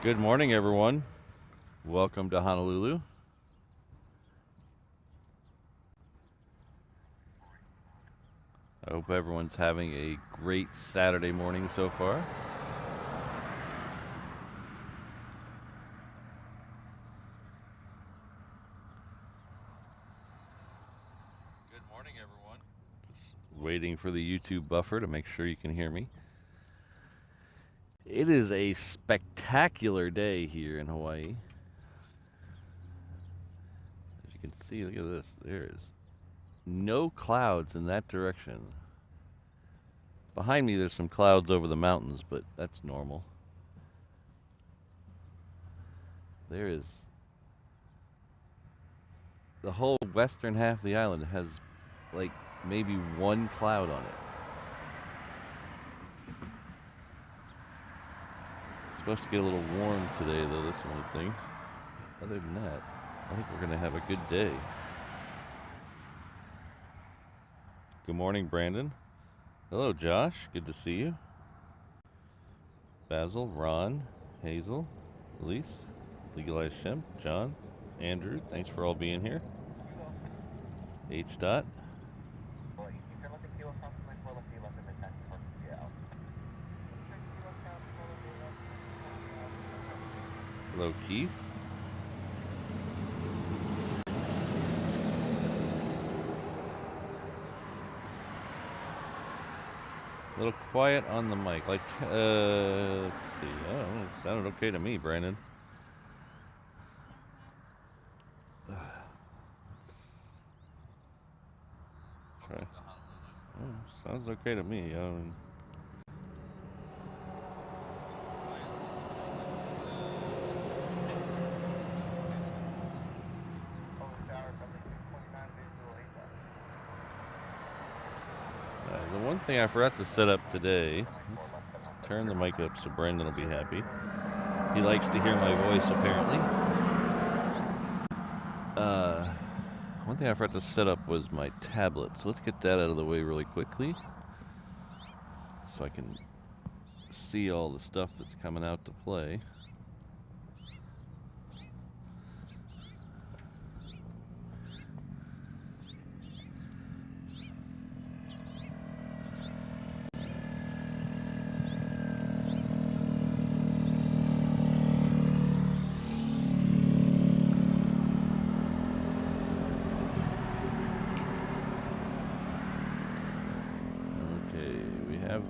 Good morning, everyone. Welcome to Honolulu. I hope everyone's having a great Saturday morning so far. Good morning, everyone. Just waiting for the YouTube buffer to make sure you can hear me. It is a spectacular day here in Hawaii. As you can see, look at this. There is no clouds in that direction. Behind me, there's some clouds over the mountains, but that's normal. There is... The whole western half of the island has, like, maybe one cloud on it. It's supposed to get a little warm today, though, this one thing. Other than that, I think we're going to have a good day. Good morning, Brandon. Hello, Josh. Good to see you. Basil, Ron, Hazel, Elise, Legalized Shemp, John, Andrew. Thanks for all being here. H. Dot. Hello, Keith. A little quiet on the mic. Like, let's see. Oh, it sounded okay to me, Brandon. Try. Oh, sounds okay to me. The one thing I forgot to set up today, let's turn the mic up so Brandon will be happy. He likes to hear my voice, apparently. One thing I forgot to set up was my tablet, so let's get that out of the way really quickly so I can see all the stuff that's coming out to play.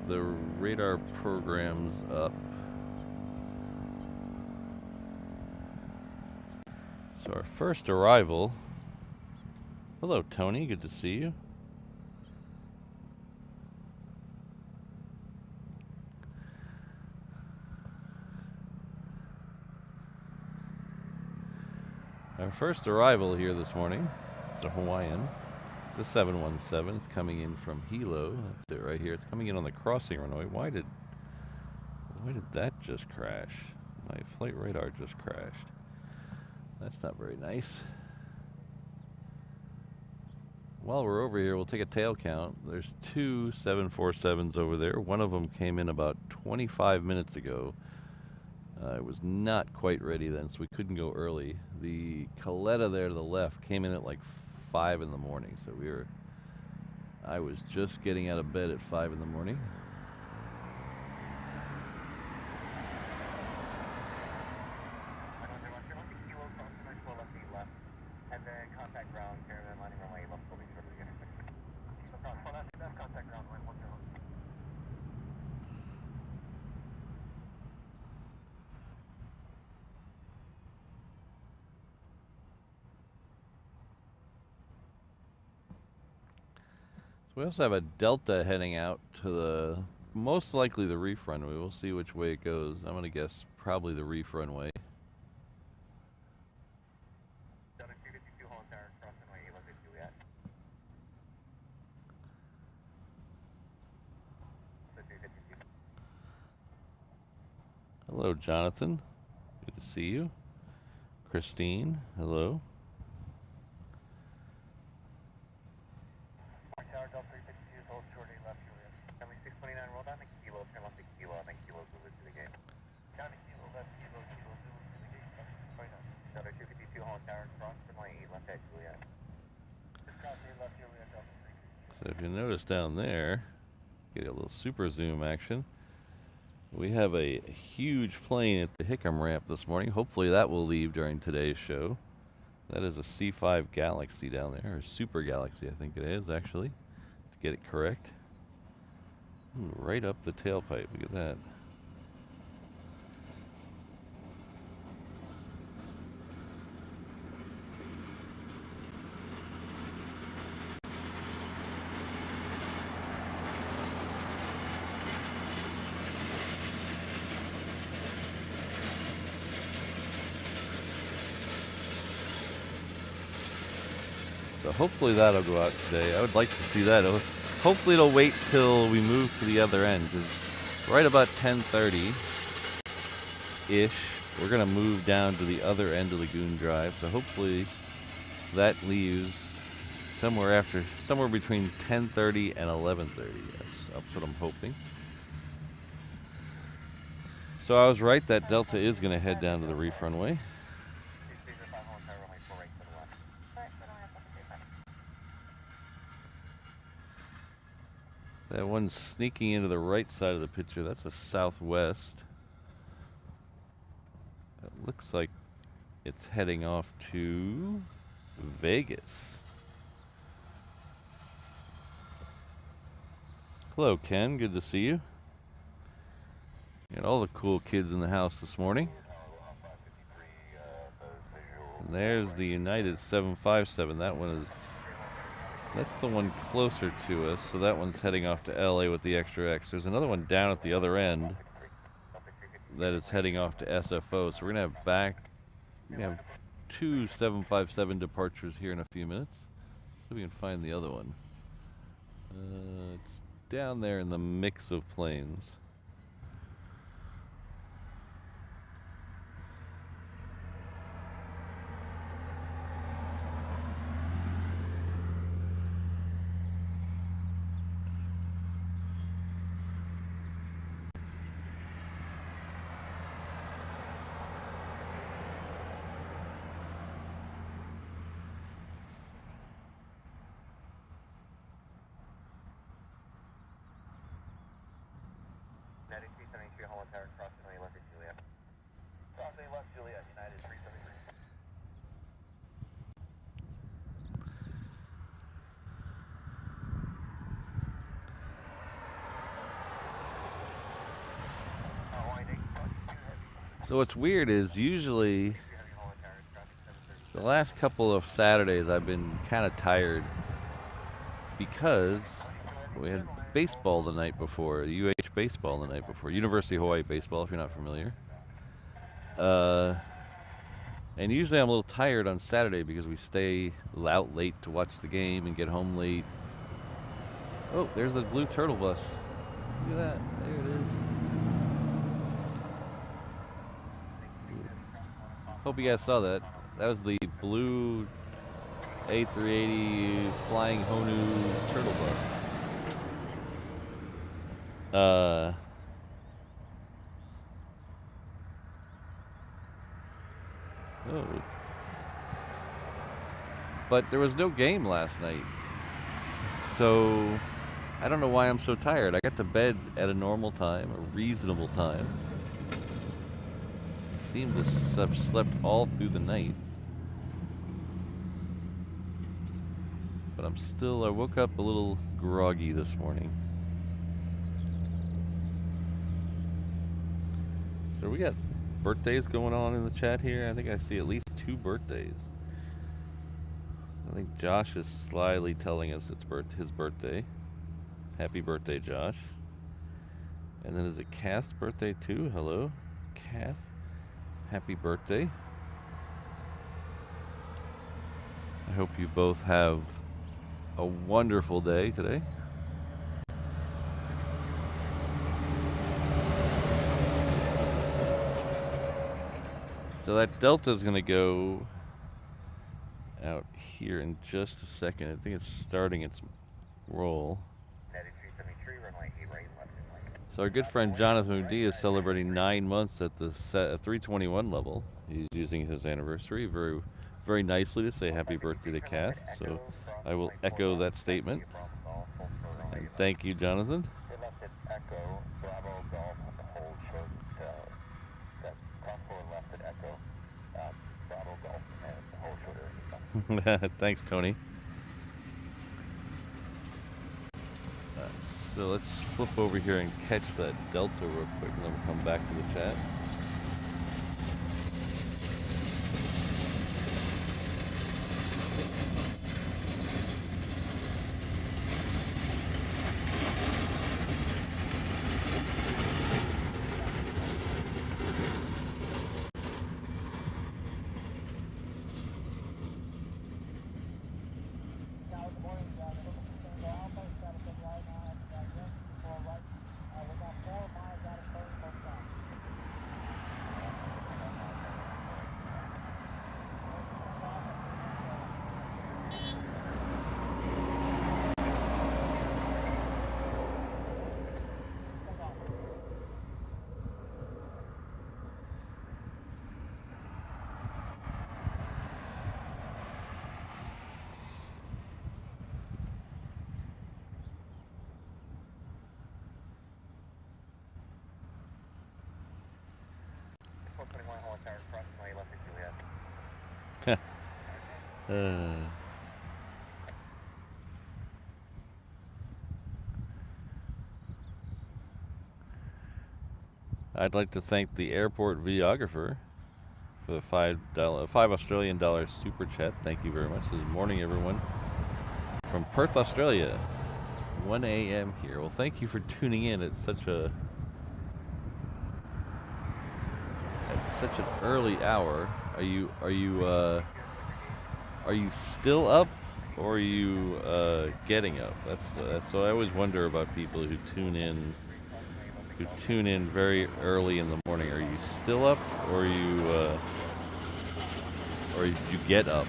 The radar programs up. So our first arrival. Hello, Tony. Good to see you. Our first arrival here this morning. It's a Hawaiian. It's a 717. It's coming in from Hilo. That's it right here. It's coming in on the crossing runway. Why did that just crash? My flight radar just crashed. That's not very nice. While we're over here, we'll take a tail count. There's two 747s over there. One of them came in about 25 minutes ago. It was not quite ready then, so we couldn't go early. The Coletta there to the left came in at like 5 in the morning, so I was just getting out of bed at 5 in the morning. We also have a Delta heading out to the, most likely the reef runway. We'll see which way it goes. I'm going to guess probably the reef runway. Hello, Jonathan. Good to see you. Christine, hello. So if you notice down there, get a little super zoom action. We have a huge plane at the Hickam ramp this morning. Hopefully that will leave during today's show. That is a C5 Galaxy down there, or Super Galaxy, I think it is, actually, to get it correct. Ooh, right up the tailpipe, look at that. So hopefully that'll go out today. I would like to see that. Hopefully it'll wait till we move to the other end, because right about 10:30-ish, we're going to move down to the other end of Lagoon Drive. So hopefully that leaves somewhere between 10:30 and 11:30. That's what I'm hoping. So I was right, that Delta is going to head down to the reef runway. That one sneaking into the right side of the picture, that's a Southwest. It looks like it's heading off to Vegas. Hello, Ken. Good to see you. Got all the cool kids in the house this morning. And there's the United 757. That's the one closer to us, so that one's heading off to LA with the extra X. There's another one down at the other end that is heading off to SFO. So we're gonna have two 757 departures here in a few minutes. So we can find the other one. It's down there in the mix of planes. So what's weird is usually the last couple of Saturdays I've been kind of tired because we had baseball the night before, UH baseball the night before, University of Hawaii baseball if you're not familiar. And usually I'm a little tired on Saturday because we stay out late to watch the game and get home late. Oh, there's the blue turtle bus. Look at that. There it is. Hope you guys saw that. That was the blue A380 flying Honu turtle bus. Oh. But there was no game last night. So I don't know why I'm so tired. I got to bed at a normal time, a reasonable time. I seem to have slept all through the night. But I woke up a little groggy this morning. So we got birthdays going on in the chat here. I think I see at least 2 birthdays. I think Josh is slyly telling us it's his birthday. Happy birthday, Josh. And then is it Kath's birthday too? Hello, Kath. Happy birthday. I hope you both have a wonderful day today. So that Delta's going to go out here in just a second. I think it's starting its roll. So our good friend Jonathan McD is celebrating 9 months at the 321 level. He's using his anniversary. Very, very nicely to say happy birthday to Kath, so I will echo that statement. And thank you, Jonathan. Thanks, Tony. So let's flip over here and catch that Delta real quick, and then we'll come back to the chat. I'd like to thank the airport videographer for the $5 Australian super chat. Thank you very much. Good morning, everyone, from Perth, Australia. It's 1 a.m. here. Well, thank you for tuning in. It's such an early hour. Are you still up, or are you getting up? That's what I always wonder about people who tune in very early in the morning. Are you still up, or or you get up?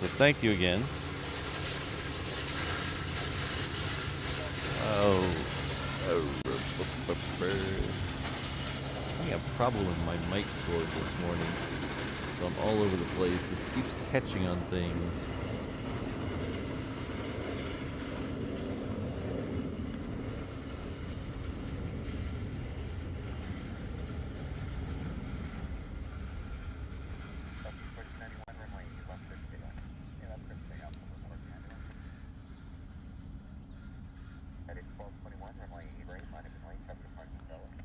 So thank you again. I got a problem with my mic cord this morning, so I'm all over the place. It keeps catching on things.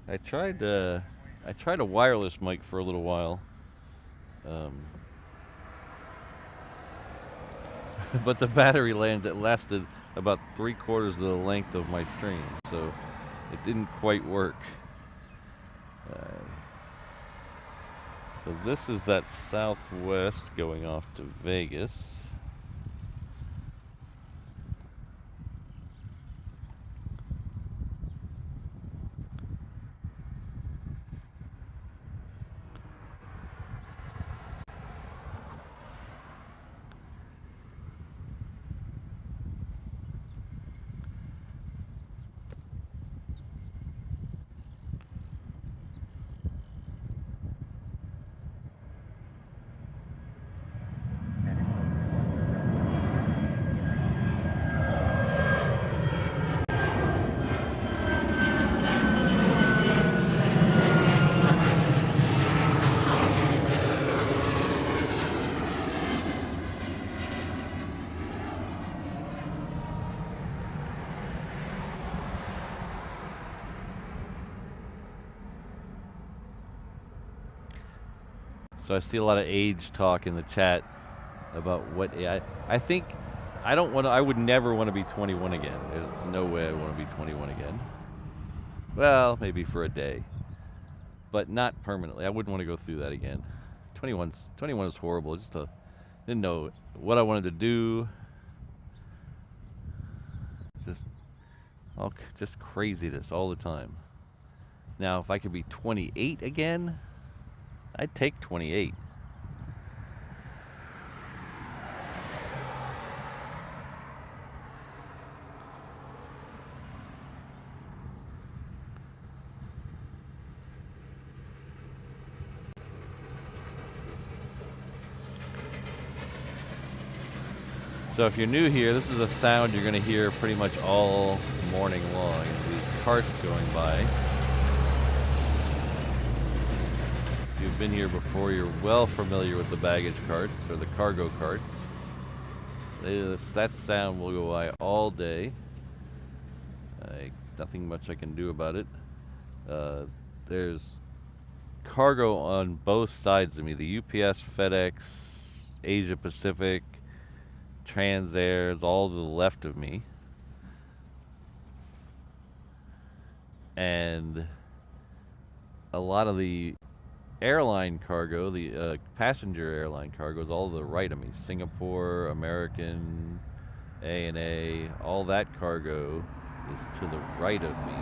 I tried a wireless mic for a little while, but the battery lasted about 3/4 of the length of my stream, so it didn't quite work. So this is that Southwest going off to Vegas. So I see a lot of age talk in the chat about what I think. I would never want to be 21 again. There's no way I want to be 21 again. Well, maybe for a day, but not permanently. I wouldn't want to go through that again. 21 is horrible. Didn't know what I wanted to do. Just craziness all the time. Now, if I could be 28 again, I'd take 28. So if you're new here, this is a sound you're going to hear pretty much all morning long. These carts going by. If you've been here before, you're well familiar with the baggage carts or the cargo carts. That sound will go by all day. Nothing much I can do about it. There's cargo on both sides of me. The UPS, FedEx, Asia Pacific, Transair is all to the left of me. And a lot of the airline cargo, the passenger airline cargo is all to the right of me. Singapore, American, ANA, all that cargo is to the right of me.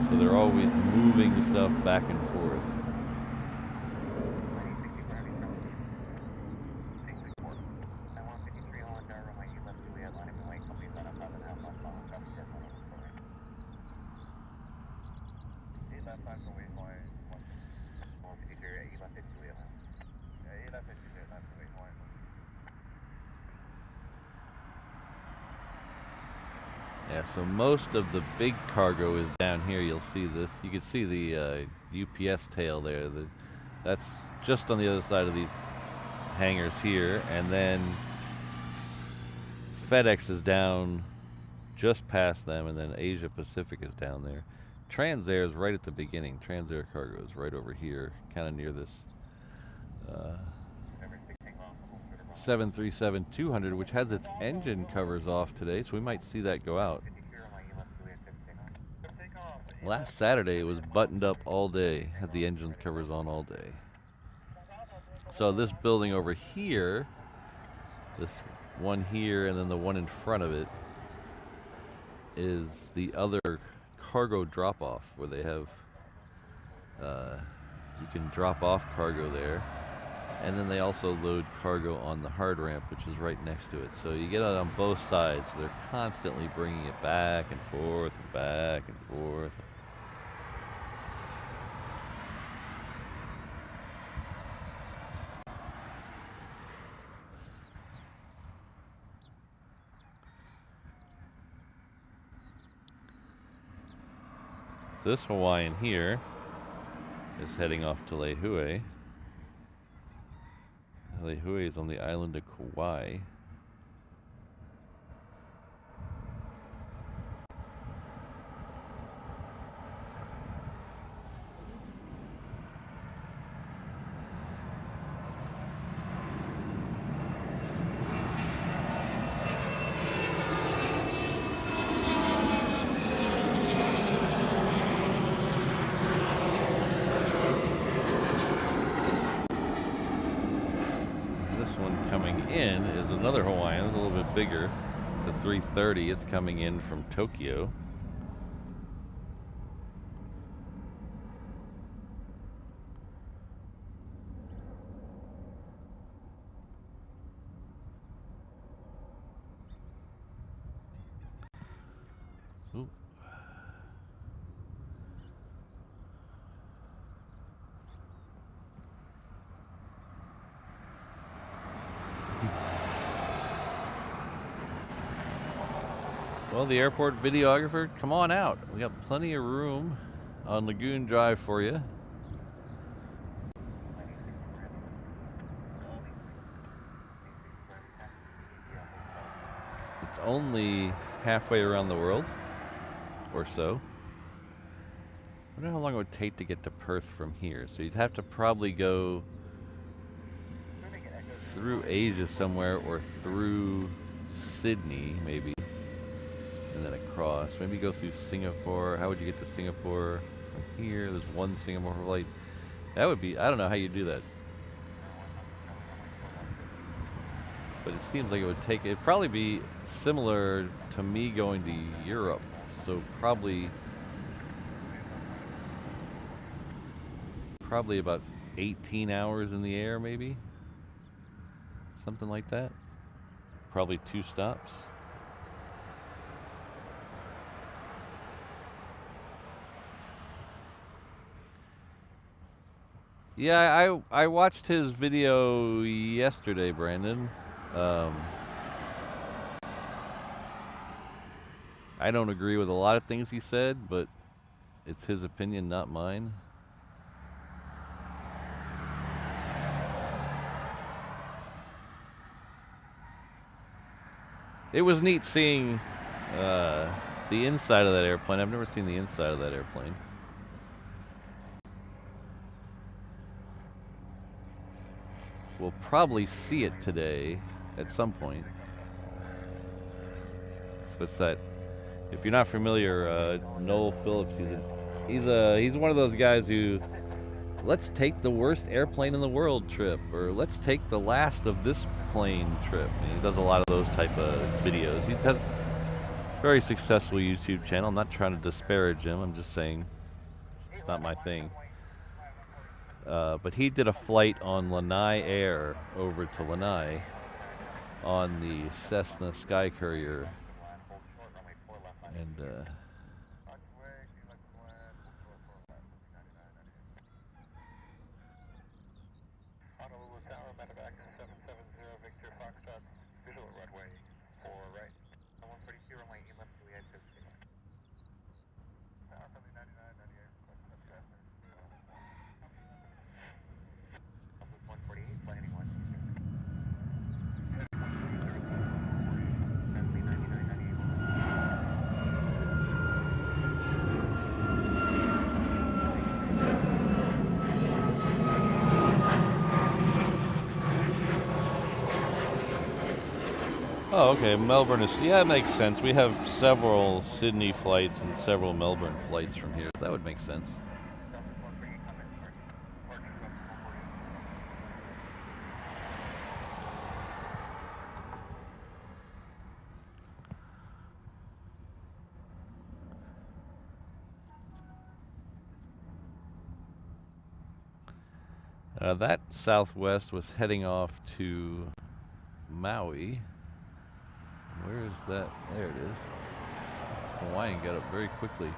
So they're always moving stuff back and forth. Yeah, so most of the big cargo is down here. You'll see this. You can see the UPS tail there. That's just on the other side of these hangars here. And then FedEx is down just past them, and then Asia Pacific is down there. Transair is right at the beginning. Transair cargo is right over here, kind of near this 737-200, which has its engine covers off today, so we might see that go out. Last Saturday it was buttoned up all day, had the engine covers on all day. So this building over here, this one here and then the one in front of it, is the other cargo drop-off where they have, you can drop off cargo there. And then they also load cargo on the hard ramp, which is right next to it. So you get it on both sides. They're constantly bringing it back and forth and back and forth. So this Hawaiian here is heading off to Lehue. Lehue is on the island of Kauai. In is another Hawaiian, it's a little bit bigger. It's a 330. It's coming in from Tokyo. Ooh. Well, the airport videographer, come on out. We got plenty of room on Lagoon Drive for you. It's only halfway around the world, or so. I wonder how long it would take to get to Perth from here. So you'd have to probably go through Asia somewhere or through Sydney, maybe. And then across. Maybe go through Singapore. How would you get to Singapore from here? There's one Singapore flight. That would be, I don't know how you do that. But it seems like it would take, it'd probably be similar to me going to Europe. So probably about 18 hours in the air, maybe. Something like that. Probably 2 stops. Yeah, I watched his video yesterday, Brandon. I don't agree with a lot of things he said, but it's his opinion, not mine. It was neat seeing the inside of that airplane. I've never seen the inside of that airplane. We'll probably see it today at some point. So it's that. If you're not familiar, Noel Phillips, he's one of those guys who, let's take the worst airplane in the world trip, or let's take the last of this plane trip. And he does a lot of those type of videos. He has a very successful YouTube channel. I'm not trying to disparage him. I'm just saying it's not my thing. But he did a flight on Lanai Air over to Lanai on the Cessna Sky Courier. And oh, okay, Melbourne is, yeah, it makes sense. We have several Sydney flights and several Melbourne flights from here, so that would make sense. That Southwest was heading off to Maui. Where is that? There it is. Hawaiian got up very quickly.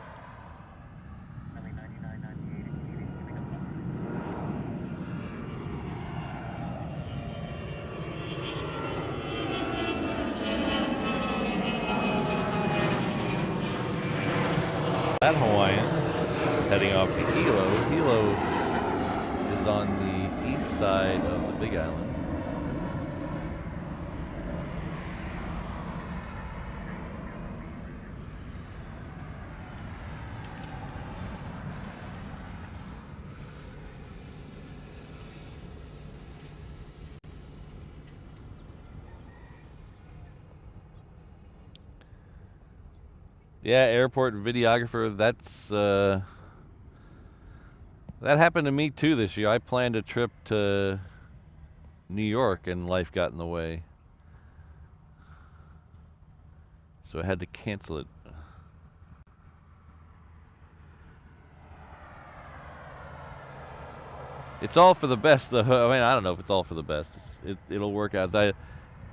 That Hawaiian is heading off to Hilo. Hilo is on the east side of the Big Island. Yeah, airport videographer, that's that happened to me too this year. I planned a trip to New York and life got in the way. So I had to cancel it. It's all for the best though. I mean, I don't know if it's all for the best. It'll work out.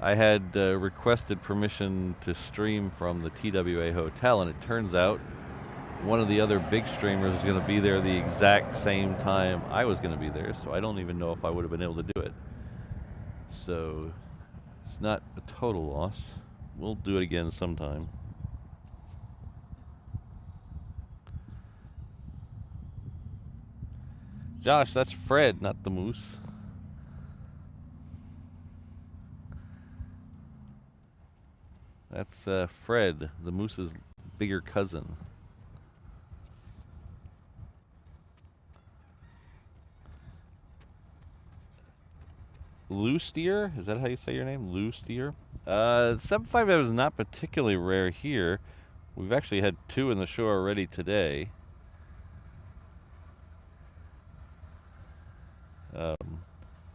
I had requested permission to stream from the TWA hotel, and it turns out one of the other big streamers is going to be there the exact same time I was going to be there, so I don't even know if I would have been able to do it. So it's not a total loss. We'll do it again sometime. Josh, that's Fred, not the moose. That's Fred, the moose's bigger cousin. Lou Steer? Is that how you say your name? Lou Steer? 757 is not particularly rare here. We've actually had 2 in the show already today.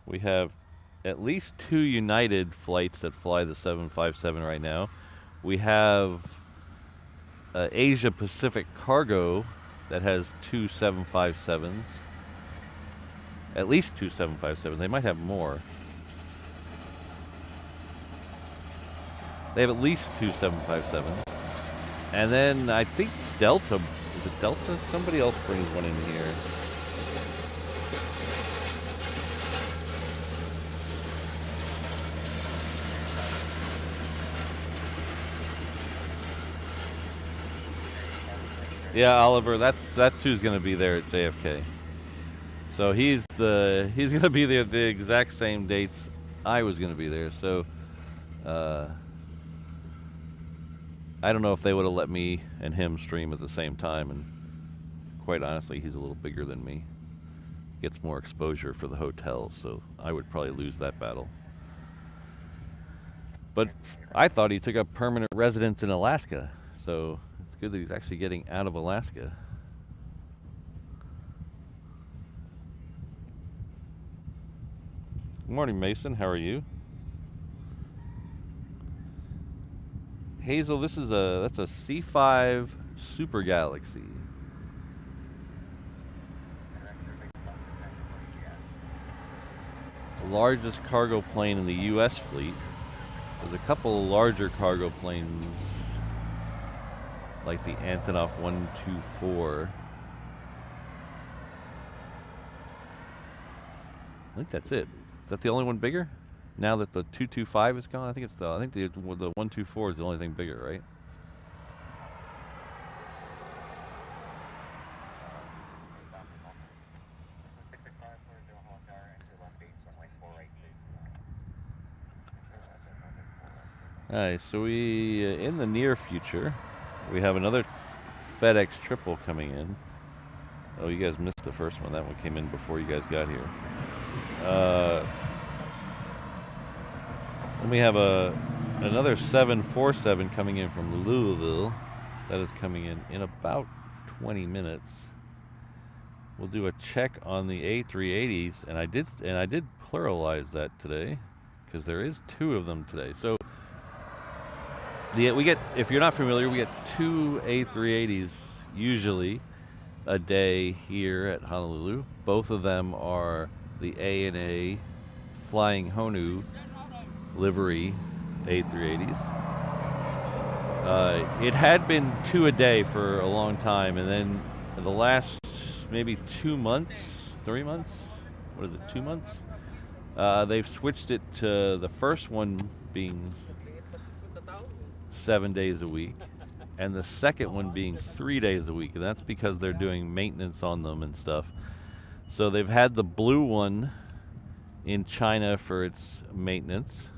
We have at least 2 United flights that fly the 757 right now. We have Asia Pacific Cargo that has 2 757s. At least 2 757s. They might have more. They have at least 2 757s. And then I think Delta, is it Delta? Somebody else brings one in here. Yeah, Oliver. That's who's going to be there at JFK. So he's going to be there the exact same dates I was going to be there. So I don't know if they would have let me and him stream at the same time. And quite honestly, he's a little bigger than me. Gets more exposure for the hotel, so I would probably lose that battle. But I thought he took up permanent residence in Alaska, so it's good that he's actually getting out of Alaska. Good morning, Mason. How are you? Hazel, that's a C5 Super Galaxy. The largest cargo plane in the U.S. fleet. There's a couple of larger cargo planes, like the Antonov 124. I think that's it. Is that the only one bigger? Now that the 225 is gone, I think the 124 is the only thing bigger, right? Alright, so we, in the near future, we have another FedEx triple coming in. Oh, you guys missed the first one. That one came in before you guys got here. Then we have another 747 coming in from Louisville. That is coming in about 20 minutes. We'll do a check on the A380s, and I did pluralize that today, because there is 2 of them today. So we get, if you're not familiar, we get 2 A380s usually a day here at Honolulu. Both of them are the ANA Flying Honu livery A380s. It had been 2 a day for a long time, and then the last maybe 2 months, 3 months, what is it, 2 months? They've switched it to the first one being 7 days a week, and the second one being 3 days a week, and that's because they're doing maintenance on them and stuff. So they've had the blue one in China for its maintenance.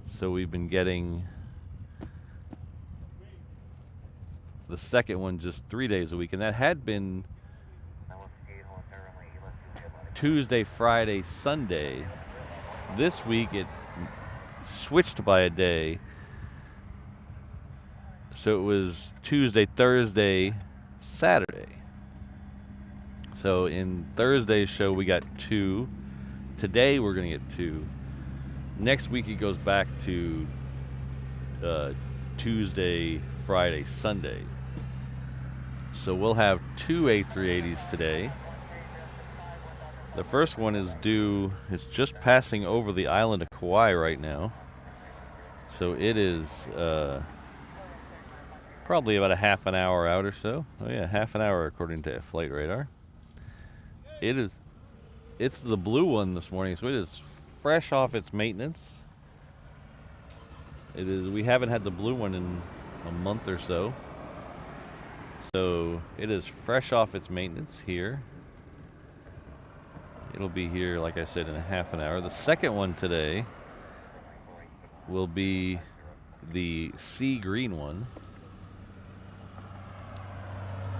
So we've been getting the second one just 3 days a week, and that had been Tuesday, Friday, Sunday. This week it switched by a day. So it was Tuesday, Thursday, Saturday. So in Thursday's show we got 2. Today we're going to get 2. Next week it goes back to Tuesday, Friday, Sunday. So we'll have 2 A380s today. The first one is due, it's just passing over the island of Kauai right now. So it is probably about a half an hour out or so. Oh yeah, half an hour according to Flight Radar. It's the blue one this morning, so it is fresh off its maintenance. We haven't had the blue one in a month or so. So it is fresh off its maintenance here. It'll be here, like I said, in a half an hour. The second one today will be the sea green one.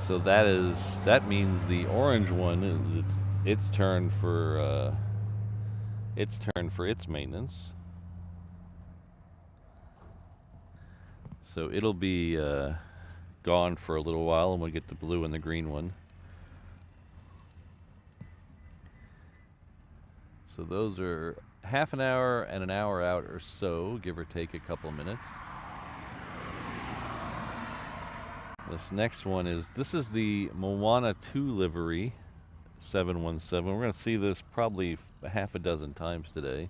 So that means the orange one is its turn for its maintenance. So it'll be gone for a little while, and we'll get the blue and the green one. So those are half an hour and an hour out or so, give or take a couple minutes. This next one is the Moana 2 livery 717. We're going to see this probably a half a dozen times today.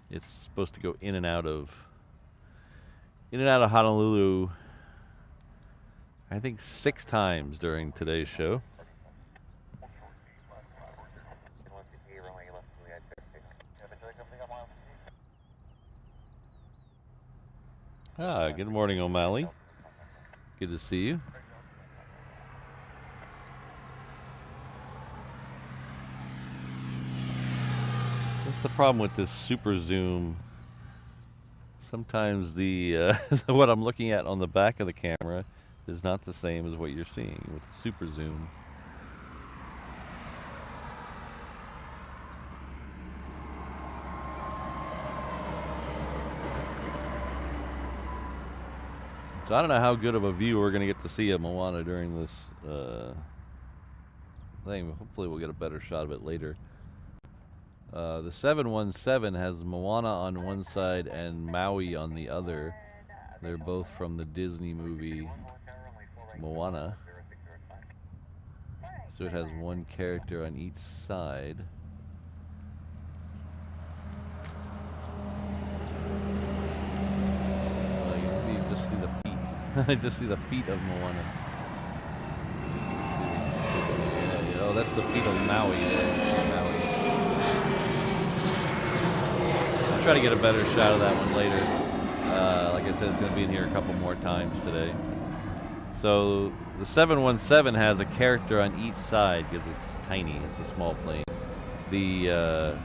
It's supposed to go in and out of Honolulu, I think 6 times during today's show. Good morning, O'Malley. Good to see you. That's the problem with this super zoom. Sometimes the what I'm looking at on the back of the camera is not the same as what you're seeing with the super zoom. So I don't know how good of a view we're going to get to see of Moana during this thing. Hopefully we'll get a better shot of it later. The 717 has Moana on one side and Maui on the other. They're both from the Disney movie Moana. So it has one character on each side. You just see the feet. I just see the feet of Moana. Yeah, oh, that's the feet of Maui. There you see Maui. I'll try to get a better shot of that one later. Like I said, it's going to be in here a couple more times today. So the 717 has a character on each side because it's tiny. It's a small plane. The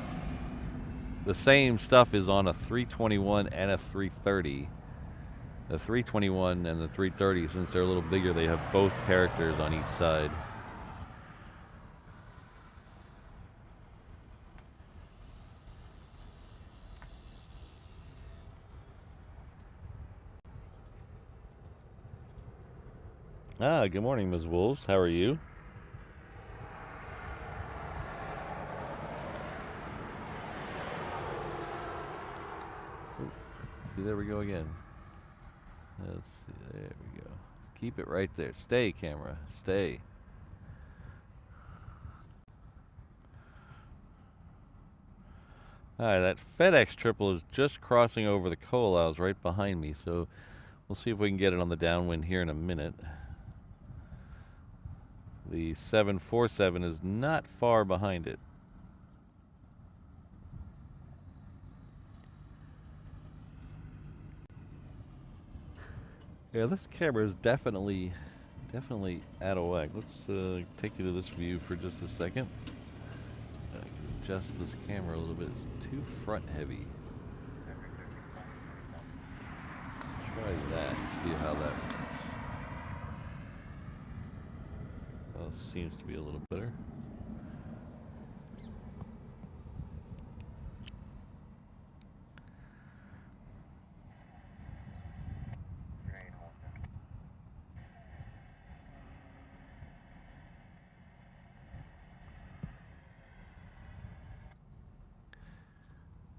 same stuff is on a 321 and a 330. The 321 and the 330, since they're a little bigger, they have both characters on each side. Ah, good morning, Ms. Wolves. How are you? Ooh, see, there we go again. Let's see, there we go. Keep it right there. Stay, camera. Stay. Alright, that FedEx triple is just crossing over the Coalows right behind me, so we'll see if we can get it on the downwind here in a minute. The 747 is not far behind it. Yeah, this camera is definitely out of whack. Let's take you to this view for just a second. I can adjust this camera a little bit. It's too front heavy. Try that. See how that works. Well, it seems to be a little better.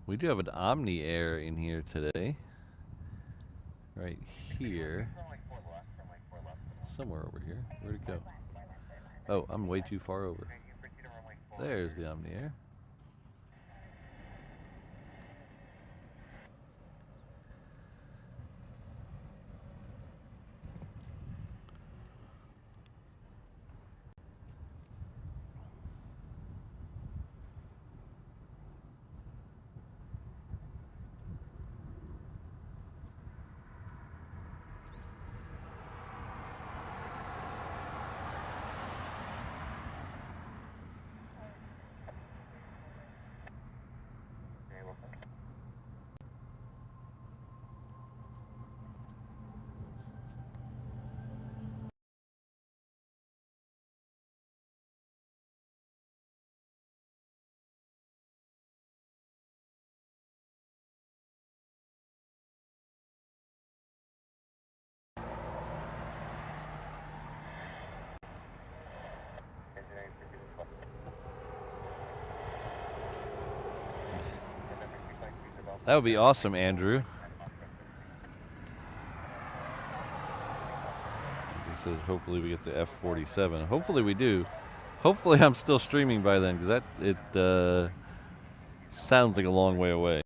We do have an Omni Air in here today. Right here. Somewhere over here. Where'd it go? Oh, I'm way too far over. There's the Omni Air. That would be awesome, Andrew. He says hopefully we get the F-47. Hopefully we do. Hopefully I'm still streaming by then, because it sounds like a long way away.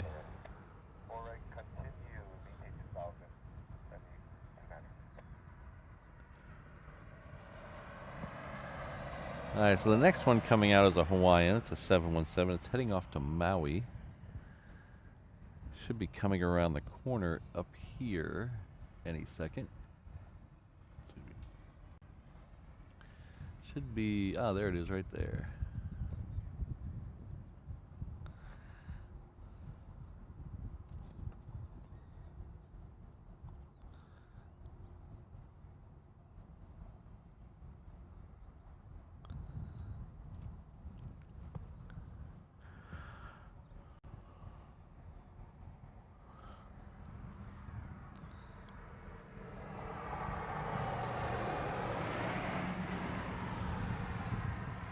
Alright, so the next one coming out is a Hawaiian. It's a 717. It's heading off to Maui. Should be coming around the corner up here any second. Should be, there it is right there.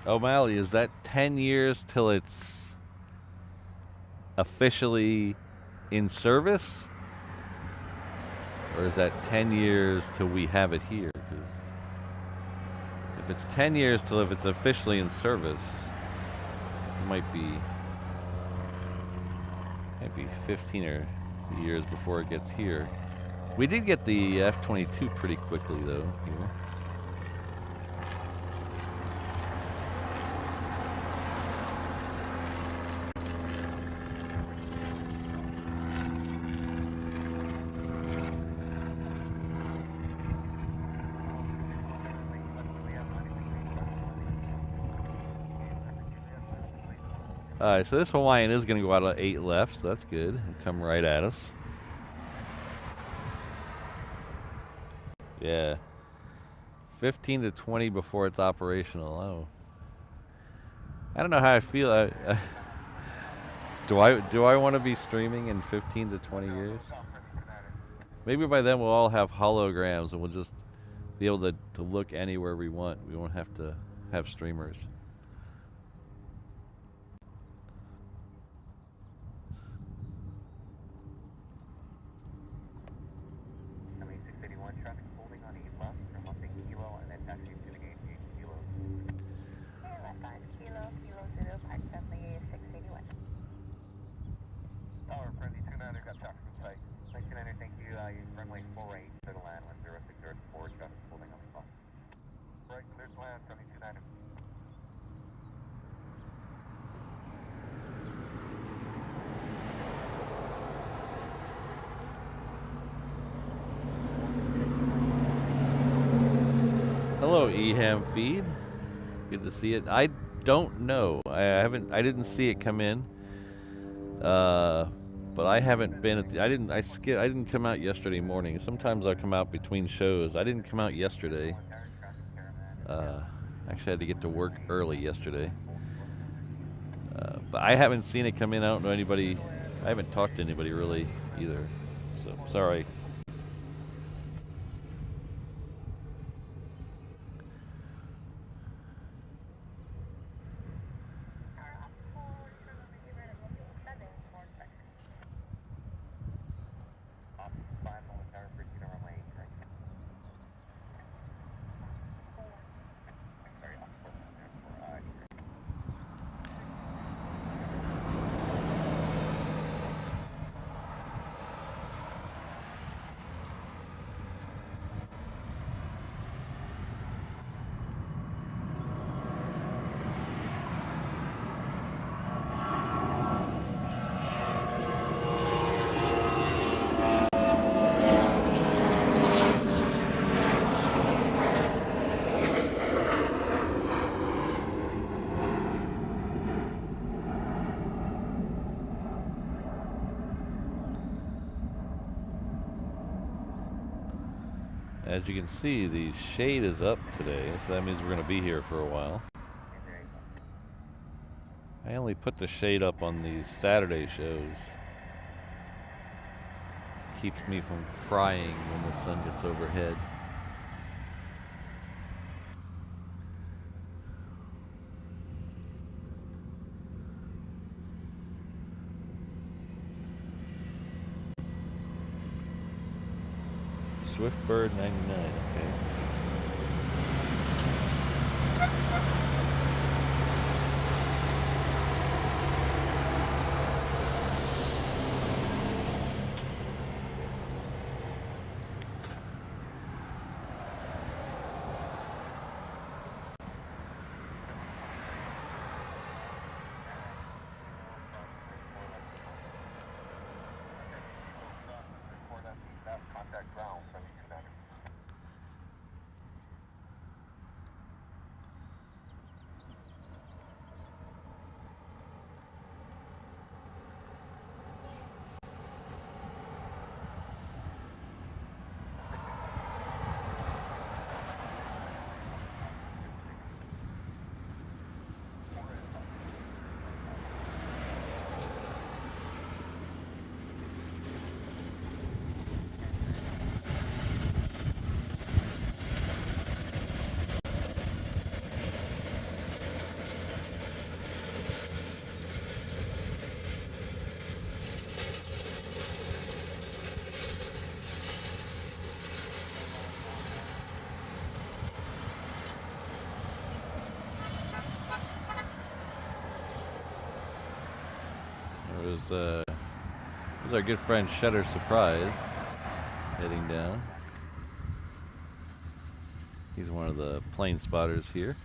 O'Malley, is that 10 years till it's officially in service? Or is that 10 years till we have it here? 'Cause if it's 10 years till if it's officially in service, it might be 15 or years before it gets here. We did get the F-22 pretty quickly, though, here. Alright, so this Hawaiian is going to go out at 8 left, so that's good. It'll come right at us. Yeah. 15 to 20 before it's operational. Oh. I don't know how I feel. Do I want to be streaming in 15 to 20 years? Maybe by then we'll all have holograms and we'll just be able to look anywhere we want. We won't have to have streamers. Hello, EHAM feed. Good to see it. I don't know. I didn't see it come in. But I haven't been at the. I didn't come out yesterday morning. Sometimes I come out between shows. I didn't come out yesterday. Actually, I had to get to work early yesterday. But I haven't seen it come in. I don't know anybody. I haven't talked to anybody really either. So sorry. As you can see, the shade is up today, so that means we're going to be here for a while. I only put the shade up on these Saturday shows. Keeps me from frying when the sun gets overhead. Swiftbird 99, okay. there's our good friend Shutter Surprise heading down. He's one of the plane spotters here.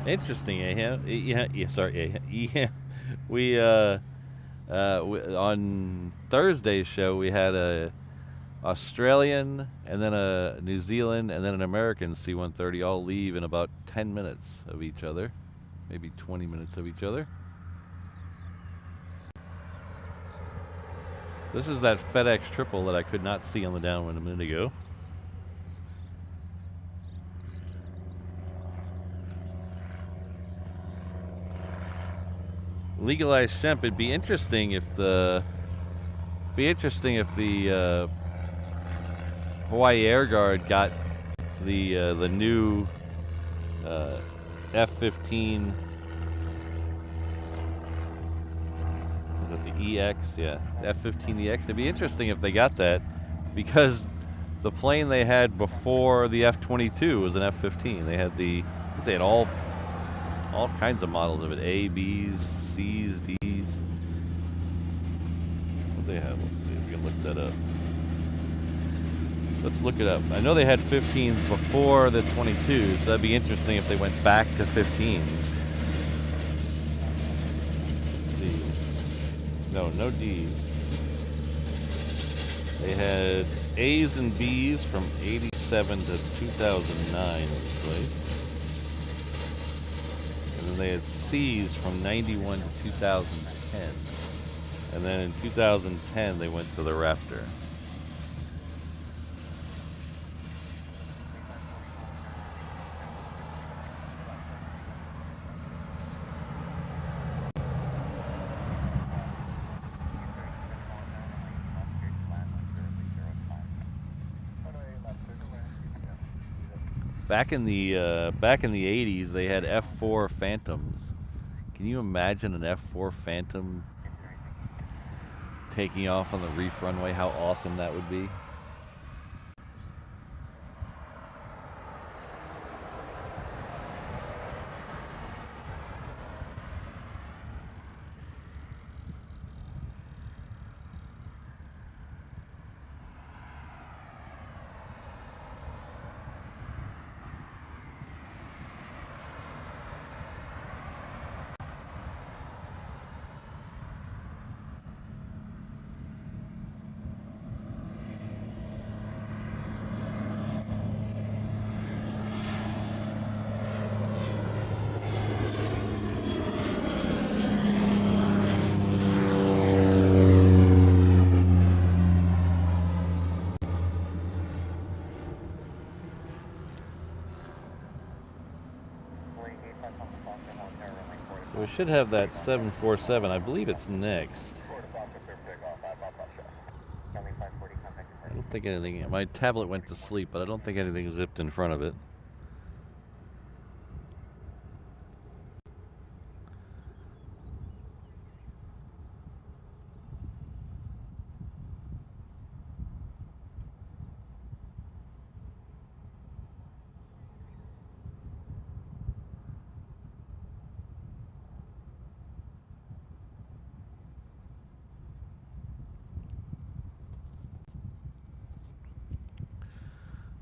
Interesting, yeah, sorry, yeah. We on Thursday's show we had a Australian and then a New Zealand and then an American C-130 all leave in about 10 minutes of each other, maybe 20 minutes of each other. This is that FedEx triple that I could not see on the downwind a minute ago. Legalized Shemp. It'd be interesting if the Hawaii Air Guard got the new F-15. Is it the EX? Yeah, F-15EX. It'd be interesting if they got that, because the plane they had before the F-22 was an F-15. They had all kinds of models of it: A, Bs, Cs, Ds. What they have? Let's see if we can look that up. Let's look it up. I know they had 15s before the 22, so that'd be interesting if they went back to 15s. Let's see. No Ds. They had A's and B's from 87 to 2009, right? And then they had C's from 91 to 2010. And then in 2010, they went to the Raptor. Back in the 80s, they had F4 Phantoms. Can you imagine an F4 Phantom taking off on the reef runway? How awesome that would be. So we should have that 747. I believe it's next. I don't think anything... My tablet went to sleep, but I don't think anything zipped in front of it.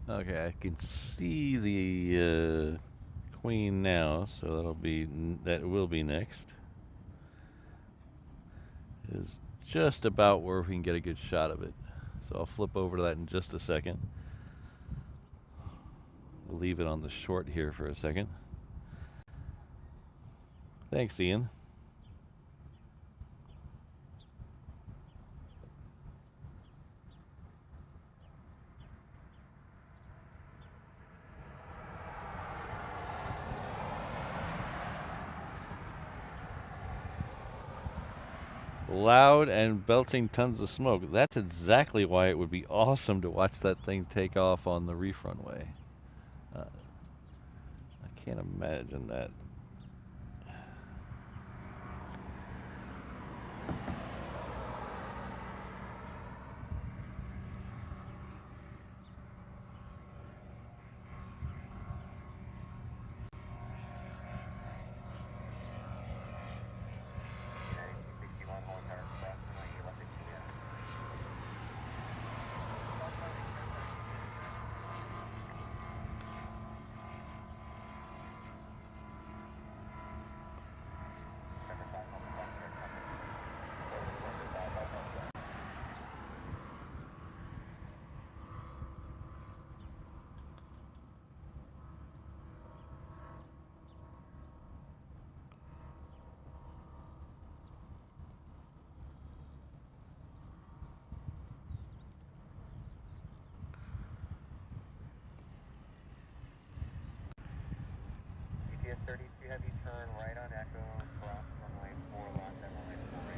Okay, I can see the Queen now, so that will be next. It is just about where we can get a good shot of it. So I'll flip over to that in just a second. We'll leave it on the short here for a second. Thanks, Ian. Loud and belching tons of smoke. That's exactly why it would be awesome to watch that thing take off on the reef runway. I can't imagine that. 32 heavy, turn right on Echo, cross runway 4 left and runway 4 right.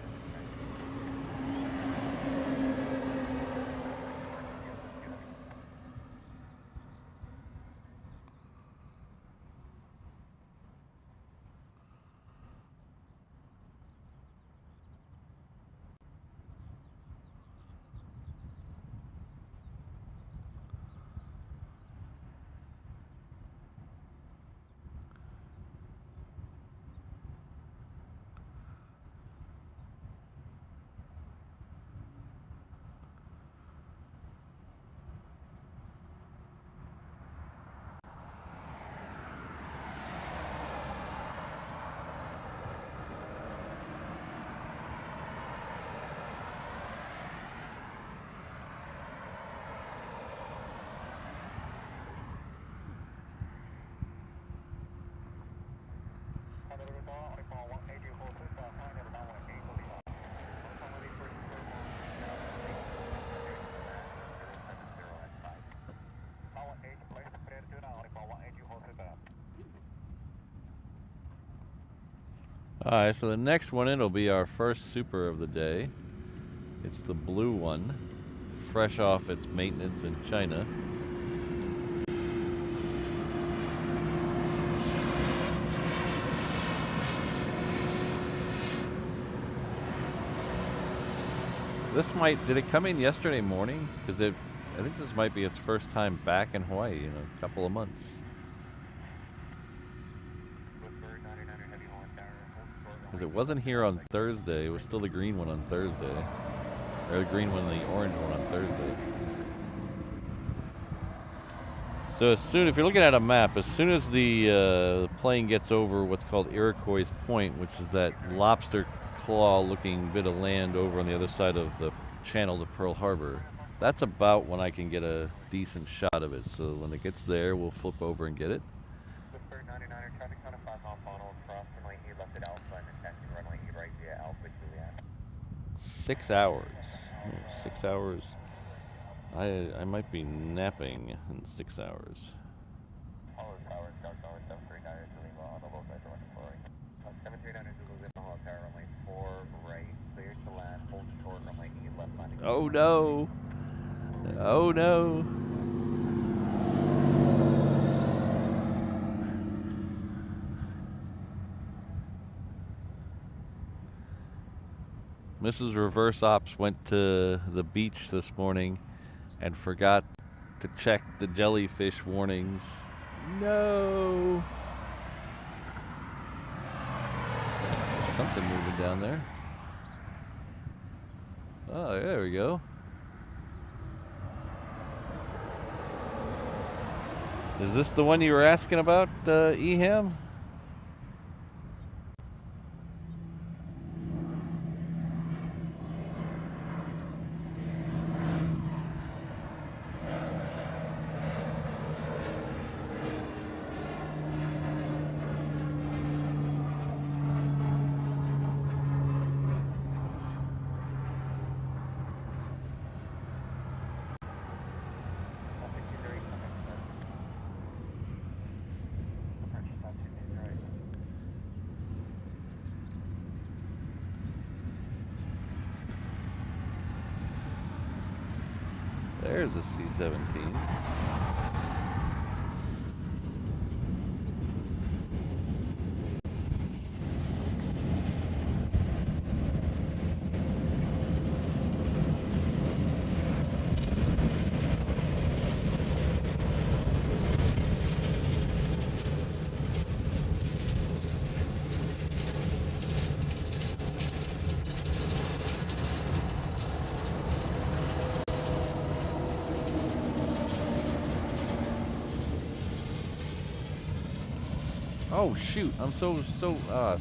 Alright, so the next one in will be our first super of the day. It's the blue one, fresh off its maintenance in China. This might, did it come in yesterday morning? Because I think this might be its first time back in Hawaii in a couple of months. Because it wasn't here on Thursday. It was still the green one on Thursday. Or the green one and the orange one on Thursday. So as soon, if you're looking at a map, as soon as the plane gets over what's called Iroquois Point, which is that lobster claw looking bit of land over on the other side of the channel to Pearl Harbor, that's about when I can get a decent shot of it. So when it gets there, we'll flip over and get it. 6 hours. Oh, 6 hours. I might be napping in 6 hours. Oh no! Oh no! Mrs. Reverse Ops went to the beach this morning and forgot to check the jellyfish warnings. No! There's something moving down there. Oh, there we go. Is this the one you were asking about, Eham? There's a C-17. Oh shoot! I'm so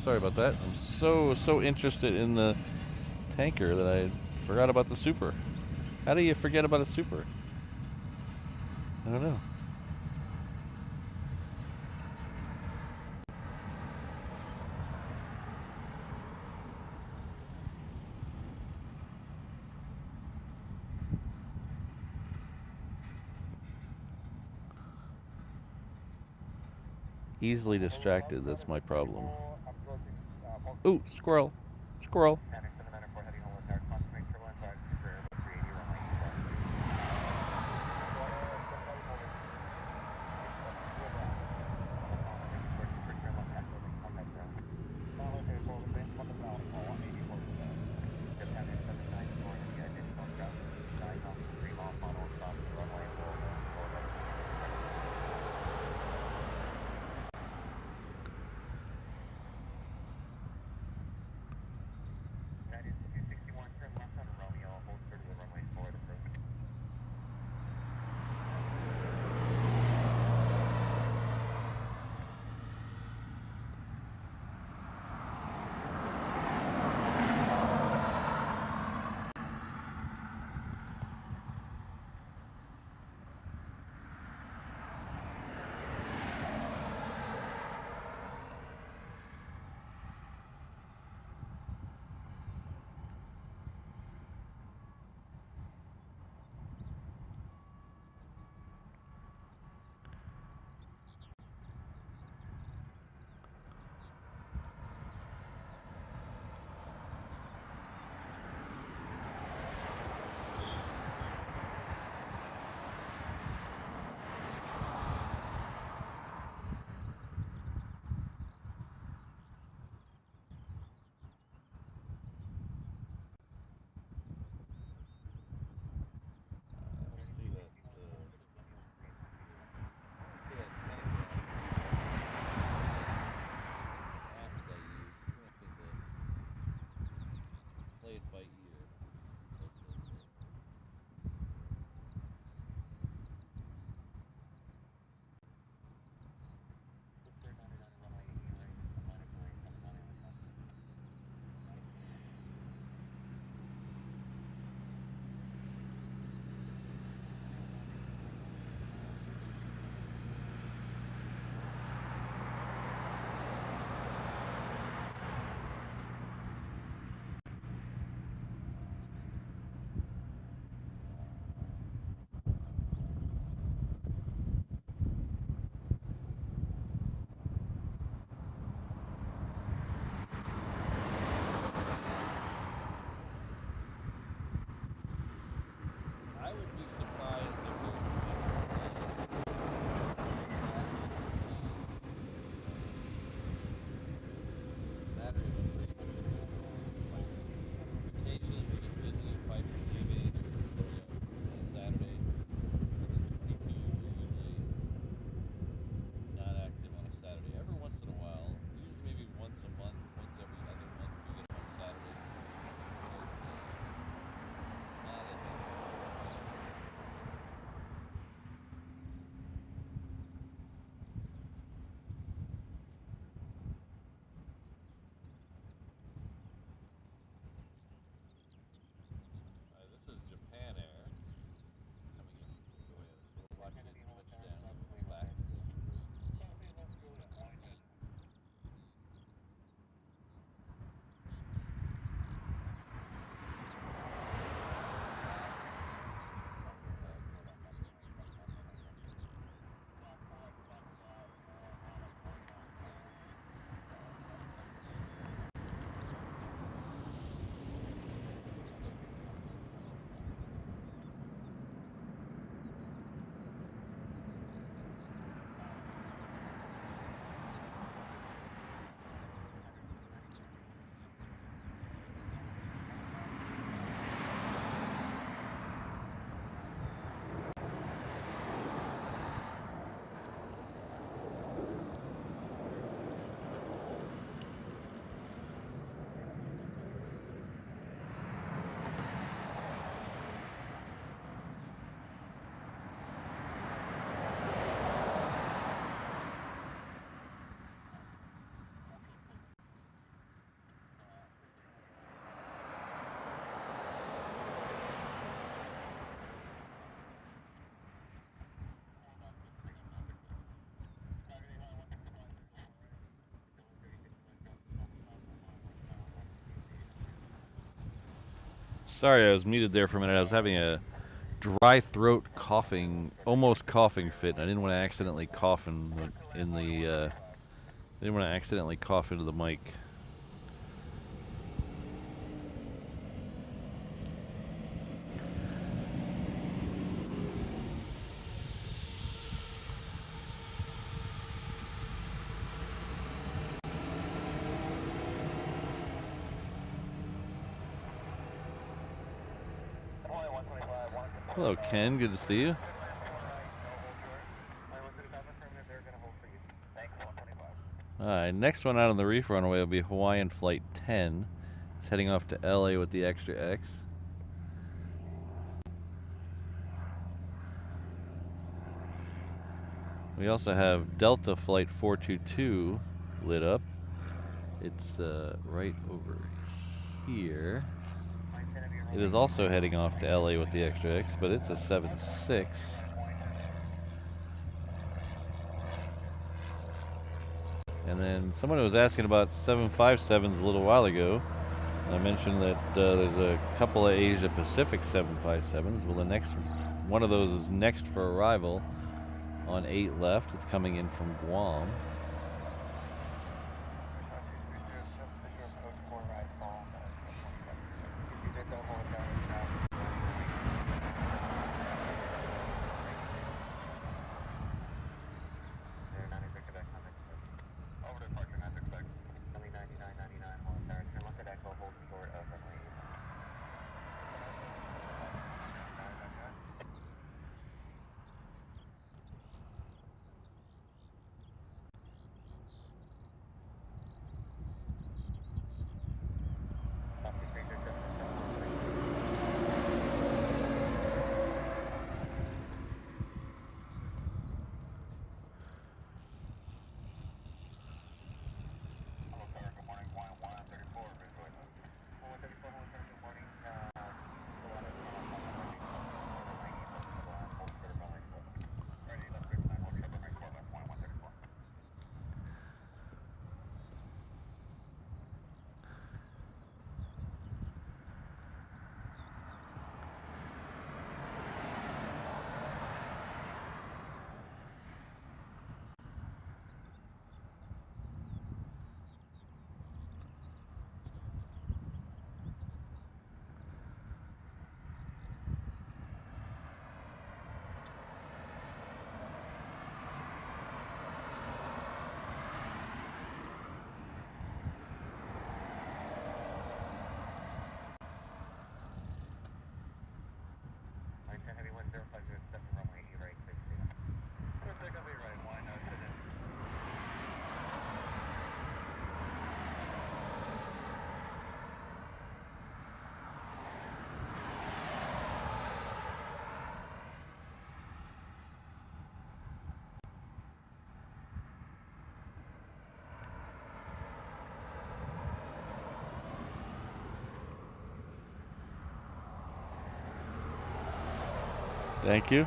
sorry about that. I'm so interested in the tanker that I forgot about the super. How do you forget about a super? I don't know. Easily distracted, that's my problem. Approaching, Ooh, squirrel. Squirrel. Panic 794 heading home with our consummate turbulence via cruiser Airbus 380 runway 81. Japan 794 heading additional ground speed 9 knots, 3 mile final stop, runway 41. That is 261, turn left on Romeo, hold clear to the runway 4 at approach. Sorry, I was muted there for a minute. I was having a dry throat coughing, almost coughing fit. I didn't want to accidentally cough in the Didn't want to accidentally cough into the mic. Hello, Ken. Good to see you. Alright, next one out on the reef runway will be Hawaiian Flight 10. It's heading off to LA with the Extra X. We also have Delta Flight 422 lit up. It's right over here. It is also heading off to LA with the Extra X, but it's a 7.6. And then someone was asking about 757s a little while ago. I mentioned that there's a couple of Asia Pacific 757s. Well, the next one of those is next for arrival on 8 left. It's coming in from Guam. Thank you.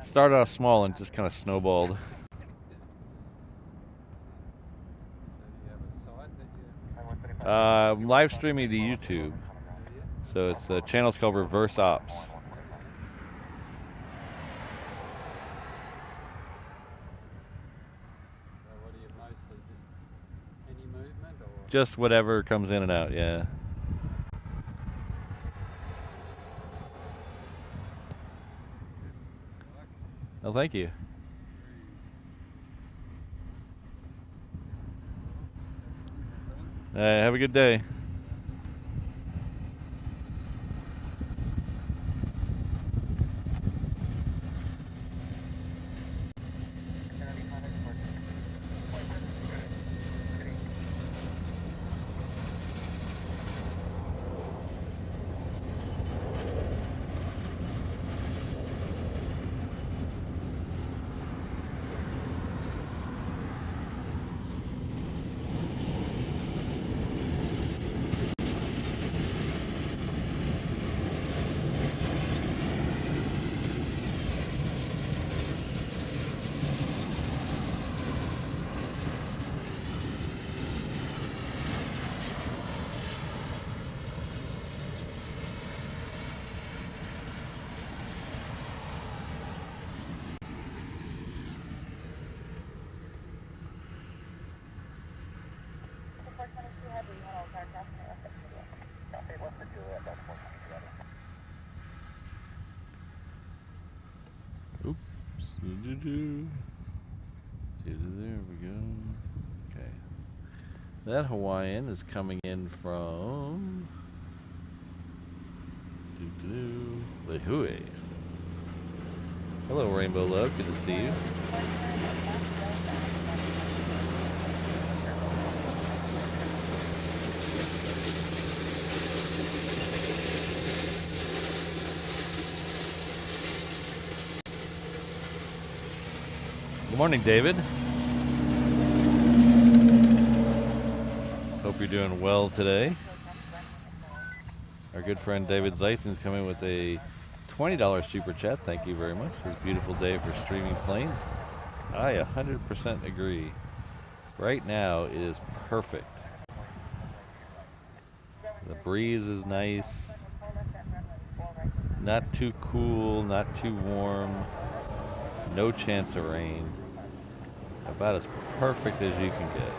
Started off small and just kind of snowballed. I'm live streaming to YouTube. So it's the channel's called Reverse Ops. So what are you mostly just any movement or? Just whatever comes in and out, yeah. Oh, thank you. Have a good day. Oops. There we go. Okay. That Hawaiian is coming in from Lehui. Hello, Rainbow Love. Good to see you. Good morning, David. Hope you're doing well today. Our good friend David Zeissen's coming with a $20 super chat. Thank you very much. It's a beautiful day for streaming planes. I 100% agree. Right now, it is perfect. The breeze is nice. Not too cool, not too warm. No chance of rain. About as perfect as you can get.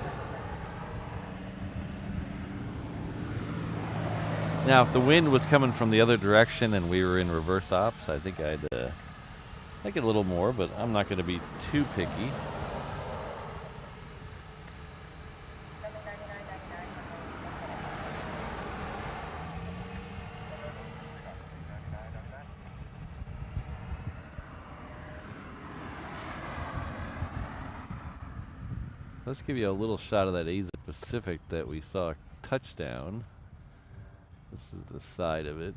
Now, if the wind was coming from the other direction and we were in reverse ops, I think I'd like it a little more, but I'm not going to be too picky. Let's give you a little shot of that Asia Pacific that we saw touchdown. This is the side of it.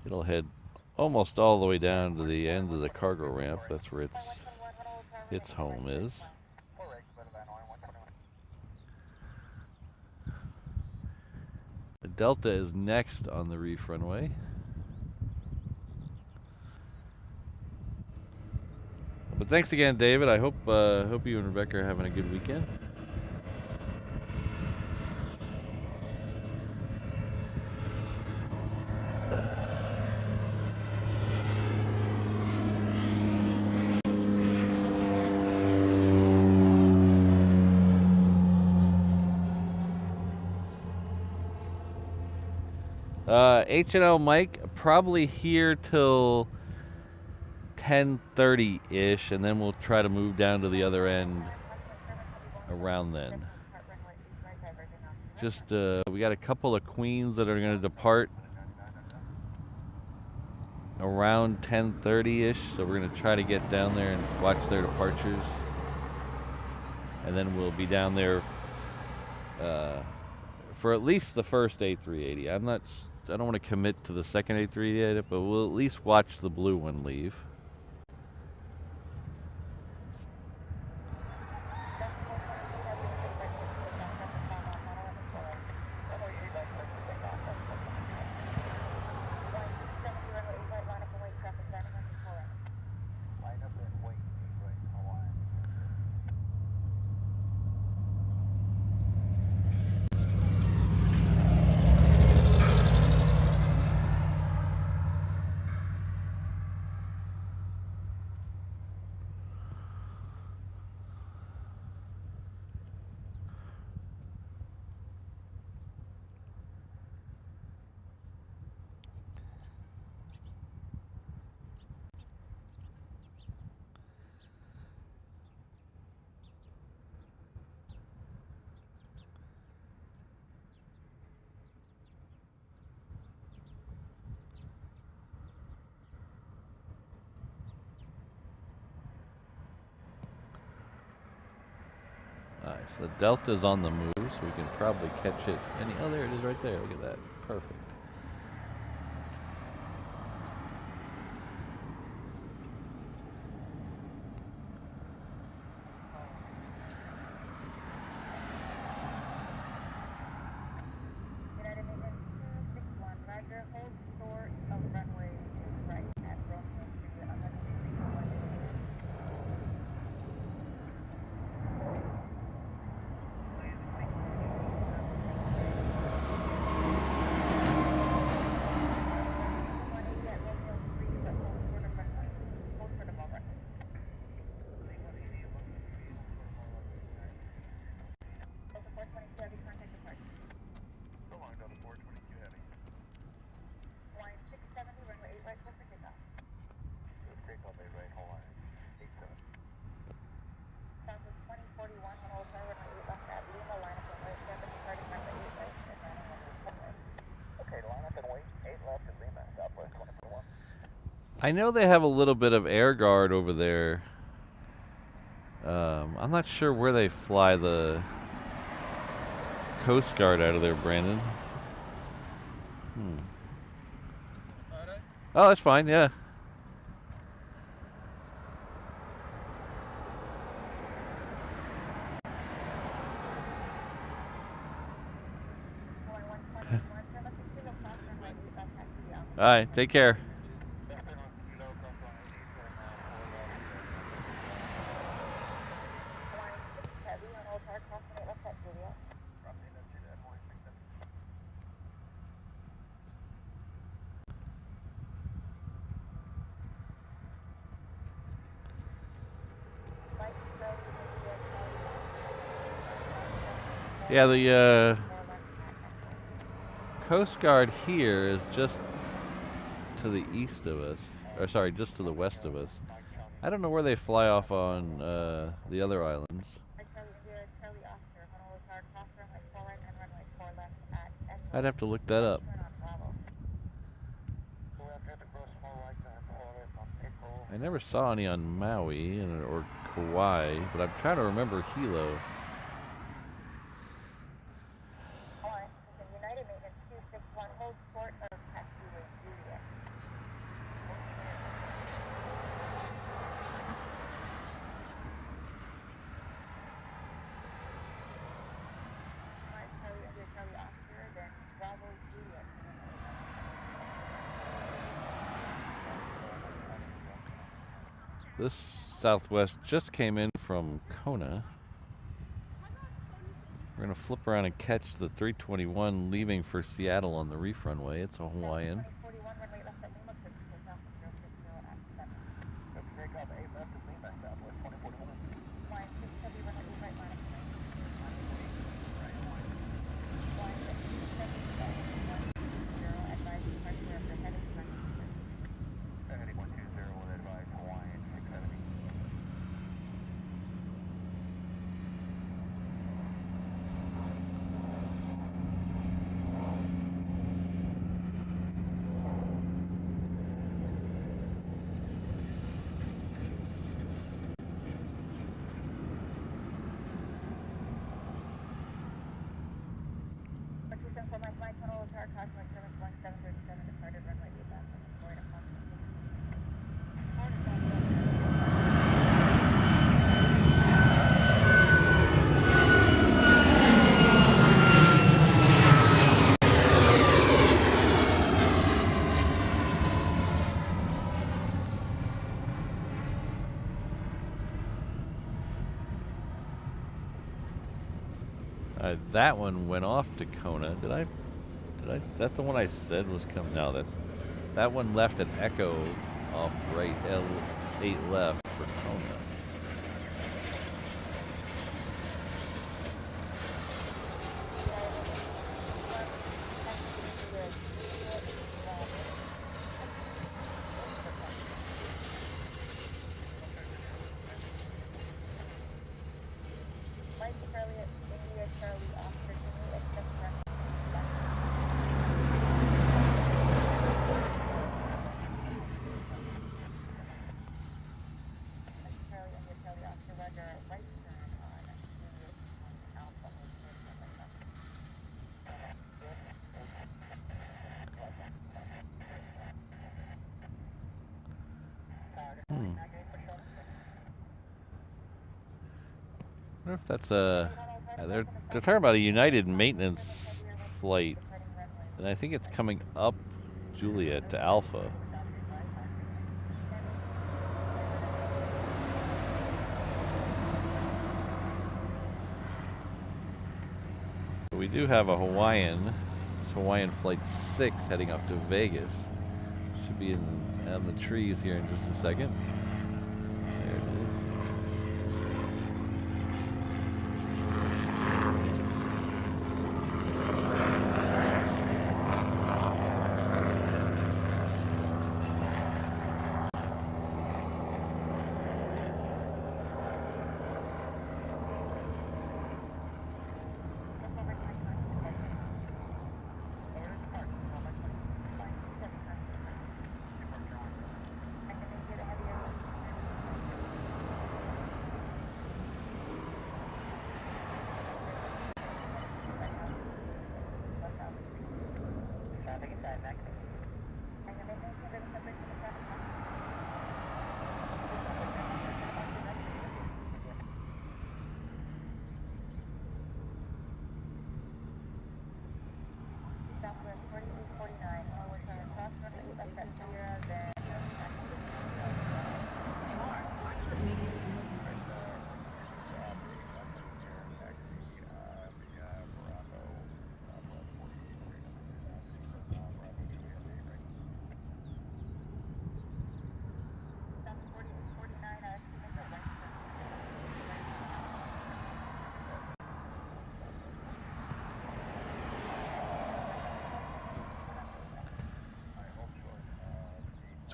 It'll head almost all the way down to the end of the cargo ramp. That's where its home is. The Delta is next on the reef runway. But thanks again, David. I hope you and Rebecca are having a good weekend. HNL Mike, probably here till 10:30-ish, and then we'll try to move down to the other end around then. Just, we got a couple of queens that are going to depart around 10:30-ish, so we're going to try to get down there and watch their departures. And then we'll be down there for at least the first A380. I don't want to commit to the second A380, but we'll at least watch the blue one leave. Alright, so the Delta's on the move, so we can probably catch it. Oh, there it is right there. Look at that. Perfect. I know they have a little bit of air guard over there. I'm not sure where they fly the Coast Guard out of there, Brandon. Oh, that's fine, yeah. All right, take care. Yeah, the Coast Guard here is just to the east of us. Or sorry, just to the west of us. I don't know where they fly off on the other islands. I'd have to look that up. I never saw any on Maui or Kauai, but I'm trying to remember Hilo. This Southwest just came in from Kona. We're going to flip around and catch the 321 leaving for Seattle on the reef runway. It's a Hawaiian. That one went off to Kona. Did I? Is that the one I said was coming? No, that one left an echo off right L8 left for Kona. I wonder if that's they're talking about a United maintenance flight, and I think it's coming up Juliet to Alpha. But we do have a Hawaiian. It's Hawaiian Flight 6 heading up to Vegas. Should be on the trees here in just a second. There it is.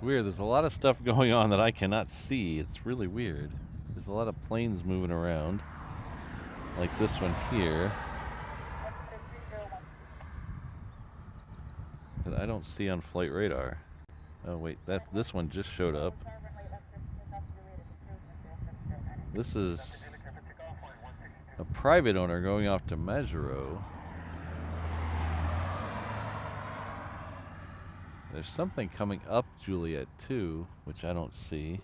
weird. There's a lot of stuff going on that I cannot see. It's really weird. There's a lot of planes moving around. Like this one here. That I don't see on flight radar. Oh wait, this one just showed up. This is a private owner going off to Majuro. There's something coming up Juliet too, which I don't see.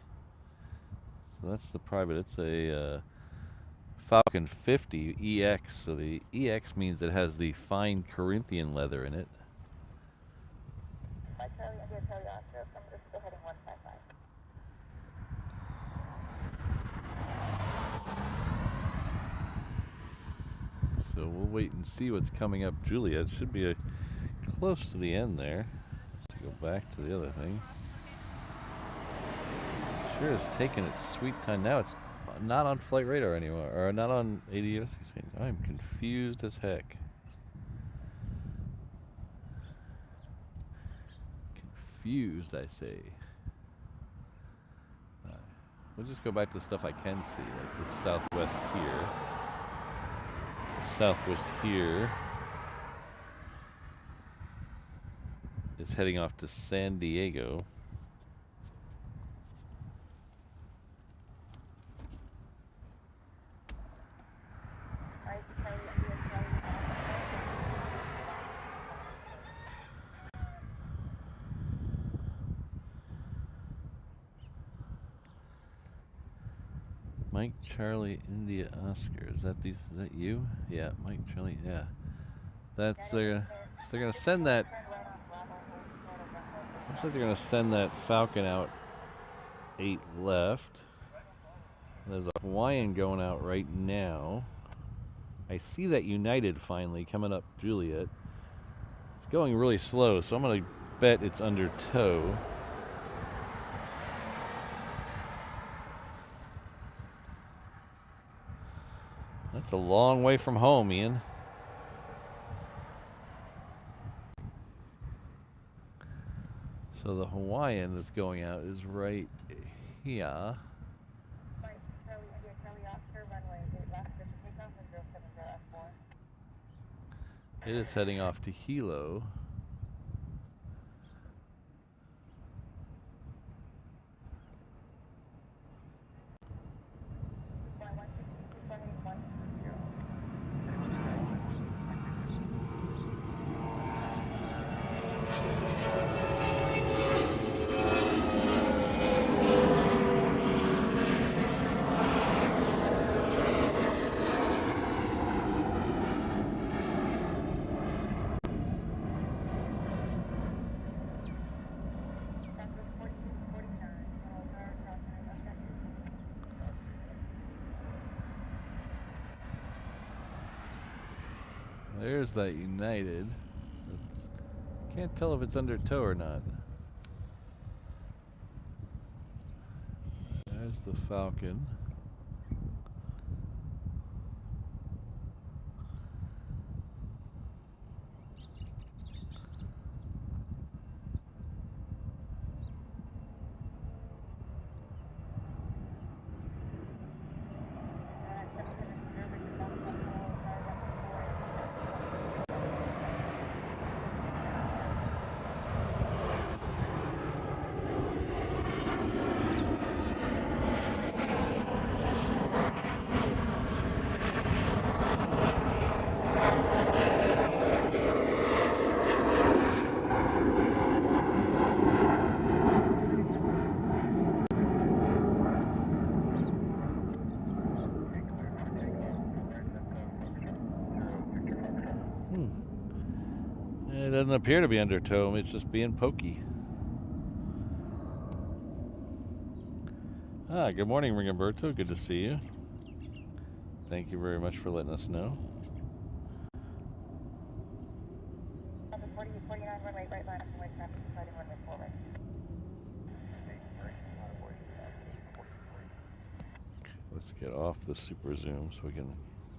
So that's the private. It's a Falcon 50 EX. So the EX means it has the fine Corinthian leather in it. So we'll wait and see what's coming up Juliet. It should be close to the end there. Let's go back to the other thing. Sure is taking its sweet time. Now it's not on flight radar anymore, or not on ADS. I'm confused as heck. Confused, I say. We'll just go back to the stuff I can see, like the southwest here. Southwest here is heading off to San Diego. Mike Charlie India Oscar. Is that you? Yeah, Mike Charlie. Yeah, that's they're gonna send that. Looks like they're gonna send that Falcon out 8 left. There's a Hawaiian going out right now. I see that United finally coming up Juliet. It's going really slow, so I'm gonna bet it's under tow. That's a long way from home, Ian. So the Hawaiian that's going out is right here. It is heading off to Hilo. There's that United. Can't tell if it's under tow or not. There's the Falcon. It doesn't appear to be under tow. It's just being pokey. Good morning, Ringoberto. Good to see you. Thank you very much for letting us know. 49 runway right line up runway traffic departing runway forward. Let's get off the super zoom so we can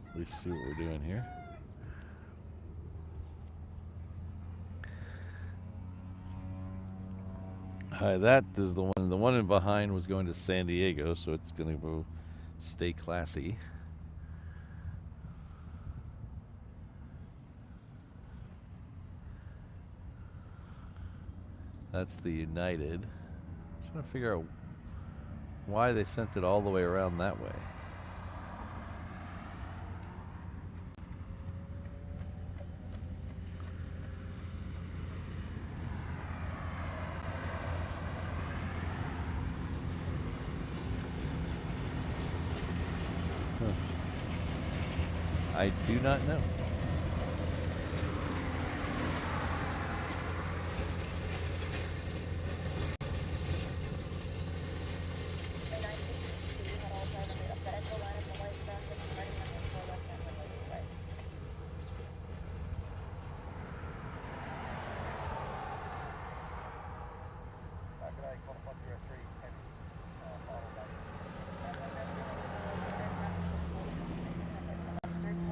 at least see what we're doing here. That is the one. The one in behind was going to San Diego, so it's going to go stay classy. That's the United. I'm trying to figure out why they sent it all the way around that way. I do not know.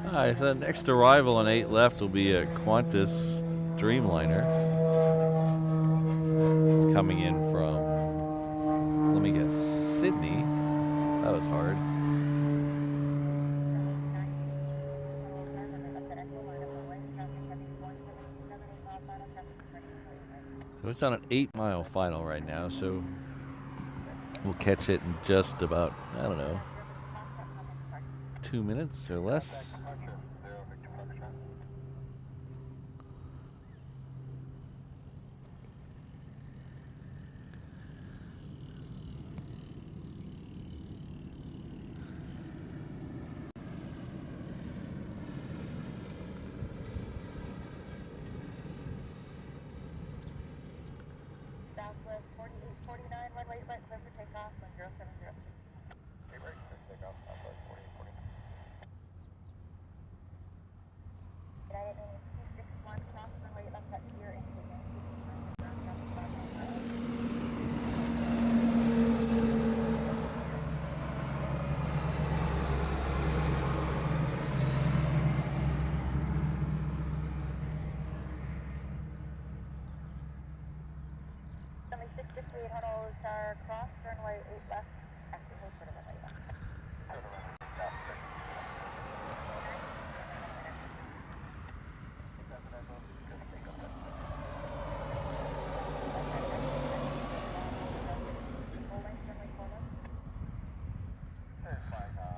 Alright, so the next arrival on 8 left will be a Qantas Dreamliner. It's coming in from, let me guess, Sydney. That was hard. So it's on an 8-mile final right now, so we'll catch it in just about, I don't know, 2 minutes or less.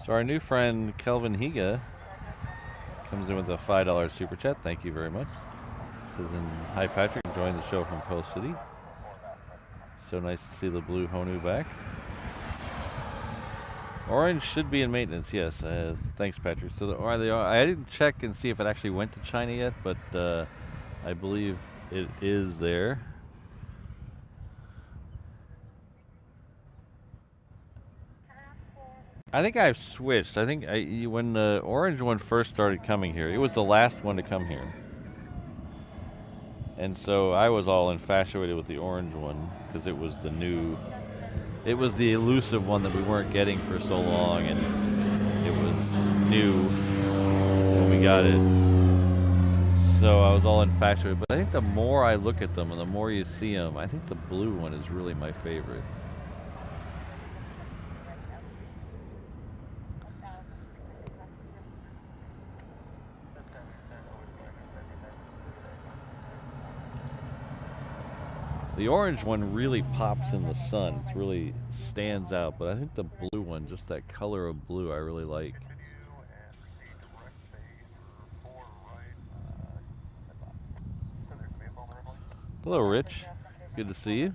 So our new friend Kelvin Higa comes in with a $5 super chat. Thank you very much. Says, "Hi Patrick, enjoying the show from Coast City. So nice to see the blue Honu back. Orange should be in maintenance, yes. Thanks, Patrick. So I didn't check and see if it actually went to China yet, but I believe it is there. I think I've switched. I think when the orange one first started coming here, it was the last one to come here. And so I was all infatuated with the orange one because it was the new, it was the elusive one that we weren't getting for so long, and it was new when we got it. So I was all infatuated. But I think the more I look at them and the more you see them, I think the blue one is really my favorite. The orange one really pops in the sun. It really stands out, but I think the blue one, just that color of blue, I really like. Hello, Rich. Good to see you.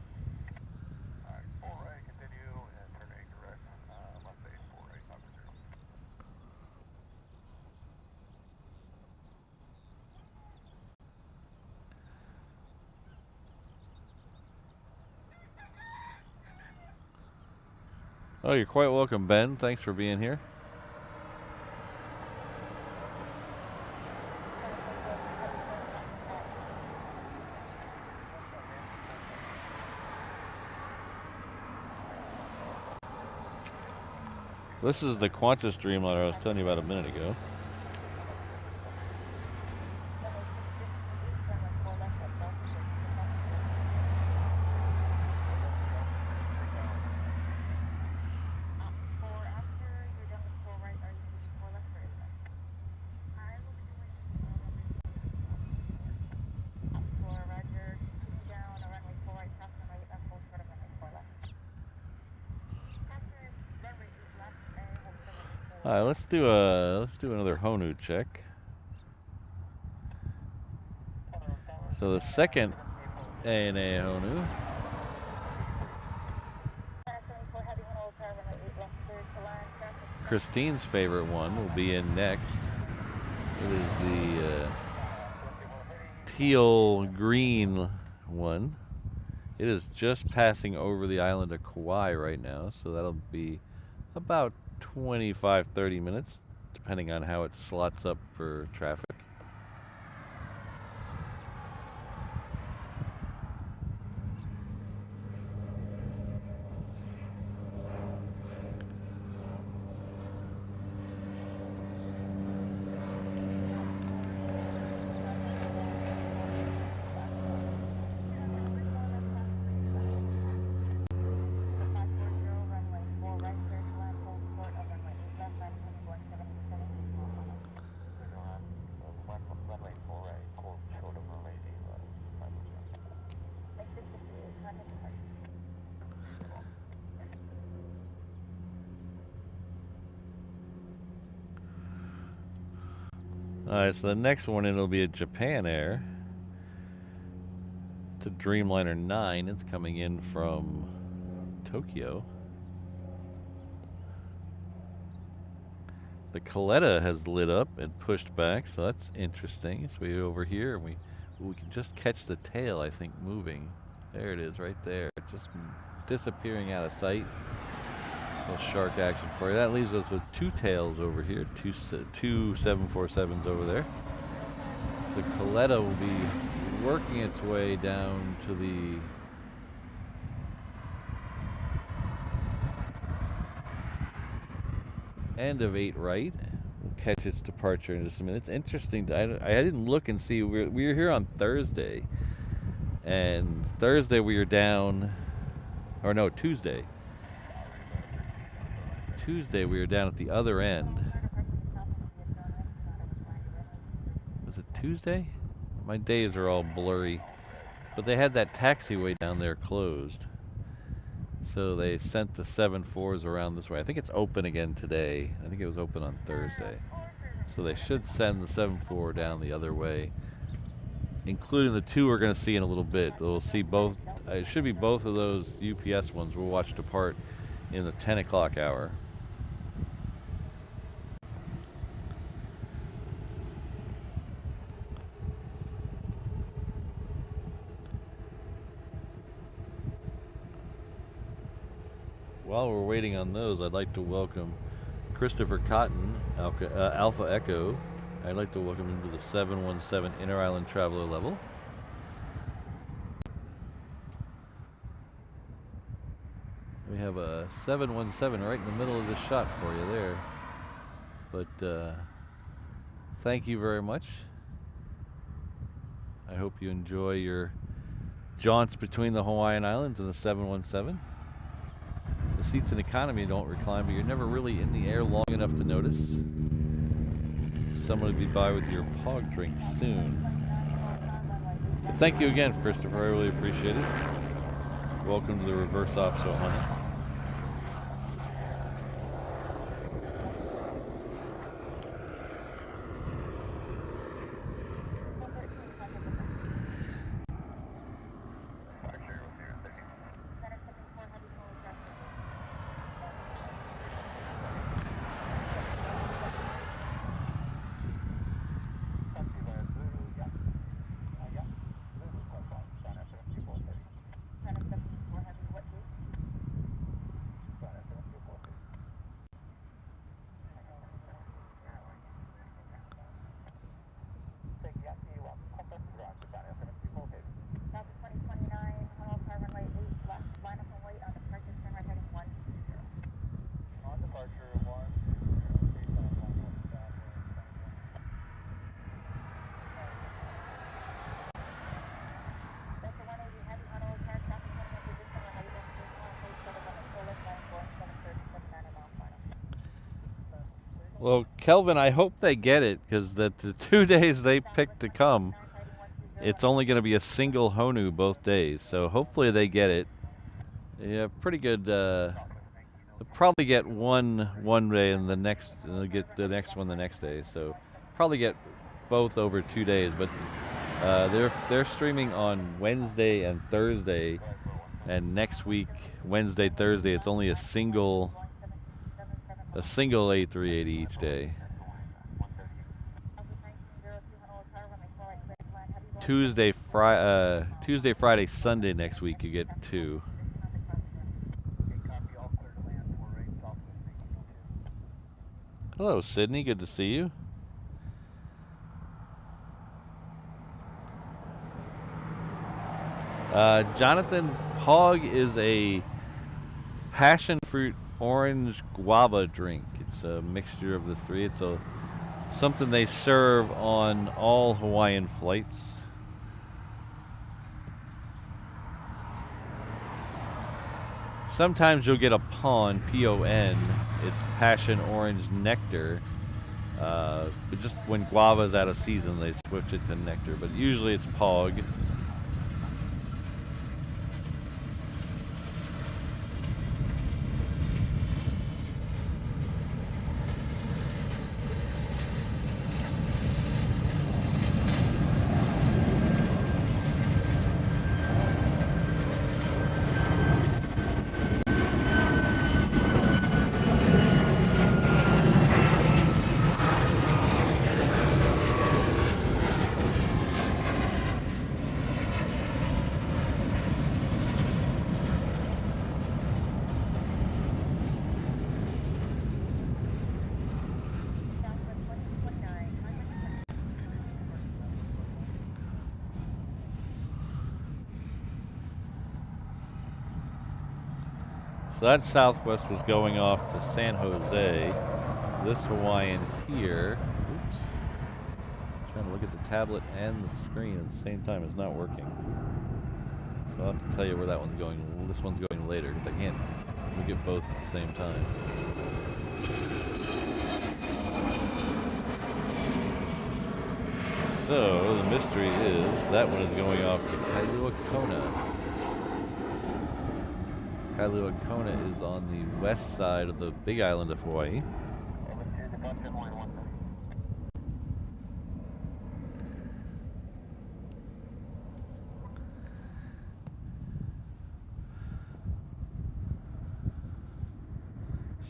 Oh, you're quite welcome, Ben. Thanks for being here. This is the Qantas Dreamliner I was telling you about a minute ago. All right, let's do another Honu check. So the second ANA Honu, Christine's favorite one, will be in next. It is the teal green one. It is just passing over the island of Kauai right now, so that'll be about 25-30 minutes, depending on how it slots up for traffic. Alright, so the next one it'll be a Japan Air. It's a Dreamliner 9. It's coming in from Tokyo. The Coletta has lit up and pushed back, so that's interesting. So we're over here, and we can just catch the tail, I think, moving. There it is, right there. Just disappearing out of sight. Little shark action for you. That leaves us with two tails over here, two 747s over there. So Coletta will be working its way down to the end of 8 right. We'll catch its departure in just a minute. It's interesting. I didn't look and see. We were here on Thursday, and Thursday we were down, or no, Tuesday. Tuesday we were down at the other end. Was it Tuesday? My days are all blurry. But they had that taxiway down there closed. So they sent the 7-4s around this way. I think it's open again today. I think it was open on Thursday. So they should send the 7-4 down the other way, including the two we're going to see in a little bit. We'll see both. It should be both of those UPS ones we'll watch depart in the 10 o'clock hour. While we're waiting on those, I'd like to welcome Christopher Cotton, Alpha Echo. I'd like to welcome him to the 717 Inter-Island Traveler level. We have a 717 right in the middle of this shot for you there. But thank you very much. I hope you enjoy your jaunts between the Hawaiian Islands and the 717. The seats in economy don't recline, but you're never really in the air long enough to notice. Someone will be by with your POG drink soon. But thank you again, Christopher. I really appreciate it. Welcome to the reverse ops, Ohana. Well, Kelvin, I hope they get it, because the 2 days they picked to come, it's only going to be a single Honu both days. So hopefully they get it. Yeah, pretty good They'll probably get one day, and the next, and they'll get the next one the next day. So probably get both over 2 days. But they're streaming on Wednesday and Thursday, and next week Wednesday, Thursday, it's only a single A380 each day. Tuesday, Friday, Sunday next week you get 2. Hello, Sydney. Good to see you. Jonathan, Pog is a passion fruit orange guava drink. It's a mixture of the three. It's something they serve on all Hawaiian flights. Sometimes you'll get a PON, P-O-N. It's passion orange nectar. But just when guava's out of season, they switch it to nectar. But usually it's Pog. So that Southwest was going off to San Jose. This Hawaiian here, oops, trying to look at the tablet and the screen at the same time. It's not working. So I'll have to tell you where that one's going. This one's going later because I can't look at both at the same time. So the mystery is that one is going off to Kailua Kona. Kailua Kona is on the west side of the Big Island of Hawaii.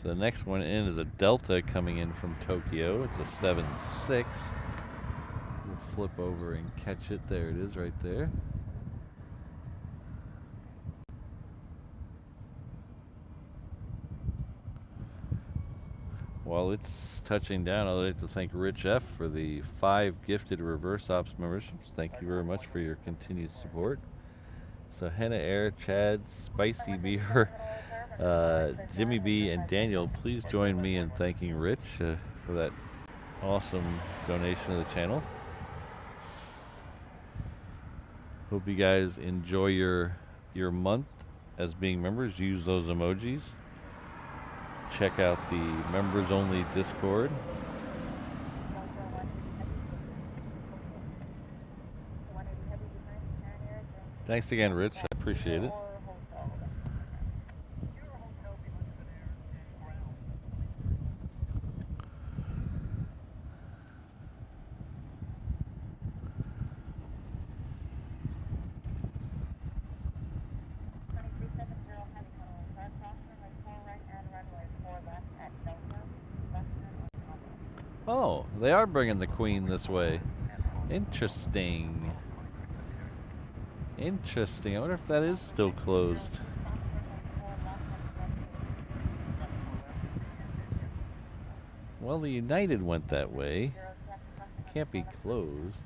So the next one in is a Delta coming in from Tokyo. It's a 7-6. We'll flip over and catch it. There it is right there. While it's touching down, I'd like to thank Rich F. for the 5 gifted reverse ops memberships. Thank you very much for your continued support. So Henna Air, Chad, Spicy Beaver, Jimmy B, and Daniel, please join me in thanking Rich for that awesome donation to the channel. Hope you guys enjoy your month as being members. Use those emojis. Check out the members only Discord. Thanks again, Rich. I appreciate it. Oh, they are bringing the Queen this way. Interesting. Interesting. I wonder if that is still closed. Well, the United went that way. Can't be closed.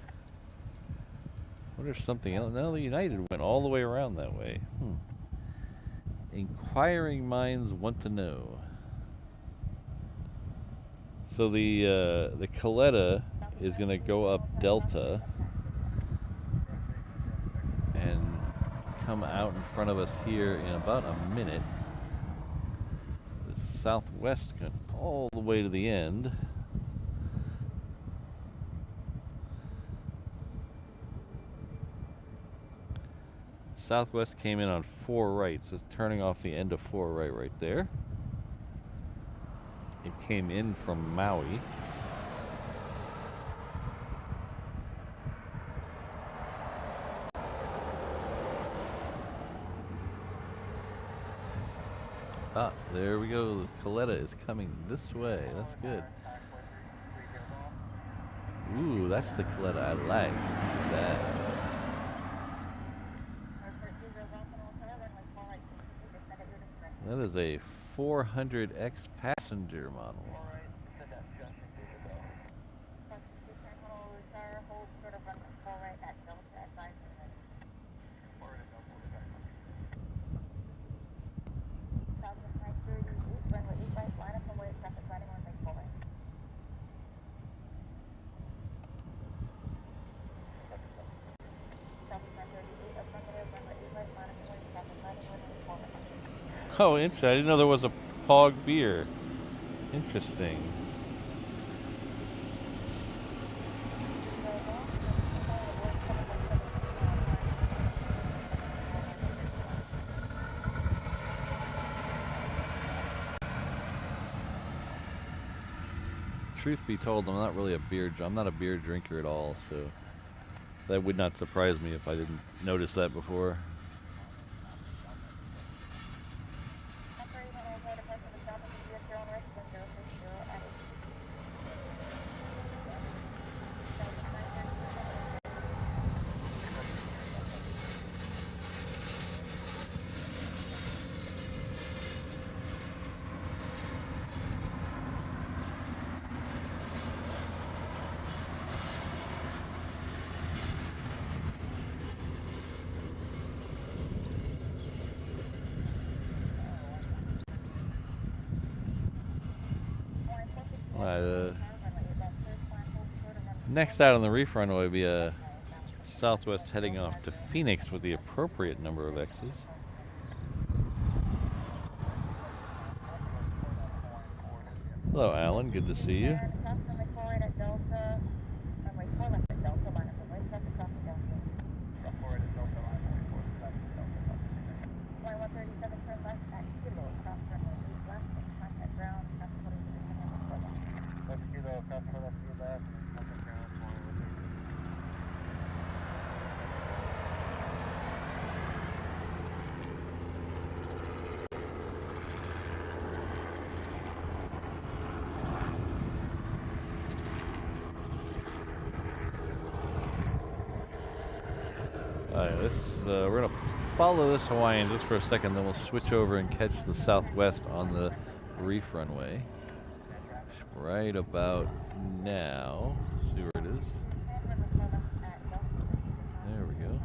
I wonder if something else. No, the United went all the way around that way. Inquiring minds want to know. So the Coletta is going to go up Delta and come out in front of us here in about a minute. The Southwest going all the way to the end. Southwest came in on 4 right, so it's turning off the end of 4 right there. It came in from Maui. Ah, there we go. The Coletta is coming this way. That's good. Ooh, that's the Coletta I like. Look at that. That is a 400X passenger model. Oh, interesting. I didn't know there was a Pog beer. Interesting. Truth be told, I'm not really a beer. I'm not a beer drinker at all, so that would not surprise me if I didn't notice that before. Next out on the reef runway will be a Southwest heading off to Phoenix with the appropriate number of X's. Hello, Alan. Good to see you. We're going to follow this Hawaiian just for a second, then we'll switch over and catch the Southwest on the reef runway. Right about now. See where it is. There we go.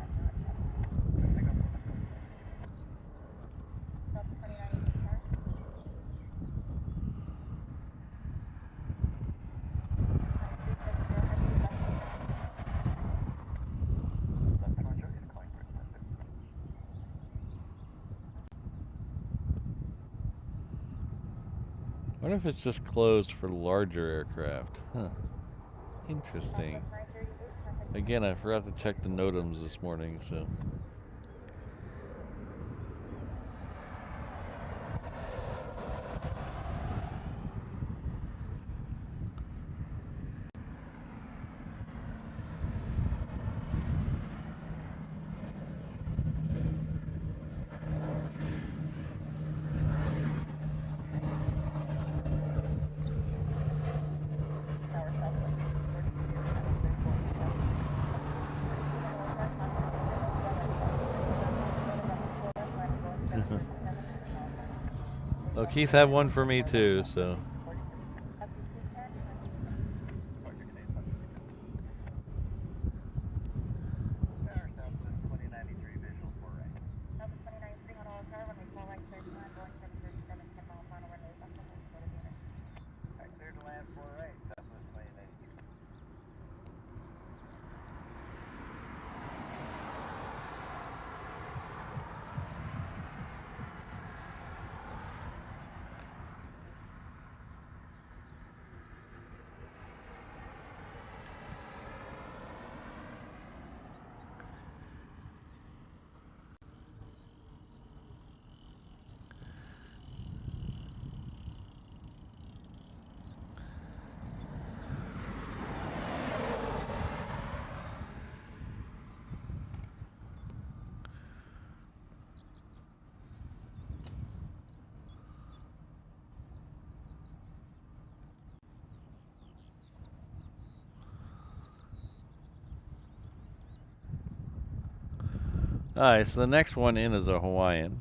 I wonder if it's just closed for larger aircraft. Huh. Interesting. Again, I forgot to check the NOTAMs this morning, so. Well, Keith had one for me too, so. Alright, so the next one in is a Hawaiian.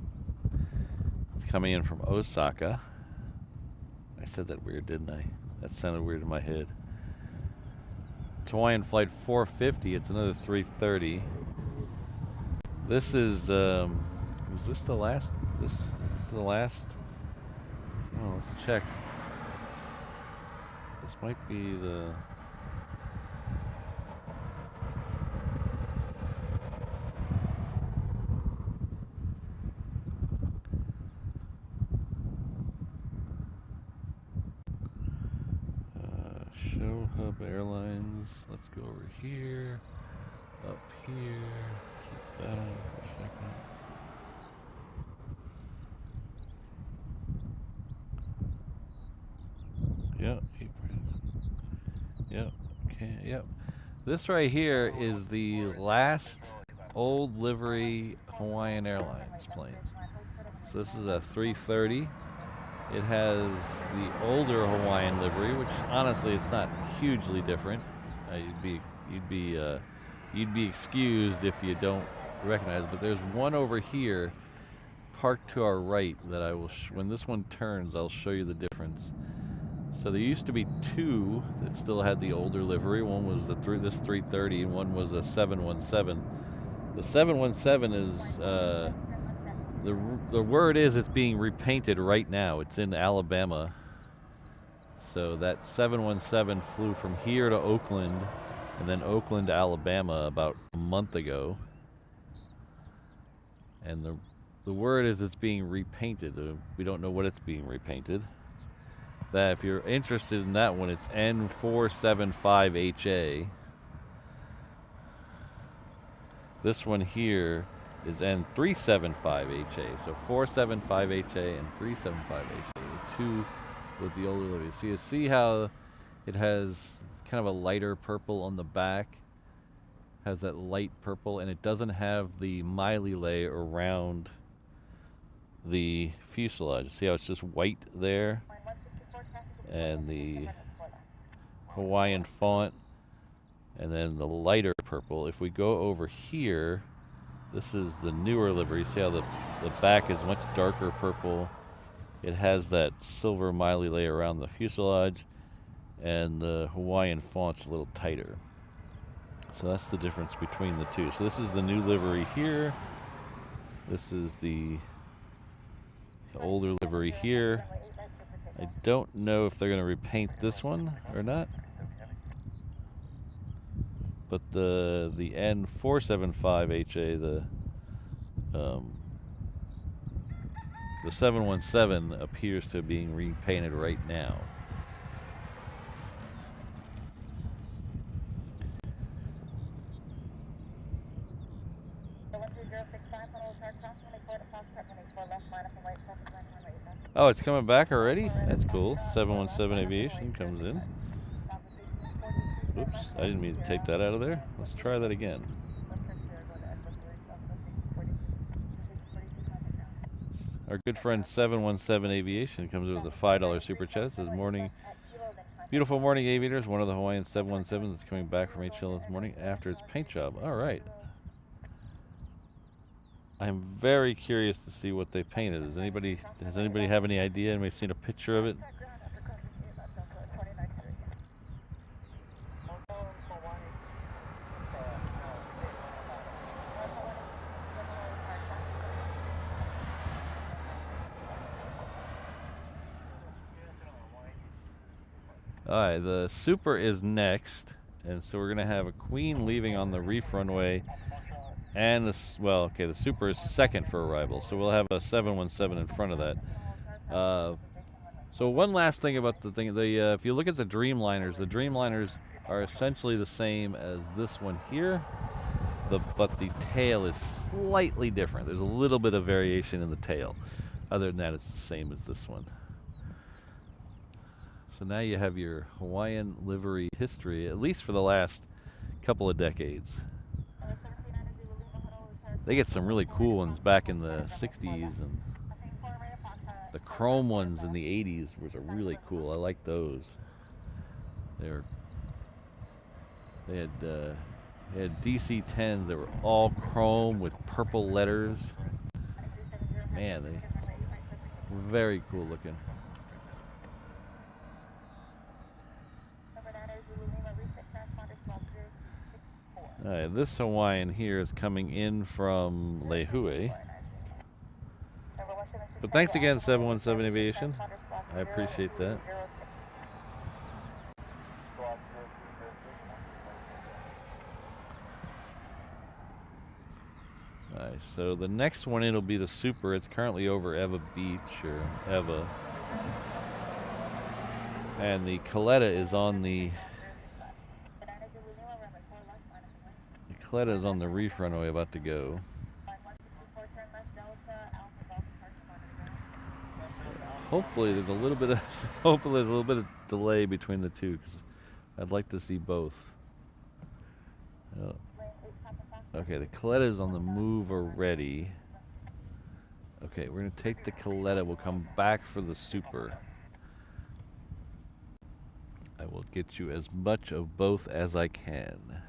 It's coming in from Osaka. I said that weird, didn't I? That sounded weird in my head. It's Hawaiian Flight 450. It's another 330. This is this the last? This is the last? Oh, let's check. This might be the... Show Hub Airlines. Let's go over here. Up here. Keep that on for a second. Yep. Yep. Okay. Yep. This right here is the last old livery Hawaiian Airlines plane. So this is a 330. It has the older Hawaiian livery, which honestly it's not hugely different. You'd be excused if you don't recognize it. But there's one over here, parked to our right, that I will. When this one turns, I'll show you the difference. So there used to be two that still had the older livery. One was this 330, and one was a 717. The 717 is the word is it's being repainted right now. It's in Alabama. So that 717 flew from here to Oakland, and then Oakland to Alabama about a month ago. And the word is it's being repainted. We don't know what it's being repainted. That if you're interested in that one, it's N475HA. This one here is N375HA. So 475HA and 375HA, two with the older livery. So you see how it has kind of a lighter purple on the back, has that light purple, and it doesn't have the Miley lay around the fuselage. See how it's just white there? And the Hawaiian font, and then the lighter purple. If we go over here, this is the newer livery. See how the back is much darker purple. It has that silver Miley lay around the fuselage, and the Hawaiian font's a little tighter. So that's the difference between the two. So this is the new livery here. This is the older livery here. I don't know if they're going to repaint this one or not. But the N475HA, the 717 appears to be being repainted right now. Oh, it's coming back already? That's cool. 717 Aviation comes in. Oops, I didn't mean to take that out of there. Let's try that again. Our good friend 717 Aviation comes in with a $5 super chat. Says, morning. Beautiful morning, aviators. One of the Hawaiian 717s is coming back from HNL this morning after its paint job. All right. I'm very curious to see what they painted. Does anybody have any idea? Anybody seen a picture of it? Alright, the Super is next, and so we're gonna have a Queen leaving on the reef runway, and the Super is second for arrival, so we'll have a 717 in front of that. So one last thing about the thing, if you look at the Dreamliners are essentially the same as this one here, but the tail is slightly different. There's a little bit of variation in the tail. Other than that, it's the same as this one. So now you have your Hawaiian livery history, at least for the last couple of decades. They get some really cool ones back in the 60s, and the chrome ones in the 80s were really cool. I like those. They had They had DC-10s that were all chrome with purple letters. Man, they very cool looking. Alright, this Hawaiian here is coming in from Lehue. But thanks again, 717 Aviation. I appreciate that. Alright, so the next one in will be the Super. It's currently over Eva Beach, or Eva. And the Coletta is on the reef runway about to go. Hopefully there's a little bit of delay between the two, because I'd like to see both. Okay, the Coletta is on the move already. Okay, we're gonna take the Coletta. We'll come back for the Super. I will get you as much of both as I can.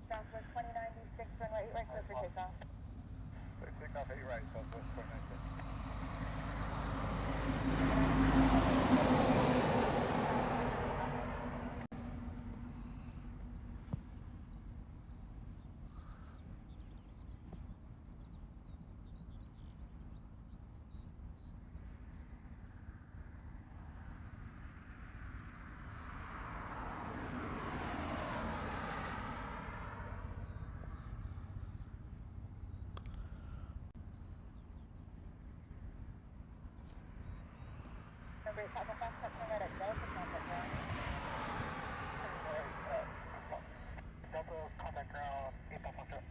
Southwest 2096, runway 8 right, clear for takeoff. Takeoff 8 right, Southwest 2096. Number 8, Papa Fox, touching right at Delta, contact ground. Delta, contact ground, 8 Papa.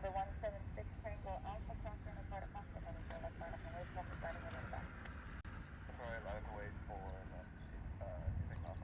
Number 176, Tango Alpha, crossing the part of Fox, running for left line of the way, traffic riding in inbound. Sorry, line away for takeoff.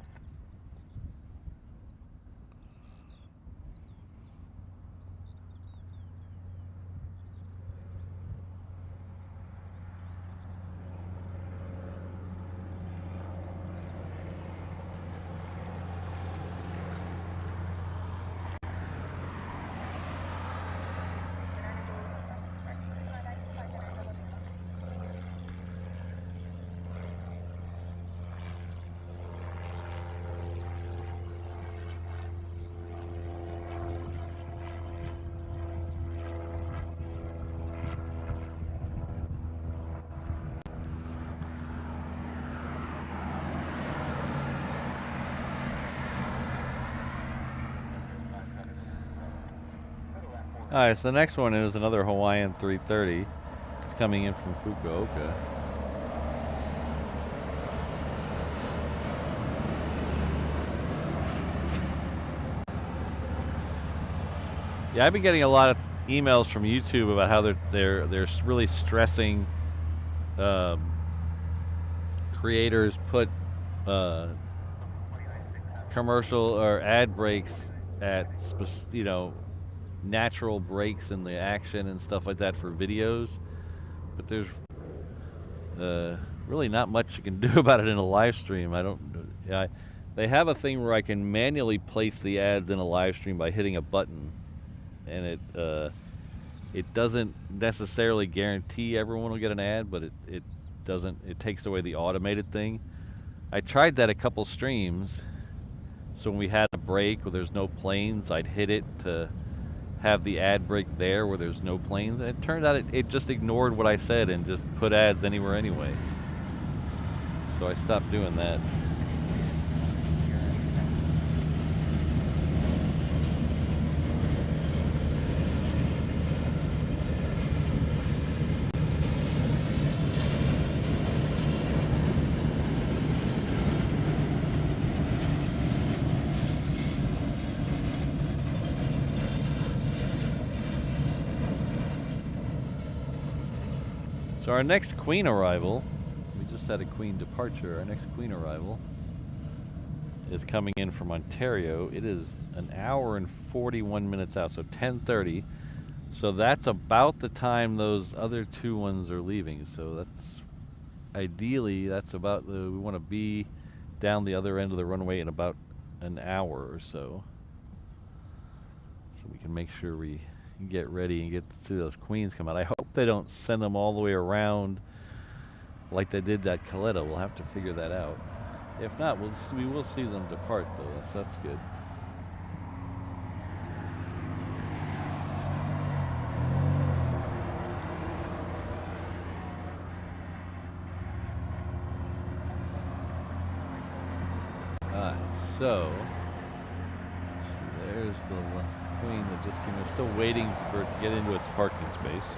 All right, so the next one is another Hawaiian 330. It's coming in from Fukuoka. Yeah, I've been getting a lot of emails from YouTube about how they're really stressing creators put commercial or ad breaks at natural breaks in the action and stuff like that for videos, but there's really not much you can do about it in a live stream. They have a thing where I can manually place the ads in a live stream by hitting a button, and it doesn't necessarily guarantee everyone will get an ad, but it takes away the automated thing. I tried that a couple streams, so when we had a break where there's no planes, I'd hit it to have the ad break there where there's no planes, and it turned out it just ignored what I said and just put ads anywhere anyway. So I stopped doing that. So our next Queen arrival, we just had a Queen departure. Our next Queen arrival is coming in from Ontario. It is an hour and 41 minutes out, so 10:30. So that's about the time those other two ones are leaving. So that's ideally that's about we want to be down the other end of the runway in about an hour or so. So we can make sure we get ready and get to see those Queens come out. I hope they don't send them all the way around like they did that Caletta. We'll have to figure that out. If not, we will see them depart though, so that's good. Alright, so there's the Queen that just came in. We're still waiting for it to get into its parking space.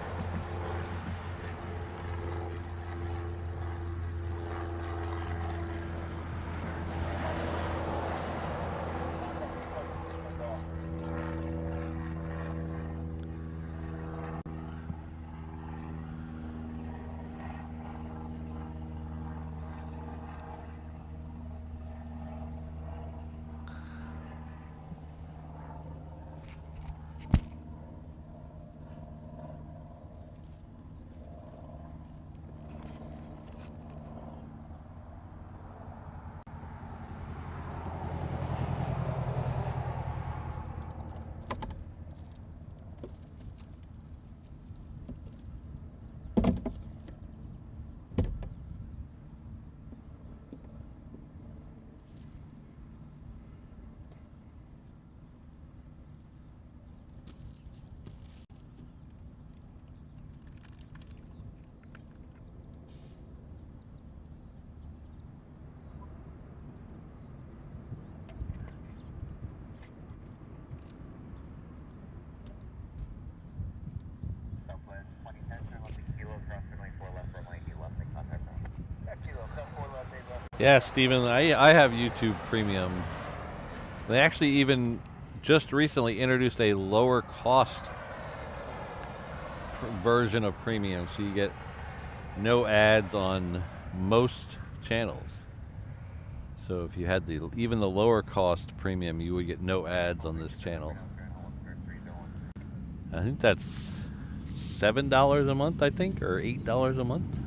Yeah, Steven, I have YouTube Premium. They actually even just recently introduced a lower cost version of Premium, so you get no ads on most channels. So if you had even the lower cost Premium, you would get no ads on this channel. I think that's $7 a month, I think, or $8 a month.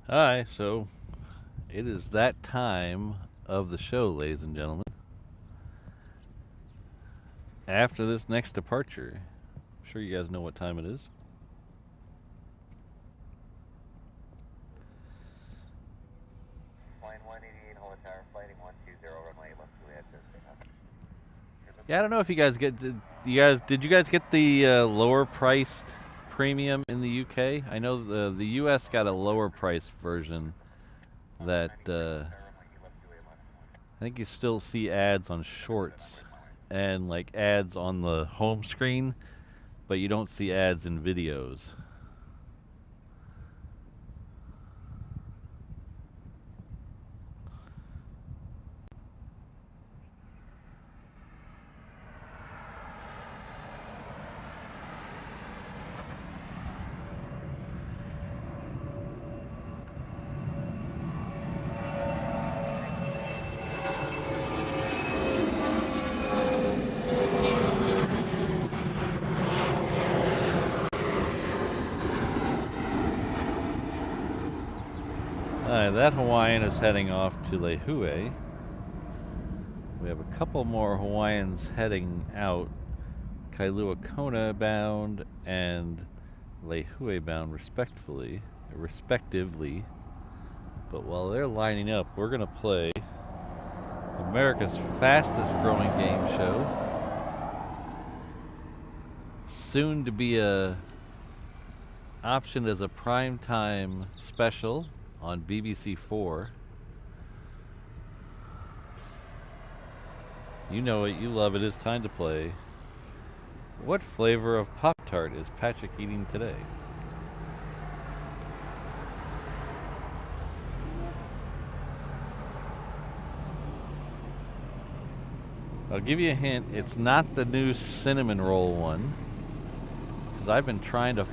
Hi, so it is that time of the show, ladies and gentlemen. After this next departure, I'm sure you guys know what time it is. Flying 188, hold tower, flighting 120, runway left to head to Yeah, I don't know if you guys did you guys get the lower priced premium in the UK? I know the US got a lower priced version that I think you still see ads on shorts and like ads on the home screen, but you don't see ads in videos. That Hawaiian is heading off to Lehue. We have a couple more Hawaiians heading out, Kailua Kona bound and Lehue bound respectively. But while they're lining up, we're going to play America's fastest growing game show. Soon to be optioned as a primetime special on BBC4. You know it, you love it, it's time to play. What flavor of Pop-Tart is Patrick eating today? I'll give you a hint, it's not the new cinnamon roll one, because I've been trying to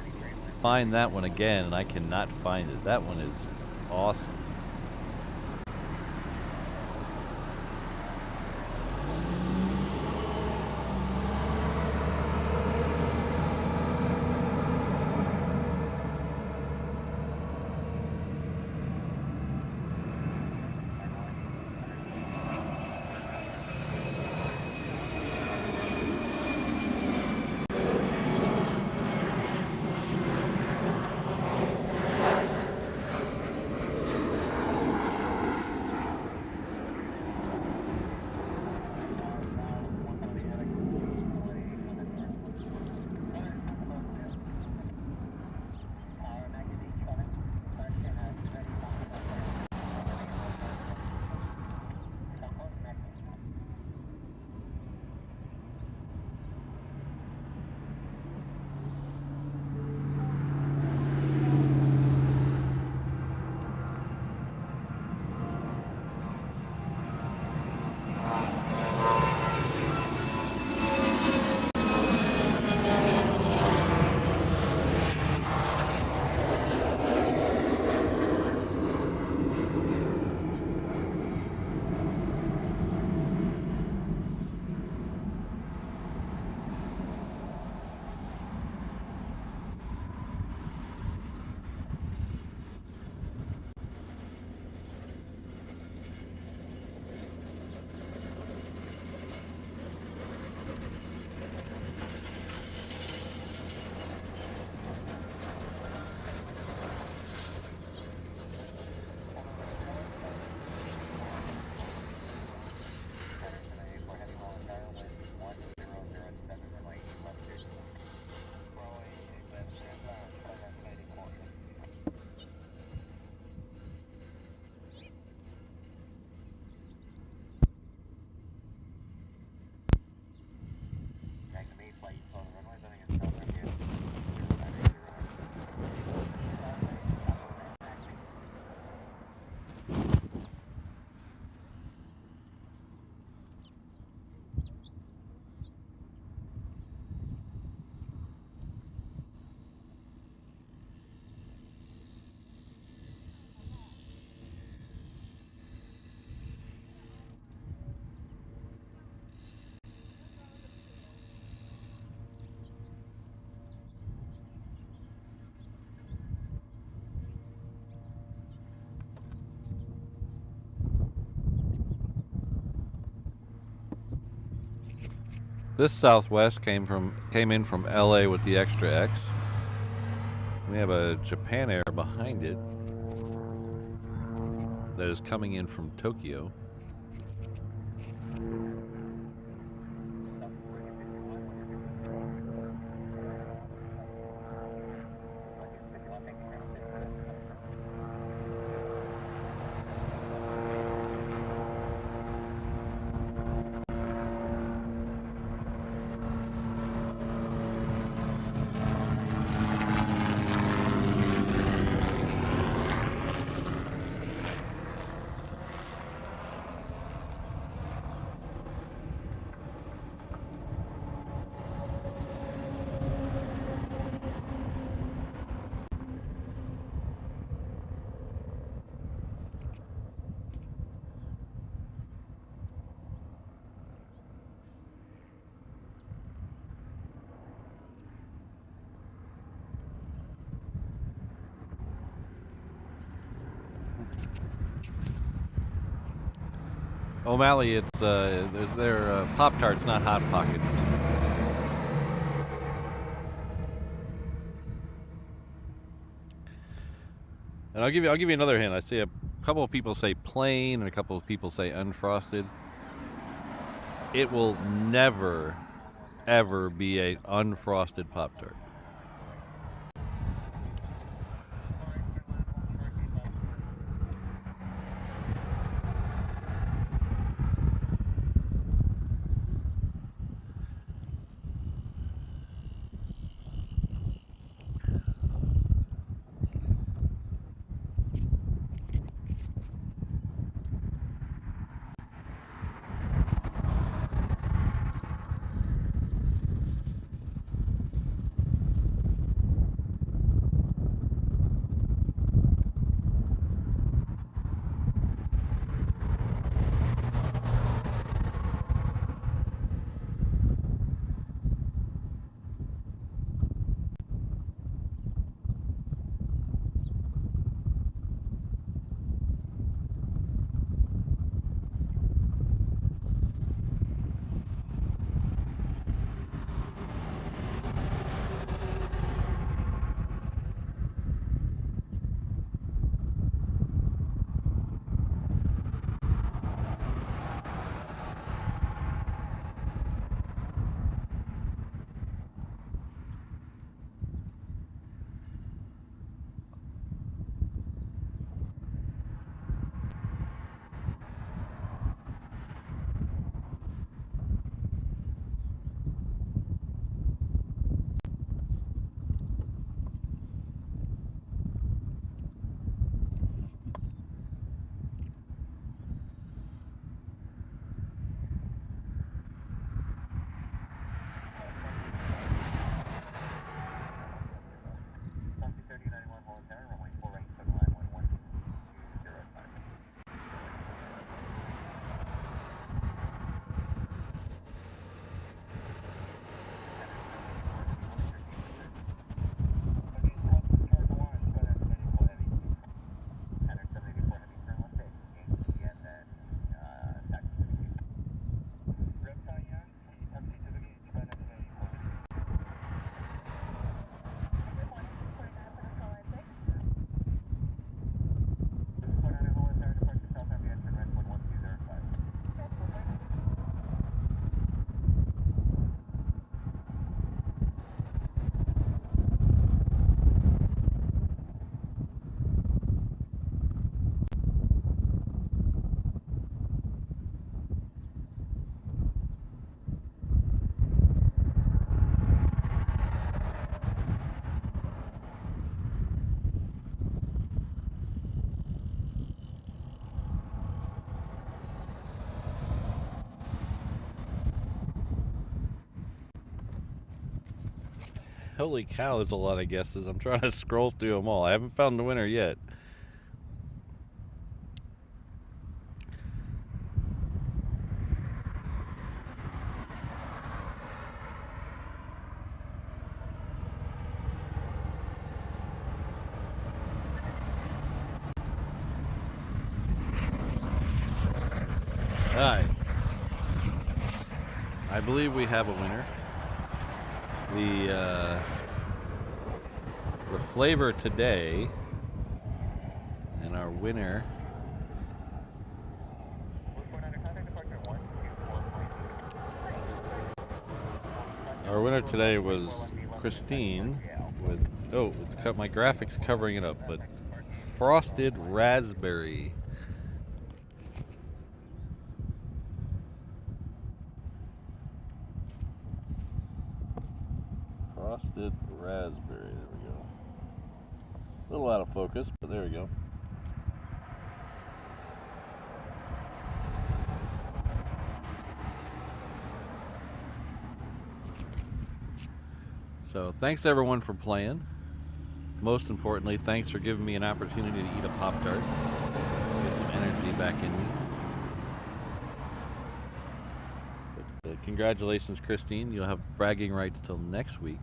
find that one again and I cannot find it. That one is awesome. This Southwest came in from LA with the Extra X. We have a Japan Air behind it that is coming in from Tokyo. O'Malley, it's they're Pop-Tarts, not Hot Pockets. And I'll give you another hint. I see a couple of people say plain and a couple of people say unfrosted. It will never, ever be a unfrosted Pop-Tart. Holy cow, there's a lot of guesses. I'm trying to scroll through them all. I haven't found the winner yet. I believe we have a winner. The flavor today, and our winner. Our winner today was Christine with, oh, it's cut, my graphics covering it up, but frosted raspberry. Frosted raspberry, there we go. A little out of focus, but there we go. So thanks everyone for playing. Most importantly, thanks for giving me an opportunity to eat a Pop-Tart. Get some energy back in me. But, congratulations, Christine. You'll have bragging rights till next week,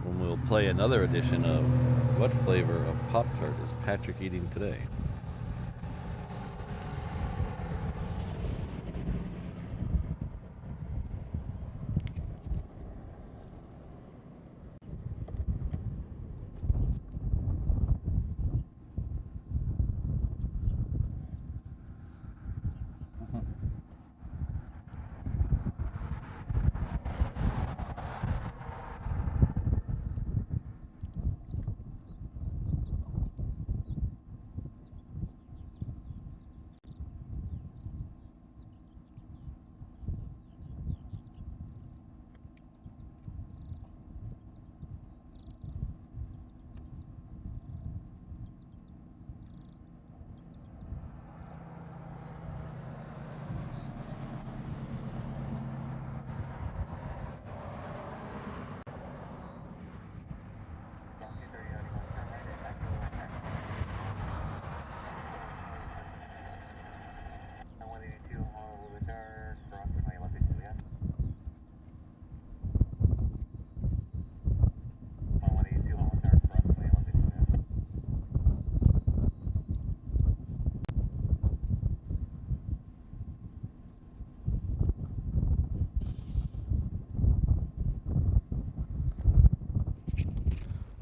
when we'll play another edition of What Flavor of Pop-Tart is Patrick eating today?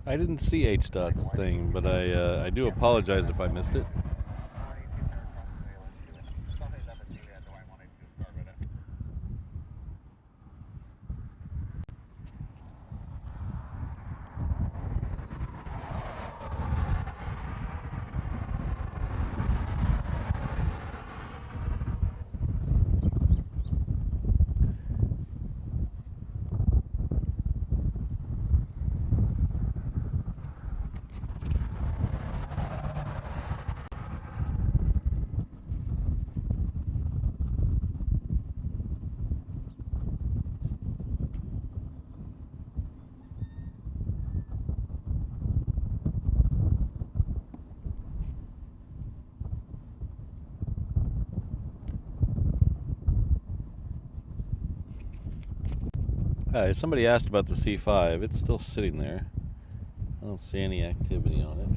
I didn't see H-Dot's thing, but I do apologize if I missed it. Hi, somebody asked about the C5. It's still sitting there. I don't see any activity on it.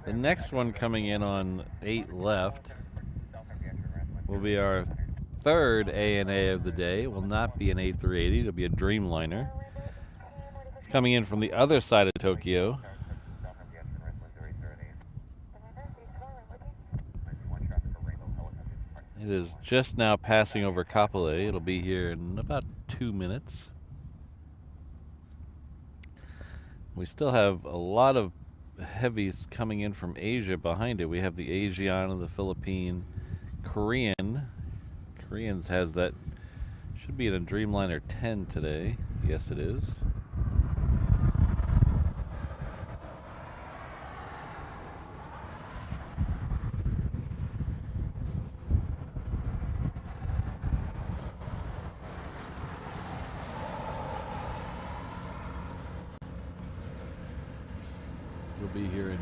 The next one coming in on 8 left will be our third ANA of the day. It will not be an A380. It'll be a Dreamliner. It's coming in from the other side of Tokyo. It is just now passing over Kapolei. It'll be here in about 2 minutes. We still have a lot of heavies coming in from Asia behind it. We have the Asiana, the Philippine, Korean. Koreans has that. Should be in a Dreamliner 10 today. Yes, it is. We'll be here in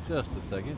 just a second.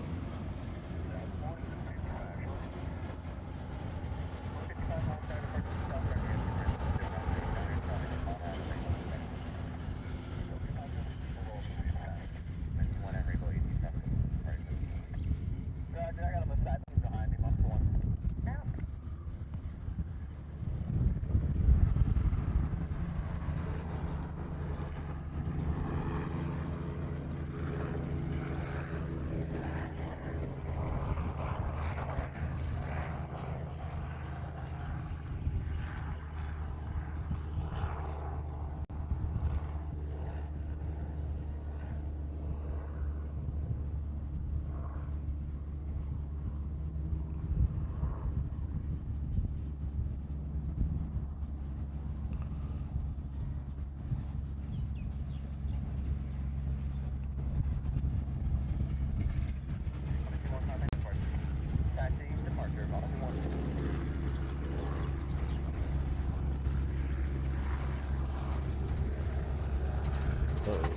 Uh-oh.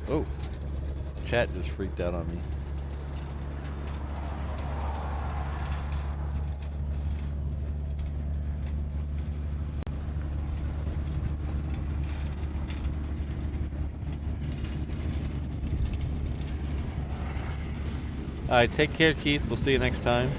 Oh, chat just freaked out on me. All right, take care, Keith. We'll see you next time.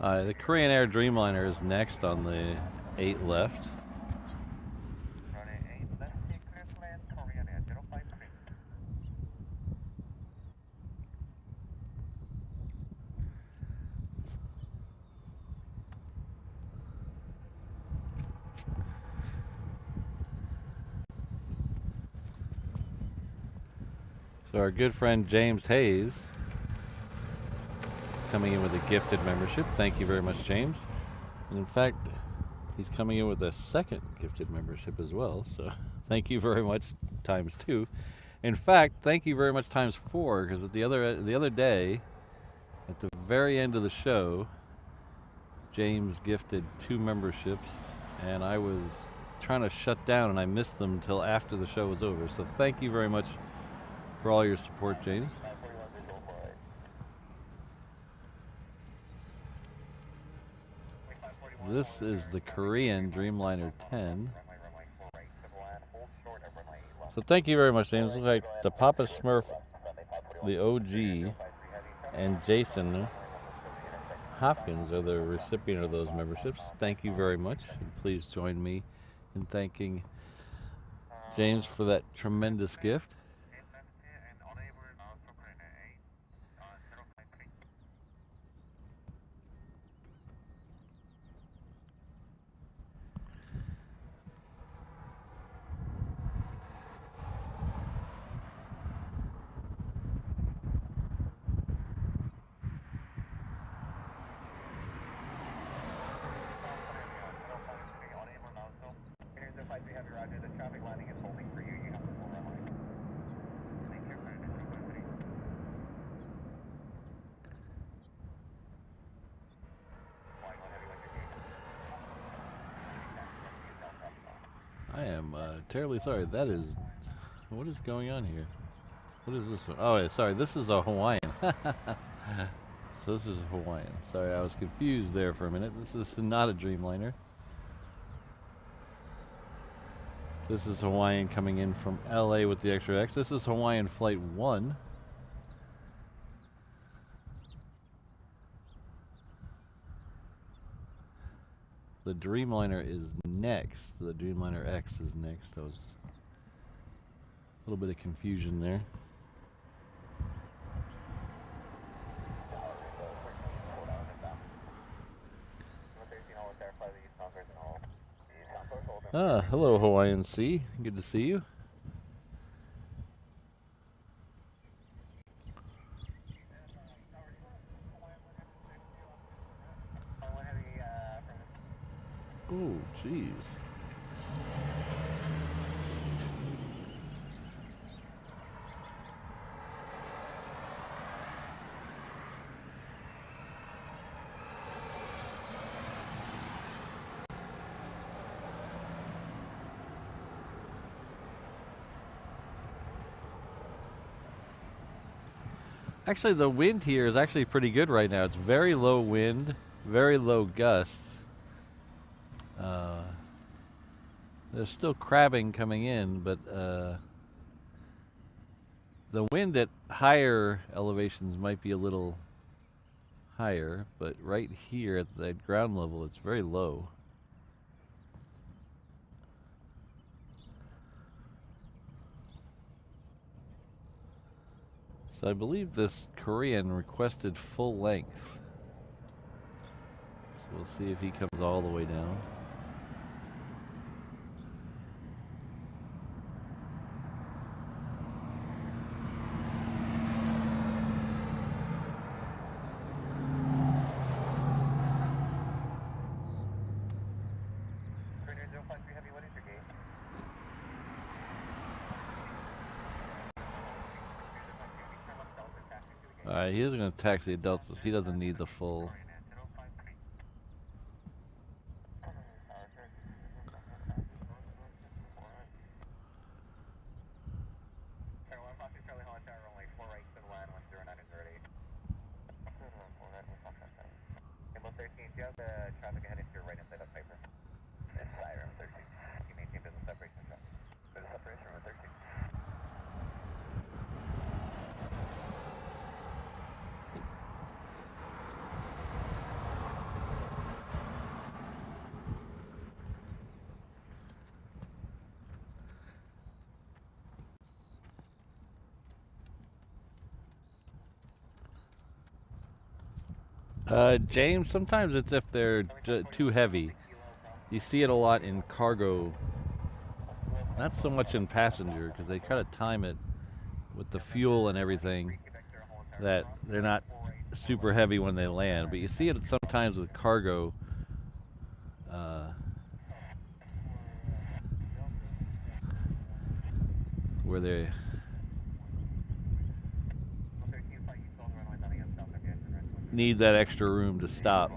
The Korean Air Dreamliner is next on the 8 left. Runway 8, left secret land, Korean Air 053. So our good friend James Hayes coming in with a gifted membership. Thank you very much, James. And in fact, he's coming in with a second gifted membership as well. So thank you very much times 2. In fact, thank you very much times 4, because the other day, at the very end of the show, James gifted 2 memberships, and I was trying to shut down and I missed them until after the show was over. So thank you very much for all your support, James. This is the Korean Dreamliner 10. So thank you very much, James. Looks like the Papa Smurf, the OG, and Jason Hopkins are the recipient of those memberships. Thank you very much. Please join me in thanking James for that tremendous gift. I am terribly sorry. That is, what is going on here? What is this one? Oh, yeah, sorry. This is a Hawaiian. So this is a Hawaiian. Sorry, I was confused there for a minute. This is not a Dreamliner. This is Hawaiian coming in from LA with the extra X. This is Hawaiian Flight 1. The Dreamliner is next. The Dreamliner X is next. That was a little bit of confusion there. Hello Hawaiian Sea. Good to see you. Oh, jeez. Actually, the wind here is actually pretty good right now. It's very low wind, very low gusts. There's still crabbing coming in, but the wind at higher elevations might be a little higher, but right here at the ground level, it's very low. So I believe this Korean requested full length. So we'll see if he comes all the way down. Alright, he isn't going to tax the adults. He doesn't need the full. James, sometimes it's if they're too heavy. You see it a lot in cargo, not so much in passenger, because they try to time it with the fuel and everything that they're not super heavy when they land. But you see it sometimes with cargo. Where they need that extra room to stop.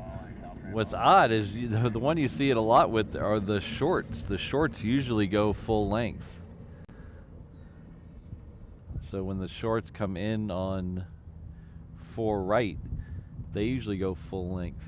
What's odd is the one you see it a lot with are the shorts. The shorts usually go full length. So when the shorts come in on 4 right, they usually go full length.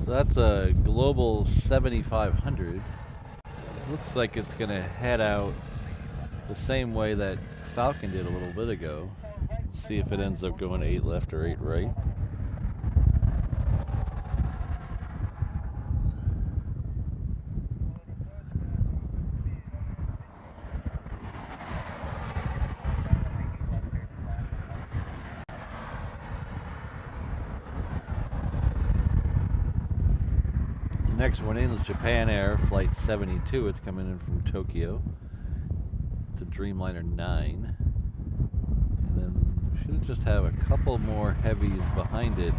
So that's a Global 7500. Looks like it's going to head out the same way that Falcon did a little bit ago. Let's see if it ends up going 8 left or 8 right. Next one in is Japan Air Flight 72. It's coming in from Tokyo. It's a Dreamliner 9. And then we should just have a couple more heavies behind it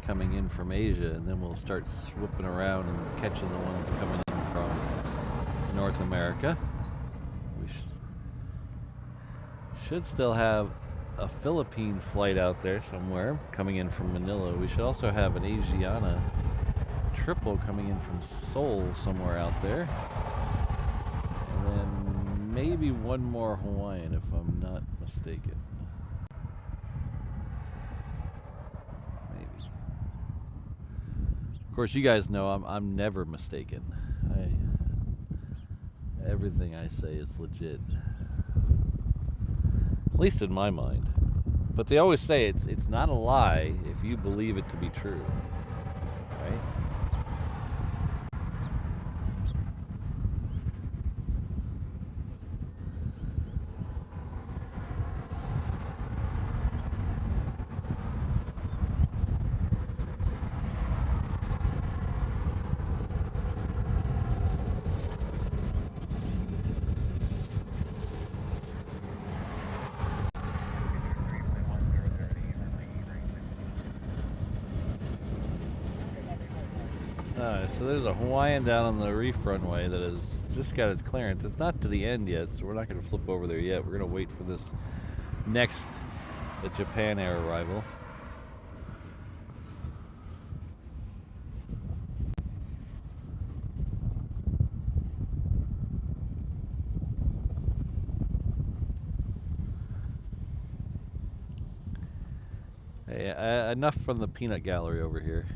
coming in from Asia, and then we'll start swooping around and catching the ones coming in from North America. We should still have a Philippine flight out there somewhere coming in from Manila. We should also have an Asiana triple coming in from Seoul somewhere out there, and then maybe one more Hawaiian if I'm not mistaken. Maybe. Of course, you guys know I'm never mistaken. Everything I say is legit, at least in my mind. But they always say it's not a lie if you believe it to be true, right? So there's a Hawaiian down on the reef runway that has just got its clearance. It's not to the end yet, so we're not going to flip over there yet. We're going to wait for this next Japan Air arrival. Hey, enough from the peanut gallery over here.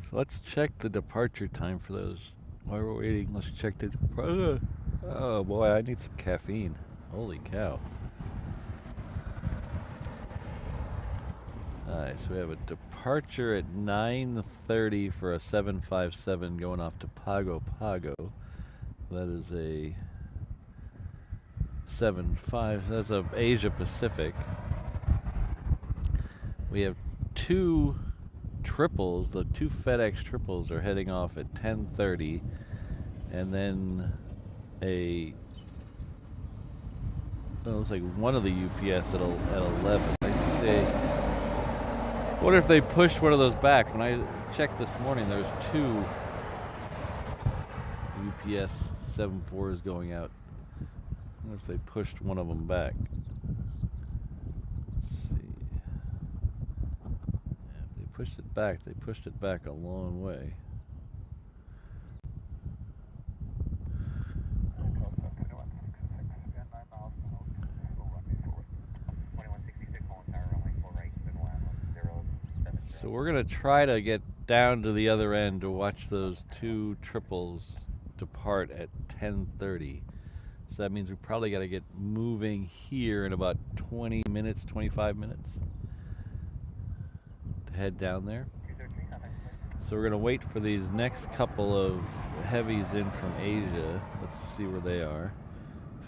So let's check the departure time for those. While we're waiting, let's check the... Oh boy, I need some caffeine. Holy cow. Alright, so we have a departure at 9:30 for a 757 going off to Pago Pago. That is a 75. That's a Asia Pacific. We have two triples. The two FedEx triples are heading off at 10:30, and then a looks like one of the UPS at 11. I think they. What if they pushed one of those back? When I checked this morning, there's two UPS 74s going out. I wonder if they pushed one of them back. Let's see. Yeah, if they pushed it back, they pushed it back a long way. So we're going to try to get down to the other end to watch those two triples depart at 10:30. So that means we probably got to get moving here in about 20 minutes, 25 minutes to head down there. So we're going to wait for these next couple of heavies in from Asia. Let's see where they are.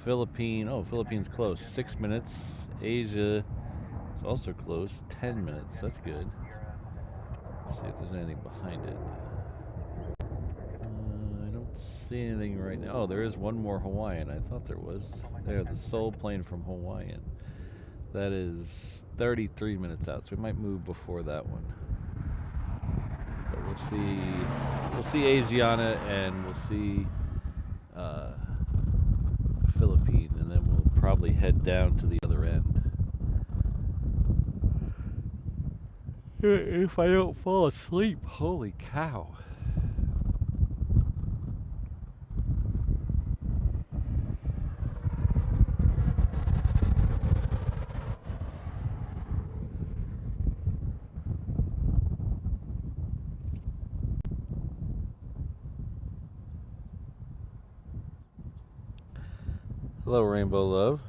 Philippines close, 6 minutes. Asia is also close, 10 minutes. That's good. See if there's anything behind it. I don't see anything right now. Oh, there is one more Hawaiian. I thought there was. There, the Seoul plane from Hawaiian. That is 33 minutes out, so we might move before that one. But we'll see. We'll see Asiana and we'll see Philippine, and then we'll probably head down to the other end. If I don't fall asleep, holy cow. Hello, Rainbow Love.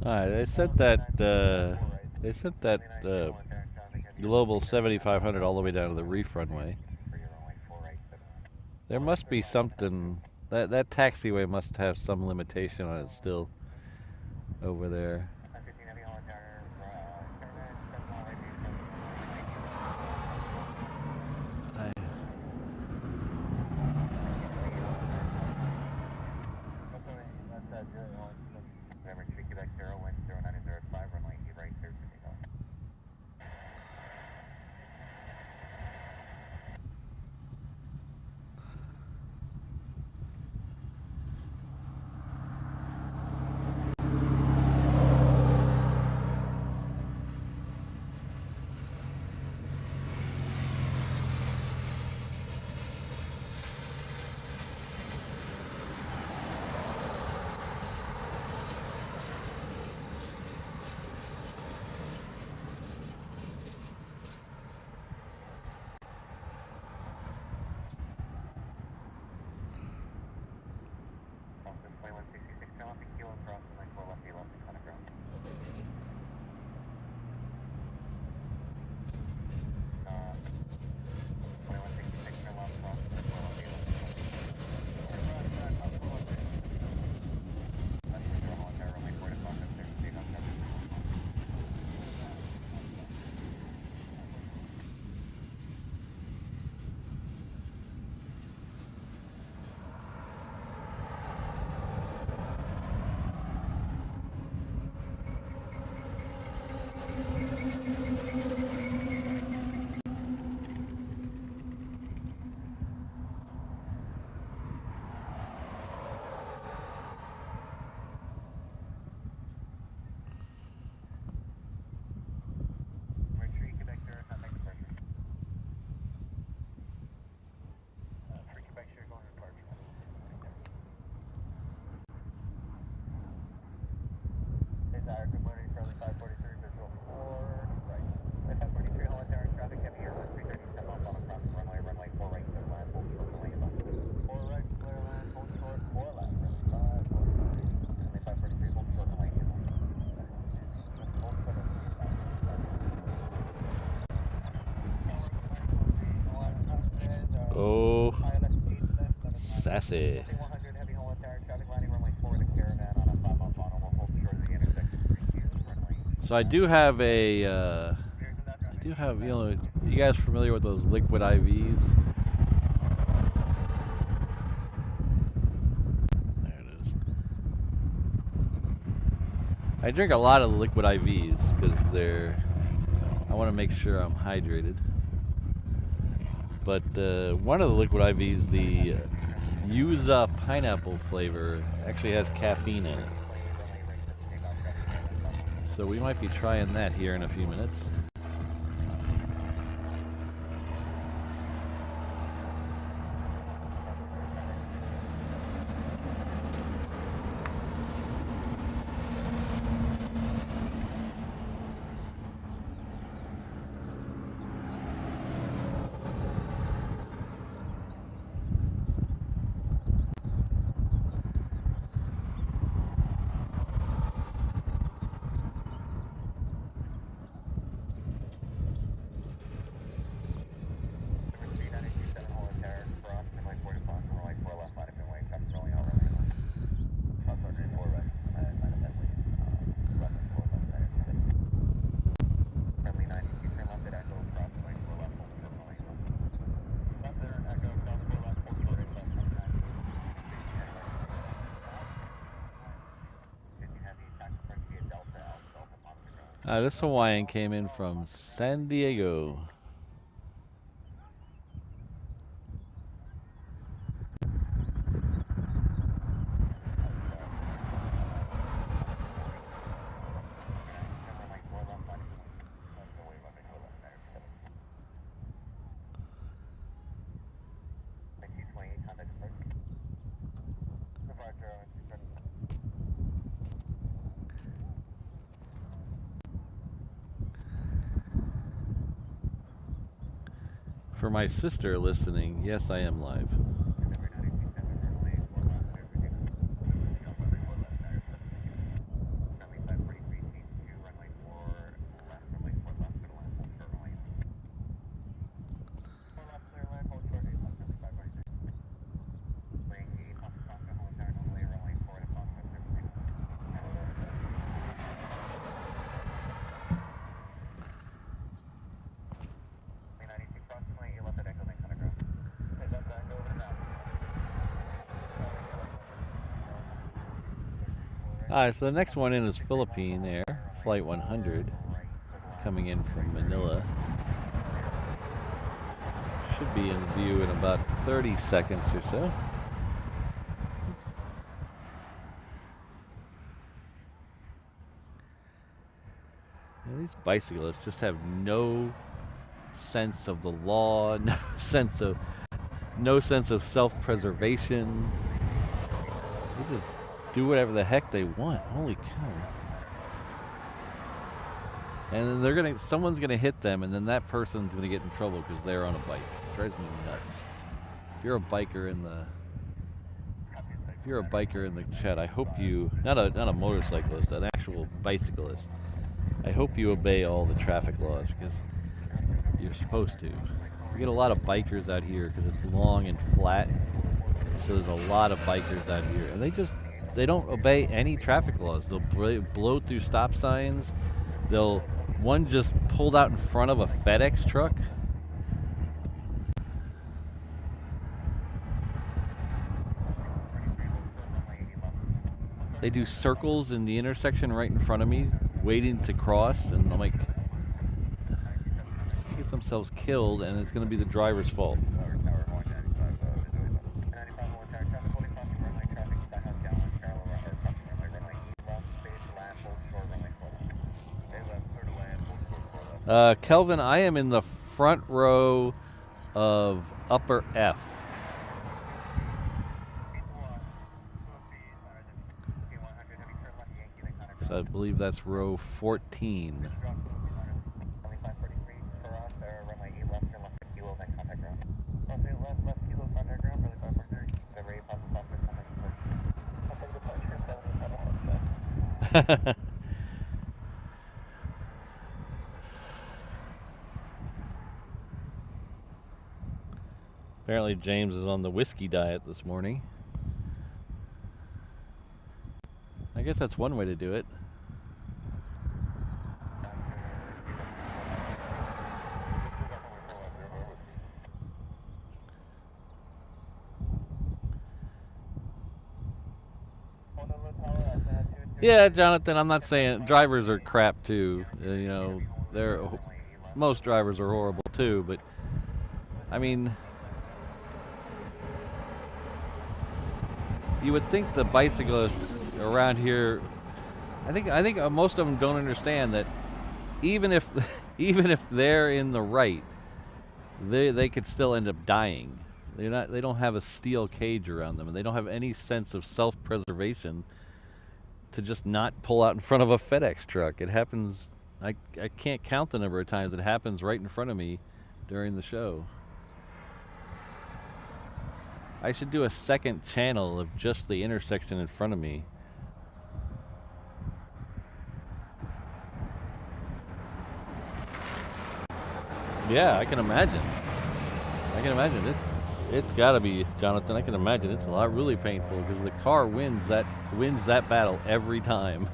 Alright, they sent that Global 7500 all the way down to the reef runway. There must be something, that taxiway must have some limitation on it still over there. Sassy. 100 heavy hole attack, traffic lining runway 4 to caravan on a 5-mile funnel. We'll hold short of the intersection 3Q, runway. So I do have a, you know, you guys familiar with those liquid IVs? There it is. I drink a lot of liquid IVs because I want to make sure I'm hydrated. But one of the liquid IVs, the Yuza pineapple flavor, actually has caffeine in it. So we might be trying that here in a few minutes. This Hawaiian came in from San Diego. For my sister listening, yes, I am live. Alright, so the next one in is Philippine Air, Flight 100, coming in from Manila. Should be in view in about 30 seconds or so. Yeah, these bicyclists just have no sense of the law, no sense of self-preservation. They just do whatever the heck they want. Holy cow. And then someone's gonna hit them, and then that person's gonna get in trouble because they're on a bike. It drives me nuts. If you're a biker in the chat, I hope you, not a motorcyclist, an actual bicyclist, I hope you obey all the traffic laws because you're supposed to. We get a lot of bikers out here because it's long and flat, so there's a lot of bikers out here, and they don't obey any traffic laws. They'll blow through stop signs. One just pulled out in front of a FedEx truck. They do circles in the intersection right in front of me, waiting to cross, and I'm like, they get themselves killed, and it's going to be the driver's fault. Kelvin, I am in the front row of upper F. So I believe that's row 14. Apparently James is on the whiskey diet this morning. I guess that's one way to do it. Yeah, Jonathan, I'm not saying drivers are crap too. You know, most drivers are horrible too, but I mean, you would think the bicyclists around here, I think most of them don't understand that even if even if they're in the right, they could still end up dying. They don't have a steel cage around them, and they don't have any sense of self-preservation to just not pull out in front of a FedEx truck. It happens. I can't count the number of times it happens right in front of me during the show. I should do a second channel of just the intersection in front of me. Yeah, I can imagine. It. It's got to be, Jonathan. I can imagine it's a lot really painful because the car wins that battle every time.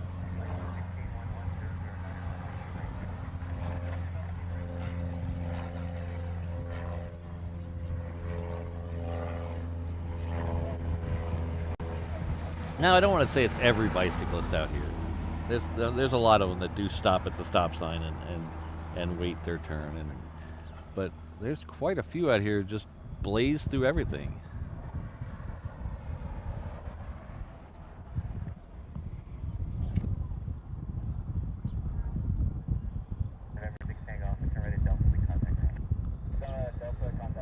Now, I don't want to say it's every bicyclist out here. There's a lot of them that do stop at the stop sign and wait their turn, but there's quite a few out here just blaze through everything.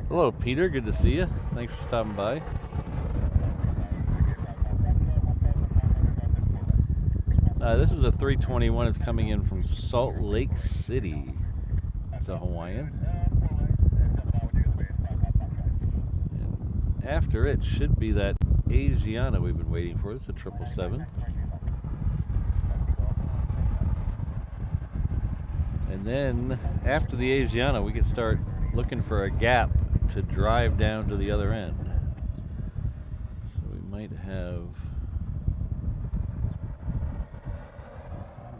Hello, Peter. Good to see you. Thanks for stopping by. This is a 321. It's coming in from Salt Lake City. It's a Hawaiian. And after it should be that Asiana we've been waiting for. It's a 777. And then after the Asiana, we can start looking for a gap to drive down to the other end. So we might have...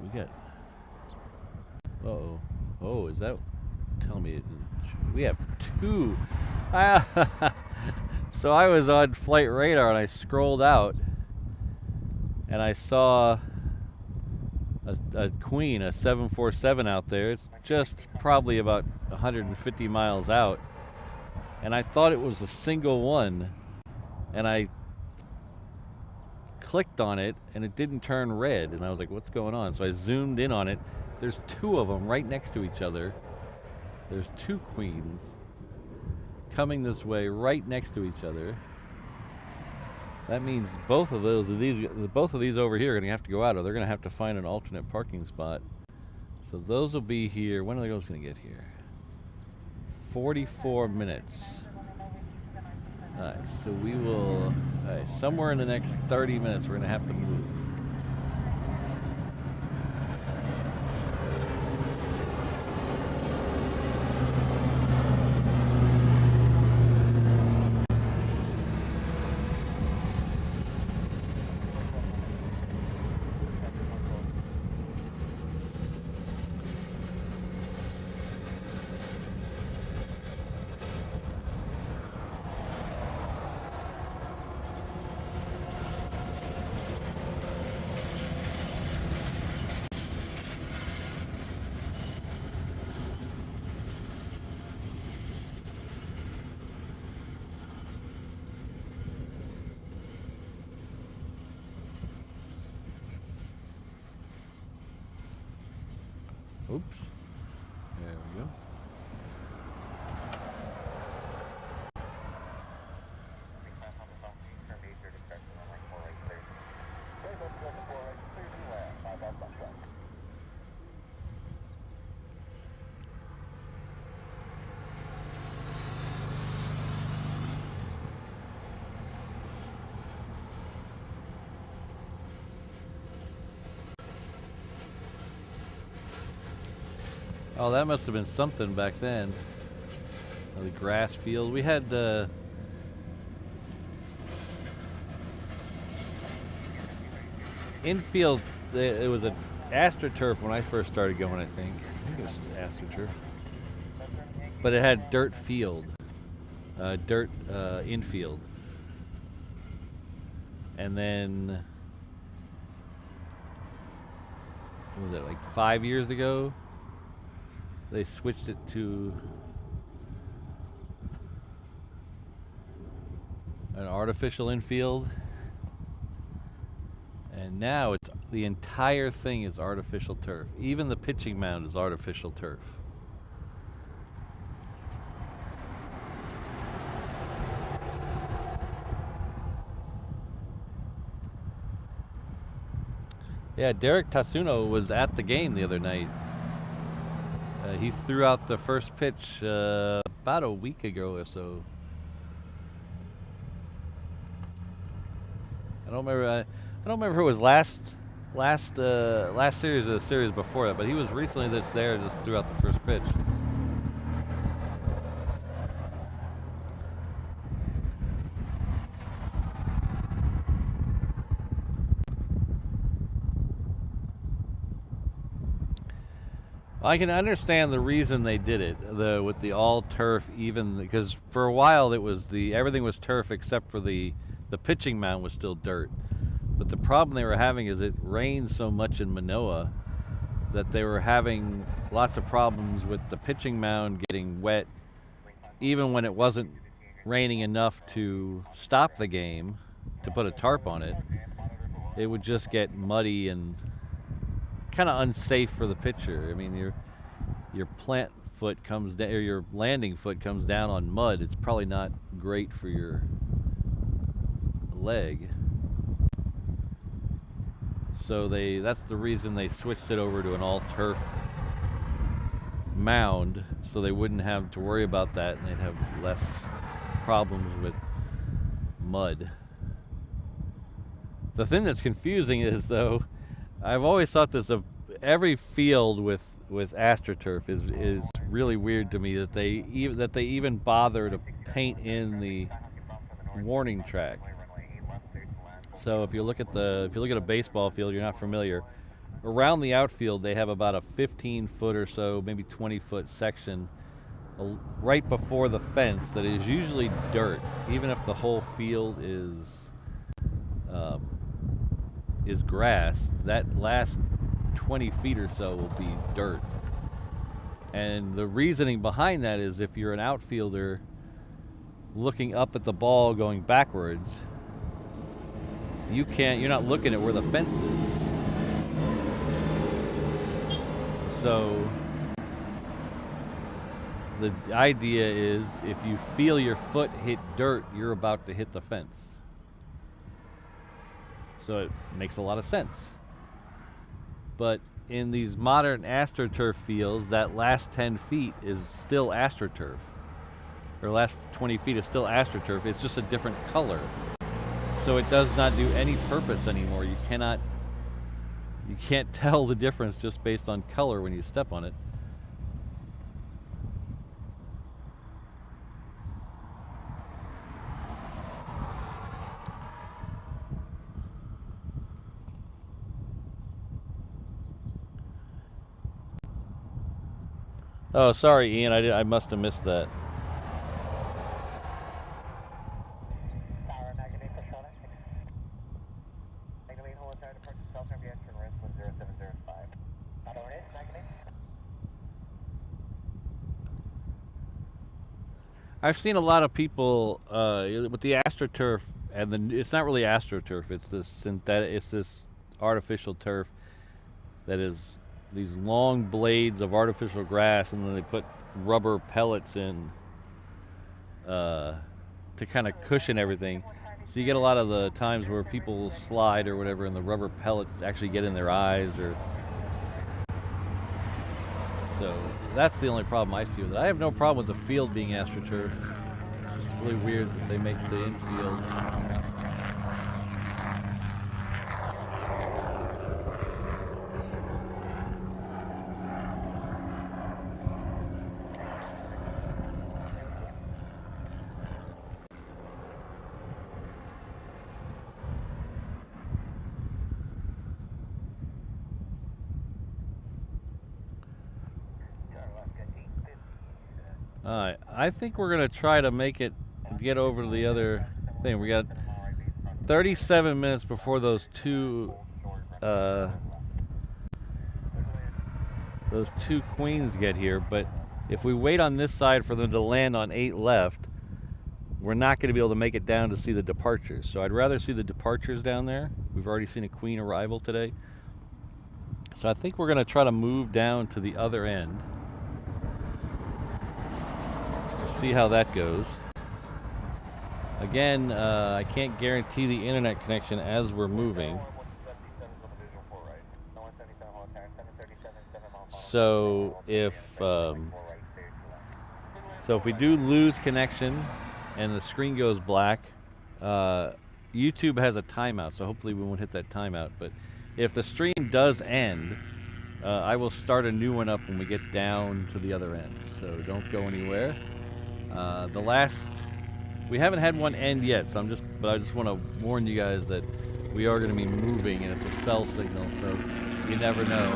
We got... Uh-oh. Oh, is that... Tell me... We have two... So I was on flight radar and I scrolled out and I saw a Queen, a 747 out there. It's just probably about 150 miles out. And I thought it was a single one. And I clicked on it and it didn't turn red. And I was like, what's going on? So I zoomed in on it. There's two of them right next to each other. There's two Queens coming this way right next to each other. That means both of these over here are going to have to go out, or they're going to have to find an alternate parking spot. So those will be here. When are they going to get here? 44 minutes. Alright, so we will... Alright, somewhere in the next 30 minutes we're going to have to move. Oops. There we go. Oh, that must have been something back then. The grass field. We had infield, it was a AstroTurf when I first started going. I think it was AstroTurf, but it had dirt field, dirt infield, and then what was it, like 5 years ago? They switched it to an artificial infield, and now it's the entire thing is artificial turf. Even the pitching mound is artificial turf. Yeah, Derek Tasuno was at the game the other night. He threw out the first pitch about a week ago or so. I don't remember. I don't remember if it was last series or the series before that, but he was recently just there, just threw out the first pitch. I can understand the reason they did it, with the all turf, even because for a while it was everything was turf except for the pitching mound was still dirt. But the problem they were having is it rained so much in Manoa that they were having lots of problems with the pitching mound getting wet, even when it wasn't raining enough to stop the game, to put a tarp on it. It would just get muddy and kind of unsafe for the pitcher. I mean, your plant foot comes down, or your landing foot comes down on mud. It's probably not great for your leg. So that's the reason they switched it over to an all turf mound, so they wouldn't have to worry about that, and they'd have less problems with mud. The thing that's confusing is, though, I've always thought this of every field with AstroTurf is really weird to me that they even bother to paint in the warning track. So if you look at a baseball field, you're not familiar. Around the outfield, they have about a 15-foot or so, maybe 20-foot section right before the fence that is usually dirt, even if the whole field is grass. That last 20 feet or so will be dirt. And the reasoning behind that is if you're an outfielder looking up at the ball going backwards, you're not looking at where the fence is. So the idea is if you feel your foot hit dirt, you're about to hit the fence. So it makes a lot of sense. But in these modern AstroTurf fields, that last 10 feet is still AstroTurf. Or last 20 feet is still AstroTurf. It's just a different color. So it does not do any purpose anymore. You can't tell the difference just based on color when you step on it. Oh, sorry, Ian. I must have missed that. I've seen a lot of people with the AstroTurf, and it's not really AstroTurf. It's this synthetic. It's this artificial turf that is these long blades of artificial grass, and then they put rubber pellets in to kind of cushion everything. So you get a lot of the times where people slide or whatever, and the rubber pellets actually get in their eyes, or so that's the only problem I see with it. I have no problem with the field being AstroTurf. It's just really weird that they make the infield. Alright, I think we're going to try to make it get over to the other thing. We got 37 minutes before those two queens get here, but if we wait on this side for them to land on 8 left, we're not going to be able to make it down to see the departures. So I'd rather see the departures down there. We've already seen a queen arrival today. So I think we're going to try to move down to the other end. See how that goes. Again, I can't guarantee the internet connection as we're moving. So if we do lose connection and the screen goes black, YouTube has a timeout, so hopefully we won't hit that timeout. But if the stream does end, I will start a new one up when we get down to the other end. So don't go anywhere. We haven't had one end yet, so I just want to warn you guys that we are going to be moving, and it's a cell signal, so you never know.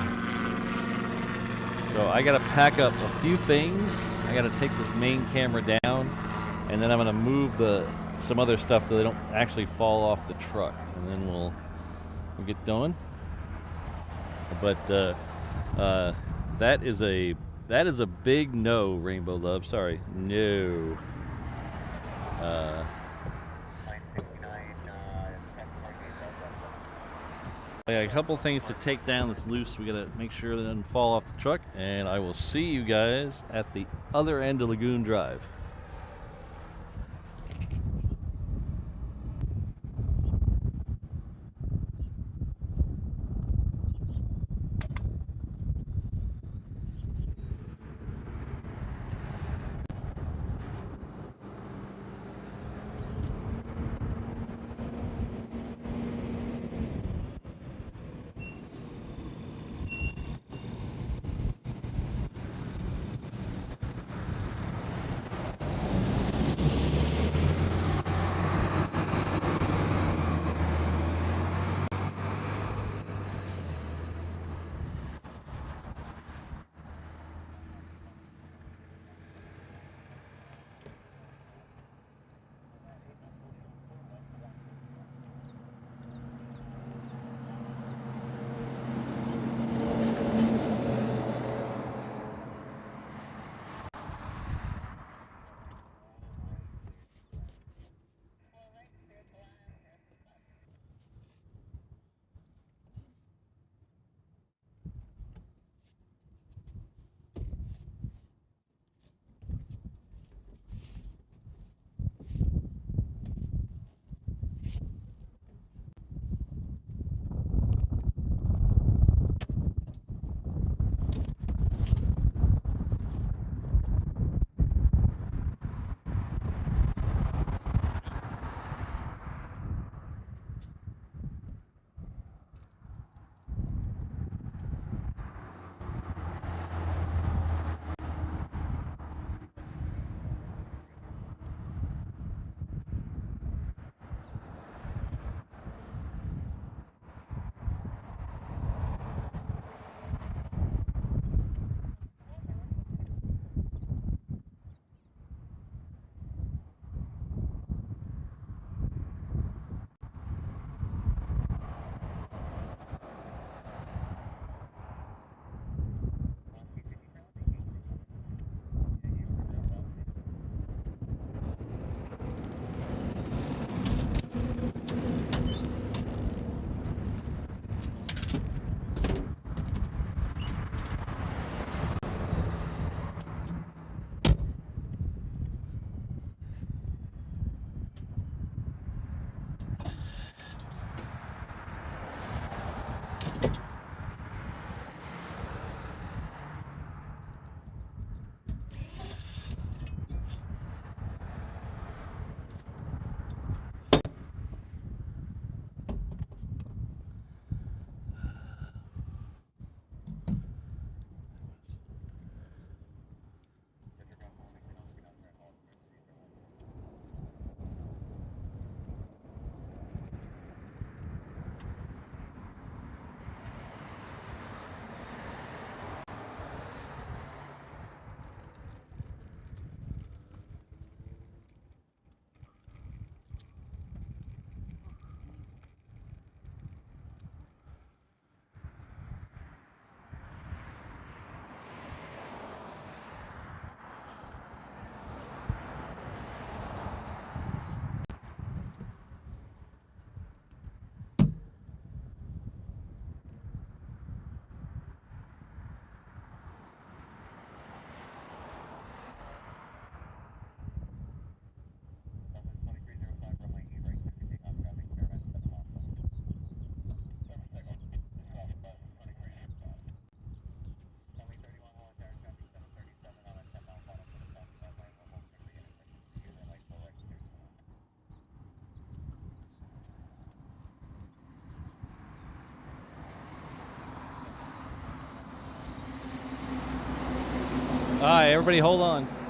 So I got to pack up a few things. I got to take this main camera down, and then I'm going to move some other stuff so they don't actually fall off the truck, and then we'll get going. But that is a big no, Rainbow Love. Sorry, no. I got a couple things to take down that's loose. We gotta make sure that it doesn't fall off the truck, and I will see you guys at the other end of Lagoon Drive. Okay, everybody hold on.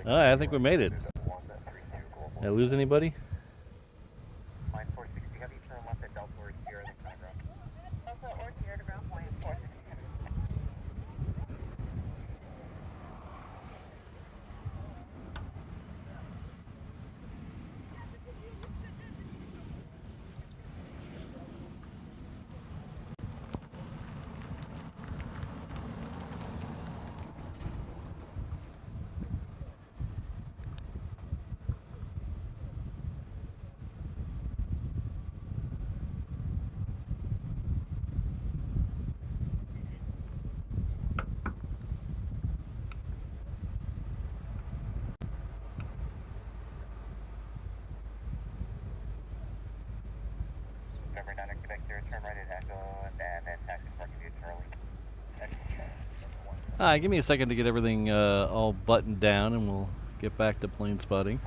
I think we made it. Did I lose anybody? Line 460 heavy, turn left at Delta or Sierra, then kind of ground. Delta or Sierra to ground point 460 heavy. November 9 Quebec 0, turn right at Echo, and then taxi parking view Charlie. Give me a second to get everything all buttoned down, and we'll get back to plane spotting.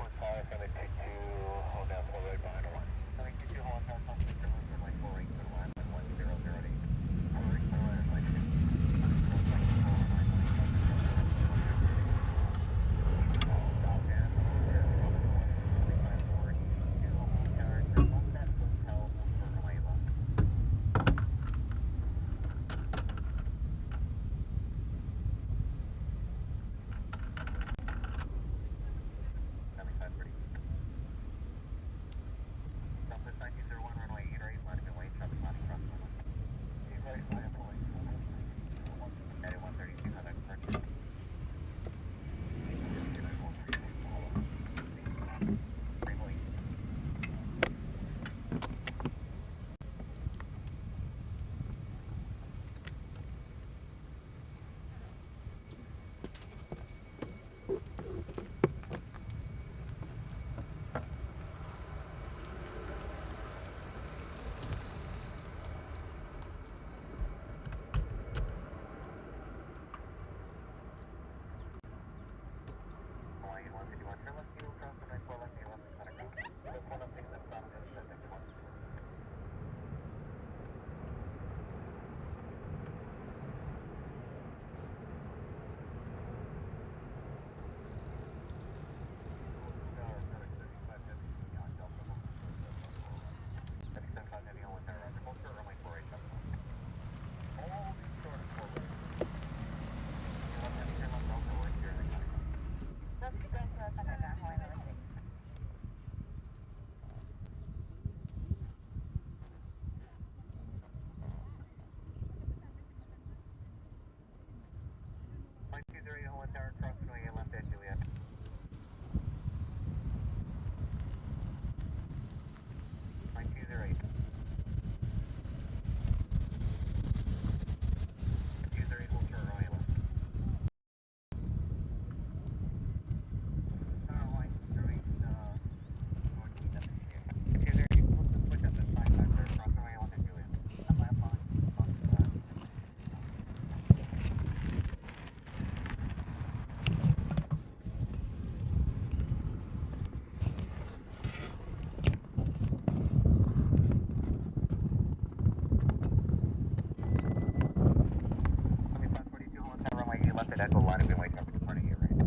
Echo line of way traffic departing here, right?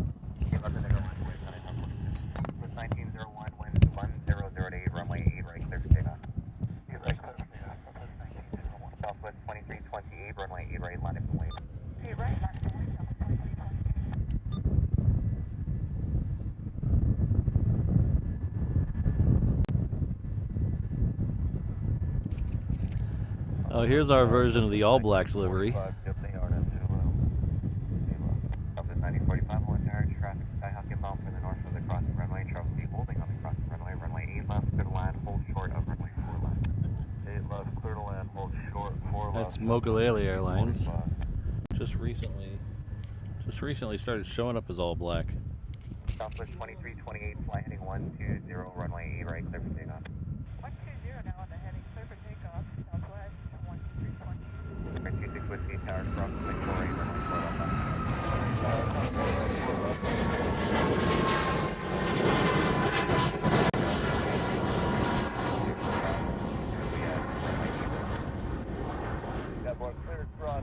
Left at Echo line of way, with 1901, wind 1008, runway 8 right, clear for takeoff. Southwest 2328, runway 8 right, line of way. 8 right, line of way, Southwest 2020. Oh, here's our version of the All Blacks livery. Southwest 9045, one tower, traffic Skyhawk inbound for the north of the crossing runway, travel be holding on the crossing runway, runway 8 left, clear to land, hold short of runway 4 left. 8 left, clear to land, hold short, 4 left. That's Mokulele Airlines. Just recently started showing up as All Black. Southwest 2328, fly heading 120, runway 8 right, clear for takeoff. 120 now on the heading, clear for takeoff, Southwest 12320. 26 Whiskey Tower, cross runway 4 right, runway 4 left. Yeah, boy, clear across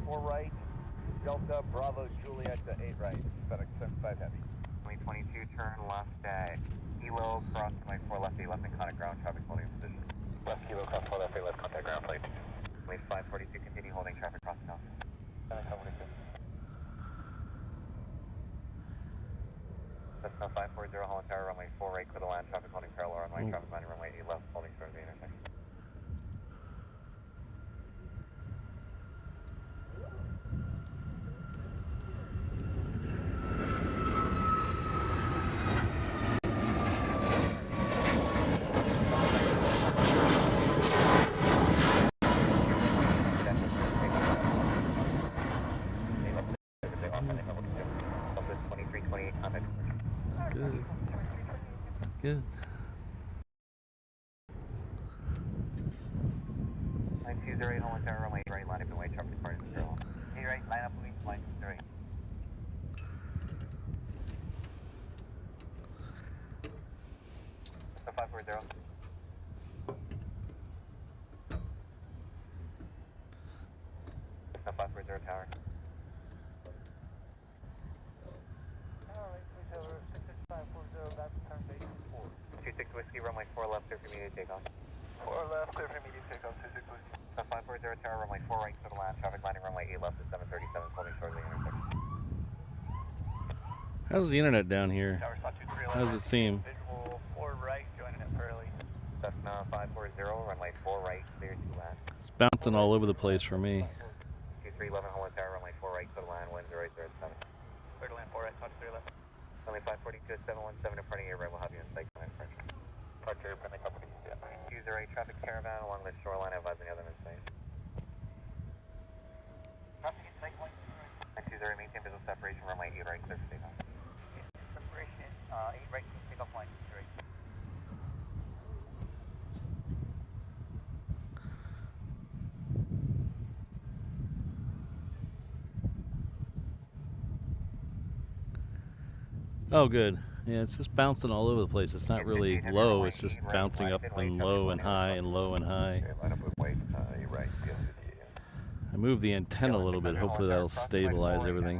4 right, Delta, Bravo, Juliet to 8 right, FedEx 75 Heavy. turn left at Kilo, cross runway 4 left, 8 left, and contact ground, traffic holding position. Left Kilo, cross 4 left, 8 left, contact ground, flight. Wait 542, continue holding traffic crossing off. Cessna 540, Holland Tower, runway 4 right, clear to land, traffic holding parallel runway, traffic landing runway 8 left, holding towards the intersection. Good. Good. 9208 Holland Tower, runway 8 right, line up and wait, traffic departing the parallel. 8 right, line up and wait, line 208. So 540. So 540 tower. 26 Whiskey, runway 4 left, clear for immediate takeoff. 4 left, clear for immediate takeoff, 26 Whiskey. So 540 tower, runway 4 right, clear to land, traffic landing runway 8 left at 737, holding short of the intersection. How's the internet down here? Tower spot 2311. How does it seem? Visual 4 right, joining it early. Cessna 540, runway 4 right, clear to land. It's bouncing all over the place for me. 2311 Holland Tower, runway 4 right, clear to land, wind 007. Clear to land 4 right, touch 311. Only 542 at 717 in front of you, right, we'll have you in sight on approach. Departure, friendly company, yeah. 208 traffic caravan along the shoreline, advising other than sight. Traffic in sight, 208, maintain visual separation, runway 8 right, clear for takeoff. Separation, 8 right, takeoff line, 2 right. Oh, good. Yeah, it's just bouncing all over the place. It's not really low. It's just bouncing up and low and high and low and high. I moved the antenna a little bit. Hopefully that'll stabilize everything.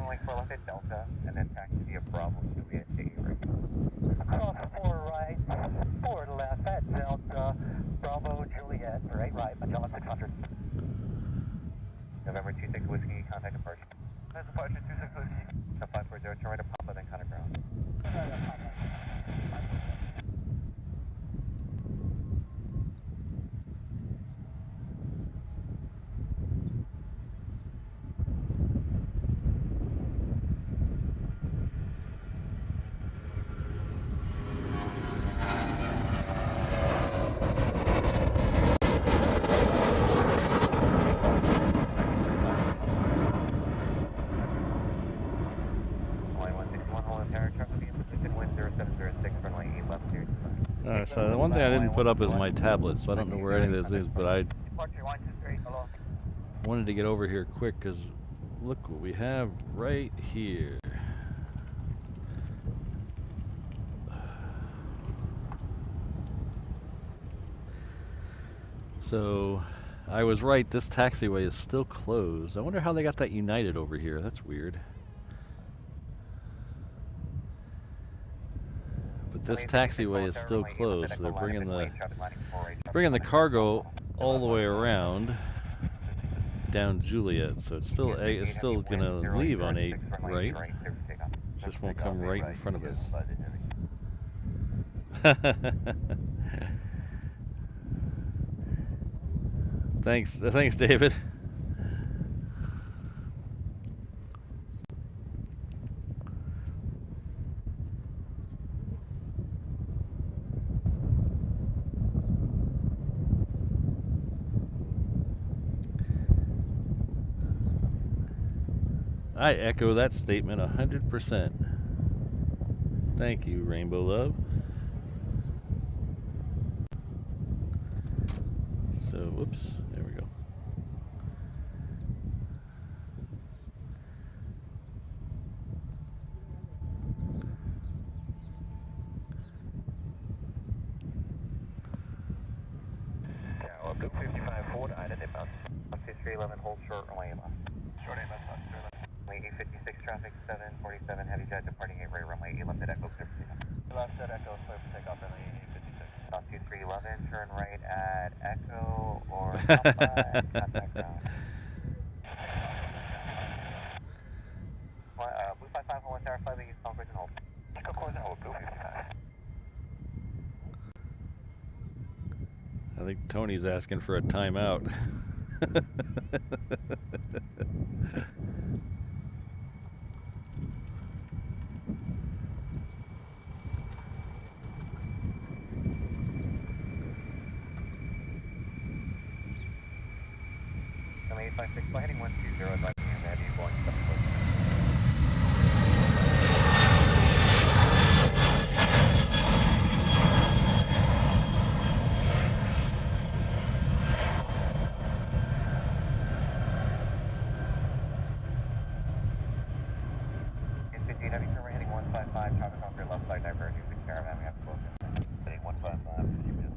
Cross 4 right, 4 left at Delta, Bravo, Juliet, right, Magellan 600. November 26 Whiskey, contact departure. That's departure 26 Whiskey. 540, turn right to Papa, then contact ground. So the one thing I didn't put up is my tablet, so I don't know where any of this is, but I wanted to get over here quick because look what we have right here. So I was right, this taxiway is still closed. I wonder how they got that United over here. That's weird. But this taxiway is still closed, so they're bringing the cargo all the way around down Juliet. So it's still gonna leave on 8 right. It just won't come right in front of us. Thanks, David. I echo that statement 100%. Thank you, Rainbow Love. So, whoops, there we go. Yeah, well, 255 forward, Ida inbound. 12311, hold short, runway left. Short 8 left, 856 traffic, 747 heavy jet departing 8 right, runway 8 left at Echo, clear for takeoff. left at Echo, clear for takeoff, runway 56. South 2311, turn right at Echo or Alpha, and contact ground. Blue 55 on 1 tower, 5 east, course and hold. Echo course and hold, Blue 55. I think Tony's asking for a timeout. Runway 856, fly heading 120, advising you that you're going 7 foot. Heavy turn right heading 155, traffic off your left side diverging to caravan, we have to close in. Heading 155, 50 minutes,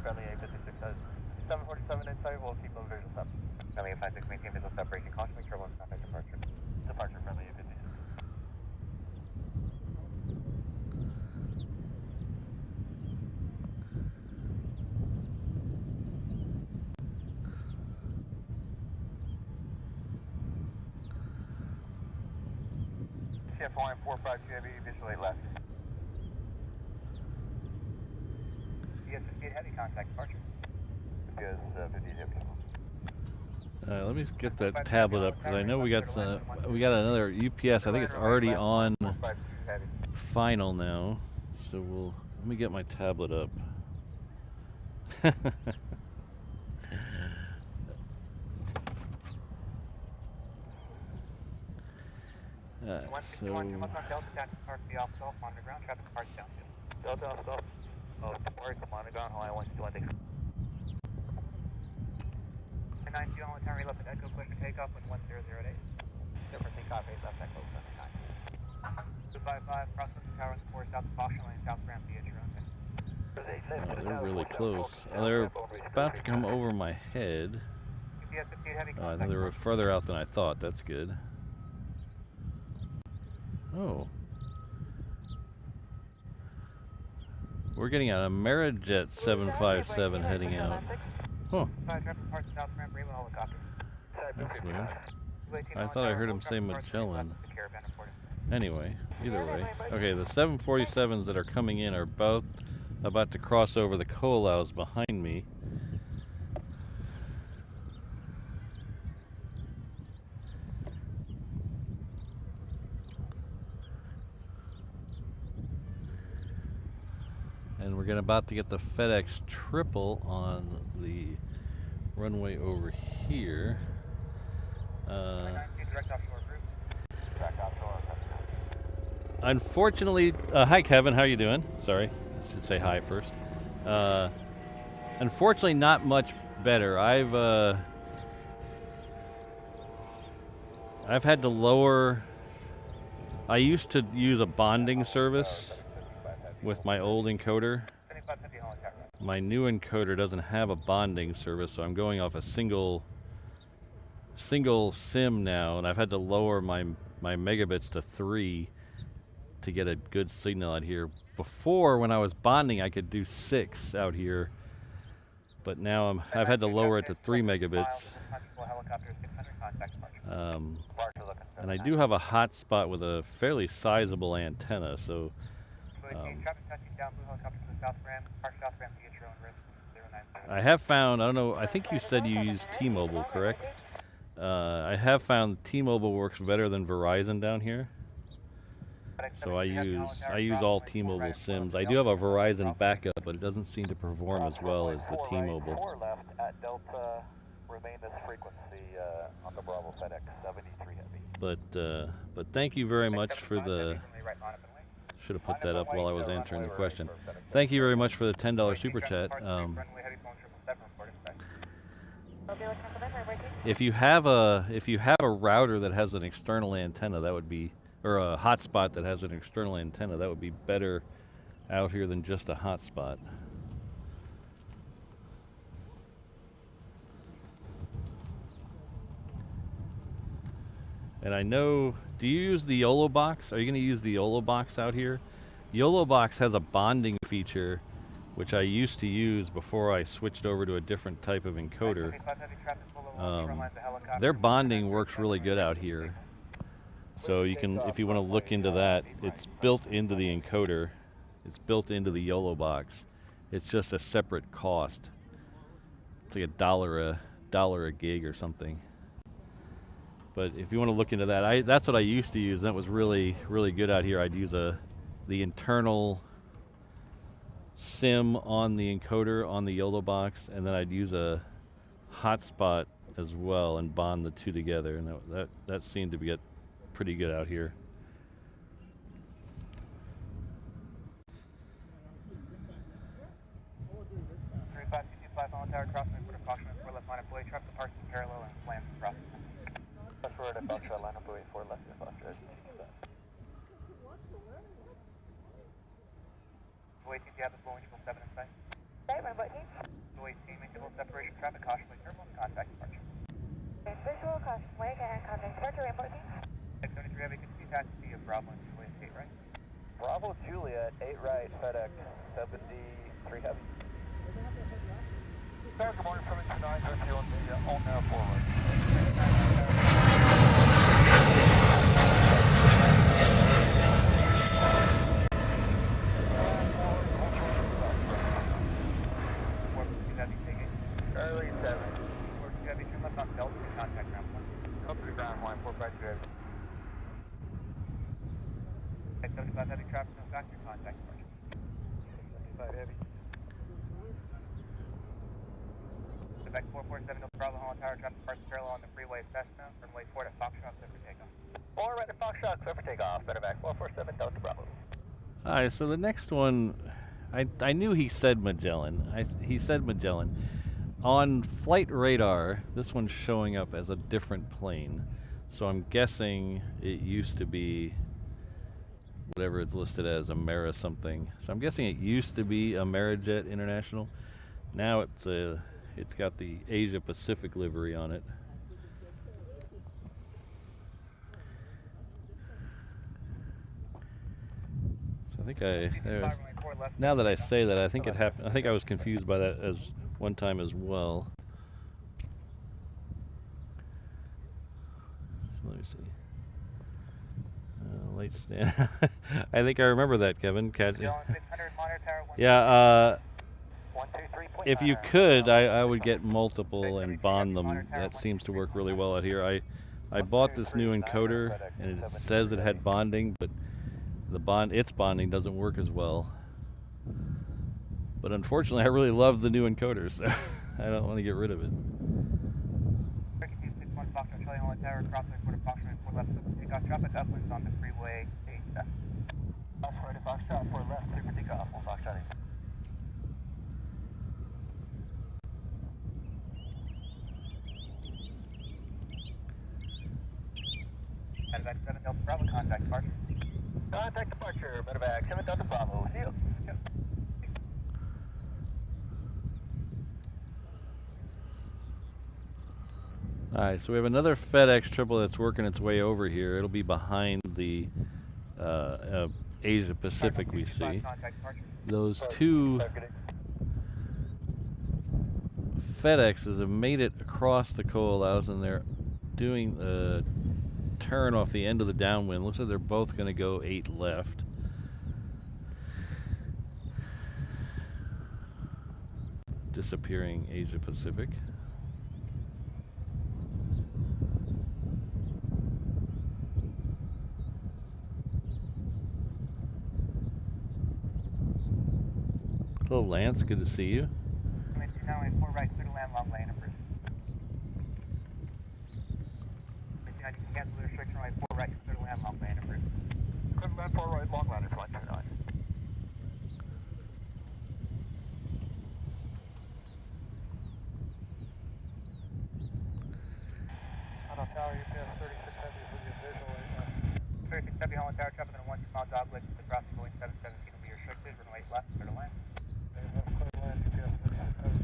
friendly A56 has 747 inside, we'll keep those visuals up. Friendly A56, maintain visual separation, caution, make sure everyone's contact departure. Departure, friendly A56. CF1 452 heavy, visual 8 left. CS 58 heavy, contact departure. CS 58 heavy. Let me get that tablet up because I know we got another UPS. I think it's already on final now. So let me get my tablet up. So Delta off stop. Oh, sorry, come on, ground, Hawaii 121. 92 on tower, left at Echo, clear for takeoff with 1008. Different takeoff, base left Echo 79. 255, cross the tower, 4 south, caution lane, south ramp, they're really close. They're about to come over my head. I think they were further out than I thought. That's good. Oh. We're getting a Amerijet 757 heading out. Huh. That's weird. I thought I heard him say Magellan. Anyway, either way. Okay, the 747s that are coming in are about to cross over the Coalows behind me. And we're about to get the FedEx triple on the runway over here. Unfortunately, hi Kevin, how you doing? Sorry, I should say hi first. Unfortunately, not much better. I've had to lower. I used to use a bonding service with my old encoder. My new encoder doesn't have a bonding service, so I'm going off a single SIM now, and I've had to lower my megabits to 3 to get a good signal out here. Before, when I was bonding, I could do 6 out here, but now I've had to lower it to 3 megabits. And I do have a hotspot with a fairly sizable antenna, so I have found, I don't know, I think you said you use T-Mobile, correct? I have found T-Mobile works better than Verizon down here. So I use all T-Mobile SIMs. I do have a Verizon backup, but it doesn't seem to perform as well as the T-Mobile. 4 left at Delta, remain this frequency on the Bravo FedEx 73 heavy. But thank you very much for the. Should have put that up while I was answering the question. Thank you very much for the $10 super chat. If you have a router that has an external antenna, that would be, or a hotspot that has an external antenna, that would be better out here than just a hotspot. And I know, do you use the YOLO box? Are you going to use the YOLO box out here? YOLO box has a bonding feature, which I used to use before I switched over to a different type of encoder. Their bonding works really good out here. So you can, if you want to look into that, it's built into the encoder. It's built into the YOLO box. It's just a separate cost. It's like $1 a gig or something. But if you want to look into that, that's what I used to use. That was really, really good out here. I'd use the internal SIM on the encoder on the YOLO box, and then I'd use a hotspot as well and bond the two together, and that seemed to get pretty good out here. Tower crossing for approximately 4 left line of buoy trap, the parts is parallel and land crossing. That's forward at Foxtrot, line of buoy 4 left of Foxtrot. Buoy team, do you have the buoy equal 7 in sight? Right, my butt team. Buoy team, interval separation traffic, caution, please thermal, contact departure. Visual, caution, wake and contact departure, rainbow team. 673, have a continued taxi of Bravo and Juliet 8 right. Bravo Juliet 8 right, FedEx 73 heavy. Sir, good morning, 729, if you on the all now forward. Early 7. Heavy, turn left on Delta, contact ground 1. Up to the ground 1, 452 heavy. 75 heavy traffic, no factor, contact departure. 75 heavy. Quebec 447 Delta Bravo, Holland Tower, traffic parts parallel on the freeway Cessna, runway 4 at Foxtrot, clear for takeoff. 4 right at Foxtrot, clear for takeoff, better back 447 Delta Bravo. Alright, so the next one, I knew he said Magellan. He said Magellan. On flight radar, this one's showing up as a different plane. So I'm guessing it used to be whatever it's listed as, Amera something. So I'm guessing it used to be Amerijet International. Now it's got the Asia Pacific livery on it. So I think now that I say that, I think it happened. I think I was confused by that as one time as well. So let me see. Late stand. I think I remember that, Kevin. Yeah. If you could, I would get multiple and bond them. That seems to work really well out here. I bought this new encoder, and it says it had bonding, but its bonding doesn't work as well. But unfortunately, I really love the new encoder, so I don't want to get rid of it. Traffic upwards on the freeway 8. Off right at Foxtrot, 4 left, clear for takeoff, on Foxtrot 8. Medevac 7 Delta Bravo, contact departure. Contact departure, Medevac 7 Delta Bravo, see you. Yep. Alright, so we have another FedEx triple that's working its way over here. It'll be behind the Asia Pacific we see. Those two FedExes have made it across the Coalhouse, and they're doing a turn off the end of the downwind. Looks like they're both going to go 8 left. Disappearing Asia Pacific. Hello, Lance. Good to see you. 4 right, clear to land, long lane, approved. Cancel the restriction, right, 4 right, clear to land, long lane, approved. Clear to land, 4 right, long line, is 129. Holland Tower, UPS 36 Heavy is with you visual right now. 36 Heavy, Holland Tower, traffic on a 1 small dog leg to the crossing going 717 will be restricted, runway 8 left, clear to land. Clear land, UPS 36 Heavy.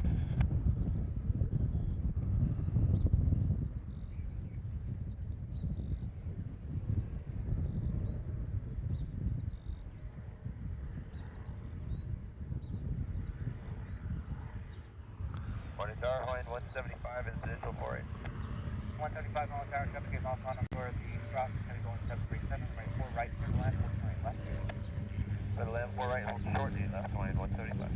Morning tower, Hawaiian 175 is visual for it. 175 mile tower, traffic is off on for the cross, heavy going 737, right 4 right, turn left, hold right left. Settle in 4 right, hold short, 8 left, Hawaiian 175.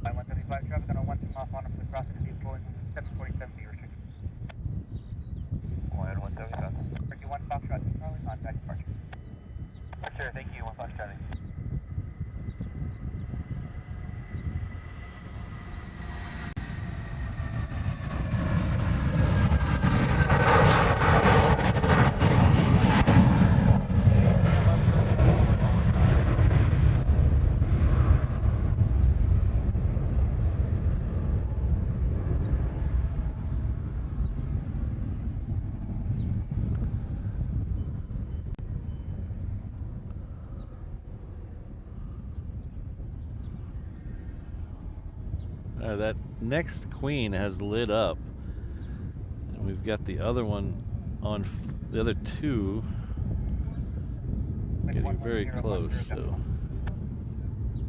Line 175 traffic on a 1 2 mile on for the cross, heavy going 747 be restricted. Hawaiian 175. 31 Foxtrot, Charlie, contact departure. Sure, thank you, 1 Fox Charlie. That next queen has lit up, and we've got the other one on the other two getting very close. So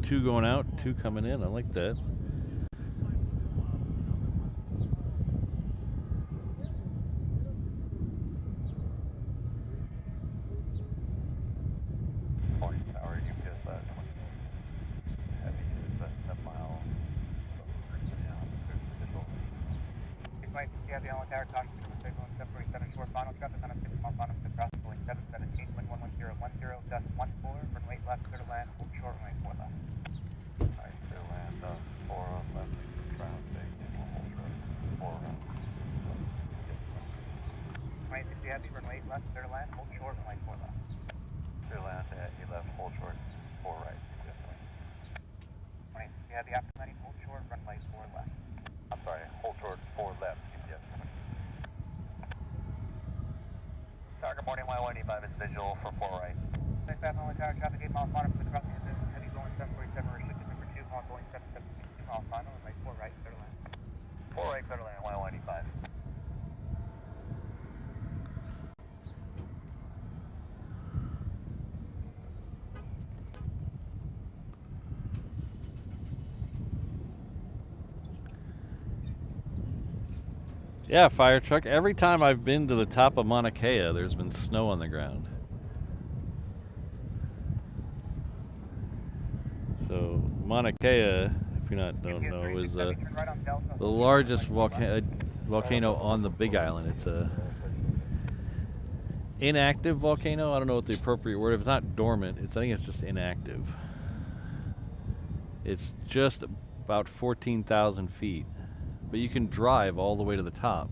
2 going out, 2 coming in. I like that. Morning tower, UPS 20. Heavy is 7 miles. Right, yeah, the Allen Tower, caution, turn going 747 short, final traffic on a 6 mile on for the cross, going 778, wind 11010, gust 14, runway left, clear to land, hold short, runway 4 left. Alright, clear to land, 4 on left, traffic, hold short, 4 right. Right, 60 heavy, runway left, clear to land, hold short, runway 4 left. Clear land, 8 left, hold short, 4 right. Right, 60 heavy, after landing, hold short, runway 4 left. I'm sorry, hold short, 4 left, UPS 20. Tower, good morning, Y185 is visual for 4 right. Next back on the tower, traffic 8 miles on for the crossing, heavy going 747, restricted number 2, on going 772 miles on, runway 4 right, clear to land. 4 right, clear to land, Y185. Yeah, fire truck. Every time I've been to the top of Mauna Kea, there's been snow on the ground. So Mauna Kea, if you don't know, is the largest volcano on the Big Island. It's a inactive volcano. I don't know what the appropriate word. If it's not dormant, I think it's just inactive. It's just about 14,000 feet, but you can drive all the way to the top.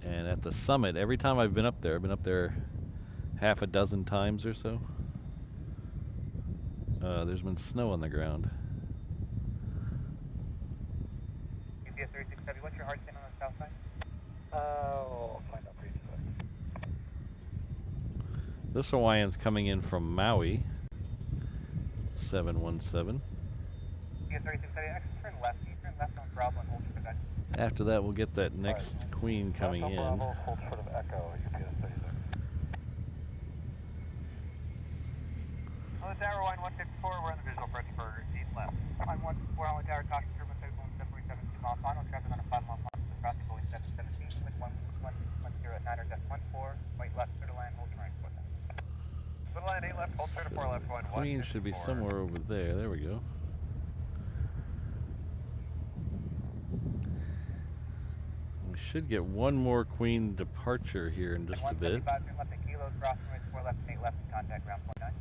And at the summit, every time I've been up there half a dozen times or so. There's been snow on the ground. UPS 3670, what's your hard stand on the south side? I'll find out for you. This Hawaiian's coming in from Maui, 717. UPS 3670, actually turn left, you turn left on Bravo and hold for that. After that, we'll get that next queen coming in. Bravo, hold short of Echo, UPS 36. On the tower, line 154, we're on the visual bridge for 8 left. Line 154 on the tower, caution, turbo going 747, 2 miles final, traffic on a 5 mile final, the crossing going 717, with 110 at 9 or just 14, right left, clear to land, hold right for that. Clear to land, 8 left, hold 34 left, going 1. Queen should be somewhere over there. There we go. We should get one more queen departure here in just a bit. 175, turn left at Kilo, cross runway 4 left and 8 left, contact ground 49.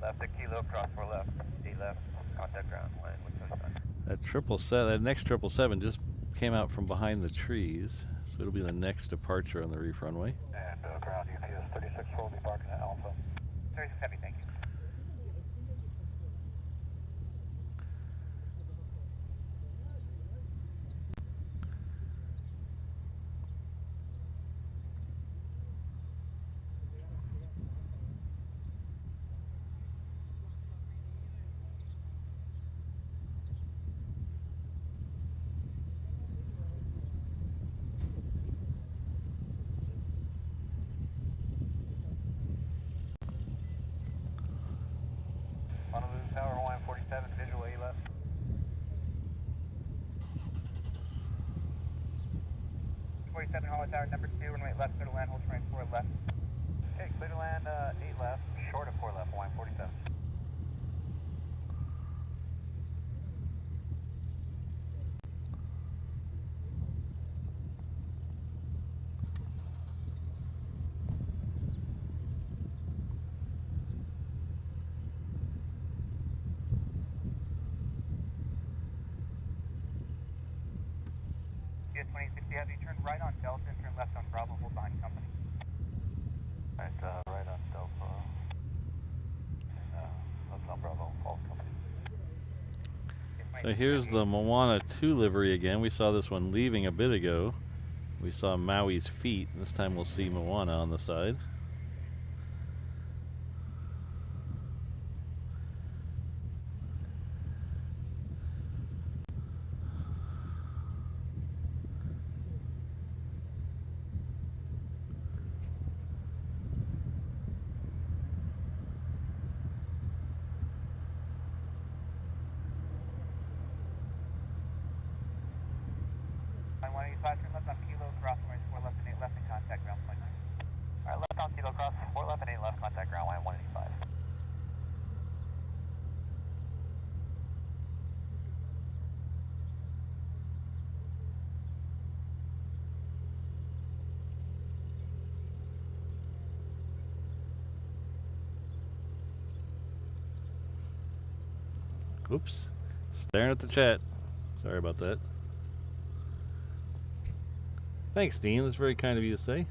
Left at Kilo, cross 4 left, 8 left, contact ground, line 175. That next 777 just came out from behind the trees, so it'll be the next departure on the reef runway. And ground UPS 36 will be parking at Alpha. 3670, thank you. 47, visual A left. Hollow Tower, number 2, runway left, clear to land, hold runway 4 left. Okay, clear to land, 8 left, short of 4 left, line 47. US 2060 Heavy, turn right on Delta and turn left on Bravo, hold behind company. Alright, right on Delta. And left on Bravo, false company. So here's the Moana 2 livery again. We saw this one leaving a bit ago. We saw Maui's feet. This time we'll see Moana on the side. Line 185, turn left on Kilo, cross runway 4 left and 8 left and contact ground point 9. Alright, left on Kilo, cross 4 left and 8 left, contact ground line 185. Oops. Staring at the chat. Sorry about that. Thanks, Dean. That's very kind of you to say.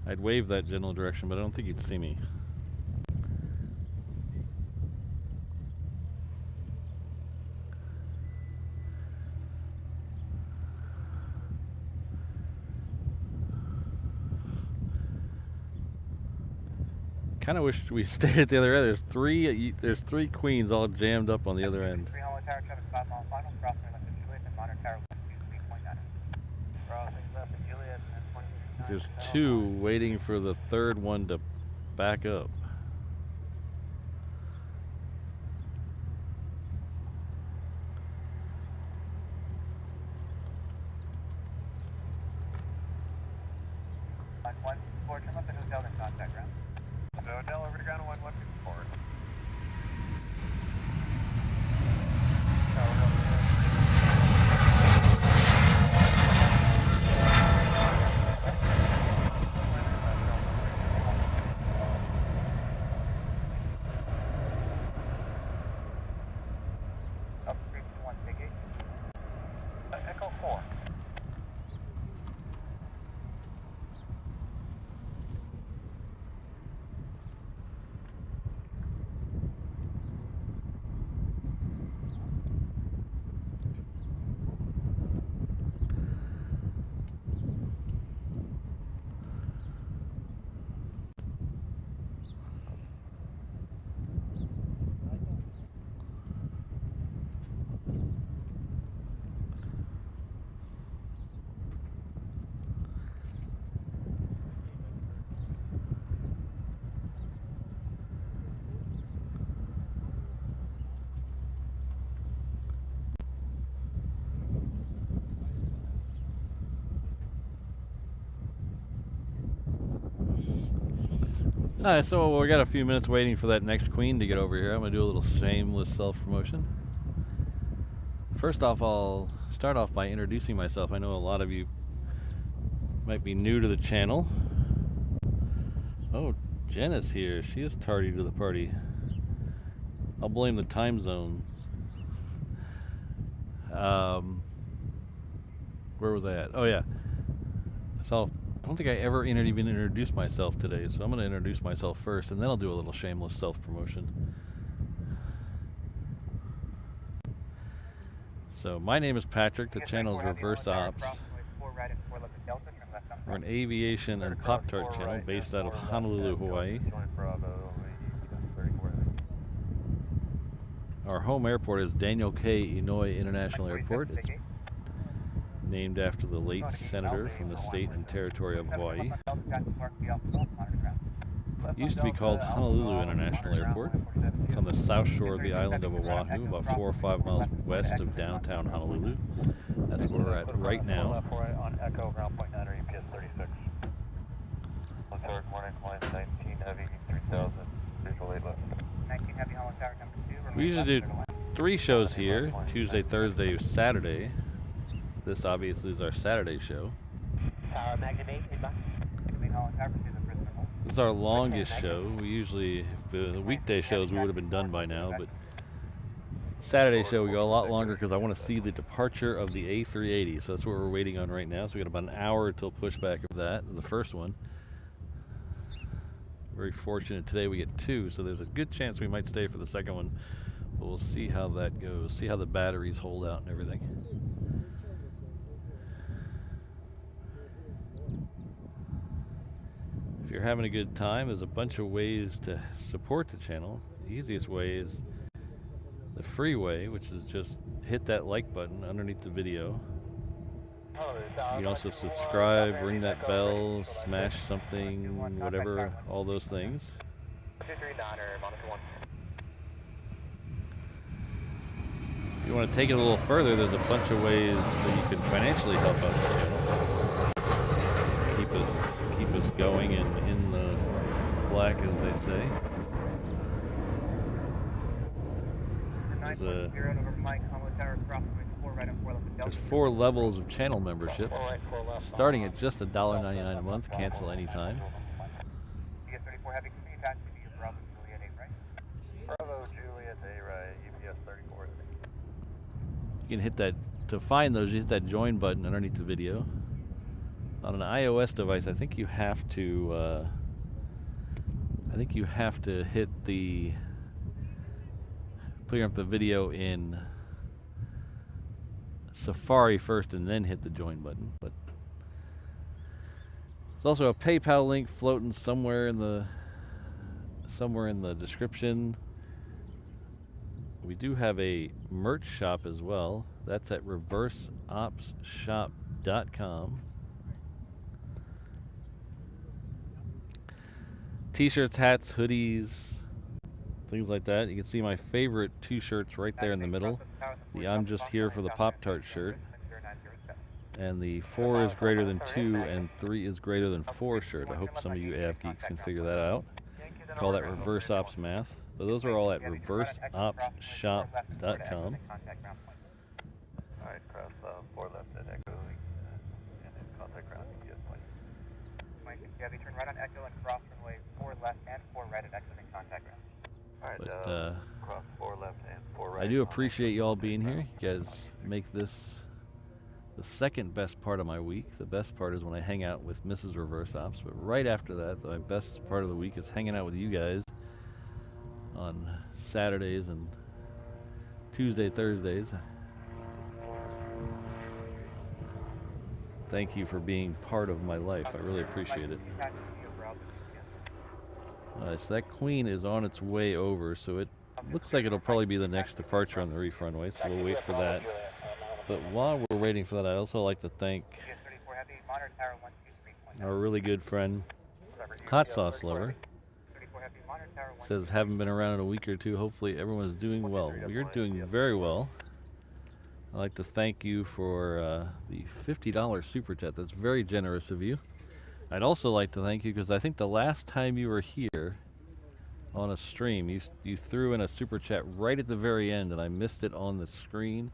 I'd wave that general direction, but I don't think you'd see me. Kind of wish we stayed at the other end. There's three queens all jammed up on the other end. 3 Hollow Tower, traffic 5 mile final, cross runway left of Juliet and Modern Tower 123.9. Crossing left of Juliet and 129. There's two waiting for the third one to back up. Line 154, turn left at Hotel and contact ground. So Hotel over to ground 154. Up 321, take 8. Echo 4. Alright, so we got a few minutes waiting for that next queen to get over here. I'm going to do a little shameless self-promotion. First off, I'll start off by introducing myself. I know a lot of you might be new to the channel. Oh, Jen is here. She is tardy to the party. I'll blame the time zones. Where was I at? Oh, yeah. So I don't think I ever even introduced myself today, so I'm going to introduce myself first, and then I'll do a little shameless self-promotion. So my name is Patrick. The channel is Reverse Ops. We're an aviation and Pop-Tart channel based out of Honolulu, Hawaii. Our home airport is Daniel K. Inouye International Airport. It's named after the late senator from the state and territory of Hawaii. It used to be called Honolulu International Airport. It's on the south shore of the island of Oahu, about 4 or 5 miles west of downtown Honolulu. That's where we're at right now. On Echo, ground point 9 or EPS 36. Good morning, line 19 heavy 3000, visual aid lift. 19 heavy Holland Tower number 2. We usually do 3 shows here, Tuesday, Thursday, Saturday. This obviously is our Saturday show. Tower Magnet 8, Holland Tower, the prisoner hold. This is our longest show. We usually, if the weekday shows, we would have been done by now, but Saturday show we go a lot longer because I want to see the departure of the A380. So that's what we're waiting on right now. So we got about an hour until pushback of that, the first one. Very fortunate today we get 2, so there's a good chance we might stay for the second one. But we'll see how that goes, see how the batteries hold out and everything. If you're having a good time, there's a bunch of ways to support the channel. The easiest way is the free way, which is just hit that like button underneath the video. You can also subscribe, ring that bell, smash something, whatever, all those things. If you want to take it a little further, there's a bunch of ways that you can financially help out the channel. Keep us going and in the black, as they say. There's 4 levels of channel membership, starting at just $1.99 a month. Cancel anytime. Bravo Juliet A right, EPS 34. You can hit that to find those. You hit that join button underneath the video. On an iOS device, I think you have to. Hit the. Putting up the video in Safari first and then hit the join button. But there's also a PayPal link floating somewhere in the description. We do have a merch shop as well. That's at reverseopsshop.com. T-shirts, hats, hoodies, things like that. You can see my favorite 2 shirts right there in the middle. The I'm just here for the Pop-Tart shirt. And the 4 is greater than 2 and 3 is greater than 4 shirt. I hope some of you AF geeks can figure that out. Call that reverse ops math. But those are all at reverseopsshop.com. Alright, cross 4 left at Echo and then contact ground EPS 20. Heavy, turn right on Echo and cross runway 4 left and 4 right at Echo and contact ground. Alright, cross 4 left and 4 right. I do appreciate y'all being here. You guys make this the second best part of my week. The best part is when I hang out with Mrs. Reverse Ops, but right after that, my best part of the week is hanging out with you guys on Saturdays and Tuesday, Thursdays. Thank you for being part of my life. I really appreciate it. So that Queen is on its way over, so it looks like it'll probably be the next departure on the reef runway, so we'll wait for that. But while we're waiting for that, I'd also like to thank our really good friend, Hot Sauce Lover. Says haven't been around in a week or two. Hopefully everyone's doing well. You're doing very well. I'd like to thank you for the $50 super chat. That's very generous of you. I'd also like to thank you because I think the last time you were here on a stream, you threw in a super chat right at the very end, and I missed it on the screen.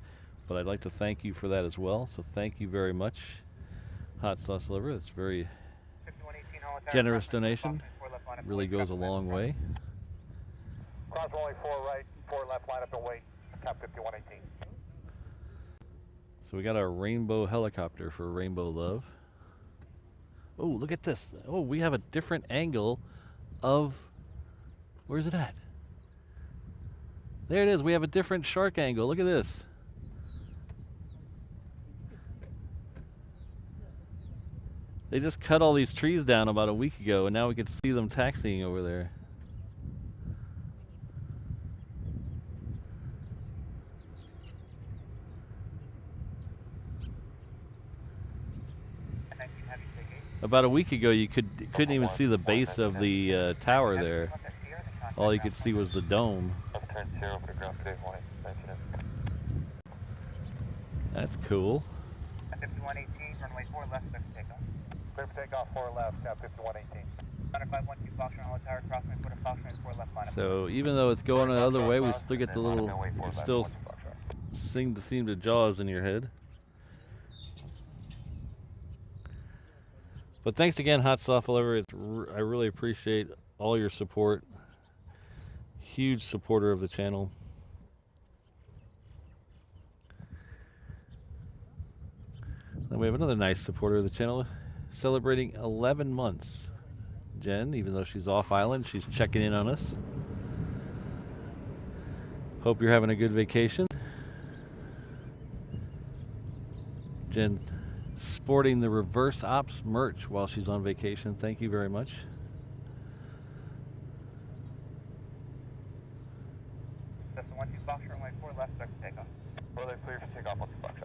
But I'd like to thank you for that as well. So thank you very much, Hot Sauce Lover. That's very generous donation. Really goes a long way. Cross only 4 right, 4 left, line up and wait. Cap 5118. So we got our rainbow helicopter for Rainbow Love. Oh, look at this. Oh, we have a different angle of... Where's it at? There it is. We have a different shark angle. Look at this. They just cut all these trees down about a week ago, and now we can see them taxiing over there. About a week ago, you couldn't even see the base of the tower there. All you could see was the dome. Turn 0 for ground today, 119. That's cool. 5118, runway 4 left, clear for takeoff. Clear for takeoff, 4 left, cap 5118. 512 Foxtrot, Hollow Tower, crossing quarter Foxtrot, 4 left line. So even though it's going the other way, we still get the little, you can still sing the theme to Jaws in your head. But thanks again, Hot Soft Lover. I really appreciate all your support. Huge supporter of the channel. Then we have another nice supporter of the channel, celebrating 11 months. Jen, even though she's off island, she's checking in on us. Hope you're having a good vacation. Jen sporting the reverse ops merch while she's on vacation. Thank you very much. That's the 12 Foxtrot, runway 4 left, clear for takeoff. 4 left, clear for takeoff, 12 Foxtrot.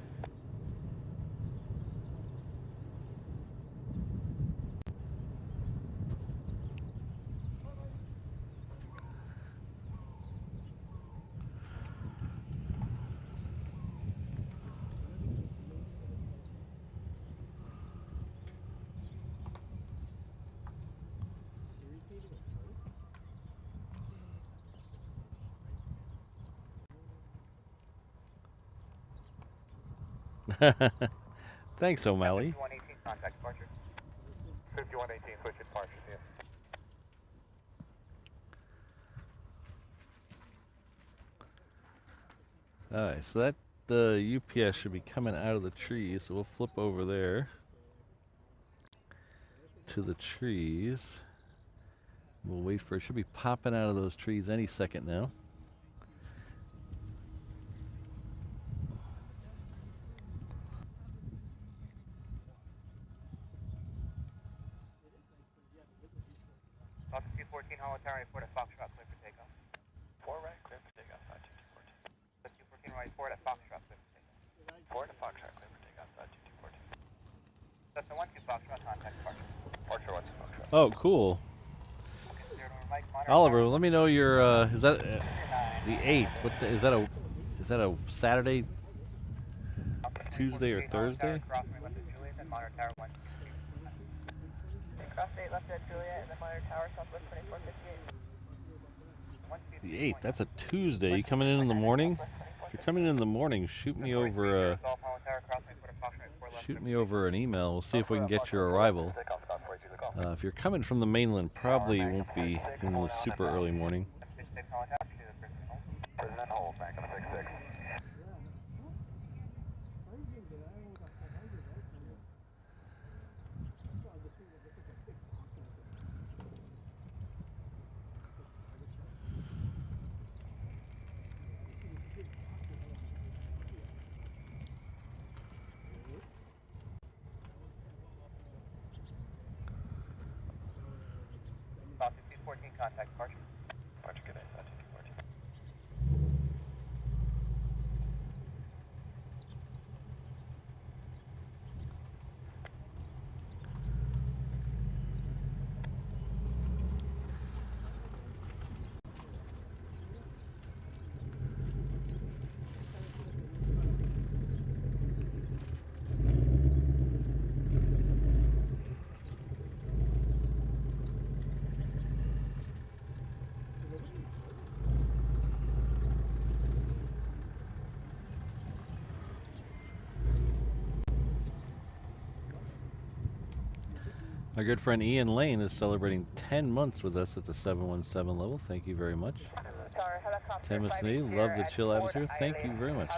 Thanks, O'Malley. 5118, contact departure. 5118, switch to departure, see you. Alright, so that the UPS should be coming out of the trees, so we'll flip over there to the trees. We'll wait for it. Should be popping out of those trees any second now. Fox 214, Hollow Tower, report at Foxtrot, clear for takeoff. 4 right, clear for takeoff, 214. 214 right, 4 at Foxtrot, clear for takeoff. 4 at Foxtrot, clear for takeoff, 214. That's the 12 Foxtrot, contact departure. Departure 12 Foxtrot. Oh, cool. Oliver, let me know your is that the 8th? What the, is that a Saturday, Tuesday, or Thursday? Cross 8 left at Juliet and then Monitor Tower, southwest 2458. The 8th. That's a Tuesday. You coming in the morning? If you're coming in the morning, shoot me over an email. We'll see if we can get your arrival. If you're coming from the mainland, probably won't be in the super early morning. Fox 214, contact departure. Departure, good day, 214. My good friend Ian Lane is celebrating 10 months with us at the 717 level. Thank you very much. Timothy, love the chill atmosphere. Thank you very much.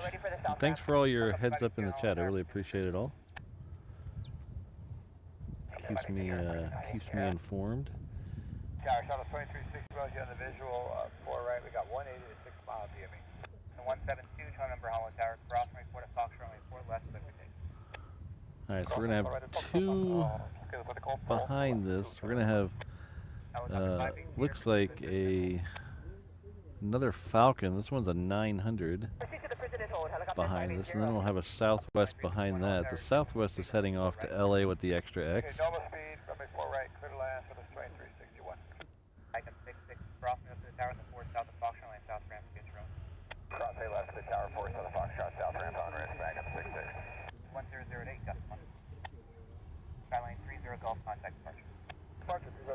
And thanks for all your heads up in the chat. I really appreciate it all. Keeps me informed. Tower, shuttle 2360, you on the visual, 4 right, we got 180 to 6 miles DME. And 172, tow number Hollow Tower, cross, report at Fox runway 4 left, clear for takeoff. Alright, so we're going to have two behind this. We're going to have, looks like another Falcon. This one's a 900 behind this, and then we'll have a Southwest behind that. The Southwest is heading off to LA with the Extra X.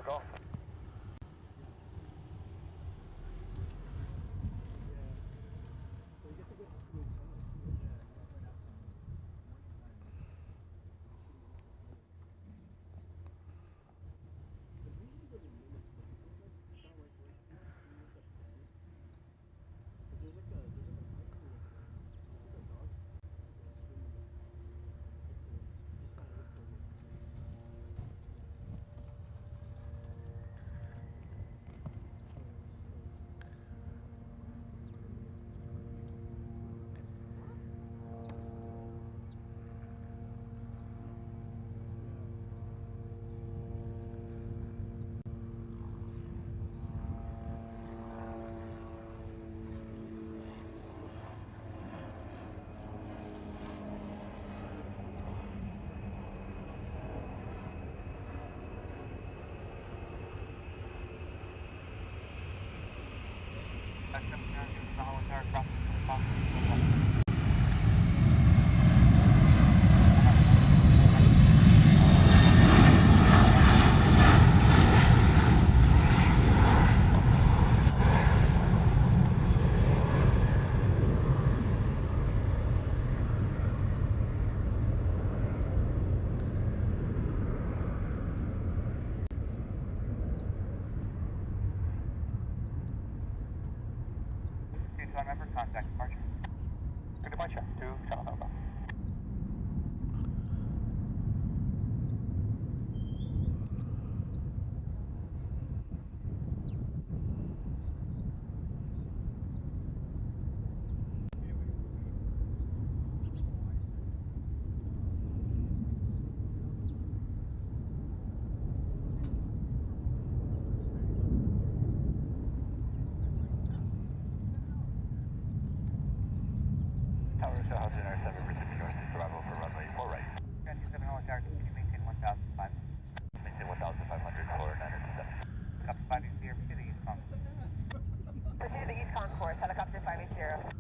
call. Member, contact departure. Good departure to Channel Alpha. Tower South Dinner 7 for 6 yours, survival for runway 4 right. 7 Holland Tower, can you maintain 1,500? Maintain 1,500 for 907. Helicopter 580, proceed to the East Concourse. Proceed to the East Concourse, helicopter 580.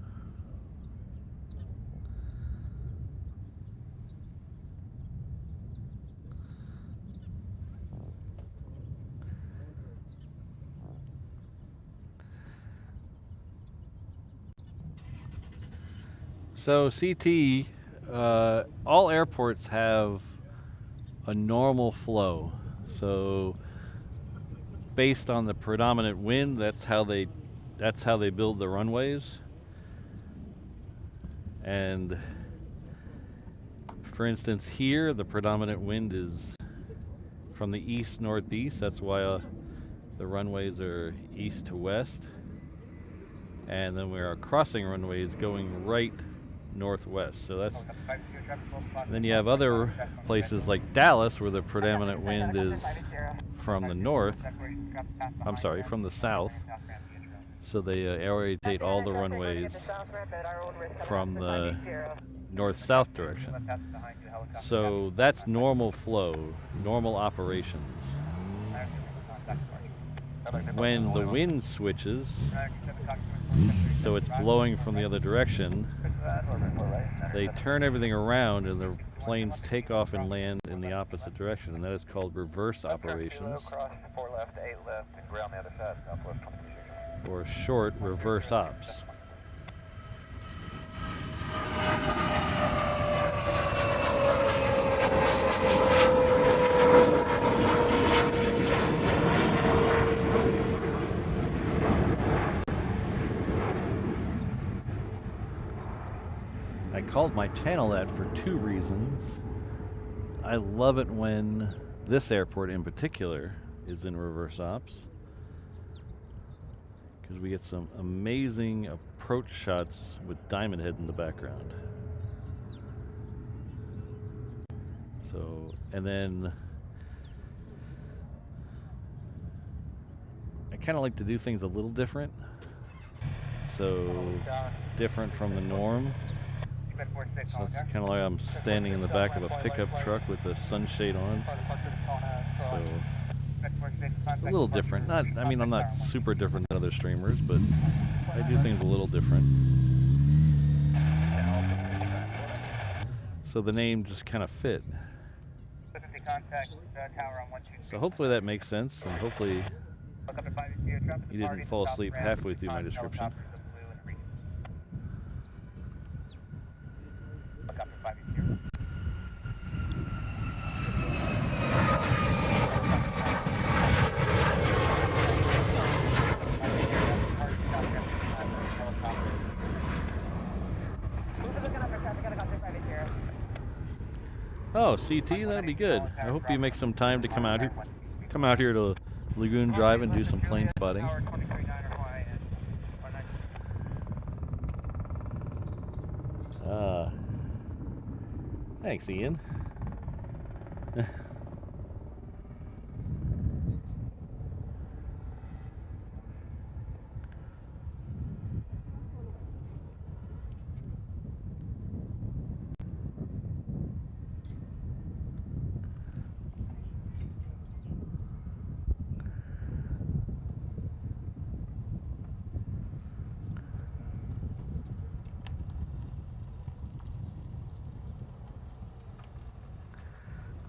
So CT, all airports have a normal flow. So based on the predominant wind, that's how they build the runways. And for instance, here the predominant wind is from the east northeast. That's why the runways are east to west. And then we are crossing runways going right northwest. So that's. And then you have other places like Dallas where the predominant wind is from the north. I'm sorry, from the south. So they orientate all the runways from the north-south direction. So that's normal flow, normal operations. When the wind switches, so it's blowing from the other direction, they turn everything around and the planes take off and land in the opposite direction, and that is called reverse operations, or short reverse ops. I called my channel that for two reasons. I love it when this airport in particular is in reverse ops, because we get some amazing approach shots with Diamond Head in the background. So, and then I kind of like to do things a little different. So, different from the norm. So it's kind of like I'm standing in the back of a pickup truck with a sunshade on. So a little different. Not, I mean, I'm not super different than other streamers, but I do things a little different. So the name just kind of fit. contact tower on 123. So hopefully that makes sense, and hopefully Look up at 5 traffic. you didn't fall asleep halfway through my description. Look up at 5 Oh, CT, that'd be good. I hope you make some time to come out here to Lagoon Drive and do some plane spotting. Thanks, Ian.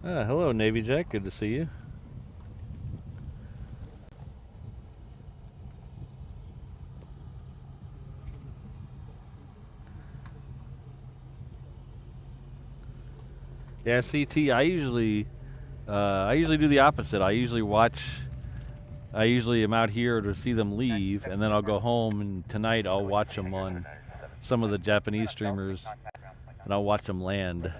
Hello, Navy Jack. Good to see you. Yeah, CT. I usually do the opposite. I usually am out here to see them leave, and then I'll go home. And tonight I'll watch them on some of the Japanese streamers, and I'll watch them land.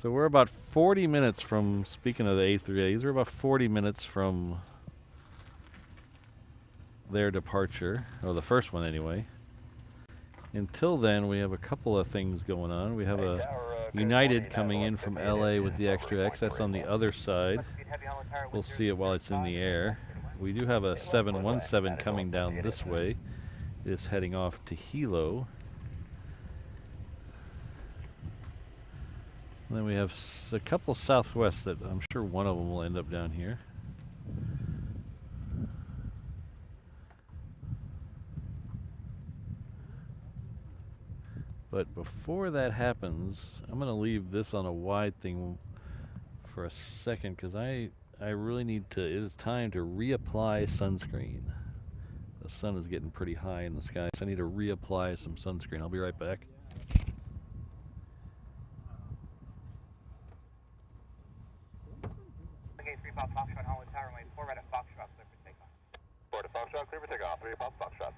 So we're about 40 minutes from, speaking of the A380s, we're about 40 minutes from their departure, or the first one anyway. Until then, we have a couple of things going on. We have a United coming in from LA with the Extra X. That's on the other side. We'll see it while it's in the air. We do have a 717 coming down this way. It's heading off to Hilo. And then we have a couple Southwest that I'm sure one of them will end up down here. But before that happens, I'm going to leave this on a wide thing for a second because I really need to, it is time to reapply sunscreen. The sun is getting pretty high in the sky, so I need to reapply some sunscreen. I'll be right back. Okay, 3 Pop Foxtrot, Hollywood Tower, Lane 4, right at Foxtrot, clear for takeoff. 4 to Foxtrot, clear for takeoff. 3 Pop Foxtrot.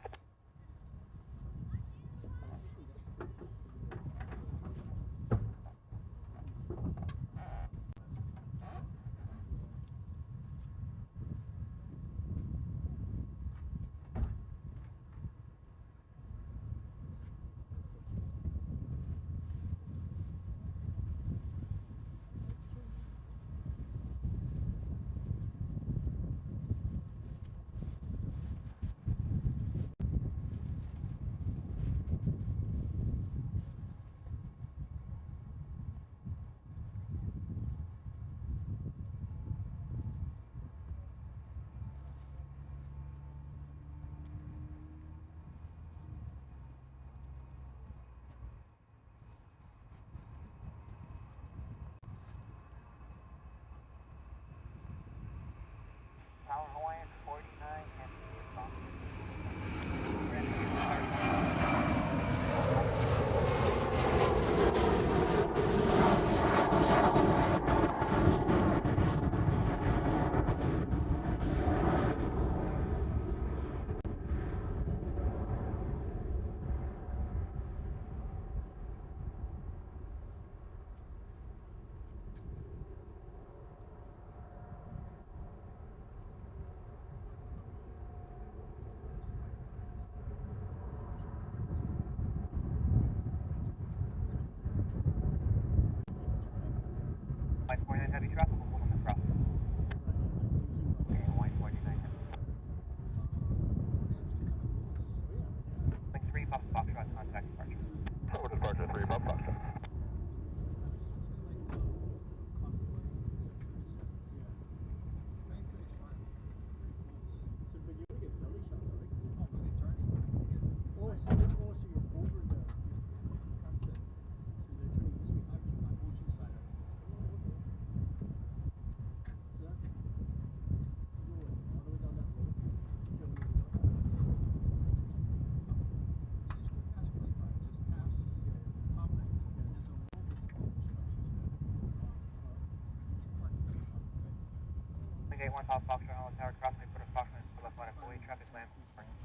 81 Pop Foxtrot, Holland Tower, crossing for the Foxtrot, left line of away, traffic land,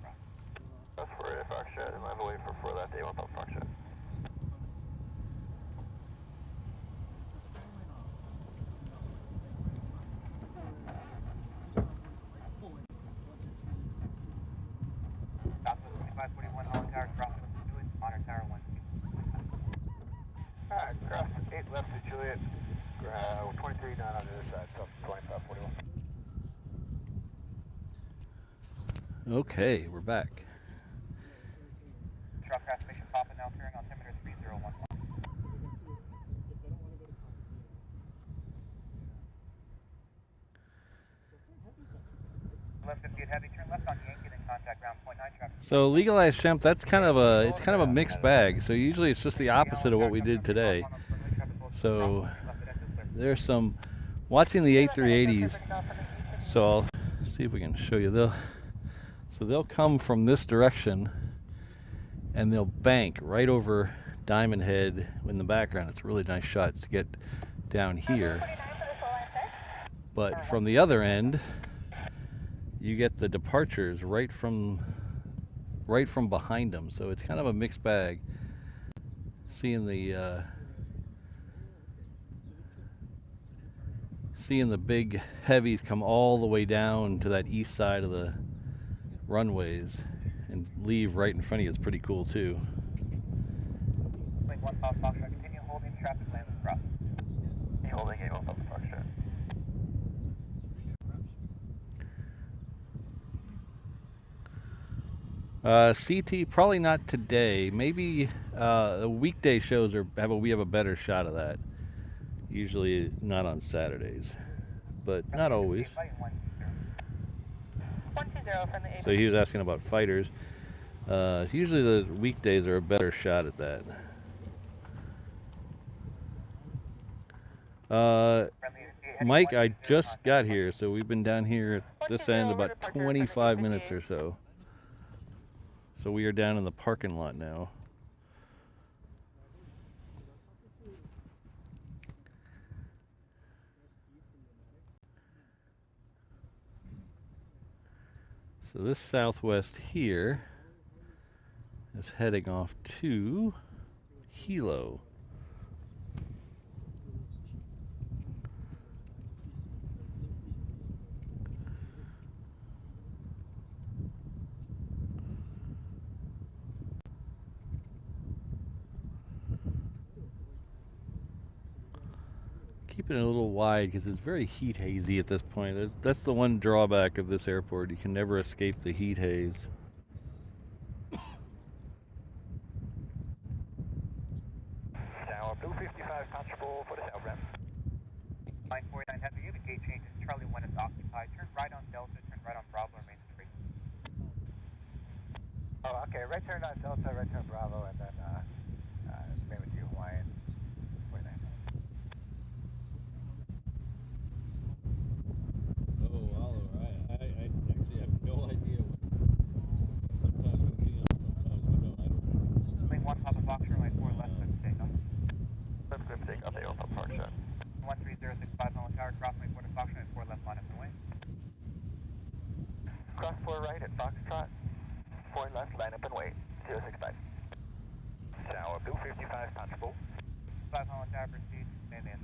cross. That's for a Foxtrot, and land away for 4 left, 81 Pop Foxtrot. Southwest 2541 Holland Tower, crossing with Juliet, Honor Tower 1. Alright, cross 8 left to Juliet. 23 down on the other side, so 2541. Okay, we're back. Truck transmission popping now, clearing altimeter 3011. Left 58 heavy, turn left on Yankee, then contact ground point 9 traffic. So legalized hemp, it's kind of a mixed bag. So usually it's just the opposite of what we did today. So there's some watching the A380s. So I'll see if we can show you. They'll come from this direction and they'll bank right over Diamond Head in the background. It's a really nice shot to get down here. But from the other end, you get the departures right from behind them. So it's kind of a mixed bag. Seeing the big heavies come all the way down to that east side of the runways and leave right in front of you is pretty cool too. Link 1 Pop Foxtrot, continue holding traffic lanes across. Holding 81 Pop Foxtrot. CT probably not today. Maybe the weekday shows we have a better shot of that. Usually not on Saturdays, but not always. 120 from the So he was asking about fighters. Usually the weekdays are a better shot at that. Mike, I just got here, so we've been down here at this end about 25 minutes or so. So we are down in the parking lot now. So this Southwest here is heading off to Hilo. Keeping it a little wide because it's very heat hazy at this point. That's the one drawback of this airport. You can never escape the heat haze. Tower 255 comfortable for the south ramp. 949 heavy, you have a gate changes. Charlie 1 is occupied. Turn right on Delta, turn right on Bravo, remain straight. Oh, okay. Right turn on Delta, right turn Bravo, and then remain with you, Hawaiian. 49. Oh, Oliver, I actually have no idea. Sometimes we see them, sometimes we don't. I don't know. Link 1 Papa Foxtrot, runway 4 left, let's take off. Let's go take up the Alpha Park shot. 13065 Holland Tower, crossing for the Foxtrot, 4 left line of the way. Cross 4 right at Foxtrot. 4 left, line up and wait. 065. Tower 255 comfortable. 5 Holland Tower, proceed, stand in.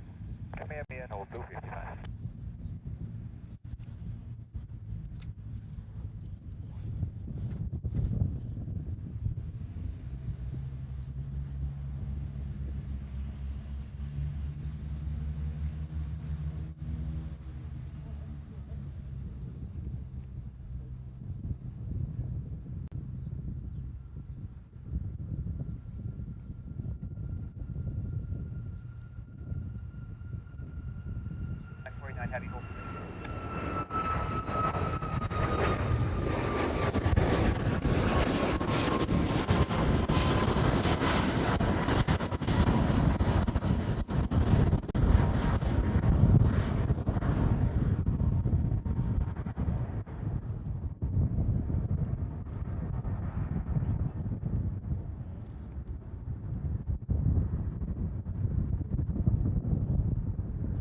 Command me and hold 255. Heavy hold.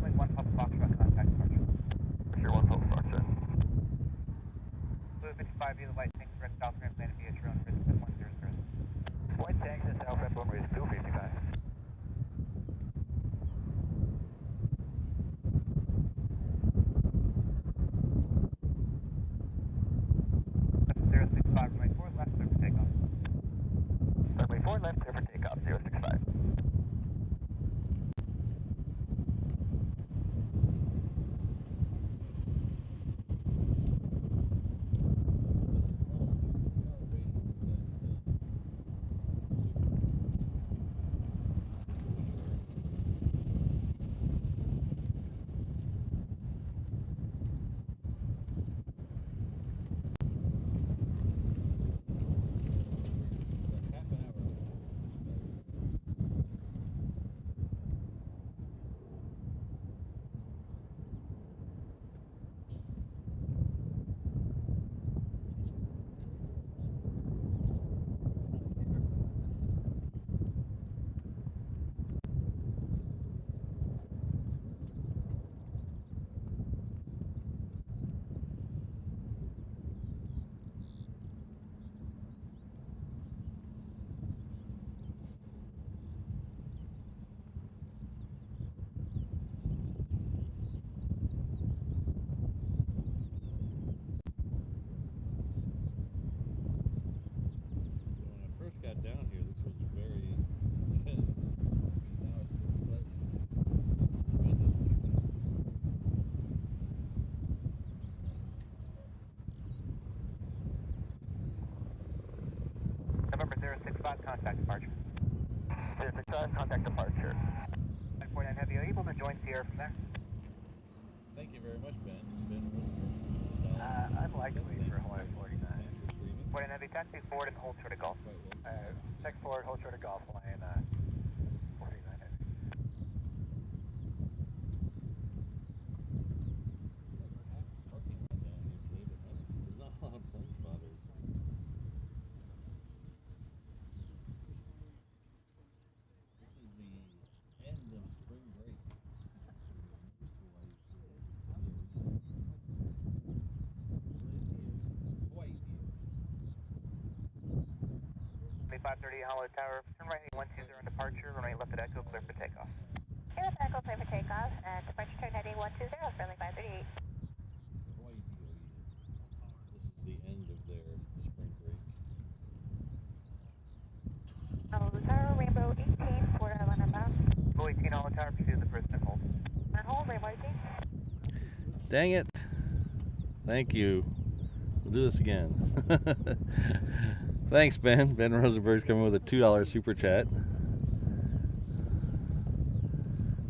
Link 1 Papa Foxtrot, contact departure. Runway 255. That's 065, runway 4 left, clear for takeoff. Runway 4 left, clear for takeoff, 065. Got down here, this was very intense. Now it's just like November 065, contact departure. 065, contact departure. 949 Heavy, are you able to join Sierra from there? thank you very much, Ben. Ben Unlikely for Hawaii 49. 49 Heavy, taxi forward and hold short of Gulf. Check forward, hold short of Golf line, 49 Heavy. parking lot down here today, but there's not a lot of plane spotters. This is the end of spring break. Hawaii. 2530 Hollow Tower, turn right 120 on departure, runway left at Echo, clear for takeoff. Here with Echo, clear for takeoff, and departure turn heading 120, friendly 538. Hawaii DOE. This is the end of their spring break. Hollow Tower, Rainbow 18, Florida Island bound. Rainbow 18 Hollow Tower, pursue the person and hold. And hold, Rainbow 18. Dang it. Thank you. We'll do this again. Thanks, Ben. Ben Rosenberg's coming with a $2 super chat.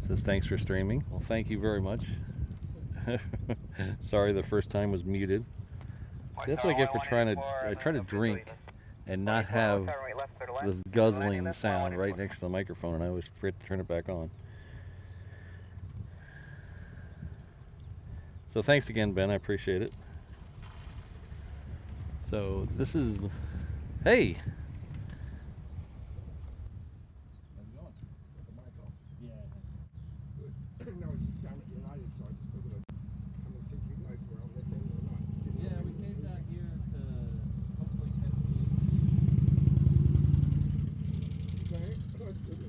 Says thanks for streaming. Well, thank you very much. Sorry the first time was muted. See, that's what I get for trying to try to drink and not have this guzzling sound right next to the microphone, and I always forget to turn it back on. So thanks again, Ben. I appreciate it. So this is, hey. How's it going? Yeah. No, it's just down at United, so I just figured I'd come and see if you guys were on this end or not. Yeah, we came down here to hopefully catch the Okay,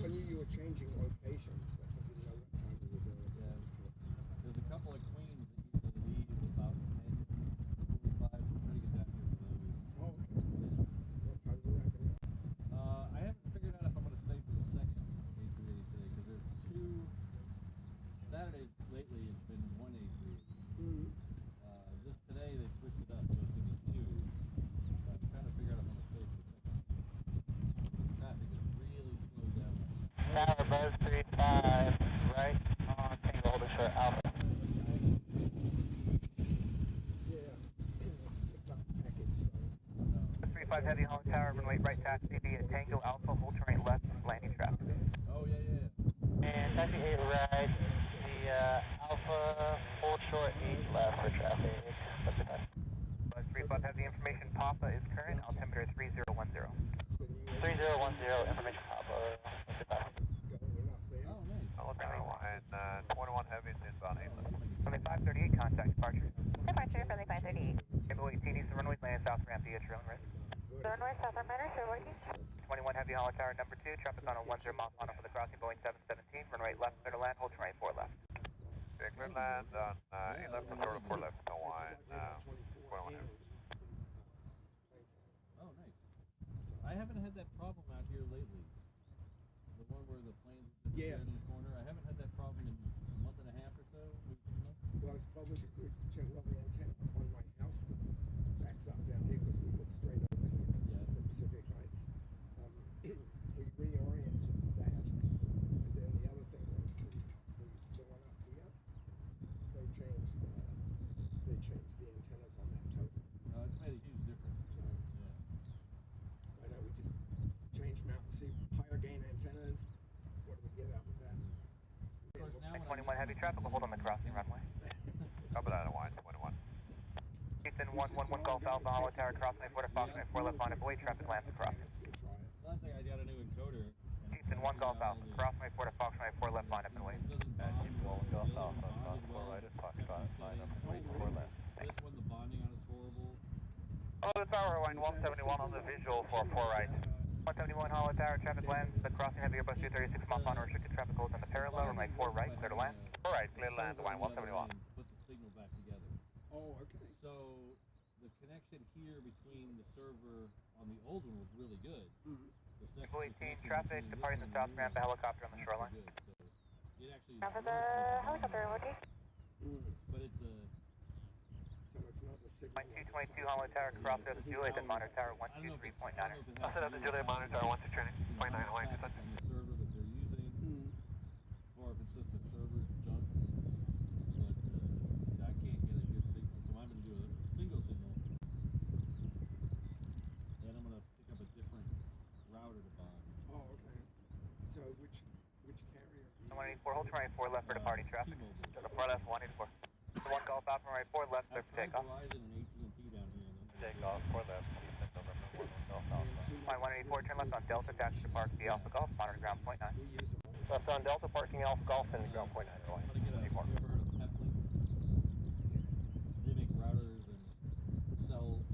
I knew you were changing locations, but I didn't know what time you were doing it. Yeah, there's a couple of queens that used to leave about 10:45. We're trying to get down here for those. Oh, okay. What time are you wrapping up? I haven't figured out if I'm going to stay for the second A380 today, because there's two. Saturdays lately it's been one A380. Mm-hmm. Just today they switched it up, so it's going to be two. So I'm trying to figure out if I'm going to stay for the second. Traffic is really slowed down right now. Tower Buzz 35, right on Tango, holding short Alpha. Yeah, it's picked up the package, so. 35 Heavy Hollow Tower, runway right taxi via Tango Alpha, hold turn right left, landing traffic. Oh, yeah. And taxi 8 right, the Alpha, hold short 8 left for traffic. What's the best? Buzz 35 Heavy, information Papa is current, altimeter 3010. 3010, information Papa. What's the best? Going up there. Oh, nice. And 21 Heavy is inbound 8 left. Runway 538, contact departure. Departure, friendly 538. Rainbow 18 east of runway, landing south ramp, DH your own risk. The runway south on matter, sir, working. 21 Heavy. Heavy Hollow Tower number 2, traffic on a 10 mile final for the crossing, Boeing 717, runway left, clear to land, hold runway 4 left. Clear to land on 8 left, control 4 left, no one, 1 and Oh, nice. I haven't had that problem out here lately. The one where the planes Yes. in the corner. I haven't had that problem in a month and a half or so, maybe 2 months. well, it's probably the good well, the antenna on my house backs up down here because we look straight over here Yeah. from Pacific Heights. We reoriented that, and then the other thing was the one up here. They changed the antennas on that total. It's made a huge difference. So, Yeah. I know we just changed them out and see higher gain antennas. What do we get out of that? Of course, now 21 heavy traffic will hold on the crossing runway. Copy that, 21. Houston 111 Golf Alpha Hollow Tower crossing 4 to Fox 4 left line of way traffic lands crossing. Last thing I got a new encoder. Houston 1 Golf Alpha crossing 4 to Fox 4 left line of way. Golf Alpha, cross 4 right at Foxtrot, line up 4 left. This one, the bonding on it's horrible. Hello, the tower, line 171 on the visual for 4 right. 171 Hollow Tower, traffic lands, the crossing heavy Airbus 236 mile on restricted traffic holds on the parallel, runway 4 right, clear to land. 4 right, clear to land, line 171. Put the signal back together. Oh, okay. So the connection here between the server on the old one was really good. Mm-hmm. The second Blue 18 connection traffic, between this departing one the and south yours ramp, the helicopter on the was shoreline. good. So it actually Now for the works, helicopter, Woody. but it's a So it's not the signal. Line 222 Hollow Tower, cross over to Juliet, then monitor tower 123.9. I'll set up the Juliet monitor, 1 to training, 0.9 Hawaii, on the server that they're using, or if it's just the server's junk. But I can't get a good signal, so I'm going to do a single signal. Then I'm going to pick up a different router to bond. Oh, okay. So which carrier? 184, hold runway 4 left for departing traffic. T-Mobile. To the 4 left, 184. 1 Golf Alpha, runway 4 left, clear I've for tried takeoff. Verizon and AT&T down here. take off 4 left, Houston, November 1, Golf Alpha. Line 184, turn left on Delta, taxi to Park B Alpha Golf, monitor ground point 9. We use them all. Left on Delta, parking Alpha Golf, and ground point 9, I'm Hawaii. going to get a, you ever heard of Peplink? They make routers and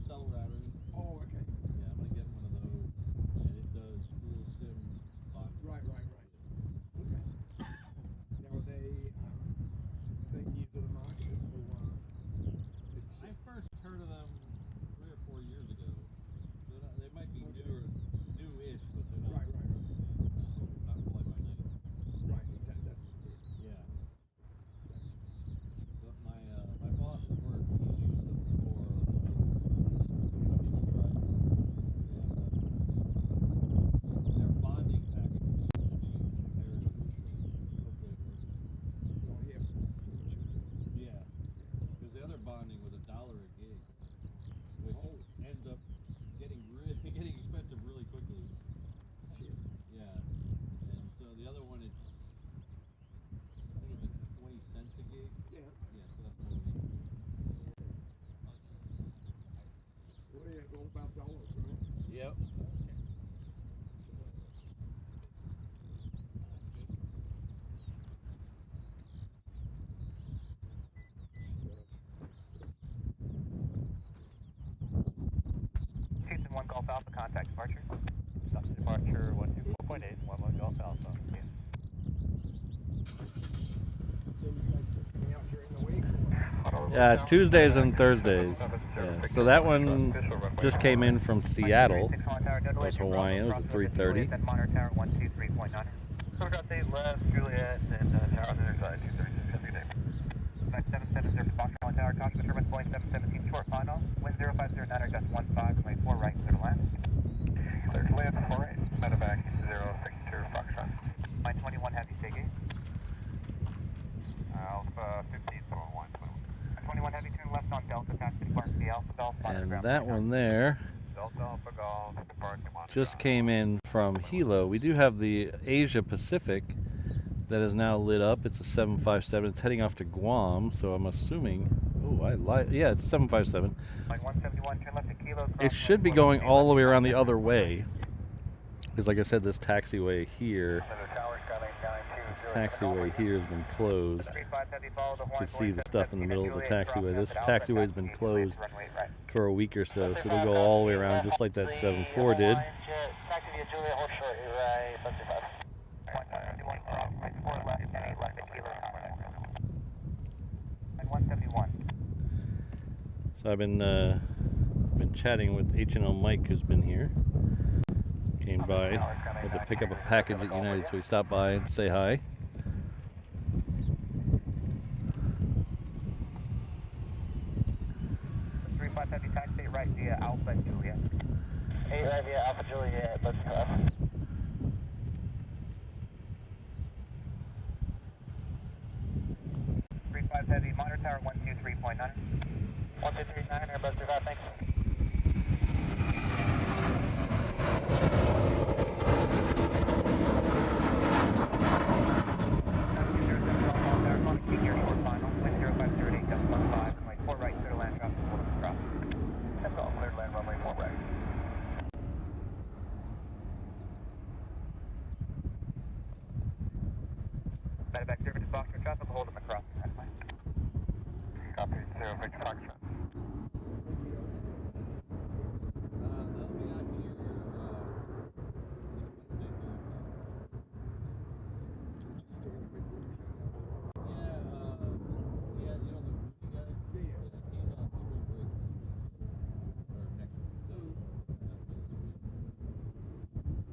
cell routers. Oh, okay. Yeah, I'm going to get one of those, and it does dual SIM bonding. Right. Okay. Now are they new to the market or it's I just first heard of them 3 or 4 years ago. They might be newish, but they're not. right. Not fly by night. Right, exactly. That's Yeah. But my boss at work, he's used them before. Their bonding package is super cheap compared to hopefully it works. well, yeah, for what you do. Yeah. Because the other bonding was $1 a gig, which ends up getting expensive really quickly. Shit. Yeah. And so the other one, I think it's like 20 cents a gig. Yeah. Yeah, so that's more than Well, yeah, it's all about dollars, right? Yep. Houston 1 Golf Alpha, contact departure. Stop departure 124.8, 11 Golf Alpha. So you guys are coming out during the week? Yeah, Tuesdays and Thursdays. Yeah, so that one just came in from Seattle. It was Hawaiian. It was at 3:30. Then monitor tower 123.9. So we got 8 left, Juliet, and tower on the other side, 236, have a good day. 5770 for Fox Hollow Tower, caution the turbine Boeing 717 short final. Wind 0509.15, runway 4 right, clear to land. Clear to land, 4 right, medevac 062, Foxtrot. Line 21 heavy, take 8. Alpha 15, 1. 21 heavy, turn left on Delta, taxi to Park B Alpha Golf, monitor And ground that point 9. one there Delta Alpha Golf, departing monitor. just came in from Hilo. We do have the Asia Pacific that is now lit up. It's a 757. It's heading off to Guam, so I'm assuming. Oh, I lied. Yeah, it's 757. Line 171, turn left to Kilo. It should be going all the way around the other way. Because, like I said, this taxiway here Center Tower, Skyline This taxiway here has been closed. You can see the stuff in the middle of the taxiway. This taxiway has been closed for a week or so, so it'll go all the way around just like that 7-4 did. So I've been chatting with HNL Mike, who's been here. Came by, had to pick up a package at United, so he stopped by and say hi. Taxi right via Alpha Juliet. 8 right via Alpha Juliet, let's go. 35 Heavy, monitor tower 123.9. 1239, Airbus 35, thanks. Back service to Foxtrot traffic, hold them across. Copy, 0 Victor Foxtrot. They'll be out here yeah, you know the guy? He's on spring break. Or next week.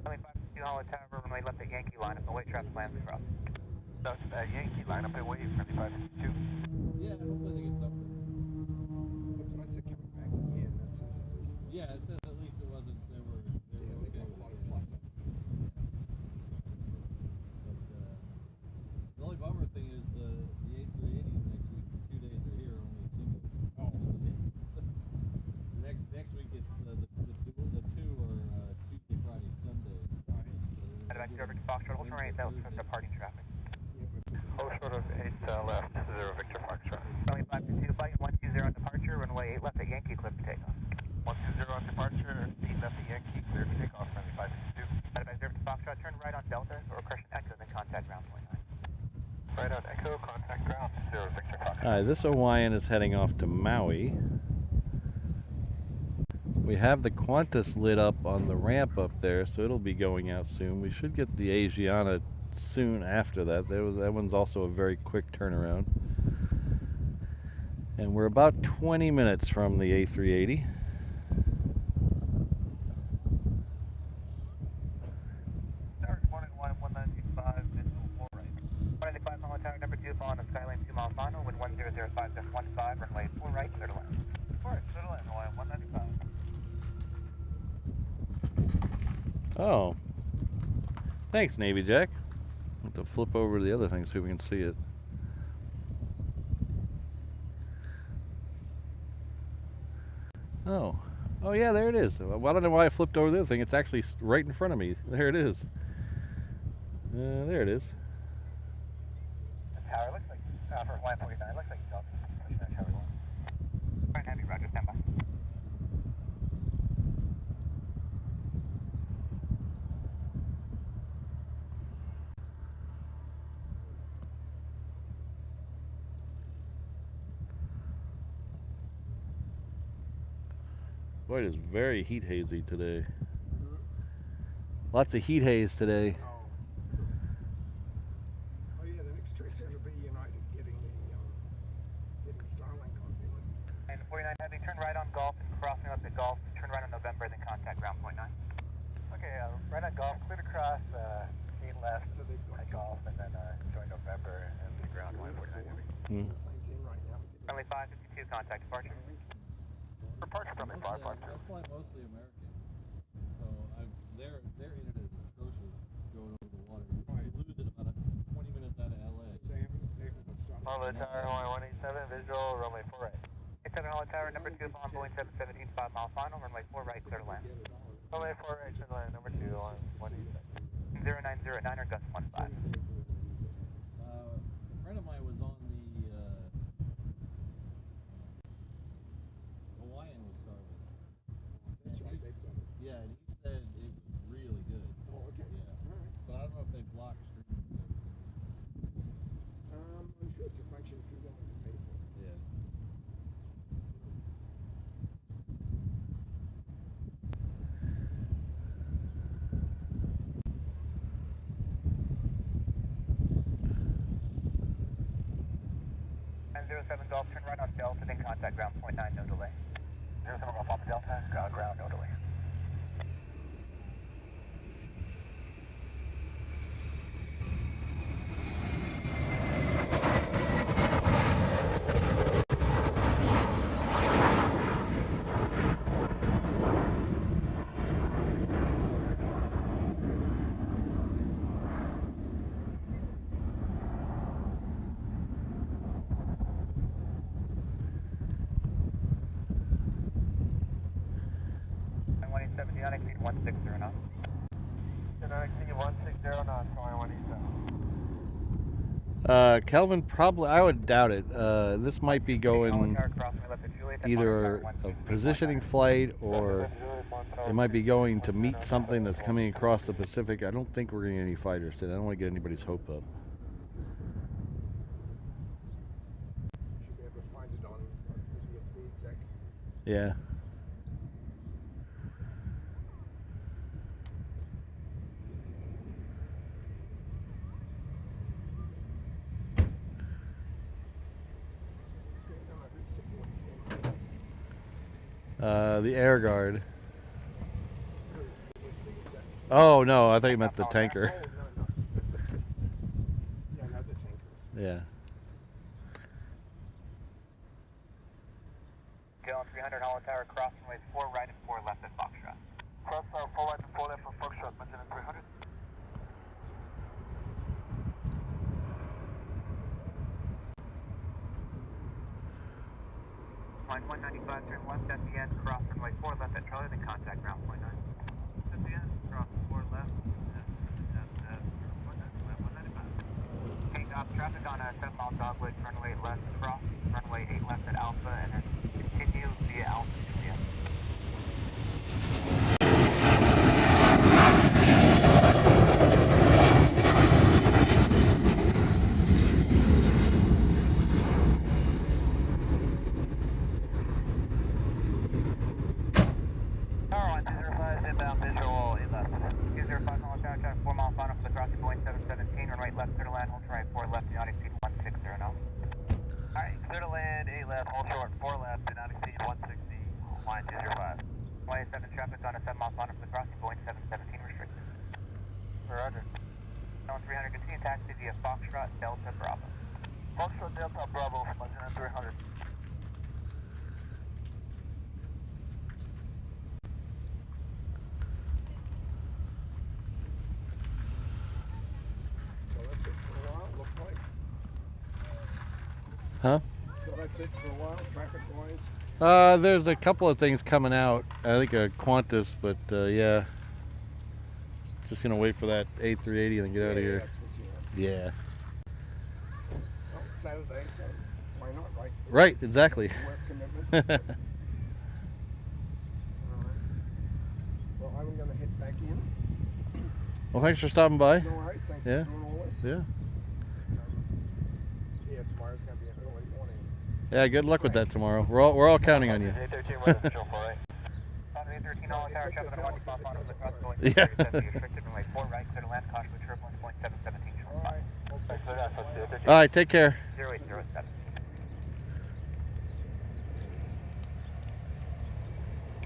Only 52 Hollow Tower, runway left at Yankee line, if the weight traffic lands across. No, Yankee line up and wait, 3552. Yeah, hopefully they get something. What's nice, they're coming back again, that says at least. Yeah, it says at least it wasn't, they were Yeah, okay they got a with lot it. of plus. But the only bummer thing is the A380s next week, for 2 days are here, only single. Oh. Next week it's the two are Tuesday, Friday, Sunday. Right. Back service to Foxtrot, hold terrain, that was from departing traffic. Hold short of 8 left, 0 Victor Foxtrot. Only 522 flight, 120 on departure, runway 8 left at Yankee, clear for takeoff. 120 on departure, 8 left at Yankee, clear for takeoff, 552. Back service to Foxtrot, turn right on Delta, or crush an Echo, then contact ground point 9. Right on Echo, contact ground, 0 Victor Foxtrot. Alright, this Hawaiian is heading off to Maui. We have the Qantas lit up on the ramp up there, so it'll be going out soon. We should get the Asiana soon after that. That one's also a very quick turnaround. And we're about 20 minutes from the A380. Start 195, visual 4 right. 195 Hollow Tower, number 2, following the Skyline 2 mile final, wind 1005.15, runway 4 right, clear to land. 4 right, clear to land, Hawaiian 195. Oh. Thanks, Navy Jack. I'll have to flip over to the other thing so we can see it. Oh. Oh, yeah, there it is. Well, I don't know why I flipped over the other thing. It's actually right in front of me. There it is. There it is. The tower looks like, for Hawaiian 49, looks like Delta pushing that tower 1. Right, heavy, roger, stand by. Boy, it is very heat hazy today. Lots of heat haze today. Oh yeah, the next trick's gonna be United getting Starlink on board. And 49 heavy, turn right on Golf and crossing up at Golf, turn right on November, then contact ground point 9. Okay, right on Golf, clear to cross, 8 left So they've got at Golf, and then join November and the ground 149 heavy. Hmm. planes in right now. Only 552, contact departure. Departure from That's 552. fly mostly American. So their internet is atrocious going over the water. Right. You lose it about 20 minutes out of LA. They haven't got Starlink. Hollow Tower, Hawaiian 187, visual, runway 4 right. 87 Hollow Tower, number 2, following Boeing 717, 5 mile final, runway 4 right, clear to land. Runway 4 right, clear to land, number 2 on 187. 0909 or gust 15. A friend of mine was on the Hawaiian with Starlink. That's right, they've done it. Yeah, and he said it was really good. Oh, okay. Yeah. All right. But I don't know if they block streaming and everything. 07 Golf, turn right on Delta, then contact ground point 9, no delay. 07 Golf Alpha Delta, ground, no delay. Not exceed 160 knots. Not exceed 160 knots, flying 187. Kelvin, probably, I would doubt it. This might be going either a positioning flight or it might be going to meet something that's coming across the Pacific. I don't think we're getting any fighters today. I don't want to get anybody's hope up. Should be able to find it on the speed sec. Yeah. The air guard. Oh no, I thought you meant the tanker. Oh, no. Yeah, not the tankers. Yeah. Gallon 300 Holland Tower, cross runways 4 right and 4 left at Foxtrot. Cross 4 right and 4 left for Foxtrot, mentioned 300. Line 195, turn left at the end, cross runway 4 left at Charlie, then contact ground point 9. At the end, cross 4 left, left 195. Take off traffic on a 7 mile dogleg, runway 8 left, cross, runway 8 left at Alpha, and then continue via Alpha Juliet. Huh? So that's it for a while, traffic-wise? There's a couple of things coming out. I think a Qantas, but yeah. Just gonna wait for that A380 and then get out of here. That's what you want. Yeah. Well, it's Saturday, so why not, right? Right, exactly. Work commitments. Well, I'm going to head back in. Well, thanks for stopping by. No worries, thanks Yeah. for doing all this. Yeah. Yeah, tomorrow's going to be an early morning. Yeah, good luck with that tomorrow. We're all counting on you. A13 weather control 4 right. 13 Holland Tower, traffic on 1 mile on the cross going Yeah. restricted runway 4 right, clear to land, caution with turbulence, 0.717 short. All right, we'll take So that's what's the 13. All right, take care. 0807.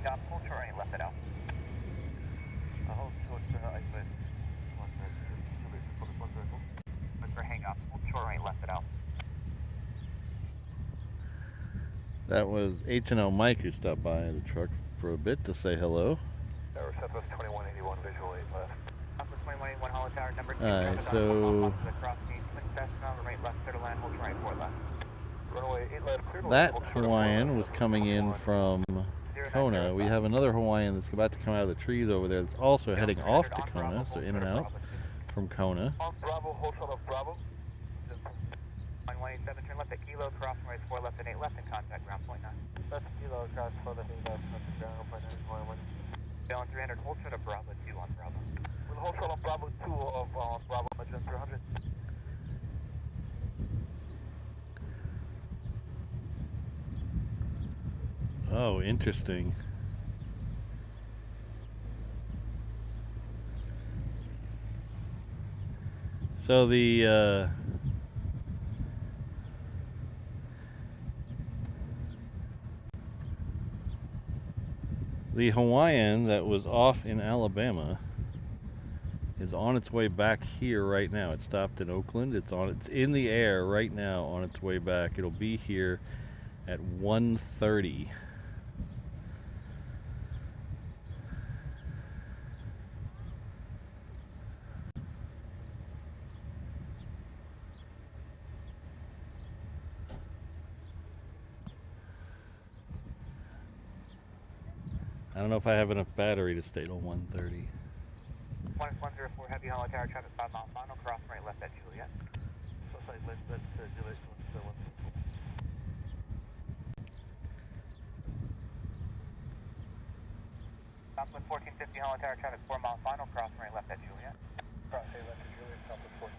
Got full short left it out. Look for hang up, full short right left it out. That was HNL Mike who stopped by the truck for a bit to say hello. Southwest 2181, visual 8 left. Southwest 2181, Holland Tower, number 2. Alright, so Runway 8 left, clear to that land, Hawaiian was coming in from Kona. We have another Hawaiian that's about to come out of the trees over there that's also heading off to Kona, so in and out from Kona. On Bravo, hold short of Bravo. Line 187, turn left at Kilo, cross runways 4 left and 8 left and contact ground point 9. That's Kilo, cross 4 left, 8 left, that's ground point 9, Gallon 300, hold short of Bravo 2 on Bravo. We'll hold short on Bravo 2 of Bravo, mentioned 300. Oh, interesting. So the The Hawaiian that was off in Alabama is on its way back here right now. It stopped in Oakland. It's in the air right now on its way back. It'll be here at 1:30. I don't know if I have enough battery to stay till 1:30. 104 Heavy Hollow Tower, traffic 5 mile final, cross right left at Juliet. So side left at Juliet, so 164. Southwest 1450 Hollow Tower, traffic 4 mile final, cross right left at Juliet. Cross right left at Juliet, Southwest 1450.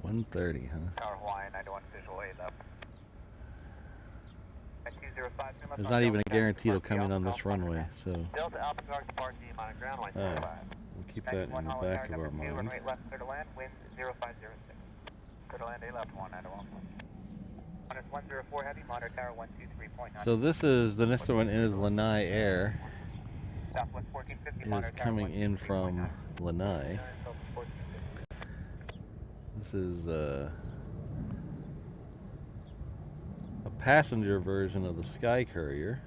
1:30, huh? Tower Hawaiian, 91 visual 8 left. At 205, There's not even a guarantee it'll come in on this runway, so Delta Alpha Guard departing on ground line 5. we'll keep that in the back of our mind. Runway left, clear to land, wind 0506. Clear to land, A left 191. 104 Heavy, monitor tower 123.9. So this is, the next one is Lanai Air. Southwest 1450, Is monitor tower coming in 123.9. from Lanai. Southwest 1450. This is a passenger version of the Sky Courier.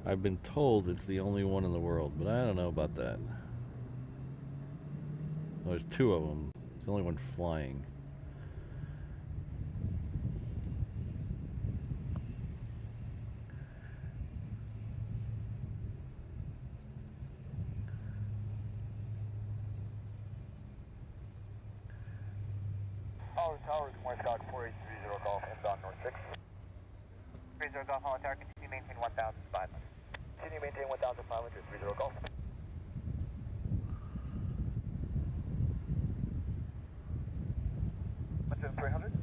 I've been told it's the only one in the world, but I don't know about that. Well, there's two of them. It's the only one flying. Tower, Westcock 4830 Golf, inbound north 6. 30 Golf, Hollow Tower, continue maintain 1,500. Continue maintain 1,500, 30 Golf. What's in 300?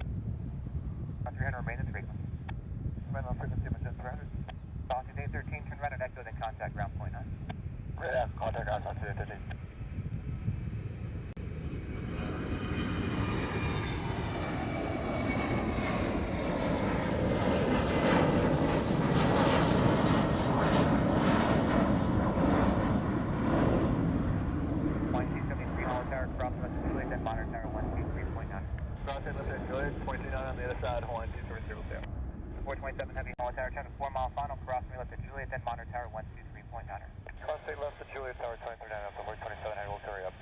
300 remain at frequency. Remain on frequency, what's in 300? Altitude 813, turn right at Echo, then contact ground point 9. Right at contact ground, altitude 813. Cross right left at Juliet, 29 on the other side, Hawaiian 2300. 427 Heavy Hollow Tower, traffic 4 mile final, cross me left at Juliet, then monitor tower 123.9. Cross right left at Juliet, tower 239 up to 427, I will carry up.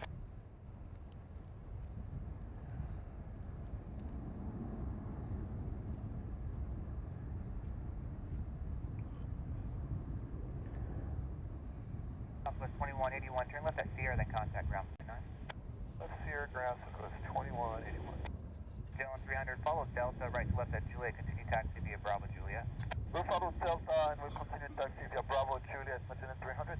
Southwest 2181, turn left at Sierra, then contact ground point 9. Left Sierra, ground, Southwest 2181. Dylan 300, follow Delta, right to left at Juliet, continue taxi via Bravo Juliet. We'll follow Delta and we'll continue taxi via Bravo Juliet, Lieutenant 300.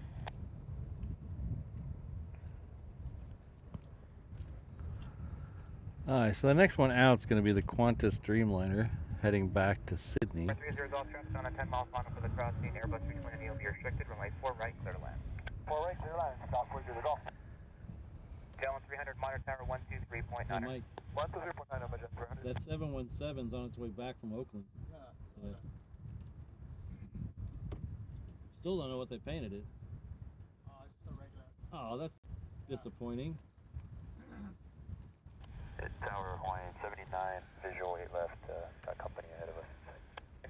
Alright, so the next one out is going to be the Qantas Dreamliner heading back to Sydney. 30 Golf traffic on a 10 mile final for the crossing, Airbus 320 will be restricted, runway 4 right, clear to land. 4 right, clear line, stop 40 Golf. Dylan 300, monitor tower 123.9. Hey, Mike, 123.9 on Jet 300. that 717's on its way back from Oakland. So, still don't know what they painted it. It's just a regular. Oh, that's disappointing. Tower Hawaiian 79, visual 8 left, got company ahead of us.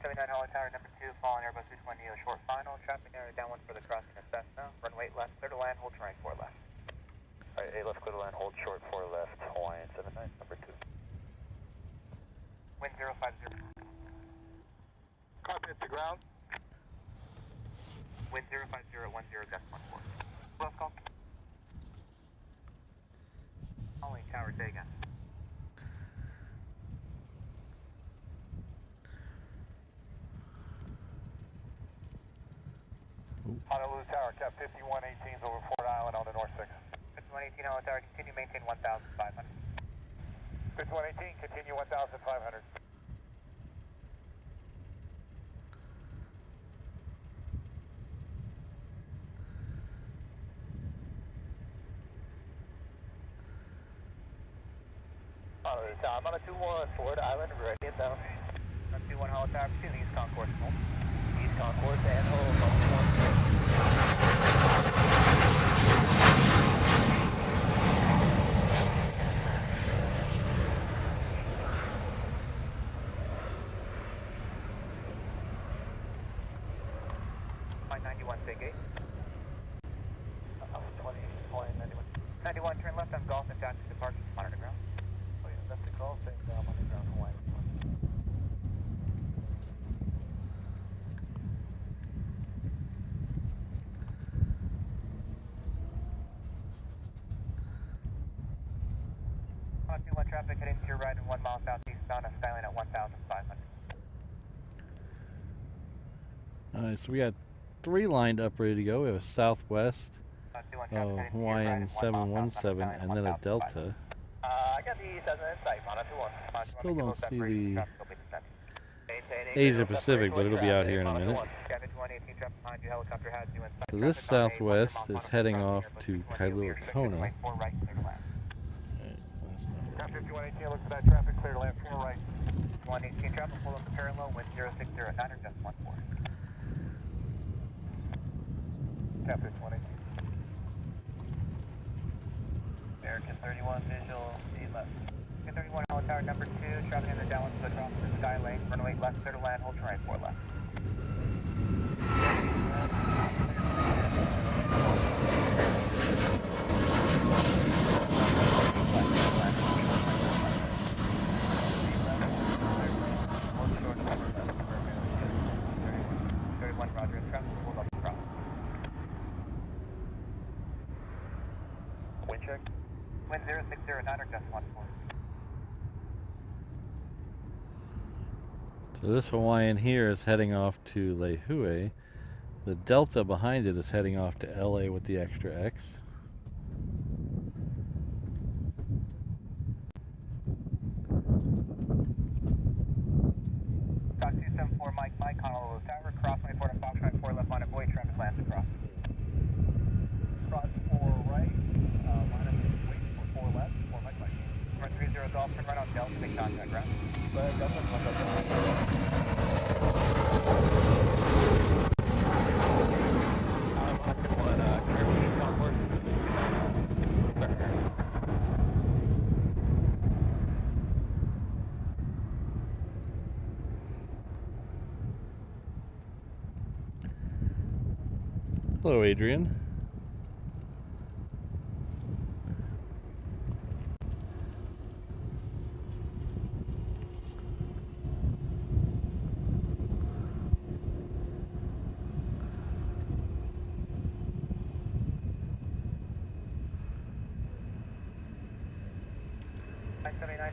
79 Hollow Tower, number 2, following Airbus 320 short final, traffic area downwind for the crossing of Cessna, runway 8 left, clear to land, hold terrain 4 left. Alright, 8 left, clear to land, hold short 4 left, Hawaiian 79, number 2. Wind 050. Copy at the ground. Wind 050 at 10, gust 14. Left call. Calling tower, say again. Honolulu Tower, Cap 5118 is over Fort Island on the North 6. 5118 Hollow Tower, continue maintain 1,500. 5118, continue 1,500. I'm on a 2-1, Florida Island, ready and down. 2-1 Hollow Tower, to the East Concourse. East Concourse and hold, 1. Flight 91, take 8. 20, flying 91. 91, turn left on Golf and taxi to parking, monitor ground. Oh yeah, left to call, same down on the ground, Hawaii. On 21 traffic heading to your right and 1 mile southeast bound on Skyline at 1,500. Alright, so we got 3 lined up ready to go. We have a Southwest, On 21 traffic heading to your right Hawaiian and 1 mile south on 717, Skyline and then a 1,500. Delta. I got the 7 in sight, on a 2-1. Still don't see the Maintaining Asia visual Pacific, but it'll be out here in a traffic, minute. on 2-1. Cabin 118 traffic behind you, helicopter has you inside. So this Traffic on A1, Southwest your is mile heading south off Airbus to 220, Kailua restricted Kona. lane 4 right, clear to land. Traffic 5118, look for that traffic, clear to land 4 right. 118 traffic, pull up the parallel, wind 0609 or just 14. Traffic 118. American 31, visual, C left. 31 Hollow Tower, number 2, traffic in the downwind to the drop to the sky lane, runway left, clear to land, hold terrain 4 left. Roger, traffic pulled up across. Wind check. Wind 0609 or just 14. So this Hawaiian here is heading off to Lehue. The Delta behind it is heading off to LA with the extra X. Fox 274, Mike, Honolulu Tower, cross 24 to Fox 94, left line of void, traffic lands across. Cross 4 right, line up wait for 4 left, 4 Mike. Run 30 Golf, turn right on Delta, make contact ground. Delta, Hello, Adrian.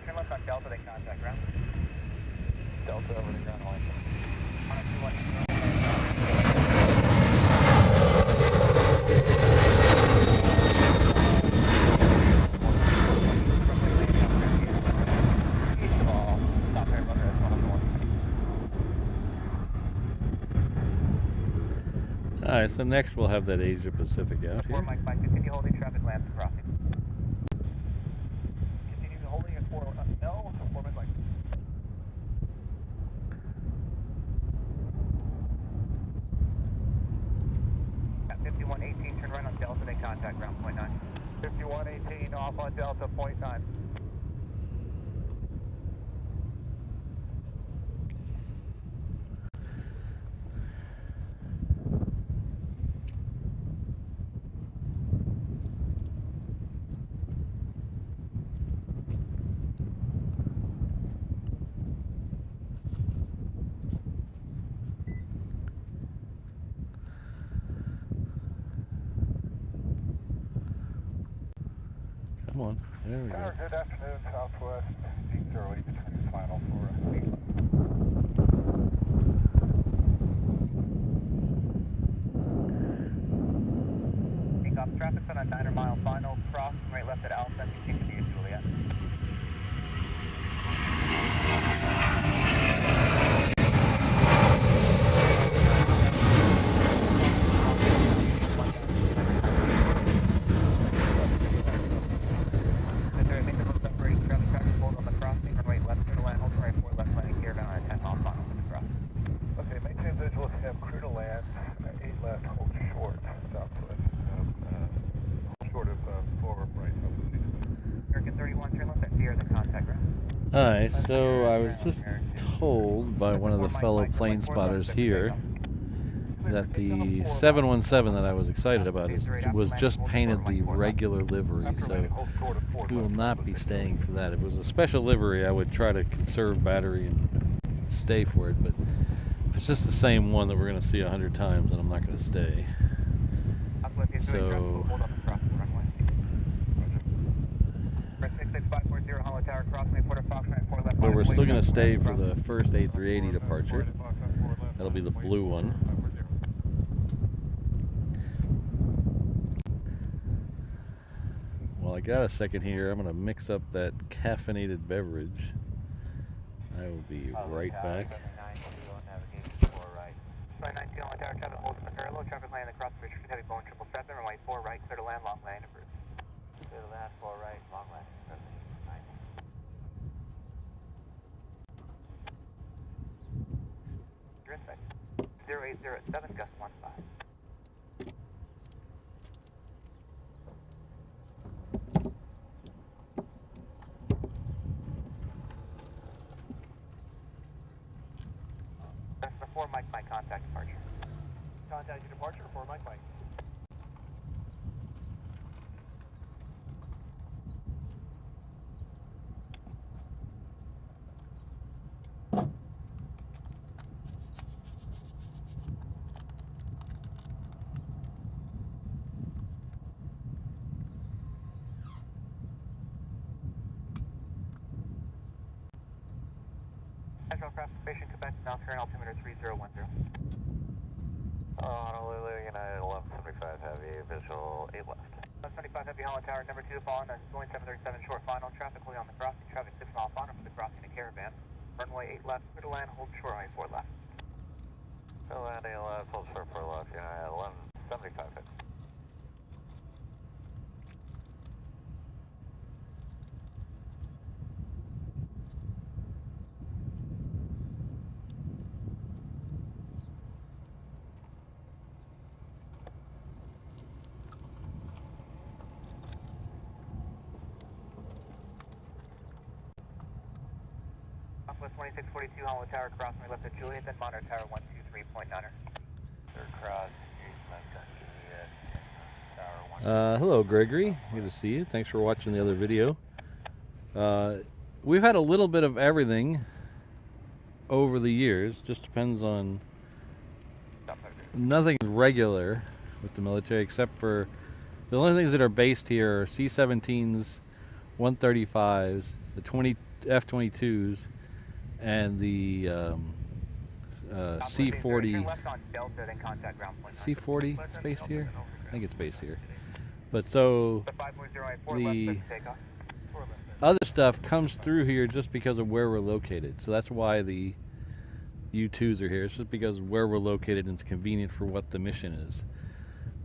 Turn left on Delta, they contact ground. Delta over the ground line. On a 21. East of all, stop here, runner at 101. Alright, so next we'll have that Asia Pacific out 4 here. Mike, continue holding traffic lands crossing. Continue holding at 4 L, so 4 Mike. At 5118, turn right on Delta, they contact ground, point 9. 5118 off on Delta, point 9. Come on. There we go. Good afternoon, Southwest. 808 between final for Take off, traffic's on a 9 mile final, cross, right left at Alpha, continue to be at Juliet. Make the most operating traffic pulled on the crossing. Alright, so I was just told by one of the fellow plane spotters here that the 717 that I was excited about was just painted the regular livery, so we will not be staying for that. If it was a special livery, I would try to conserve battery and stay for it, but if it's just the same one that we're going to see 100 times, then I'm not going to stay. So but we're still going to stay for the first A380 departure. That'll be the blue one. Well, I got a second here. I'm going to mix up that caffeinated beverage. I will be right back. 19 on tower, traffic holds in the parallel, traffic lane across the bridge, heavy Boeing 777, runway 4 right, clear to land, long land, approved. Clear to land, 4 right, long land, nice. You're inside. 0807, gust 15. That's the 4 Mike contact departure. Contact your departure, 4 Mike. Central Craft Station, Quebec, now current altimeter 3010. Honolulu, United 1175 Heavy, visual 8 left. 1175 Heavy, Holland Tower, number 2, following us, Boeing 737 short final, traffic fully on the crossing, traffic 6 mile final for the crossing to Caravan. Runway 8 left, clear to land, hold short, runway 4 left. Clear to land, 8 left, hold short 4 left, United 1175 Heavy. Southwest 2642, Holland Tower, crossing we left at Juliet, then monitor tower 123.9er. Third cross, Tower 1. Hello, Gregory. Good to see you. Thanks for watching the other video. We've had a little bit of everything over the years. Just depends on nothing regular with the military, except for the only things that are based here are C-17s, 135s, the F-22s, and the C-40. C-40 is based here? I think it's based here. But so the other stuff comes through here just because of where we're located. So that's why the U-2s are here. It's just because of where we're located and it's convenient for what the mission is.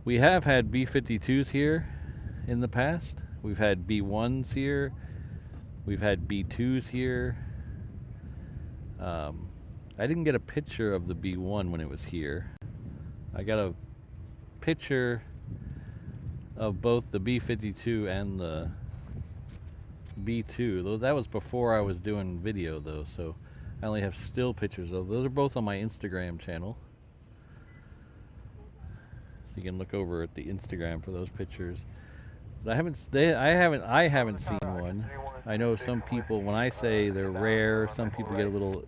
We have had B-52s here in the past. We've had B-1s here. We've had B-2s here. I didn't get a picture of the B-1 when it was here. I got a picture of both the B-52 and the B-2. That was before I was doing video though, so I only have still pictures of those. Are both on my Instagram channel. So you can look over at the Instagram for those pictures. But I haven't seen one. I know some people, when I say they're rare, some people get a little,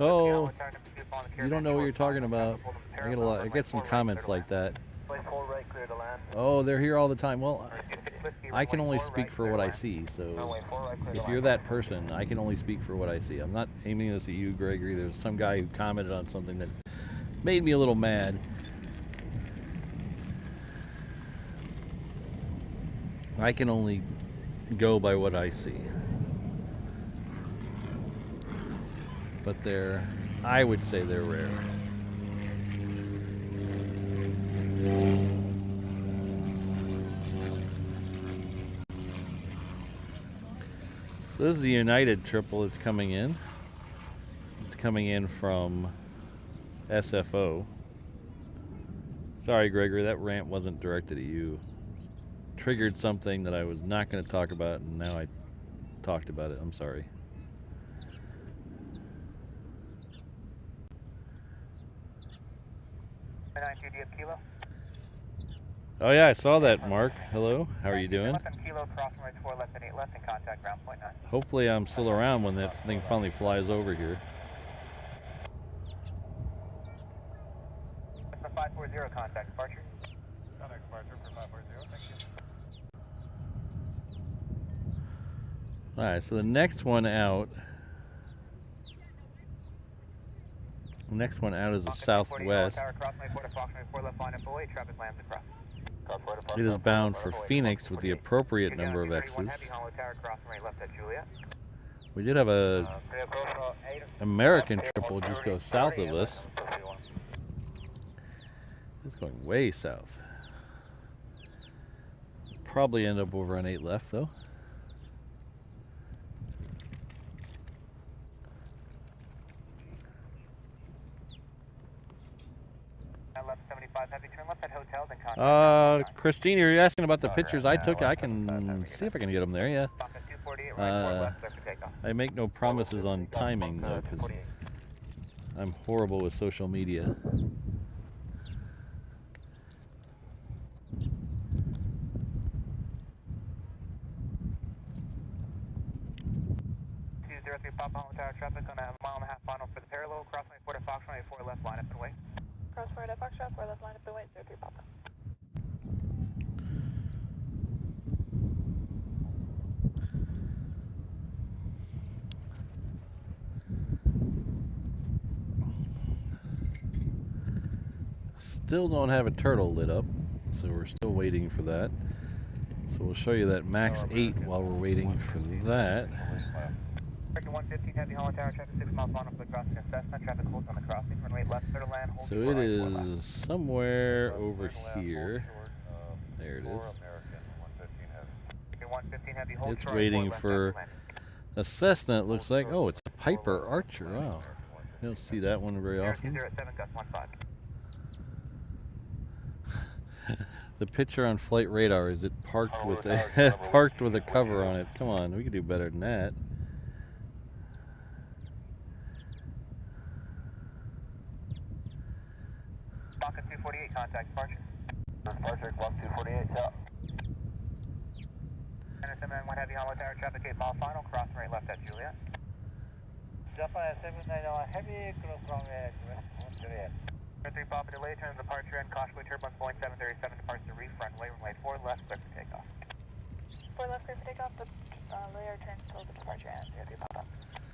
oh, you don't know what you're talking about. I get some comments like that. Oh, they're here all the time. Well, I can only speak for what I see. So if you're that person, I can only speak for what I see. I'm not aiming this at you, Gregory. There's some guy who commented on something that made me a little mad. I can only go by what I see. But I would say they're rare. So this is the United triple that's coming in. It's coming in from SFO. Sorry, Gregory, that rant wasn't directed at you. Triggered something that I was not going to talk about, and now I talked about it. I'm sorry. 92, do you have kilo? Oh yeah, I saw that, Mark. Hello, how are you doing? Left on kilo, crossing right 4 left and 8 left, and contact ground point 9. Hopefully I'm still around when that thing finally flies over here. That's the 540 contact departure. Contact departure for 540, thank you. Alright, so the next one out is the southwest. It is bound for Phoenix with the appropriate number of X's. We did have a American triple just go south of us. It's going way south. Probably end up over on 8 left though. Christine, you're asking about the pictures I took. I can see if I can get them there, yeah. I make no promises on timing, though, because I'm horrible with social media. Papa Home Tower traffic on a 1.5 mile final for the parallel, crossing Port of Foxtrot, 4 left line up and wait. Cross Port of Foxtrot, 4 left line up and wait, 03 Papa. Still don't have a turtle lit up, so we're still waiting for that. So we'll show you that max 8 while we're waiting for that. 115 heavy Holland Tower traffic 6 miles final for the crossing of Cessna. Traffic holds on the crossing. Runway left, third land. Hold So it is somewhere over here. There it is. It's waiting for a Cessna, it looks like. Oh, it's a Piper Archer. Wow. You don't see that one very often. The picture on flight radar is it parked with a parked with a cover on it. Come on, we can do better than that. Falcon 248 contact departure. Departure Block 248, yeah. Center 791 heavy Hollow Tower traffic 8 mile final, crossing right left at Juliet. Japan 791 heavy, close wrong edge, west Juliet. 3 Papa delay, turn departure and cautiously turbulence Boeing 737 departs to reef runway, runway 4 left, clear for takeoff. 4 left, clear for takeoff, the layer turns towards the departure and 03 Papa.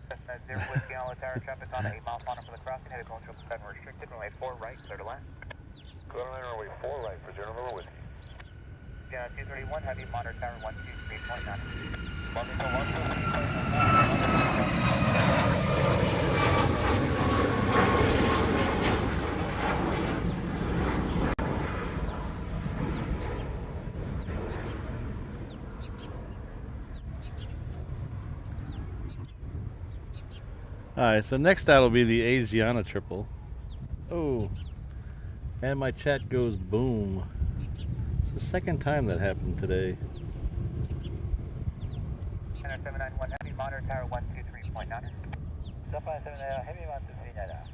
Cessna 0 Whiskey Hollow Tower traffic on 8 mile final for the crossing, headed going to 7 restricted, runway 4 right, clear to land. Clear to land, runway 4 right for General River Whiskey. Yeah, 231 heavy, monitor tower 123.9. Monitor 123.9. Alright, so next out will be the Asiana triple. Oh, and my chat goes boom. It's the second time that happened today. Center 791 heavy, monitor tower 123.9. Japan 791 heavy, 123.9.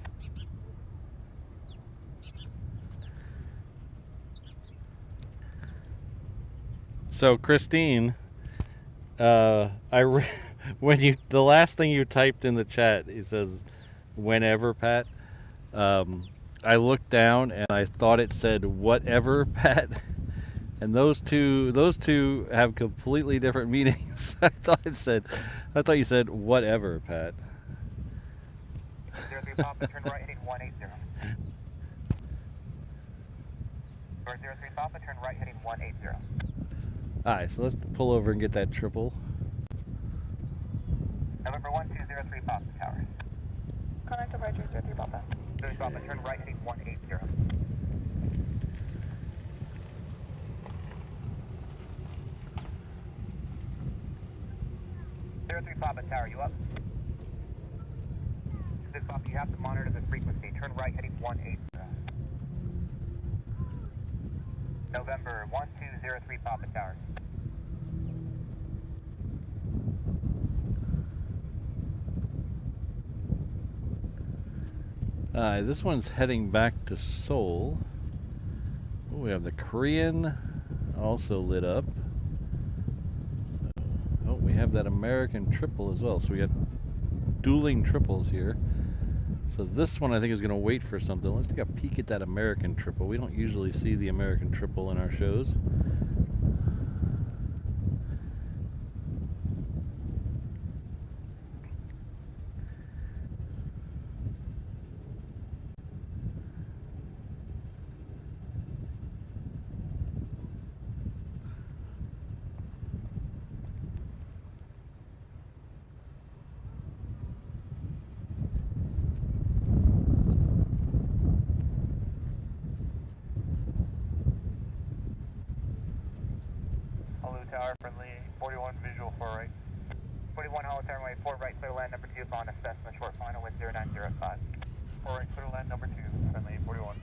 So Christine, when the last thing you typed in the chat, it says, "Whenever, Pat." I looked down and I thought it said "whatever, Pat," and those two have completely different meanings. I thought you said "whatever, Pat." 03 Papa, turn right heading 180. 03 Papa, turn right heading 180. Alright, so let's pull over and get that triple. November 1203 Papa Tower. Contact departure 03 Papa. 03 Papa, turn right heading 180. 03 Papa Tower, you up? 06 Papa, you have to monitor the frequency. Turn right heading 180. November 1203 Papa Tower. This one's heading back to Seoul. we have the Korean also lit up. So, oh, we have that American triple as well. So we got dueling triples here. So this one I think is going to wait for something. Let's take a peek at that American triple. We don't usually see the American triple in our shows. Holu Tower, friendly 41 visual 4 right. 41 Holu Tower, runway 4 right, clear land number 2 upon assessment, short final with 0905. 4 right, clear land number 2, friendly 41.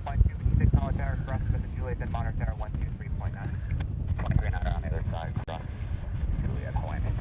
Flight 256 Holu Tower, cross with the Juliet and Monitor Tower 123.9. 23 9 on the other side, cross Juliet, Hawaiian 15.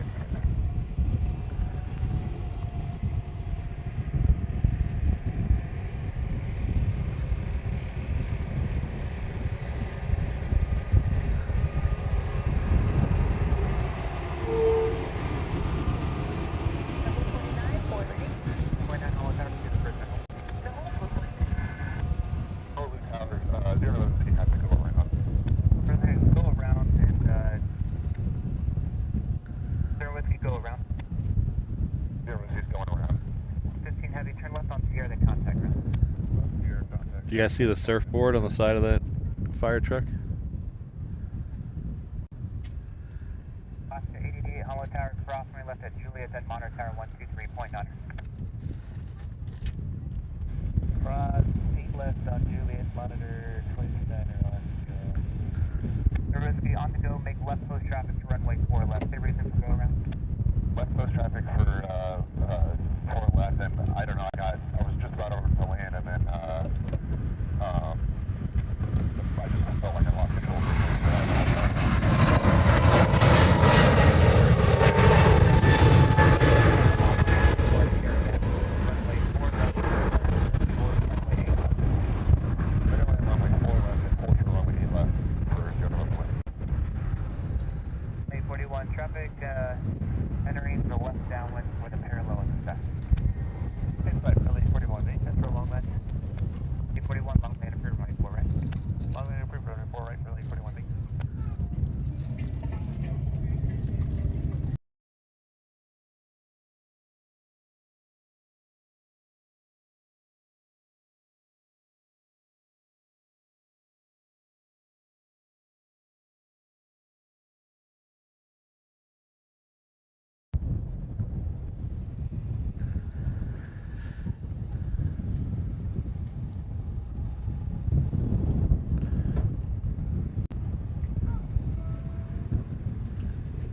Do you guys see the surfboard on the side of that fire truck? Oscar 88, Hollow Tower, cross me left at Juliet, then Monitor Tower 123.9. Cross, seat left on Juliet, Monitor 29 on Risky on the go, make left post traffic to runway 4 left. Say reason for go around. Left post traffic for 4 left, and I don't know, I was just about over to land, and then I just felt like I lost control. May 41 traffic entering the left downwind with a parallel in the south. Inside really 41, that's for long left. 41 long land approved, running 4 right. Long land approved, running 4 right, really 41 B.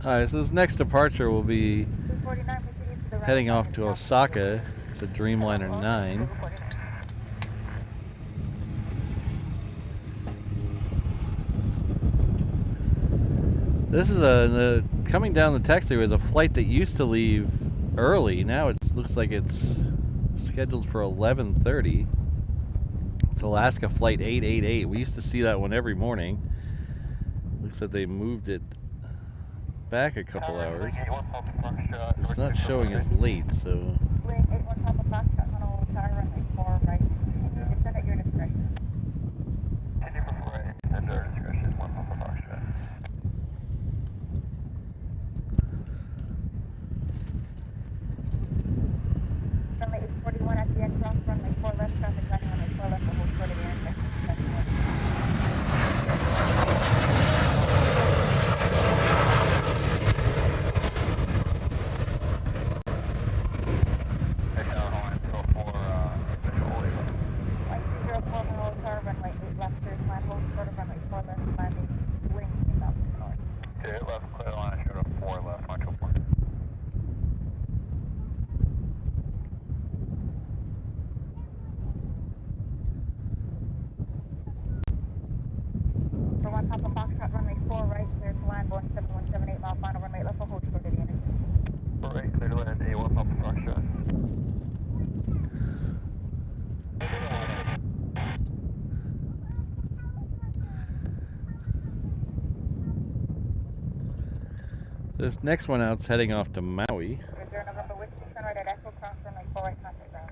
Alright, so this next departure will be 249 proceeding to the right. heading off to Osaka. It's a Dreamliner 9. This is coming down the taxiway is a flight that used to leave early. Now it looks like it's scheduled for 11:30. It's Alaska Flight 888. We used to see that one every morning. Looks like they moved it back a couple hours. It's not showing as late, so. Wing 81 Papa Foxtrot, Honolulu Tower, runway 4 right. Descend at your discretion. Continue before I descend at our discretion, 1 Papa Foxtrot. Runway 841 at the end cross, runway 4 left, traffic running runway 4 left, the whole short of the intersection. Papa Foxtrot, runway 4 right, clear to land, Boeing 7178 mile final runway left, for hold short of the intersection. 4 right, clear to land, A1 Papa Foxtrot. This next one out's heading off to Maui. Reserve November Whiskey, turn right at Echo, cross runway 48, contact ground.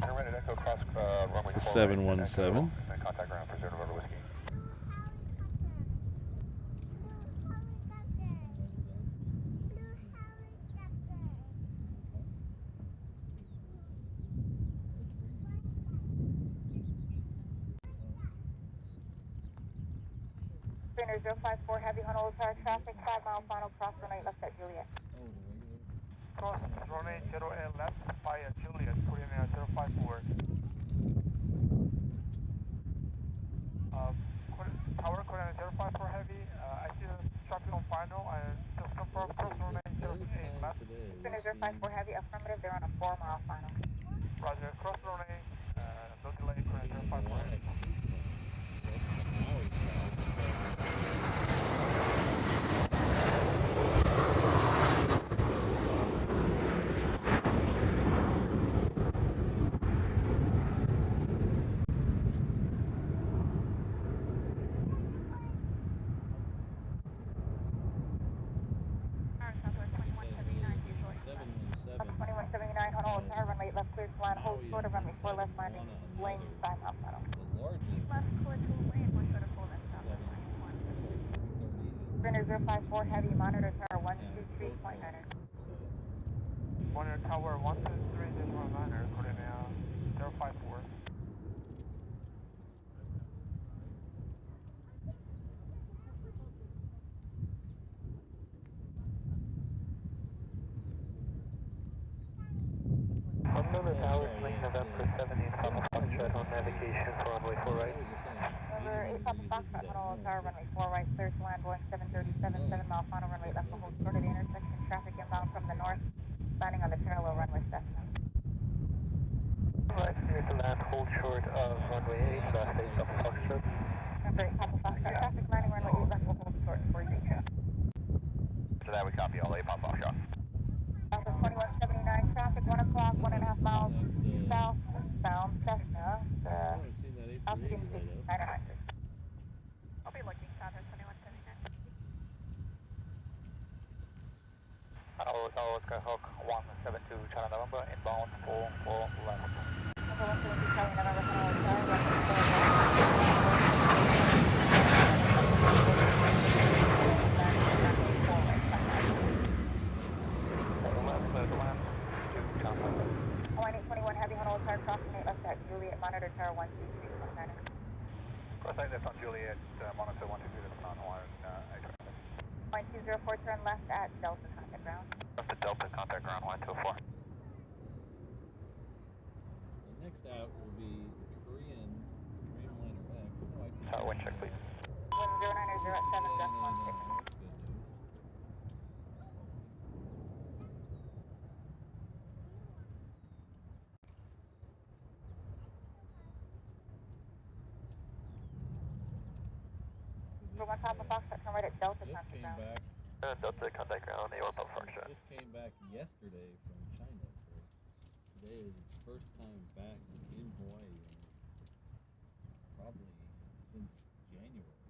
Turn right at Echo, cross runway It's a 4 right, 717. and contact ground for 0 November Whiskey. Spinner 054 Heavy Honolulu Tower traffic, 5 mile final cross runway left at Juliet. Oh, the regular. Cross runway 08 left via Juliet, putting in 054. Tower coordinate 054 Heavy. I see the traffic on final. Just confirm cross runway 08 left. Spinner 054 Heavy, affirmative, they're on a 4 mile final. Roger, cross runway, no delay, coordinate 054 Heavy. Up 2179 Honolulu Tower, runway left clear to land, hold short of runway 4 left landing, lane 5 mile final. The largest. Left clear to lane, 1 short of 4 left stop, Spinner 054 Heavy, monitor tower 123.9. Monitor tower 123.9, coordinate 054. Honolulu Tower, lane November 17, Papa Foxtrot on navigation for runway 4 right. Number 8 Papa Foxtrot, Honolulu Tower, runway 4 right, clear to land, Boeing 737, 7 mile final, runway left to hold short of the intersection, traffic inbound from the north, landing on the parallel runway Cessna. Right, clear to land, hold short of runway 8, last 8 Papa Foxtrot. Number 8 Papa Foxtrot, traffic landing, runway 8 left will hold short for you. So that we copy all 8 Papa Foxtrot. Alpha 2179 traffic, 1 o'clock, 1.5 miles southbound Cessna, altitude 900. I'll be looking south at 2179. Oscar Hawk 172 China November, inbound 4 left. Number 172 Charlie November, Honolulu Tower, runway 4 Hawaiian 821 Heavy Honolulu Tower, crossing 8 left at Juliet, monitor tower 123.9. Cross 8 left on Juliet, monitor 123, that's on Hawaiian 821. 204, turn left at Delta, contact ground. Left at Delta, contact ground 124. The next out will be Korean Dreamliner X. Oh, I can Tower wind check, please. Wind 090 at 7, just 16. That's good news. For 1 Papa Foxtrot, turn right at Delta, Just contact came ground. back. Delta, contact ground, New York, Papa Foxtrot. Just came back yesterday from China, so today is its first time back in Hawaii in probably since January.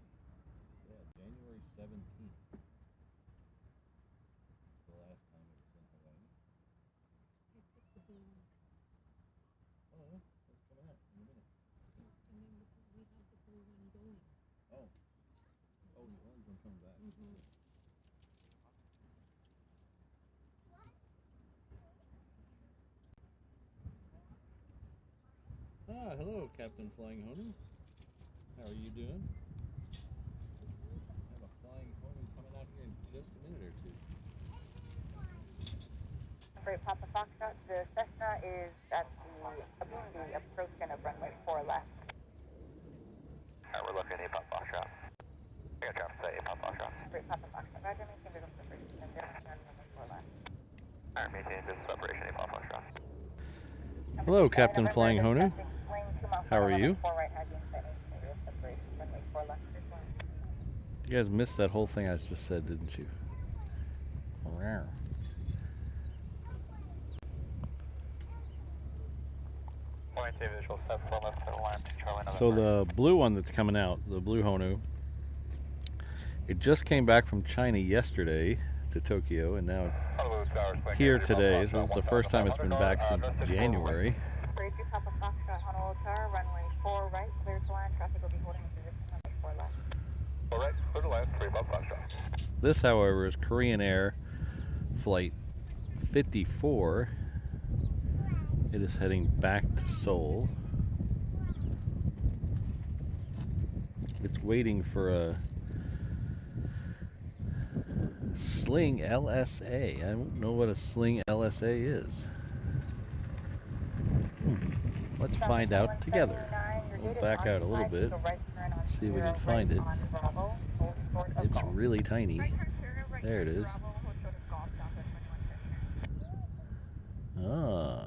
Yeah, January 17th. The last time it was in Hawaii. Oh, it's coming out in a minute. Oh. Oh, the orange one coming back. Ah, hello, Captain Flying Honu. How are you doing? I have a Flying Honu coming out here in just a minute or two. For Papa Foxtrot, the Cessna is at the Abundi approach end of runway 4 left. Alright, we're looking at 8 Papa Foxtrot. I got traffic at 8 Papa Foxtrot. For Papa Foxtrot, Roger, maintain visual separation, and runway 4 left. Alright, maintain business operation 8 Papa Foxtrot. Hello, Captain Flying Honu. How are you? You guys missed that whole thing I just said, didn't you? Maintain visual 74 left to line to Charlie November. So the blue one that's coming out, the blue Honu, it just came back from China yesterday to to Tokyo, and now it's Honolulu Tower, Spring here 3 today. Foxtrot, So this is the first time it's been back since 1,500, January. 32 Papa Foxtrot, Honolulu Tower, runway 4 right, clear to land. Traffic will be holding in position, runway 4 left. 4 right, clear to land, 3 above Foxtrot. This, however, is Korean Air Flight 54. It is heading back to Seoul. It's waiting for a Sling LSA. I don't know what a Sling LSA is. Let's find out together. We'll back out a little bit, see if we can find it. It's really tiny. There it is. Ah.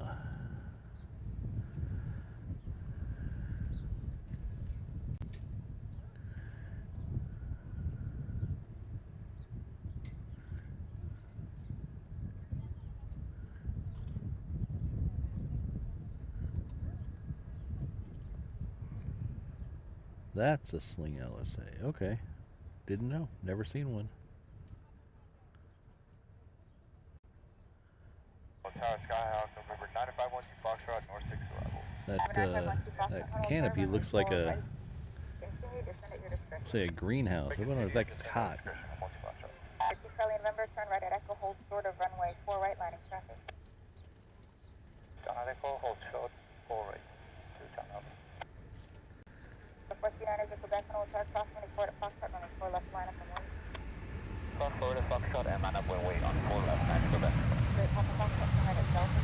That's a Sling LSA. Okay. Didn't know. Never seen one. Tower Skyhawk, November 9512 Foxtrot, North 6 arrival. That canopy looks like a, say, a greenhouse. I wonder if that gets hot. Charlie November, turn right at Echo, hold short of runway 4 right, landing traffic. John Echo, hold short, 4 right, to John Alpha. 49ers are Quebec, Honolulu Tower, cross 24 at Foxtrot, runway 4 left, line up and wait. Cross forward at Foxtrot and line up and wait on 4 left, 9 Quebec. Great, Papa Foxtrot, turn right at Delta.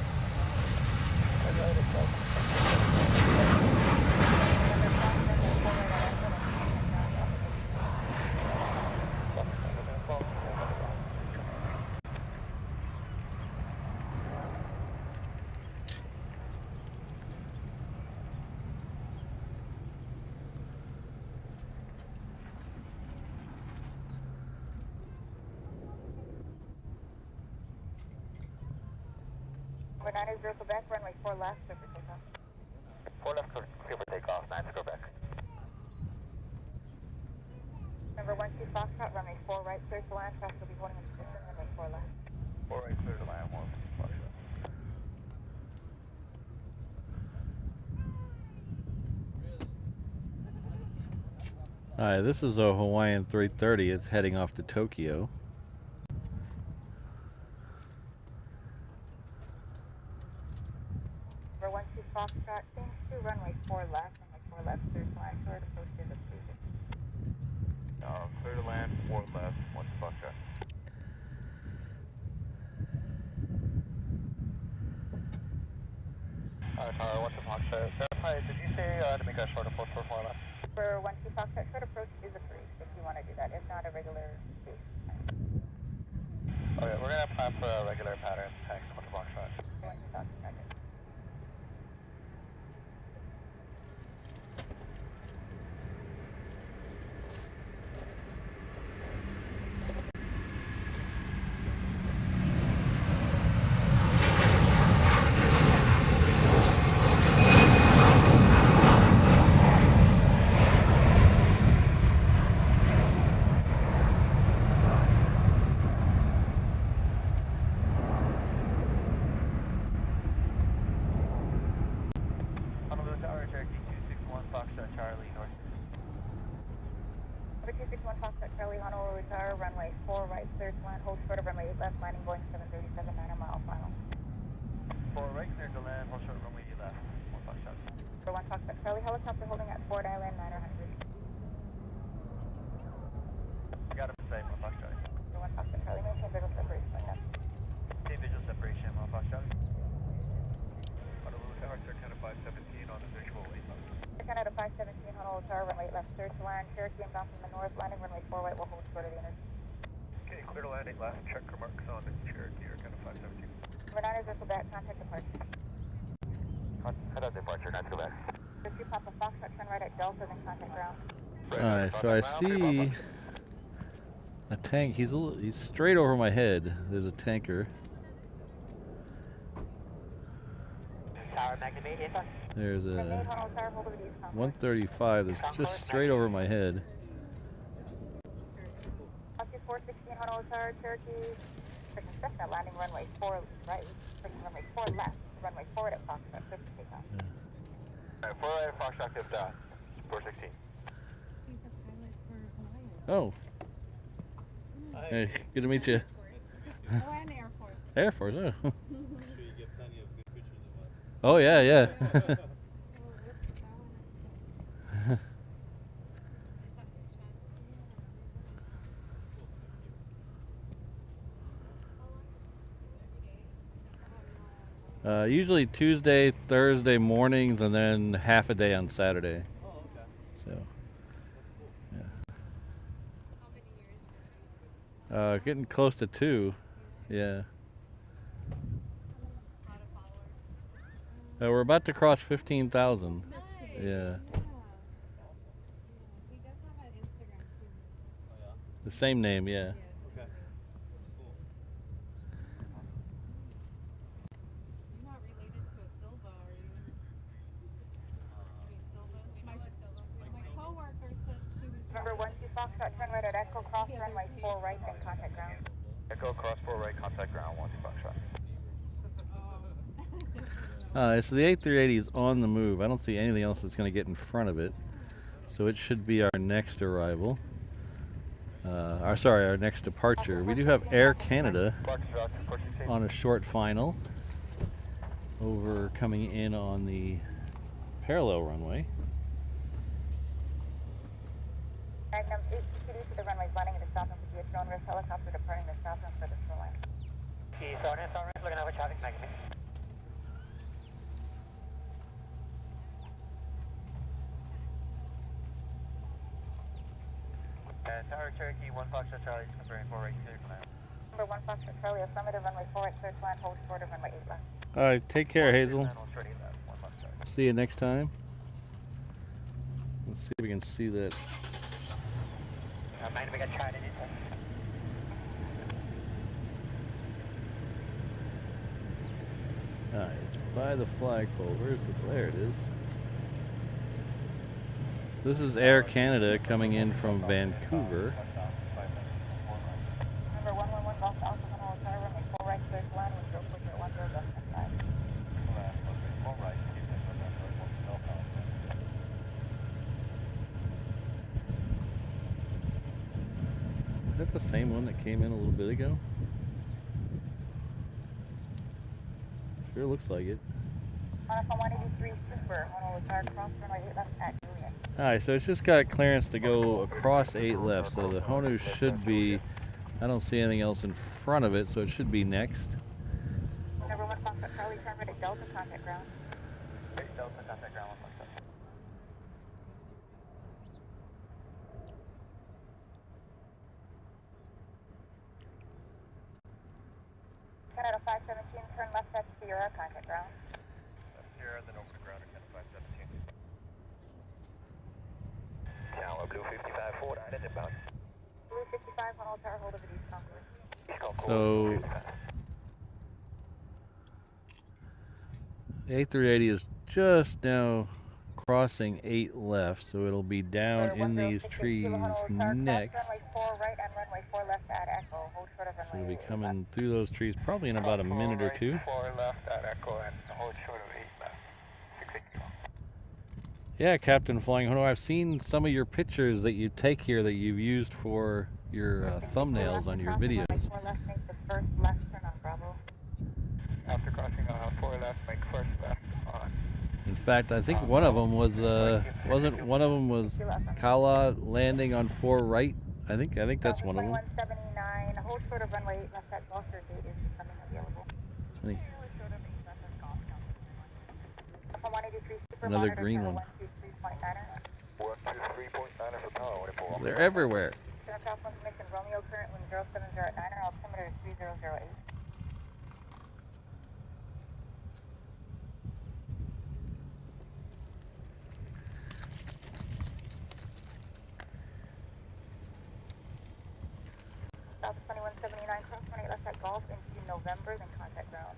Right at Delta. November, cross, runway 4 right at Echo, and contact ground. Number 9 is Quebec, runway 4 left, clear for takeoff. 4 left, clear for takeoff, 9 Quebec. Number 12 Foxtrot, runway 4 right, clear to land, traffic will be holding in position, runway 4 left. 4 right, clear to land, 1 Foxtrot. Hi, this is a Hawaiian 330. It's heading off to Tokyo. Number 12 Foxtrot, change to runway 4 left, clear to land, short approach is approved. Clear to land, 4 left, 1 Foxtrot. Tower, 1 Foxtrot. Verify, did you say to make a short approach for 4 left? For 12 Foxtrot, short approach is approved if you want to do that. If not, a regular boost. Okay, we're going to plan for a regular pattern. Thanks, 1 Foxtrot. 12 Foxtrot. Honolulu Tower, Cherokee 261 Foxtrot, Charlie, North. Number 261 Foxtrot, Charlie, Honolulu Tower, runway 4 right, clear to land, hold short of runway 8 left, landing Boeing 737, 9 mile final. 4 right, clear to land, hold short runway 8 left, 1 Foxtrot. Number 1 Foxtrot, Charlie, helicopter holding at Ford Island, 900. Got him safe, 1 Foxtrot. Number 1 Foxtrot, Charlie, maintain visual separation, line up. Maintain visual separation, 1 Foxtrot. Honolulu Tower, circuit at 517 on the visual 8 left. Circuit out of 517, Honolulu Tower, runway 8 left, clear to land, Cherokee inbound from the north, landing runway 4 right, will hold short of the intersection. Okay, clear to land 8 left, check remarks on the Cherokee, or kind of 517. Number 9 is Quebec, contact departure. Head out departure, 9 Quebec. Number 2 Papa Foxtrot, turn right at Delta, then contact ground. Alright, so I see a tank. He's straight over my head. There's a tanker. Tower, Magnet 8, There's a Honolulu Tower, hold over the east contact. 135 that's just straight over my head. Foxtrot 416 Honu Tower, Cherokee. Pushing Cessna, landing runway 4 right. Pushing runway 4 left. Runway forward at Foxtrot, 50 takeoff. Alright, 4 right, Foxtrot, tipped down. 416. He's a pilot for Hawaii. Oh. Hey, good to meet you. Oh, and Air Force. Air Force, oh. I'm sure you get plenty of good pictures of us. Oh, yeah, yeah. Oh, whoops, that one is Usually Tuesday, Thursday mornings, and then half a day on Saturday. Oh, okay. So, That's cool. yeah. How many years? Getting close to 2. Yeah. A lot of followers. We're about to cross 15,000. Nice. Yeah. Yeah. He does have an Instagram too. Oh, yeah? The same name, yeah. Yes. Okay. Cool. You're not related to a Silva, are you? Any Silvas? My coworker said she was. Number 12 Foxtrot, turn right at Echo, cross Yeah, runway they're 4 right, then contact ground. Echo, cross 4 right, contact ground, 12 Foxtrot. So the A380 is on the move. I don't see anything else that's going to get in front of it. So it should be our next arrival. Our next departure. We do have Air Canada Foxtrot, 416. on a short final over coming in on the parallel runway. Magnum 822 to the runways, landing in the southern for the drone risk helicopter departing the southern for the shoreline. Key, Sergeant, looking over traffic, Magnum. Tower Cherokee, 1 Foxtrot Charlie, comparing 4 right, clear command. Number 1 Foxtrot Charlie, affirmative, runway 4 right, clear to land, hold short of runway 8 left. All right, take care, Hazel. Hold short 8 left, 1 Foxtrot. See you next time. Let's see if we can see that. Mind we got charted in there. Alright, it's by the flagpole. Where's the flare? It is. This is Air Canada coming in from Vancouver. Number 111 Golf Alpha, Honolulu Tower, runway 4 right, clear to land, with 040 left, left hand side. Is that the same one that came in a little bit ago? Sure looks like it. From 183 Super, Honolulu Tower, cross runway 8 left at Julian. Alright, so it's just got clearance to go across 8 left, so the Honu should be, I don't see anything else in front of it, so it should be next. Number 1 Foxtrot Charlie, turn right at Delta, contact ground. Delta, contact ground, 1 Foxtrot. Canada 517, turn left at Sierra, contact ground. Sierra, then over to ground at 517. Tower Blue 55 forward, island inbound. Blue 55, Honolulu Tower, hold over East Concord. East Concord. So A380 is just now crossing 8 left, so it'll be down in these trees next. Runway 4 right and runway 4 left at Echo, hold short of So runway it'll be coming through those trees probably in about a minute or two. 4 left at Echo and hold short of 8 left. 680. Yeah, Captain Flying Honu, I've seen some of your pictures that you take here that you've used for your thumbnails on your videos. Runway 4 left, make the first left turn on Bravo. After crossing 4 left, make first left on. In fact, I think one of them was wasn't one of them was Kala landing on 4 right. I think that's one of them. 2179, hold short of runway 8 left at Gloucester Gate is becoming available. Honey, From 183 Super, Another monitor green channel one. 123.9er. 123.9 for power, 184. they're everywhere. Center South information, Romeo current wind 070 at 9er, altimeter is 3008. South 2179, cross runway left at Golf into November, then contact ground.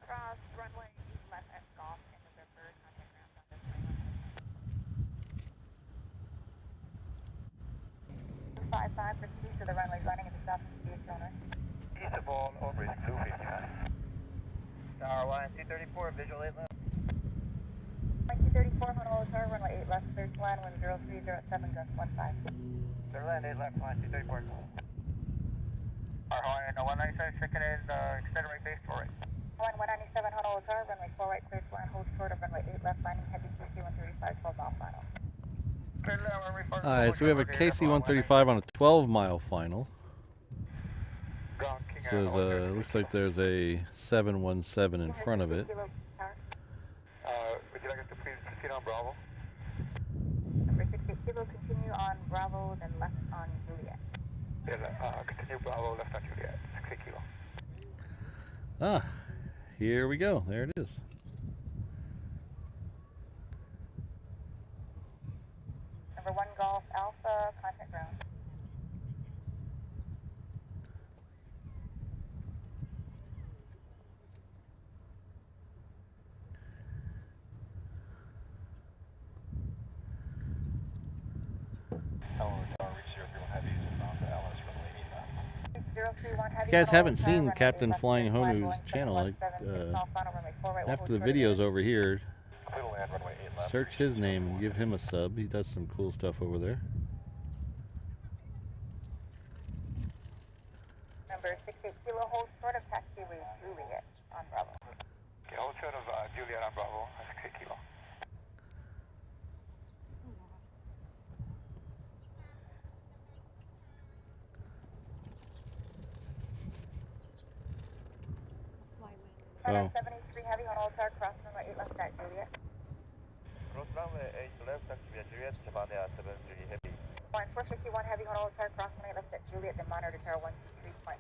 Cross runway east left at Golf in November, contact ground on this 21. 5 155, proceed to the runway landing at the south of PHNL. East of all, over is blue 55. Tower 1, 234, visual 8 left. 234, Honolulu Tower, runway 8 left, clear to land, wind 0307, gust 15. Clear land 8 left, line 234. Our Hawaiian 197, second is extended right base for right. Hawaiian 197, Honolulu Tower, runway 4 right, clear to land, hold short of runway 8 left, landing heavy KC 135, 12 mile final. Clear land, runway 4. Alright, so we have a KC-135 on a 12-mile final. Ground King So there's looks like there's a 717 in front of it. would you like us to please proceed on Bravo? Number 68 Kilo, continue on Bravo, then left on Juliet. Yeah, continue Bravo, left on Juliet, 68 Kilo. Ah, here we go. There it is. Number 1 Golf Alpha, contact ground. If you guys haven't seen Captain Flying Honu's channel, after the video's over here, search his name and give him a sub. He does some cool stuff over there. Number 68 Kilo, hold short of taxiway Juliet on Bravo. Okay, hold short of Juliet on Bravo, 68 Kilo. Oh. 73 Heavy, Honolulu Tower, cross runway 8 left at Juliet. Cross runway 8 left, taxi via Juliet, Japan 73 Heavy. Line 451 Heavy, Honolulu Tower, cross runway left at Juliet, then monitor tower 123.9.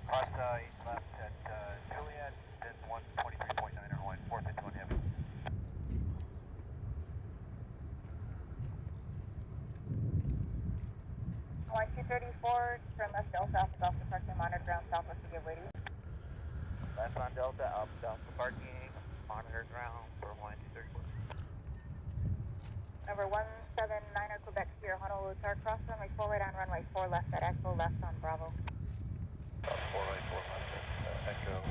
Cross 8 left at Juliet, then 123.9 or line 451 Heavy. Line 234, turn left Delta, Alpha Delta, parking, monitor ground southwest to give way to you. Left on Delta, up Delta parking, monitor ground for line 234. Number 179er Quebec Sierra, Honolulu Tower, cross runway 4 right on runway 4 left at Echo, left on Bravo. 4 right, 4 left at Echo.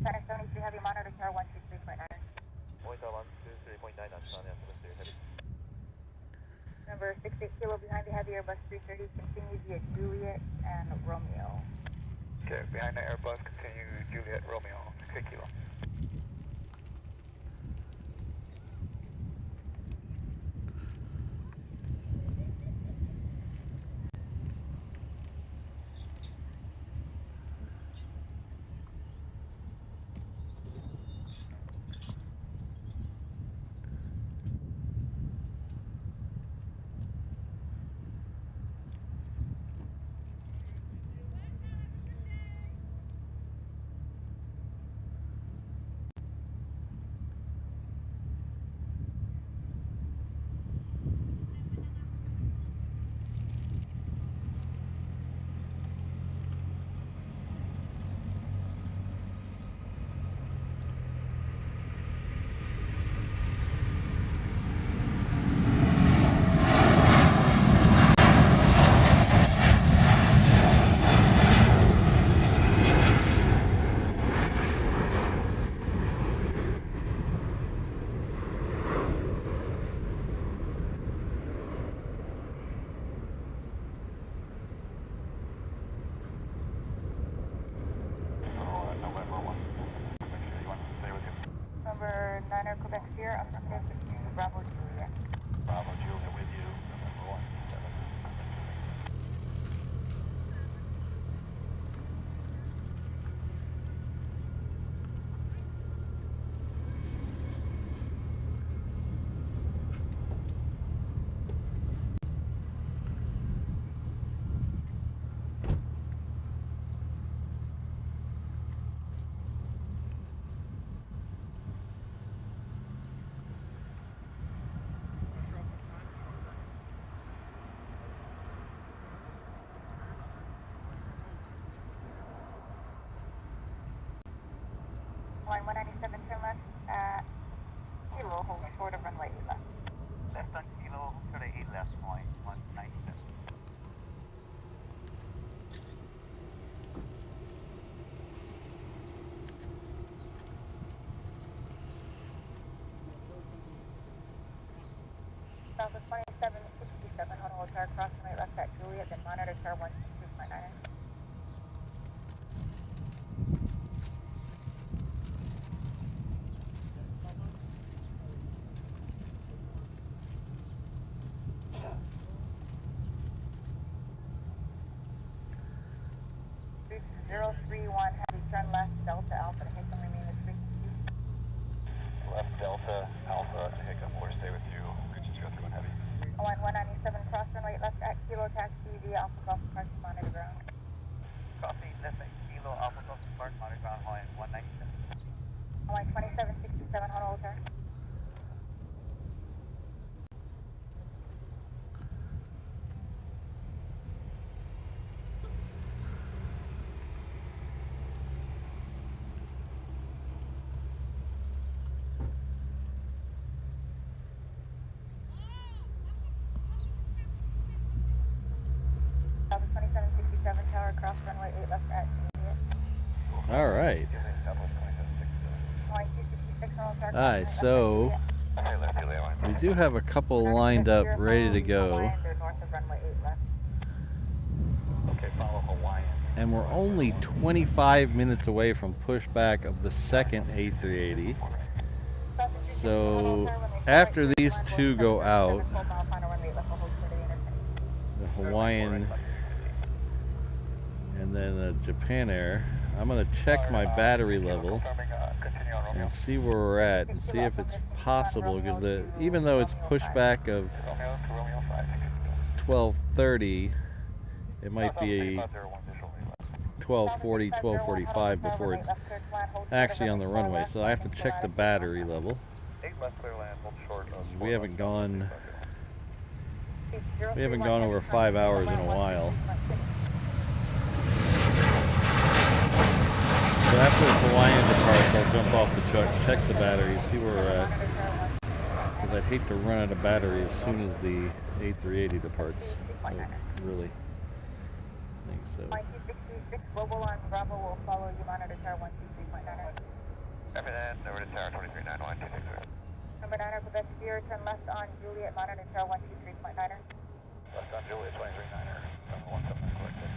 Center 73 Heavy, monitor tower 123.9. Point 123.9 on Sunny, 73 Heavy. Number 68 Kilo, behind the Heavy Airbus 330, continues via Juliet and Romeo. Okay, behind the Airbus, continue Juliet, Romeo, 68 Kilo. Number 9er Quebec Sierra, affirmative, continue Bravo Juliet. Bravo Juliet with you, November 17. Line 197, turn left at Kilo, hold short of runway 8 left. Southwest 2767, Honolulu Tower, crossing right left at Juliet, then monitor Tower 123.9. Zero 31, heavy turn left, Delta Alpha to Hickam, remain the frequency. Left Delta, Alpha, Hiccup, or stay with you. Good to go through and heavy. Line 197, cross runway left at Kilo Taxi via Alpha Golf Park, monitor ground. Copy, left at Kilo Alpha Golf Park, monitor ground, line 197. Line 2767, Honolulu Tower. Southwest 2767, tower, cross runway 8 left at Juliet. All right. Southwest 2767. Line 266, Honolulu Tower. All right, so Okay, left, delay line. we do have a couple lined up, ready to go, North of runway 8 left. Okay, follow Hawaiian. and we're only 25 minutes away from pushback of the second A380. So after these two go out, the Hawaiian and then the Japan Air, I'm going to check my battery level and see where we're at and see if it's possible, because even though it's pushback of 12:30, it might be 12:40, 12:45 before it's actually on the runway. So I have to check the battery level. We haven't gone over 5 hours in a while. So after this Hawaiian departs, I'll jump off the truck, check the battery, see where we're at, because I'd hate to run out of battery as soon as the A380 departs. Really think so. Line 266, Global on Bravo will follow you, monitor tower 123.9. Number 9, over to tower 2391, 266. Number 9, Quebec Spirit, turn left on Juliet, monitor tower 123.9. Left on Juliet, 239er, number 17 collected.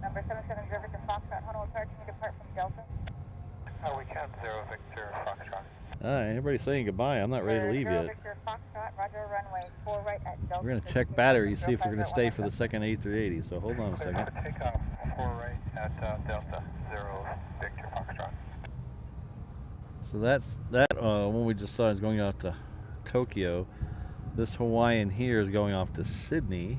Number 77, Riverton Foxtrot, Honolulu Tower, can you depart from Delta? We can, 0 Victor Foxtrot. Alright, everybody's saying goodbye. I'm not ready to leave yet. Victor Foxtrot, Roger, runway 4 right at Delta. We're going to check batteries, see if we're going to stay for the second A380. So hold on a second. Takeoff 4 right at Delta, 0 Victor Foxtrot. So that's that one we just saw is going off to Tokyo. This Hawaiian here is going off to Sydney.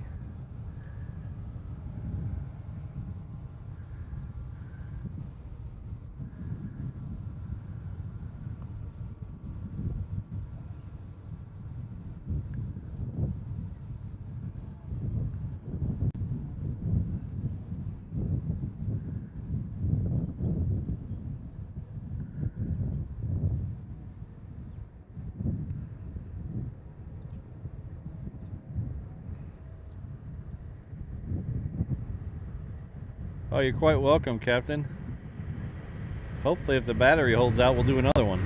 Oh, you're quite welcome, Captain. Hopefully, if the battery holds out, we'll do another one.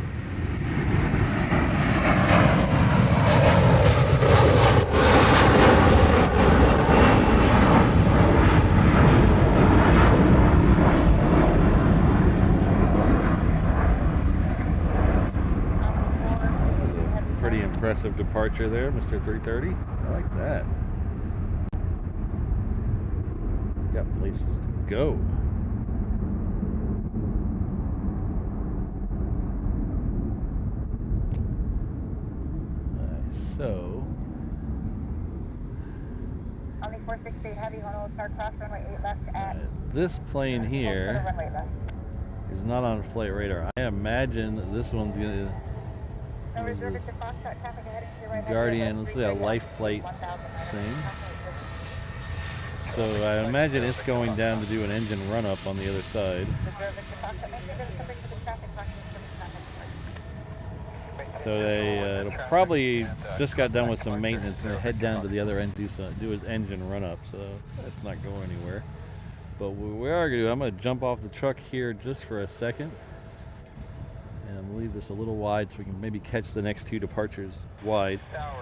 That was a pretty impressive departure there, Mr. 330. I like that. Got places to go. Nice. So Only 468 heavy, Honolulu Tower, cross runway 8 left at this plane here is not on flight radar. I imagine this one's gonna use this Guardian. Let's say a life flight thing. So I imagine it's going down to do an engine run up on the other side. So they probably just got done with some maintenance and head down to the other end, do an engine run up. So that's not going anywhere. But what we are going to do, I'm going to jump off the truck here just for a second. And I'm going to leave this a little wide so we can maybe catch the next two departures wide.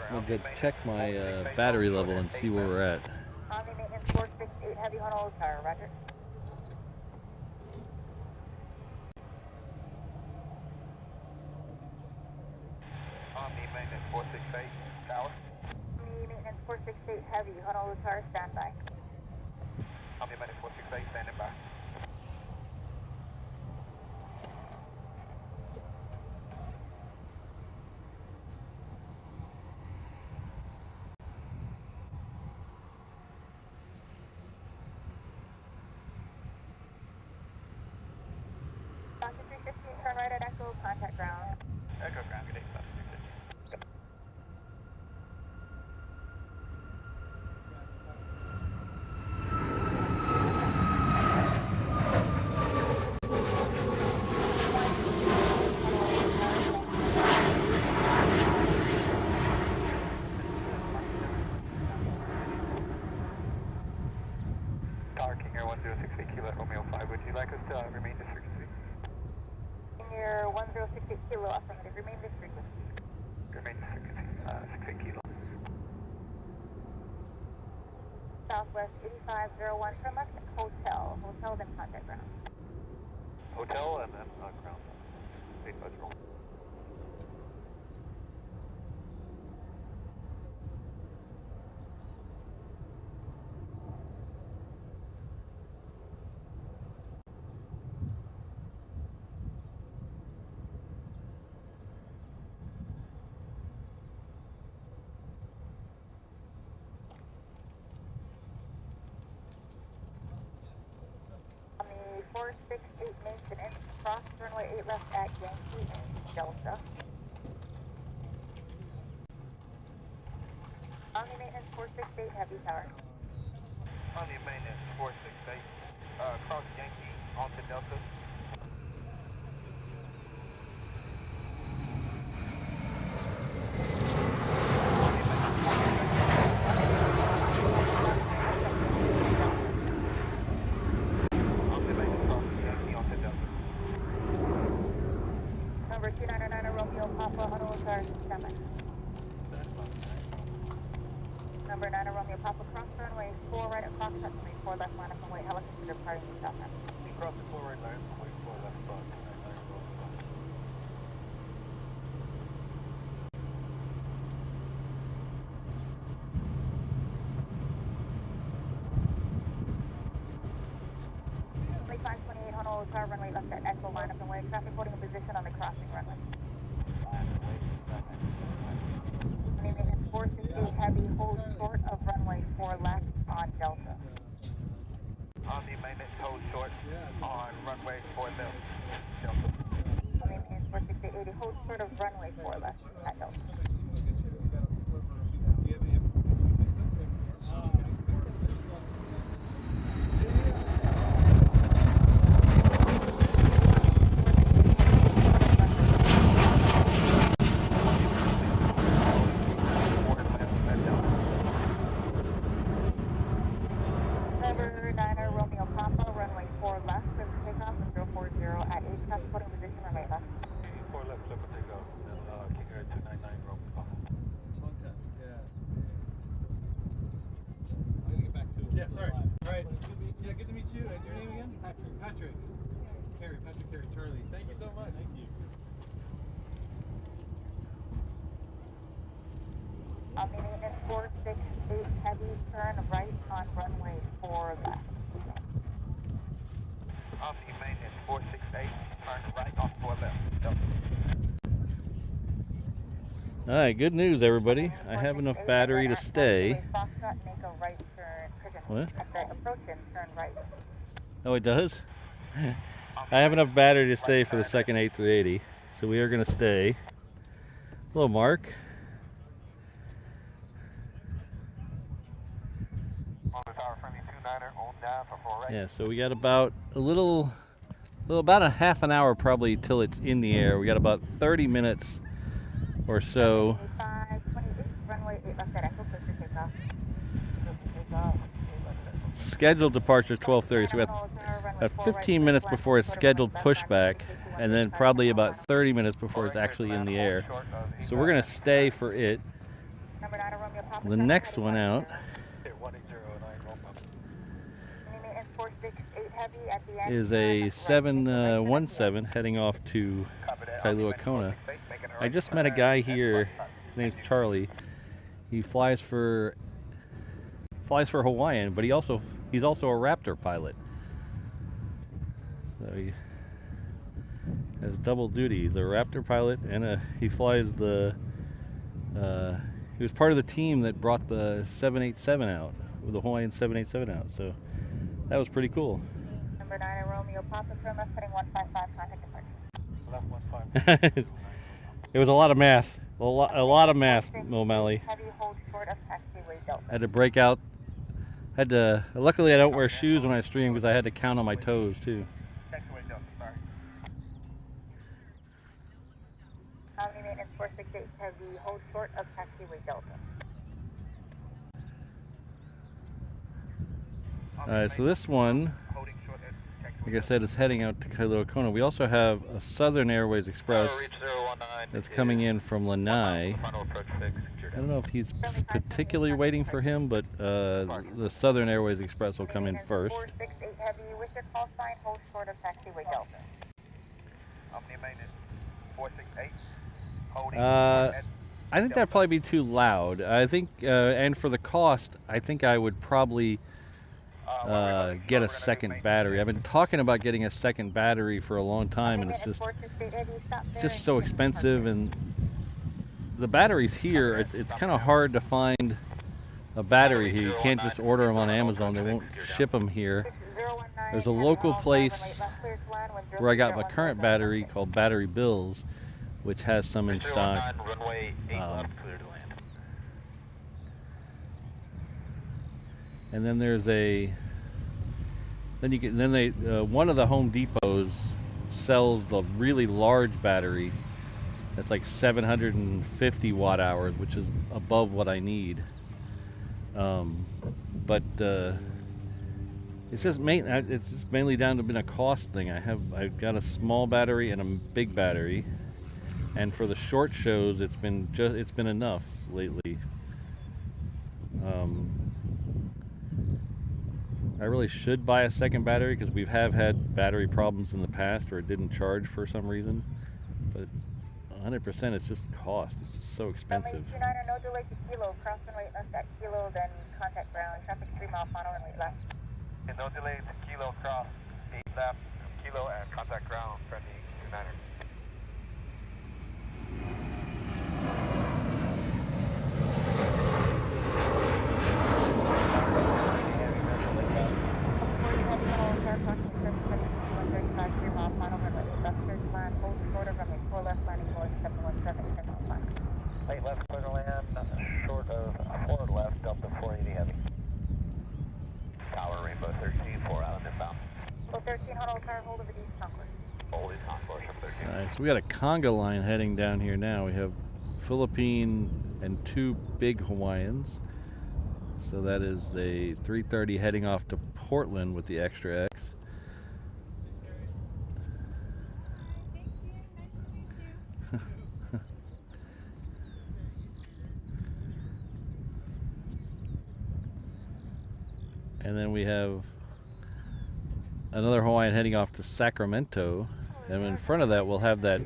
I'm going to check my battery level and see where we're at. Omni maintenance 468 heavy Honolulu Tower, roger. Omni maintenance 468 tower. Omni maintenance 468 heavy Honolulu Tower, standby. Omni maintenance 468 standing by. Foxtrot 315, turn right at Echo, contact ground. Echo ground, good day, Fox 315. Tower King Air 1068 Kilo Romeo 5, would you like us to remain this frequency? King Air 1068 Kilo, affirmative, remain this frequency. Remain this frequency, 68 Kilo. Southwest 8501, turn left at Hotel. Hotel, then contact ground. Hotel and then ground. 8501. On the 468 maintenance, cross runway 8 left at Yankee and Delta. Omni maintenance 468 heavy tower. Omni maintenance 468, cross Yankee onto Delta. Omni maintenance cross Yankee onto Delta. Number 299 Romeo Papa Honolulu Tower, standby. Number 9 Romeo Papa, cross runway 4 right at Foxtrot, runway 4 left, line up and wait, helicopter departing Southampton. We cross the forward line, wait for left front, 299 Romeo. Runway 528 Honolulu Tower, runway left at Echo, line up and wait, traffic holding a position on the crossing runway. Omni maintenance 468 heavy, hold short of runway 4 left on Delta. Omni maintenance hold short on runway 4 left, Delta. Omni maintenance 468 hold short of runway 4 left at Delta. Number 9 Romeo Papa, runway 4 left, clear for takeoff, and 040 at 8, traffic holding position, runway left. 4 left, clear for takeoff, and King Air 299 Romeo Papa. Contact, yeah. I'm gonna get back to it. Yeah, sorry. Alright. Yeah, good to meet you. And your name again? Patrick. Patrick. Carrie, Charlie. Thank you so much. Thank you. Omni maintenance 468 heavy, turn right on runway 4 left. Omni maintenance 468, turn right on 4 left, Delta. All right, good news, everybody. I have enough battery to stay. Foxtrot, make a right turn. What? At the approach and turn right. Oh, it does? I have enough battery to stay for the second A380, so we are going to stay. Hello, Mark. Yeah, so we got about about a half an hour probably till it's in the air. We got about 30 minutes or so. 528, runway 8 left at Echo, clear for takeoff. Scheduled departure is 12:30, so we got 15 minutes before a scheduled pushback. and then probably about 30 minutes before it's actually in the air. So we're going to stay for it. The next one out is a 717 heading off to Kailua Kona. I just met a guy here. His name's Charlie. He flies for Hawaiian, but he's also a Raptor pilot. So he has double duty. He's a Raptor pilot and he flies the. He was part of the team that brought the 787 out, the Hawaiian 787 out. So that was pretty cool. Number 9 Romeo Papa from us heading 155 contact departure. It was a lot of math. A lot of math, O'Malley. I had to break out. Luckily, I don't wear shoes when I stream because I had to count on my toes too. Omni maintenance 468 heavy, hold short of taxiway Delta. Alright, so this one, like I said, is heading out to Kailua Kona. We also have a Southern Airways Express that's coming in from Lanai. I don't know if he's particularly waiting for him, but the Southern Airways Express will come in first. 468 heavy, with your call sign, hold short of taxiway Delta. Omni maintenance 468. I think that'd probably be too loud. I think, and for the cost, I think I would probably get a second battery. I've been talking about getting a second battery for a long time, and it's just so expensive. And the batteries here, it's kind of hard to find a battery here. You can't just order them on Amazon. They won't ship them here. There's a local place where I got my current battery called Battery Bills, which has some in stock. And then there's one of the Home Depots sells the really large battery that's like 750 watt hours, which is above what I need. But it's just mainly down to being a cost thing. I've got a small battery and a big battery, and for the short shows, it's been enough lately. I really should buy a second battery because we have had battery problems in the past where it didn't charge for some reason. But 100%, it's just cost. It's just so expensive. No delay to Kilo, cross runway left at Kilo, then contact ground, traffic 3 mile final runway left. And no delay to Kilo, cross 8 left, Kilo and contact ground, friendly 29er. Late left, clear to land, short of 4 left, Delta 480 heavy. Tower Rainbow 13, 4 out inbound. 13, Honu, car, hold of the East Concourse. Hold East Concourse, 13. Alright, so we got a conga line heading down here now. We have Philippine and 2 big Hawaiians. So that is the 330 heading off to Portland with the Extra X. And then we have another Hawaiian heading off to Sacramento. And in front of that, we'll have that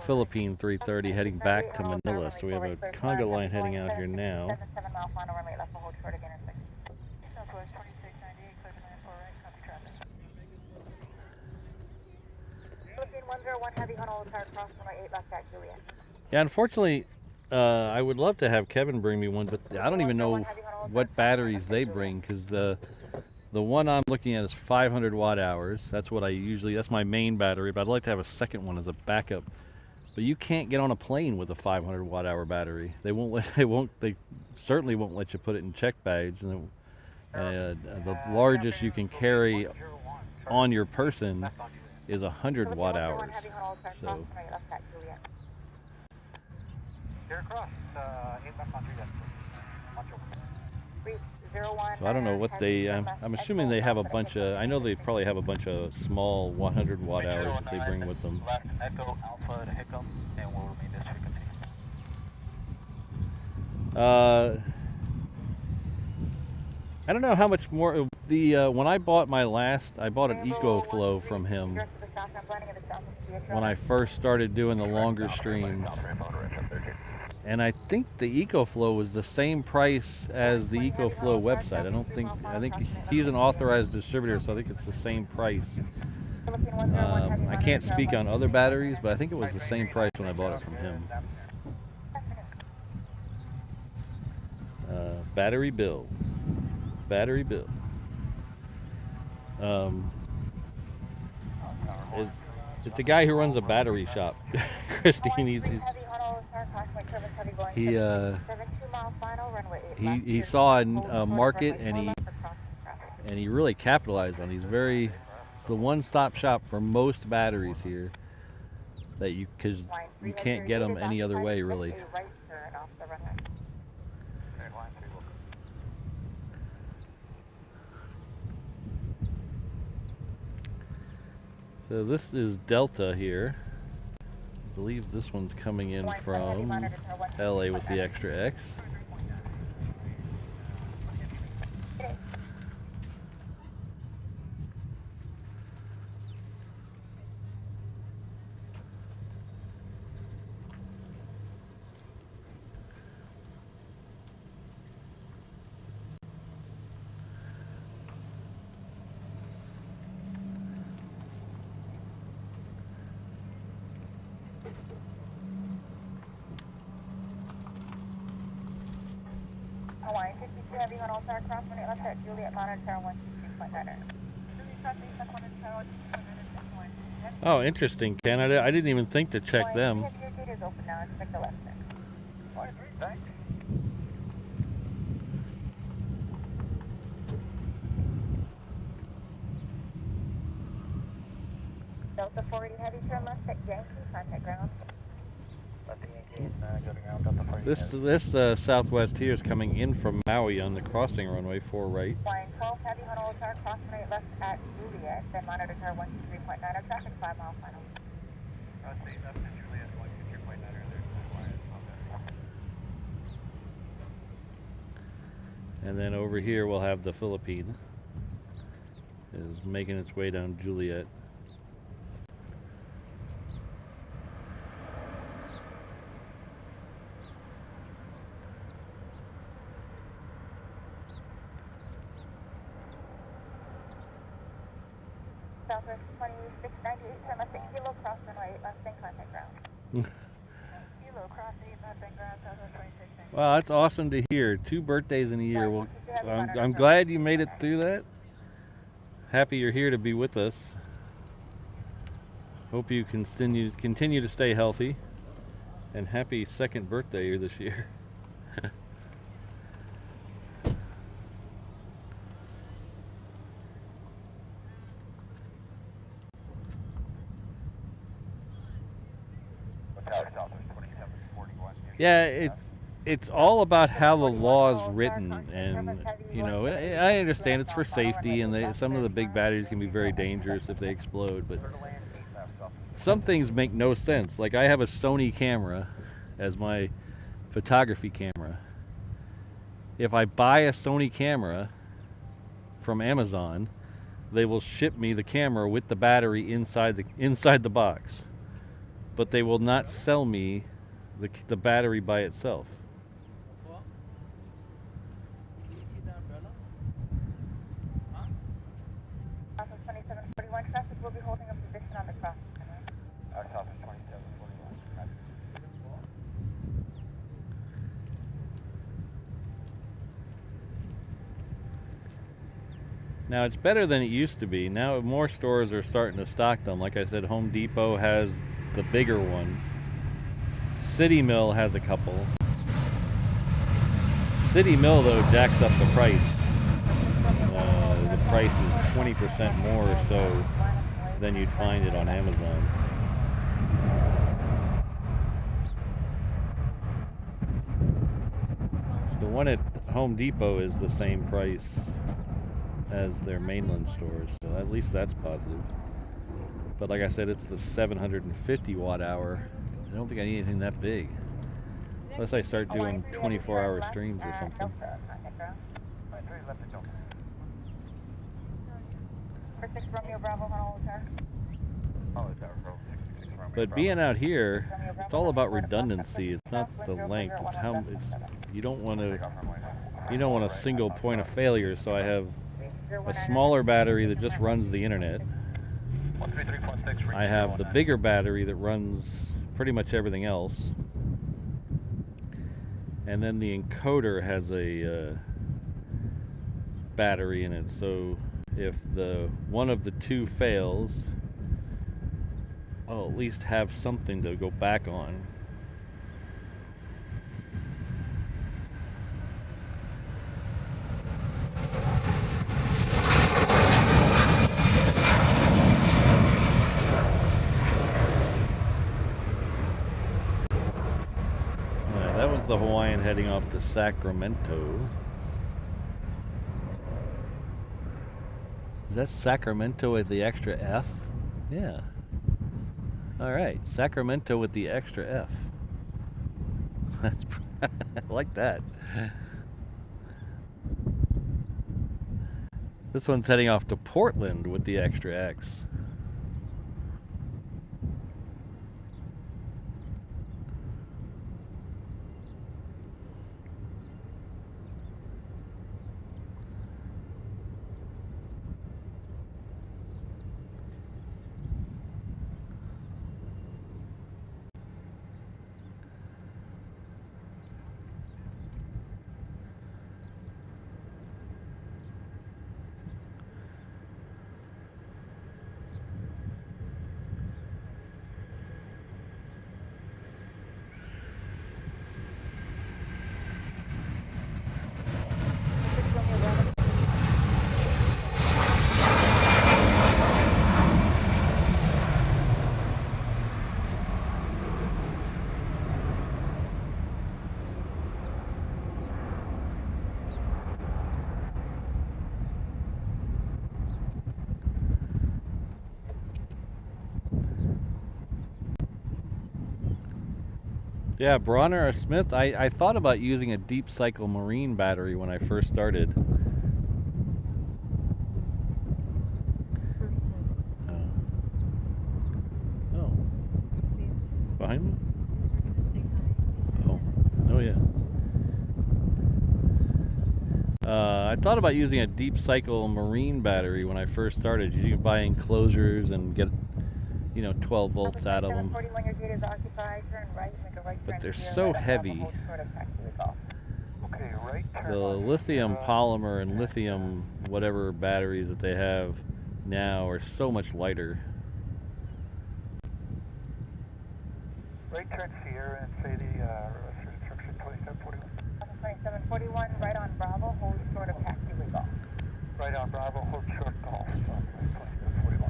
Philippine 330 heading back to Manila. So we have a conga line heading out here now. Yeah, unfortunately, I would love to have Kevin bring me one, but I don't even know what batteries they bring, because the one I'm looking at is 500 watt hours. That's what that's my main battery, but I'd like to have a second one as a backup. But you can't get on a plane with a 500 watt hour battery. They certainly won't let you put it in check bags. And the largest you can carry on your person is 100 watt hours. So. You're across, 8 left on 3 left. So I don't know what they, I'm assuming they have a bunch of, I know they probably have a bunch of small 100 watt hours that they bring with them. Last Echo Alpha to Hickam, and we'll remain this frequency. I don't know how much more, when I bought my last, I bought an EcoFlow from him when I first started doing the longer streams. And I think the EcoFlow was the same price as the EcoFlow website. I think he's an authorized distributor, so I think it's the same price. I can't speak on other batteries, but I think it was the same price when I bought it from him. Battery bill. Battery bill. It's a guy who runs a battery shop. Christine, he saw a market and he really capitalized on it. It's the one-stop shop for most batteries here that because you can't get them any other way really. So this is Delta here. I believe this one's coming in from LA with the extra X. Hawaii 52 Heavy on all tower cross when it left at Juliet monitor tower 123.9. Oh, interesting, Ken. I didn't even think to check them. Your gate is open now. Expect the left side. Delta 480 Heavy turn left at Yankee, contact ground. This Southwest here is coming in from Maui on the crossing runway 4 right. Flying 12 Heavy on all tower cross when it left at Juliet, then monitor tower 123.9. Our traffic 5 mile final. And then over here we'll have the Philippine is making its way down Juliet. Southwest 2698, turn left at Kilo, cross runway 8 left, then contact ground. Kilo, cross 8 left, then ground, Southwest 2698. Wow, that's awesome to hear. 2 birthdays in a year. Well, I'm glad you made it through that. Happy you're here to be with us. Hope you continue to stay healthy. And happy 2nd birthday this year. Yeah, it's all about how the law is written, and you know, I understand it's for safety, and some of the big batteries can be very dangerous if they explode, but some things make no sense. Like I have a Sony camera as my photography camera. If I buy a Sony camera from Amazon, they will ship me the camera with the battery inside the box, but they will not sell me the battery by itself. Can you see the umbrella? Southwest 2741 traffic will be holding a position on the cross. Southwest 2741. Now it's better than it used to be. Now more stores are starting to stock them. Like I said, Home Depot has the bigger one. City Mill has a couple. City Mill though jacks up the price. The price is 20% more or so than you'd find it on Amazon. The one at Home Depot is the same price as their mainland stores, so at least that's positive. But like I said, it's the 750 watt hour. I don't think I need anything that big. Unless I start doing 24-hour streams or something. But being out here, it's all about redundancy. It's not the length. It's how you don't want a single point of failure. So I have a smaller battery that just runs the internet. I have the bigger battery that runs pretty much everything else. And then the encoder has a battery in it. So if the one of the two fails, I'll at least have something to go back on. That was the Hawaiian heading off to Sacramento. Is that Sacramento with the extra F? Yeah. All right, Sacramento with the extra F. That's I like that. This one's heading off to Portland with the extra X. Yeah, Bronner or Smith, I thought about using a deep cycle marine battery when I first started. Oh. Behind me? Oh. Oh, yeah. I thought about using a deep cycle marine battery when I first started. You can buy enclosures and get, 12 volts out of them. But they're so heavy. The lithium polymer and lithium whatever batteries that they have now are so much lighter. Right turn Sierra and say the instruction 2741. 2741, right on Bravo, hold short of taxi with golf. Right on Bravo, hold short golf. 2741.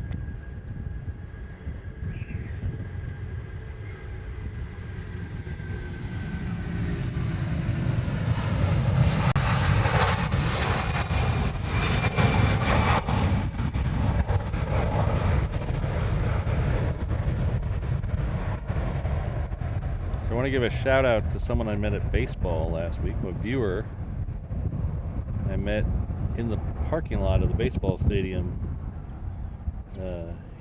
I want to give a shout out to someone I met at baseball last week, a viewer I met in the parking lot of the baseball stadium.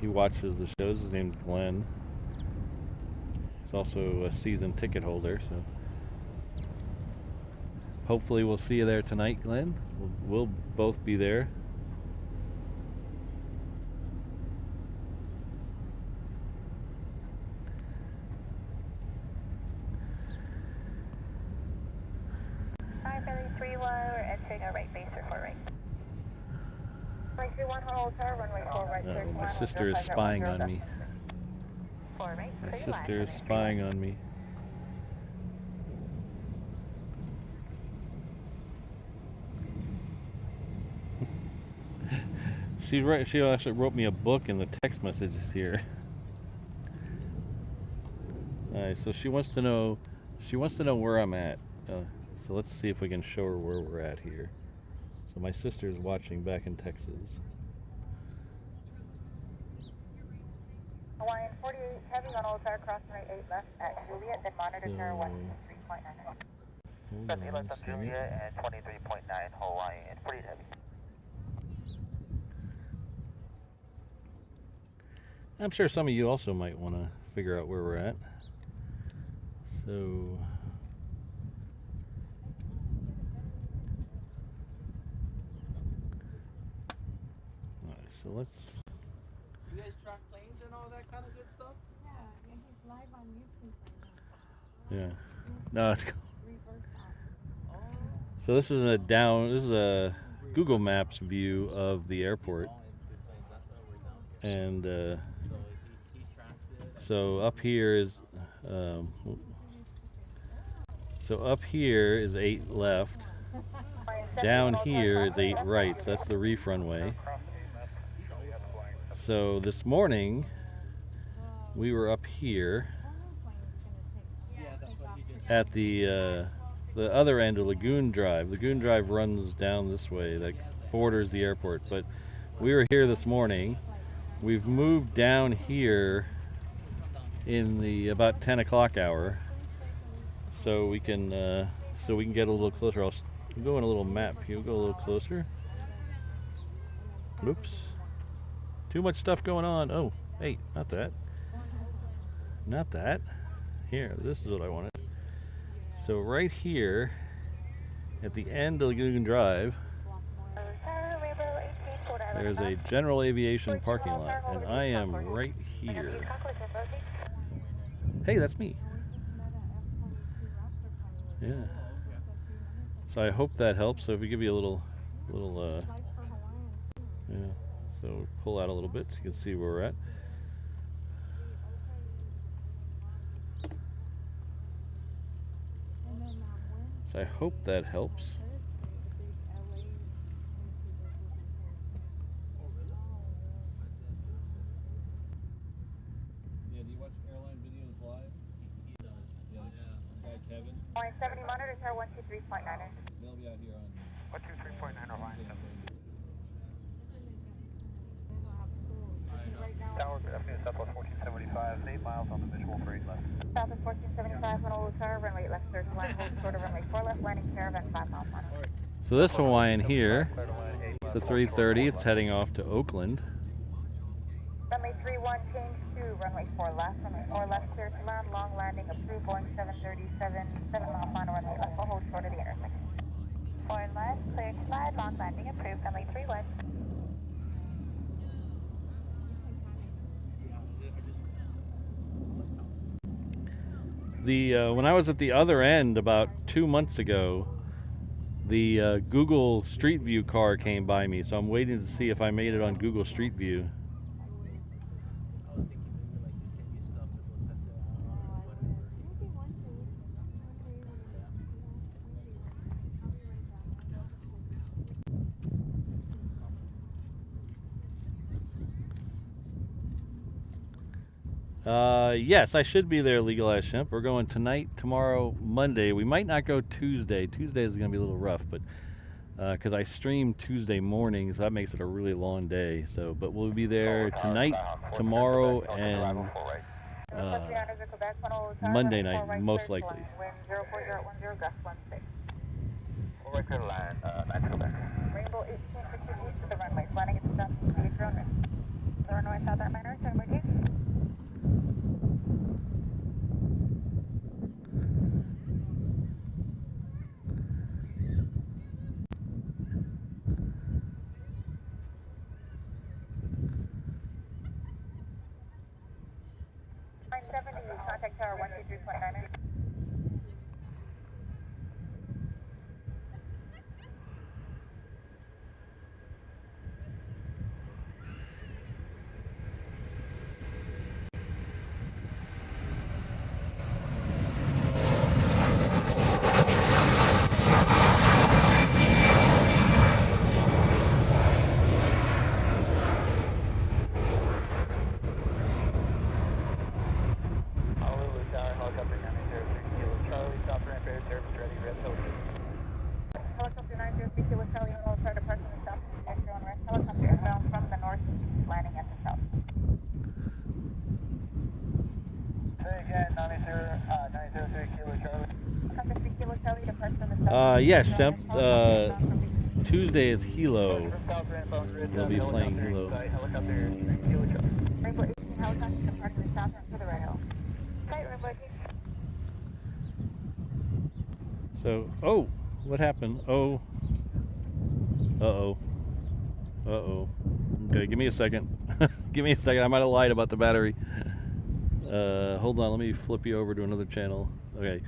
He watches the shows. His name's Glenn. He's also a season ticket holder, so hopefully we'll see you there tonight, Glenn. We'll both be there. My sister is spying on me. My sister is spying on me. She actually wrote me a book in the text messages here. Alright, so she wants to know where I'm at. So let's see if we can show her where we're at here. So my sister's watching back in Texas. Hawaiian 48 heavy on Old Tower, crossing right 8 left at Juliet, then monitor tower 123.9. Hold 7 on left a on second. Juliet and 23.9 Hawaiian. Pretty heavy. I'm sure some of you also might want to figure out where we're at. So, alright, so let's. You guys track planes and all that kind of good stuff? Yeah, and he's live on YouTube right now. Yeah. No, it's cool. Reverse out. So this is a down. This is a Google Maps view of the airport, and so up here is. So up here is 8 left. Down here is 8 right. So that's the reef runway. So this morning we were up here at the other end of Lagoon Drive. Lagoon Drive runs down this way, that borders the airport. But we were here this morning. We've moved down here in the about 10 o'clock hour, so we can get a little closer. I'll go in a little map here. We'll go a little closer. Oops. Too much stuff going on. Oh, hey, not that. Not that. Here, this is what I wanted. So right here, at the end of Lagoon Drive, there's a general aviation parking lot, and I am right here. Hey, that's me. Yeah. So I hope that helps. So if we give you a little, yeah. So pull out a little bit so you can see where we're at. So I hope that helps. Yeah, do you watch airline videos live? He does. Yeah. Guy Kevin. Hawaiian 70 monitor tower 123.9. They'll be out here on 123.9 Hawaiian. Tower, afternoon, Southwest 1475, 8 miles on the visual for 8 left. Southwest 1475 Honolulu Tower, runway left, third line, hold short of runway 4 left, landing caravan 5 miles on. So this Hawaiian here, it's a 330. It's heading off to Oakland. Runway 31, change to runway 4 left, runway 4 left, clear to land, long landing, approved, Boeing 737, 7 mile final runway left, will hold short of the intersection. 4 left, clear to slide, long landing, approved, runway 3 west. When I was at the other end about 2 months ago, the Google Street View car came by me, so I'm waiting to see if I made it on Google Street View. Yes, I should be there, Legal Ass Shemp. We're going tonight, tomorrow, Monday. We might not go Tuesday. Tuesday is going to be a little rough, but because I stream Tuesday mornings, that makes it a really long day. So, but we'll be there tonight, tomorrow, and Monday night, most likely. Wind 04010, gust 16. Right clear to land, 9 Quebec. Rainbow 1862 east of the runway, landing at the south beach runway. The runway southbound minor, runway 2. Contact tower 123.9. Honolulu Tower, helicopter coming 04010. 3 Kilo Charlie, Honu, start departure from south, X1 Rest, helicopter inbound from the north, landing at the south. Say again, 903 Kilo Charlie. Helicopter 3 Kilo Charlie, departure from the south. Yes, Tuesday Tuesday is Hilo. We'll be playing Hilo. Helicopter 3 Kilo Charlie. Rainbow 18 helicopter departure south for the right hole. Flight Rainbow 18. So, oh, what happened? Oh, uh-oh. Uh-oh. Okay, give me a second. Give me a second. I might have lied about the battery. Hold on. Let me flip you over to another channel. Okay.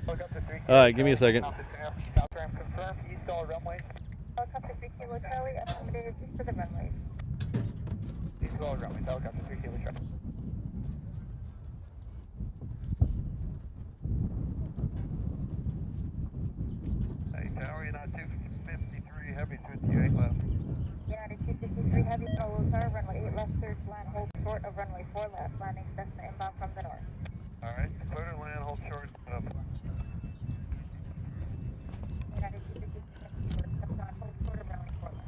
All right, give me a second. Southbound confirmed, east all runways. Helicopter 3 Kilo Charlie, accommodated east of the runways. East all runways, helicopter 3 Kilo Charlie. Hey, Tower, United 253 Heavy, 58 left. United 253 Heavy, Solo Star, runway 8 left, cleared to land, hold short of runway 4 left, landing Cessna inbound from the north. Alright, clear to land, hold short. United 253 Heavy, steps on, hold short of runway 4 left.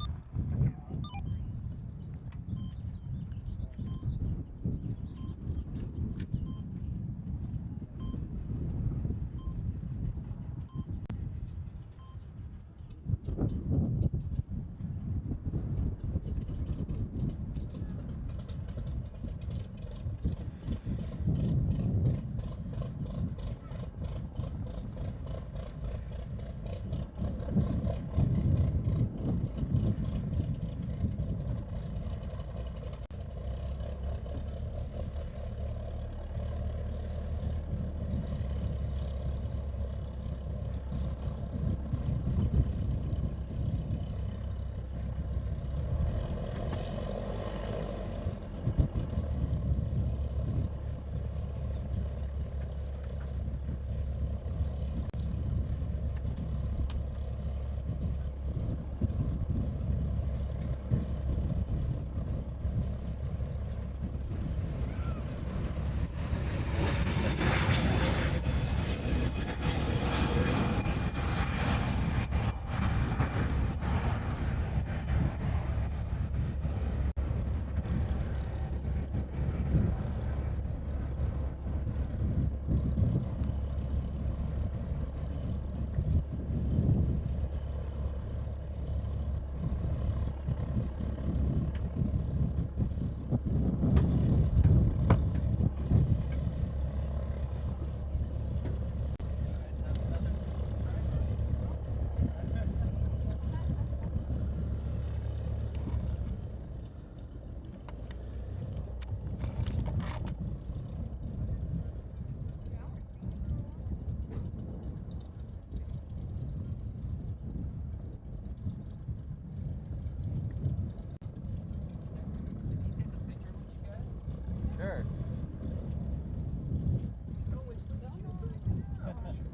Sure.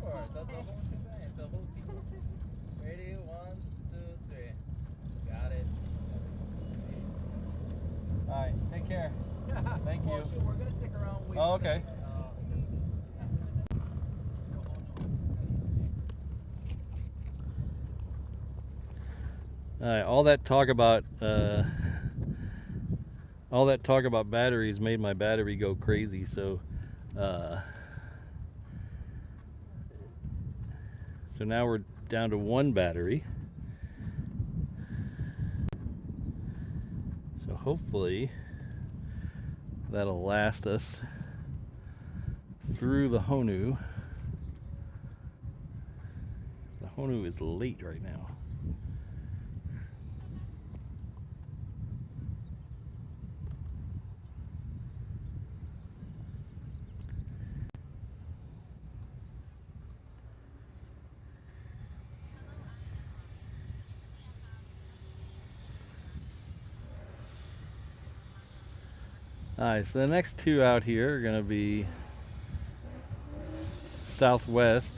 Sure, the whole shebang, it's a whole team. Ready, 1, 2, 3. Got it. Alright, take care. Thank you. Sure, we're gonna stick around. Wait Oh, for okay. All right, all that talk about batteries made my battery go crazy. So now we're down to one battery. So hopefully that'll last us through the Honu. The Honu is late right now. Alright, so the next two out here are going to be Southwest.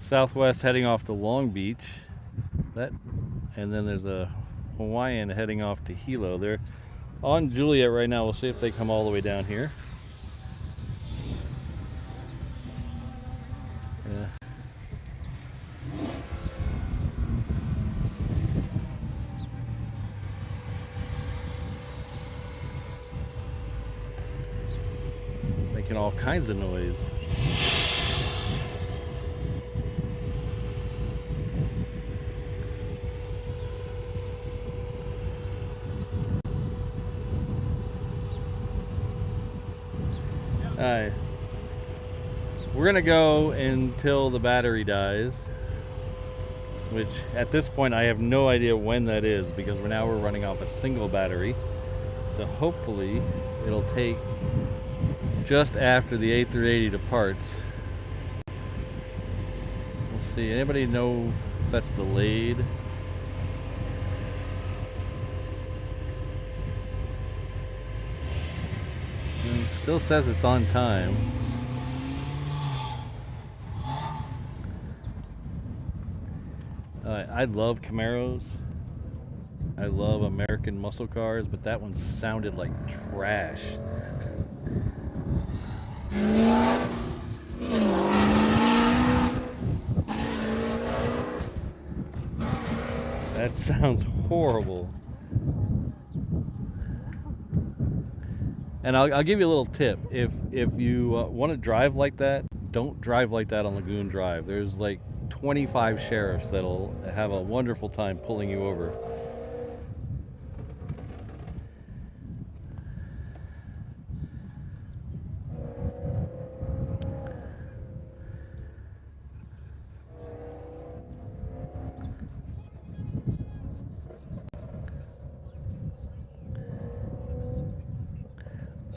Southwest heading off to Long Beach. And then there's a Hawaiian heading off to Hilo. On Juliet right now. We'll see if they come all the way down here. Yeah. Making all kinds of noise. Alright. We're gonna go until the battery dies, which at this point I have no idea when that is, because we're running off a single battery. So hopefully it'll take just after the A380 departs. We'll see. Anybody know if that's delayed? It still says it's on time. I love Camaros. I love American muscle cars, but that one sounded like trash. That sounds horrible. And I'll give you a little tip. If you want to drive like that, don't drive like that on Lagoon Drive. There's like 25 sheriffs that'll have a wonderful time pulling you over.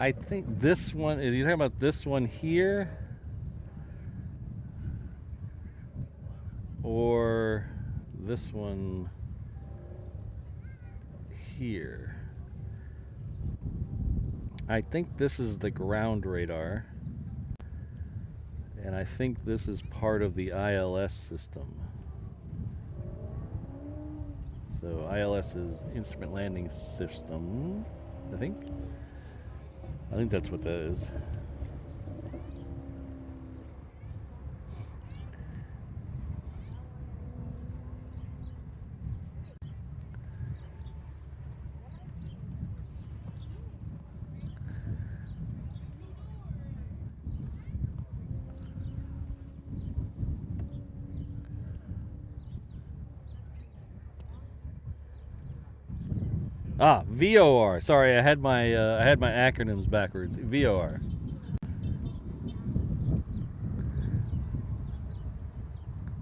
I think this one, is you talking about this one here? Or this one here? I think this is the ground radar. And I think this is part of the ILS system. So ILS is Instrument Landing System, I think. I think that's what that is. Ah, VOR. Sorry, I had my acronyms backwards. VOR.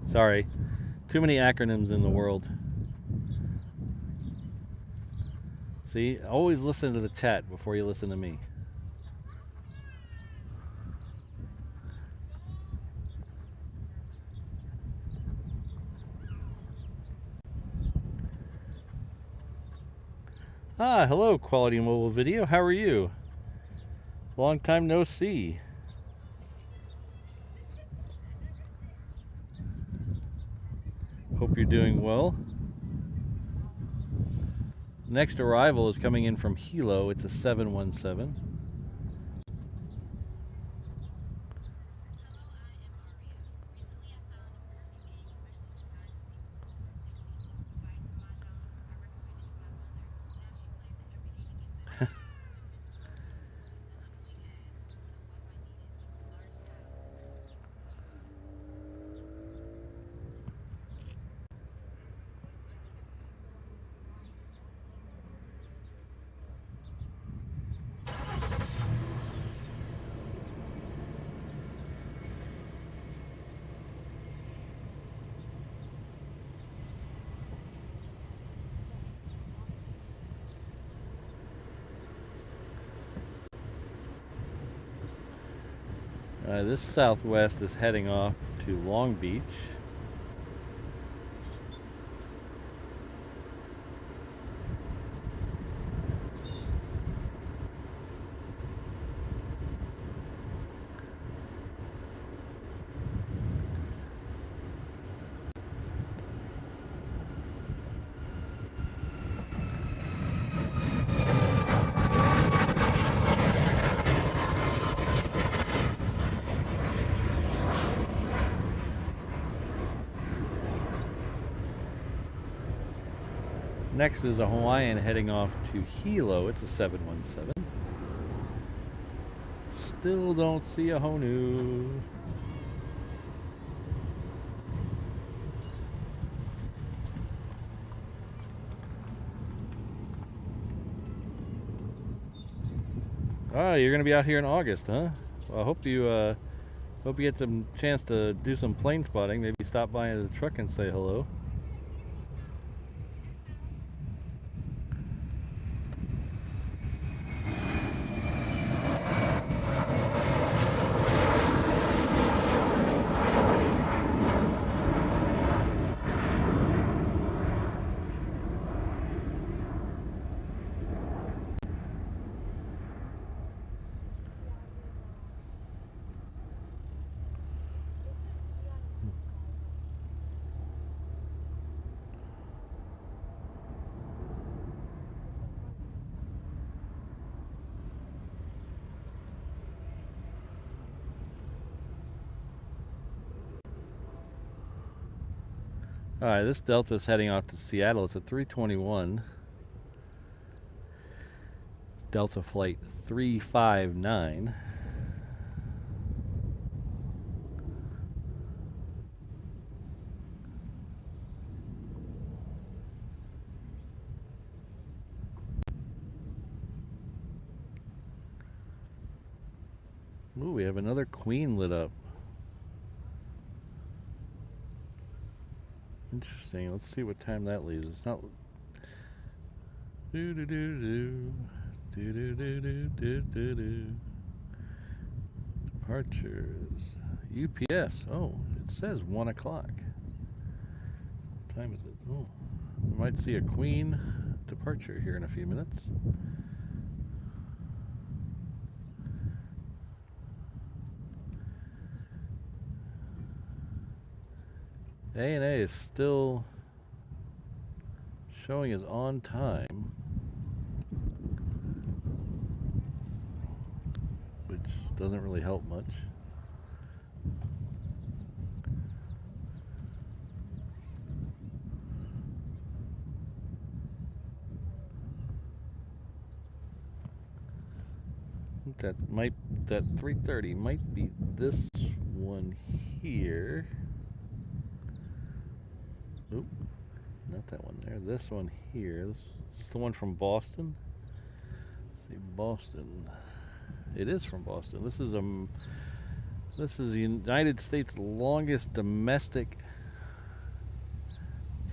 Sorry, too many acronyms in the world. See, always listen to the chat before you listen to me. Ah, hello, Quality Mobile Video. How are you? Long time no see. Hope you're doing well. Next arrival is coming in from Hilo. It's a 717. This Southwest is heading off to Long Beach. Next is a Hawaiian heading off to Hilo. It's a 717. Still don't see a Honu. Oh, you're gonna be out here in August, huh? Well, I hope you get some chance to do some plane spotting. Maybe stop by the truck and say hello. All right, this Delta's heading off to Seattle. It's a 321. Delta flight 359. Ooh, we have another Queen lit up. Interesting. Let's see what time that leaves. It's not. Do do do do do do do do do do do. Departures. UPS. Oh, it says 1 o'clock. What time is it? Oh, we might see a Queen departure here in a few minutes. ANA is still showing as on time, which doesn't really help much. That 330 might be this one here. Oop, not that one there. This one here. This is the one from Boston. Let's see, Boston. It is from Boston. This is the United States' longest domestic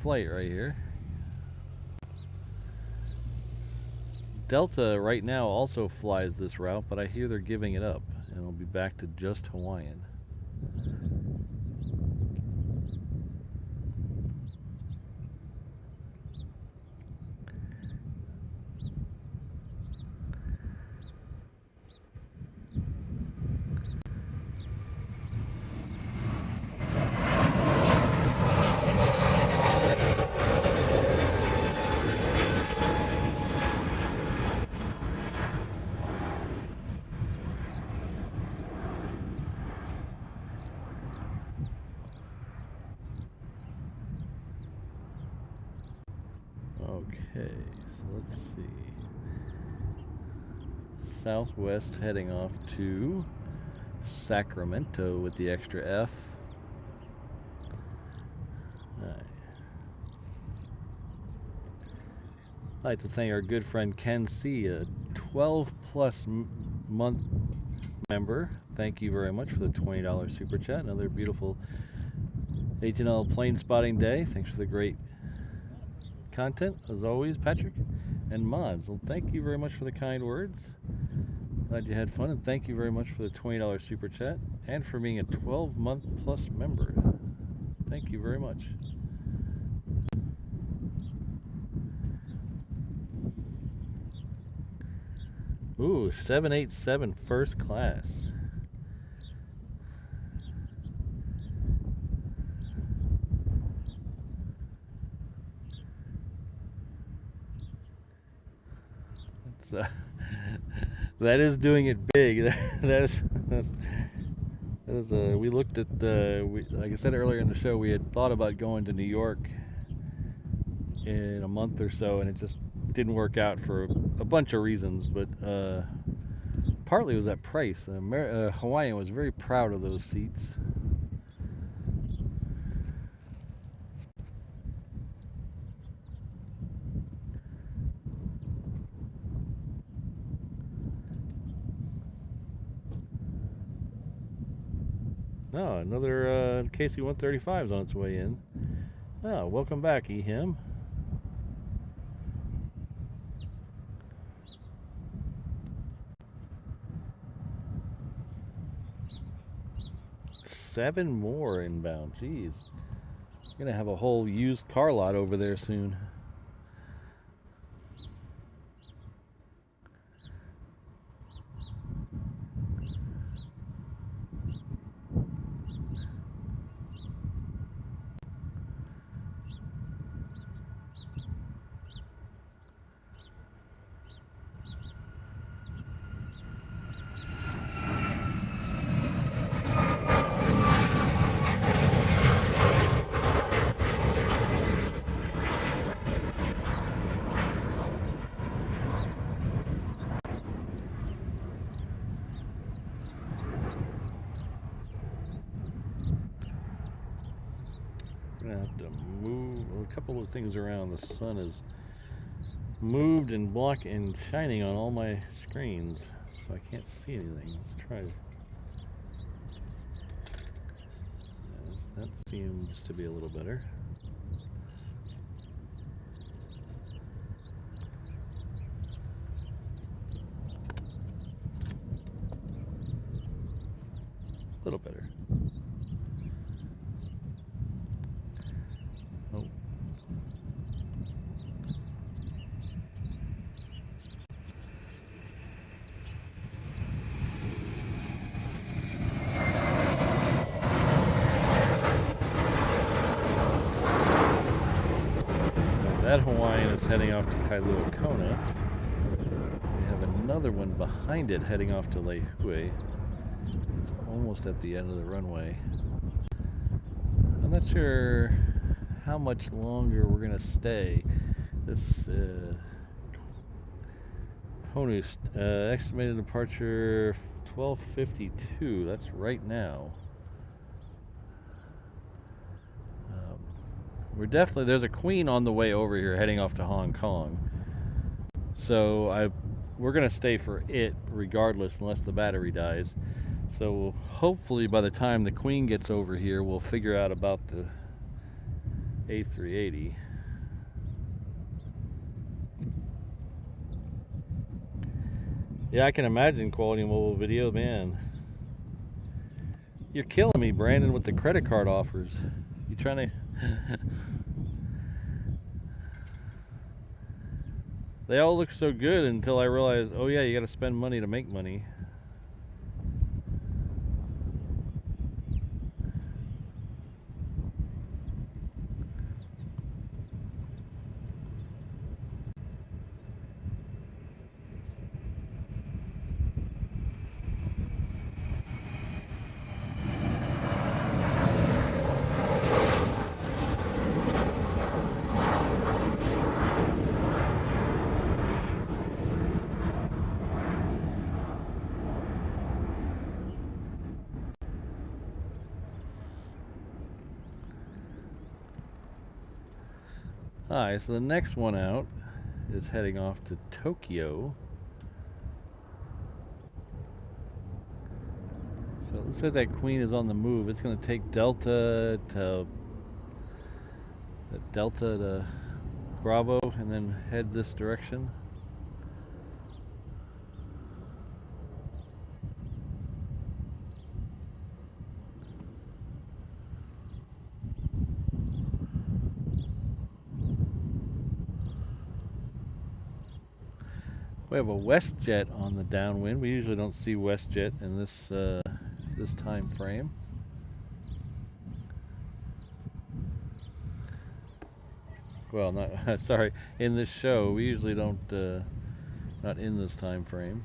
flight right here. Delta right now also flies this route, but I hear they're giving it up, and it'll be back to just Hawaiian. Okay, so let's see. Southwest heading off to Sacramento with the extra F. All right. I'd like to thank our good friend Ken C, a 12-plus month member. Thank you very much for the $20 super chat. Another beautiful HNL plane spotting day. Thanks for the great content, as always, Patrick and Mods. Well, thank you very much for the kind words. Glad you had fun, and thank you very much for the $20 super chat and for being a 12-month plus member. Thank you very much. Ooh, 787 first class. That is doing it big. We looked at like I said earlier in the show, we had thought about going to New York in a month or so, and it just didn't work out for a bunch of reasons. But partly it was that price. Hawaiian was very proud of those seats. Oh, another KC-135 is on its way in. Oh, welcome back, EHIM. Seven more inbound. Jeez. We're gonna have a whole used car lot over there soon. Gonna have to move a couple of things around. The sun is moved and and shining on all my screens, so I can't see anything. Let's try. That seems to be a little better. A little better. Oh. That Hawaiian is heading off to Kailua Kona. We have another one behind it heading off to Lehue. It's almost at the end of the runway. I'm not sure how much longer we're gonna stay. This Honu estimated departure 12:52. That's right now. We're definitely, there's a Queen on the way over here heading off to Hong Kong. So we're gonna stay for it regardless, unless the battery dies. So hopefully by the time the Queen gets over here, we'll figure out about the A380. Yeah, I can imagine quality mobile video, man. You're killing me, Brandon, with the credit card offers. You trying to... They all look so good until I realize, oh yeah, you gotta spend money to make money. Alright, so the next one out is heading off to Tokyo. So it looks like that Queen is on the move. It's going to take Delta to Bravo and then head this direction. We have a WestJet on the downwind. We usually don't see WestJet in this this time frame. Well, not sorry, in this show. We usually don't not in this time frame.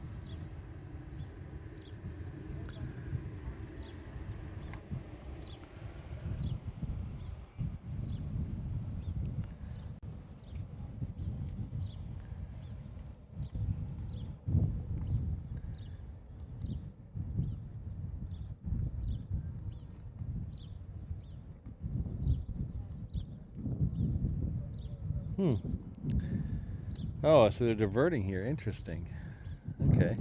Oh, so they're diverting here. Interesting. Okay.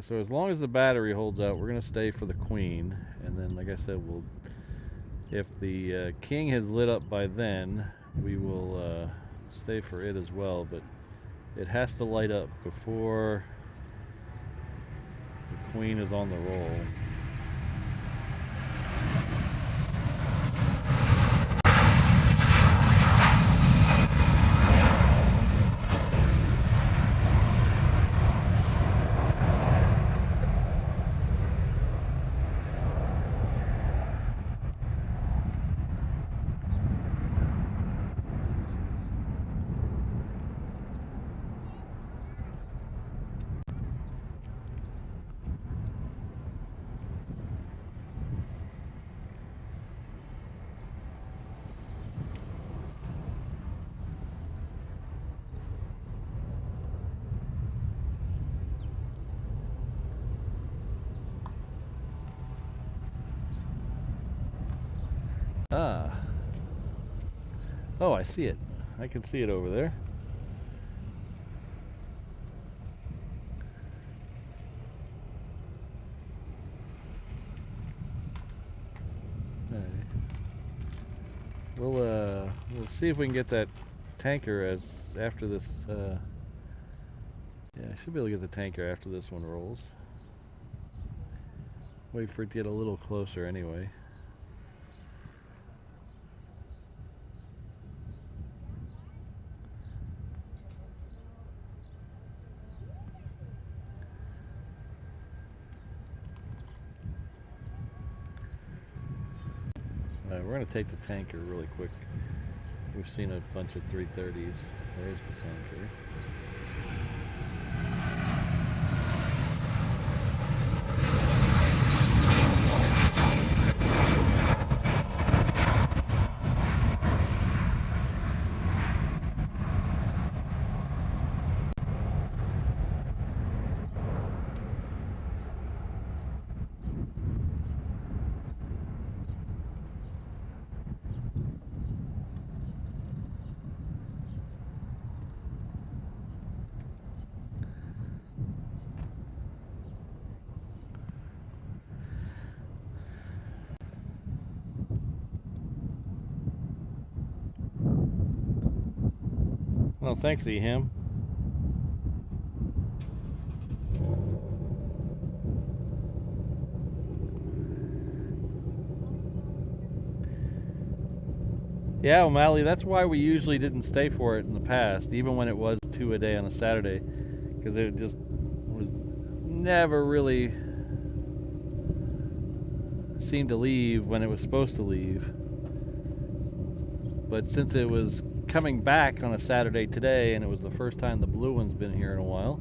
So as long as the battery holds out, we're going to stay for the Queen. And then, like I said, if the King has lit up by then, we will stay for it as well. But it has to light up before the Queen is on the roll. Ah. Oh, I see it. I can see it over there. We'll see if we can get that tanker after this. Yeah, I should be able to get the tanker after this one rolls. Wait for it to get a little closer anyway. We're going to take the tanker really quick. We've seen a bunch of 330s. There's the tanker. Well, thanks, Eham. Yeah, O'Malley, that's why we usually didn't stay for it in the past, even when it was 2 a day on a Saturday, because it just was never really seemed to leave when it was supposed to leave. But since it was coming back on a Saturday today, and it was the first time the blue one's been here in a while,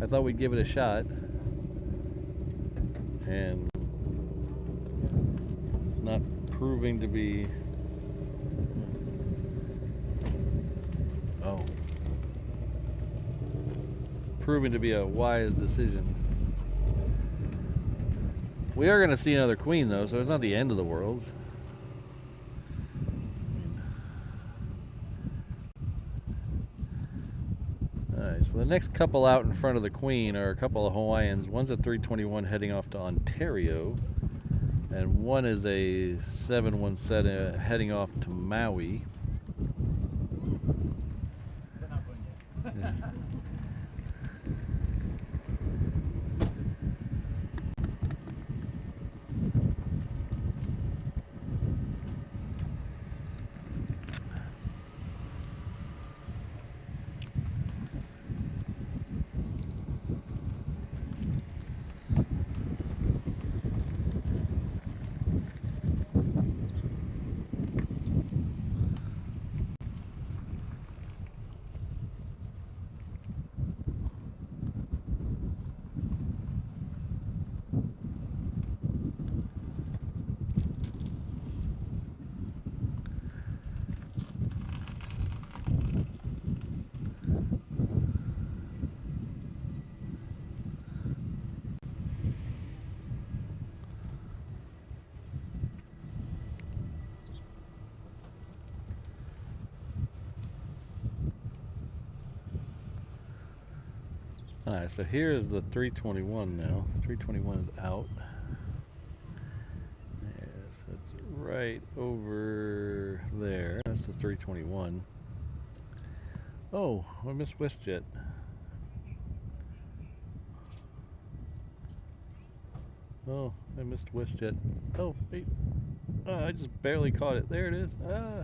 I thought we'd give it a shot. And it's not proving to be... proving to be a wise decision. We are going to see another Queen, though, so it's not the end of the world. Alright, so the next couple out in front of the Queen are a couple of Hawaiians. One's a 321 heading off to Ontario, and one is a 717 heading off to Maui. Yeah. Alright, so here is the 321 now. The 321 is out. Yes, it's right over there. That's the 321. Oh, I missed WestJet. Oh, I missed WestJet. Oh, wait. Oh, I just barely caught it. There it is. Ah.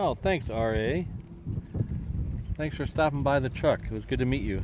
Oh, thanks, RA. Thanks for stopping by the truck. It was good to meet you.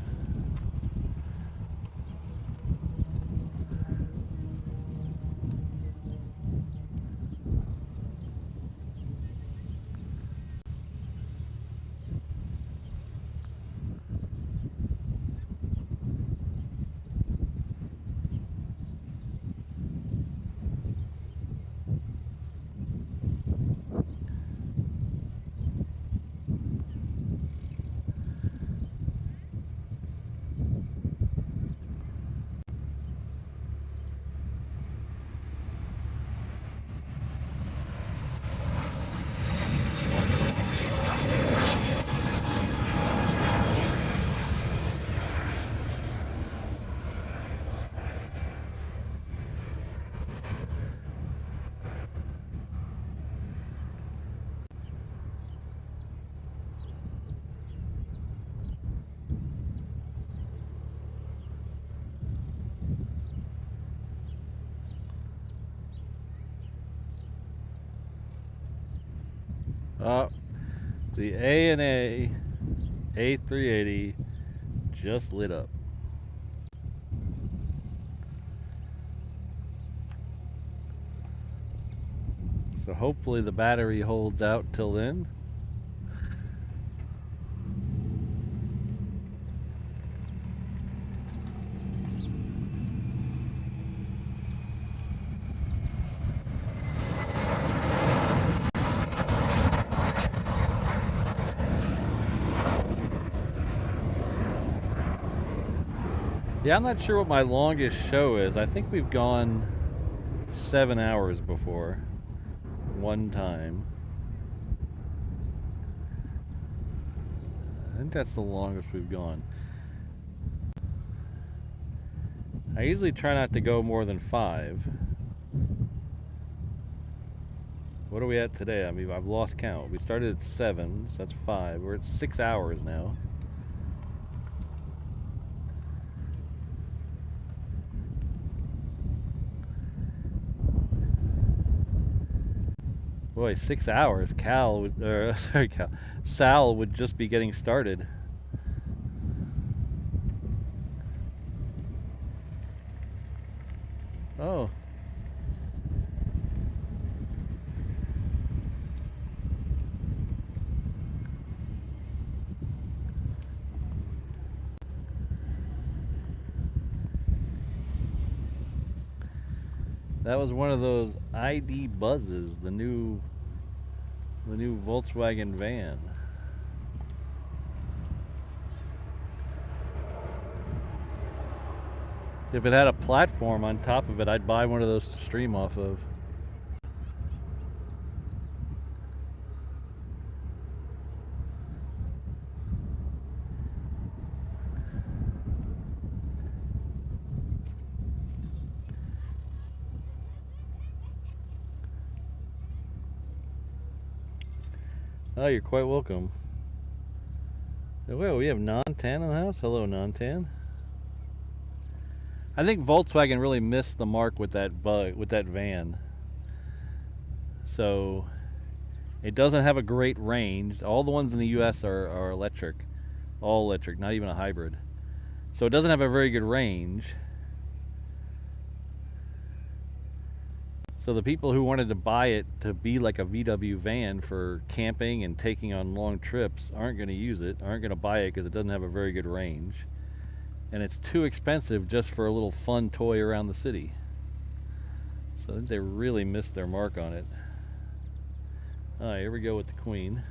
The A&A A380 just lit up. So hopefully the battery holds out till then. Yeah, I'm not sure what my longest show is. I think we've gone 7 hours before, one time. I think that's the longest we've gone. I usually try not to go more than 5. What are we at today? I mean, I've lost count. We started at 7, so that's 5. We're at 6 hours now. Boy, 6 hours. Sal would just be getting started. Oh. That was one of those ID buzzes, the new Volkswagen van. If it had a platform on top of it, I'd buy one of those to stream off of. Oh, you're quite welcome. Well, we have Non-Tan in the house. Hello, Non-Tan. I think Volkswagen really missed the mark with that van. So it doesn't have a great range. All the ones in the US are electric. All electric, not even a hybrid. So it doesn't have a very good range. So the people who wanted to buy it to be like a VW van for camping and taking on long trips aren't going to use it, aren't going to buy it because it doesn't have a very good range. And it's too expensive just for a little fun toy around the city. So I think they really missed their mark on it. Alright, here we go with the Queen.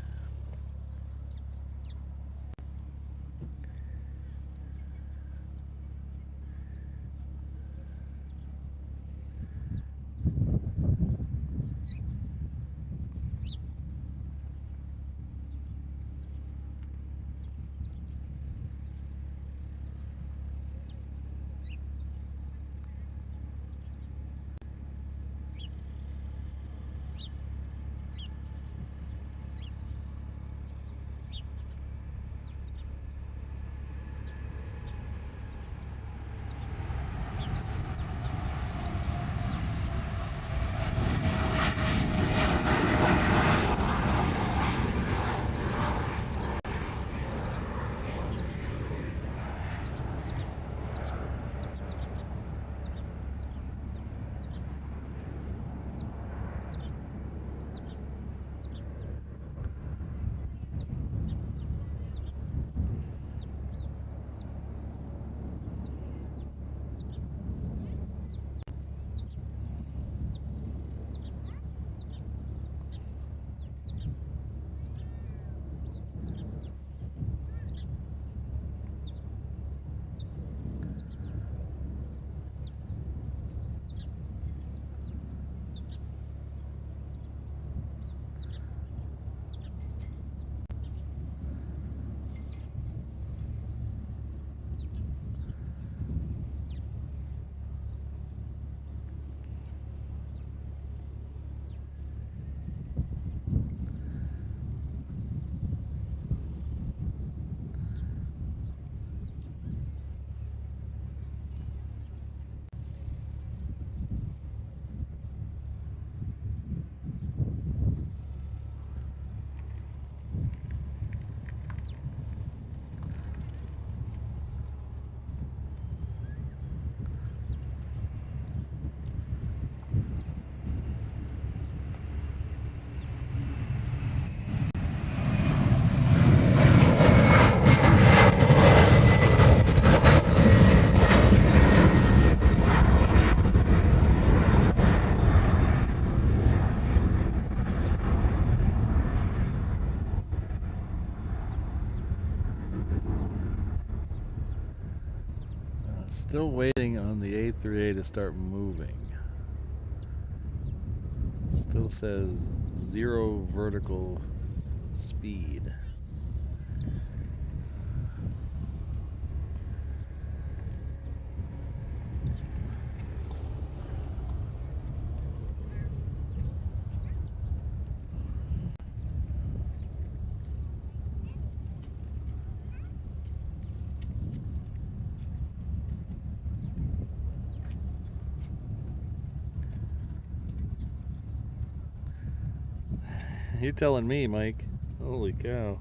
Still waiting on the A380 to start moving. Still says 0 vertical speed. You're telling me, Mike. Holy cow.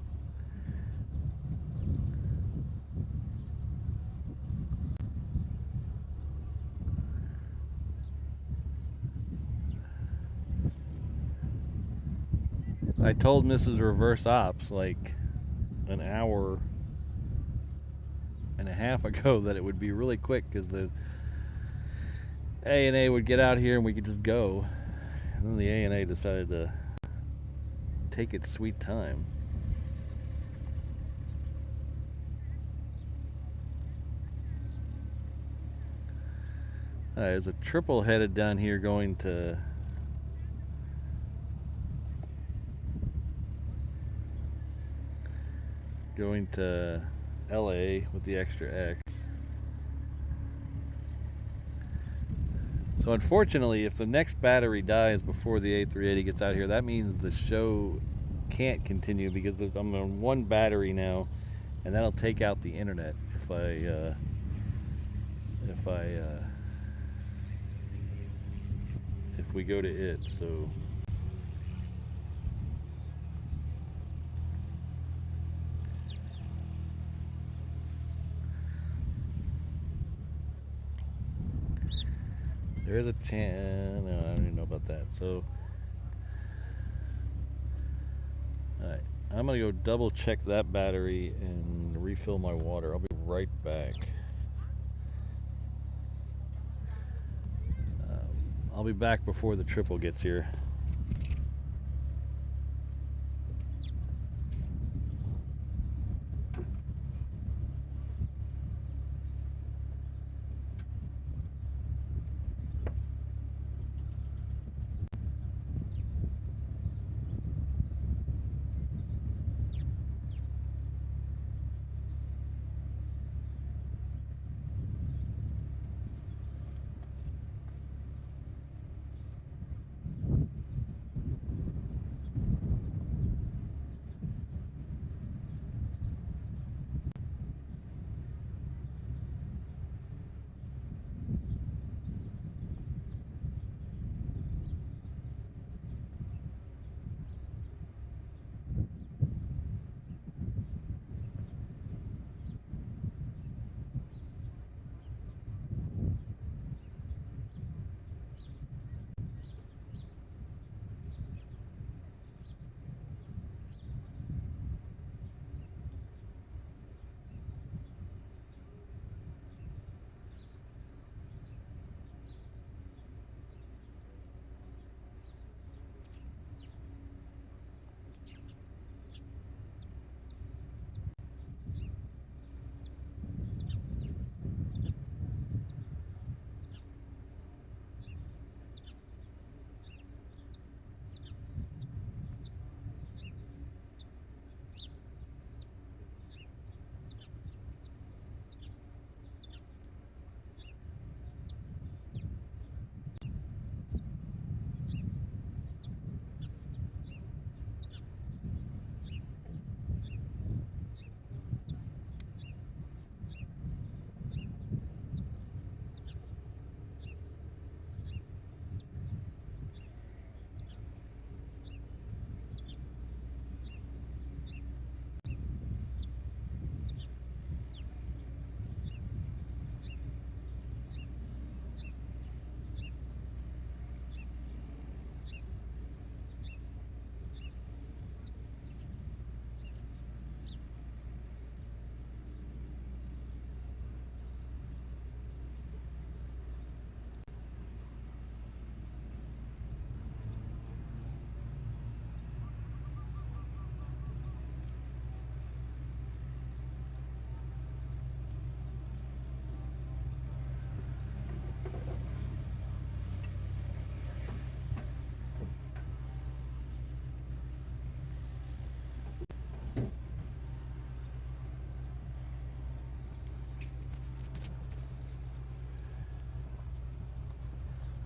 I told Mrs. Reverse Ops like an hour and a half ago that it would be really quick because the A&A would get out here and we could just go. And then the A&A decided to take its sweet time. There's a triple headed down here going to LA with the extra X. So unfortunately, if the next battery dies before the A380 gets out here, that means the show can't continue because I'm on one battery now, and that'll take out the internet if we go to it. So there is a chance. No, I don't even know about that. So, all right, I'm gonna go double check that battery and refill my water. I'll be right back. I'll be back before the triple gets here.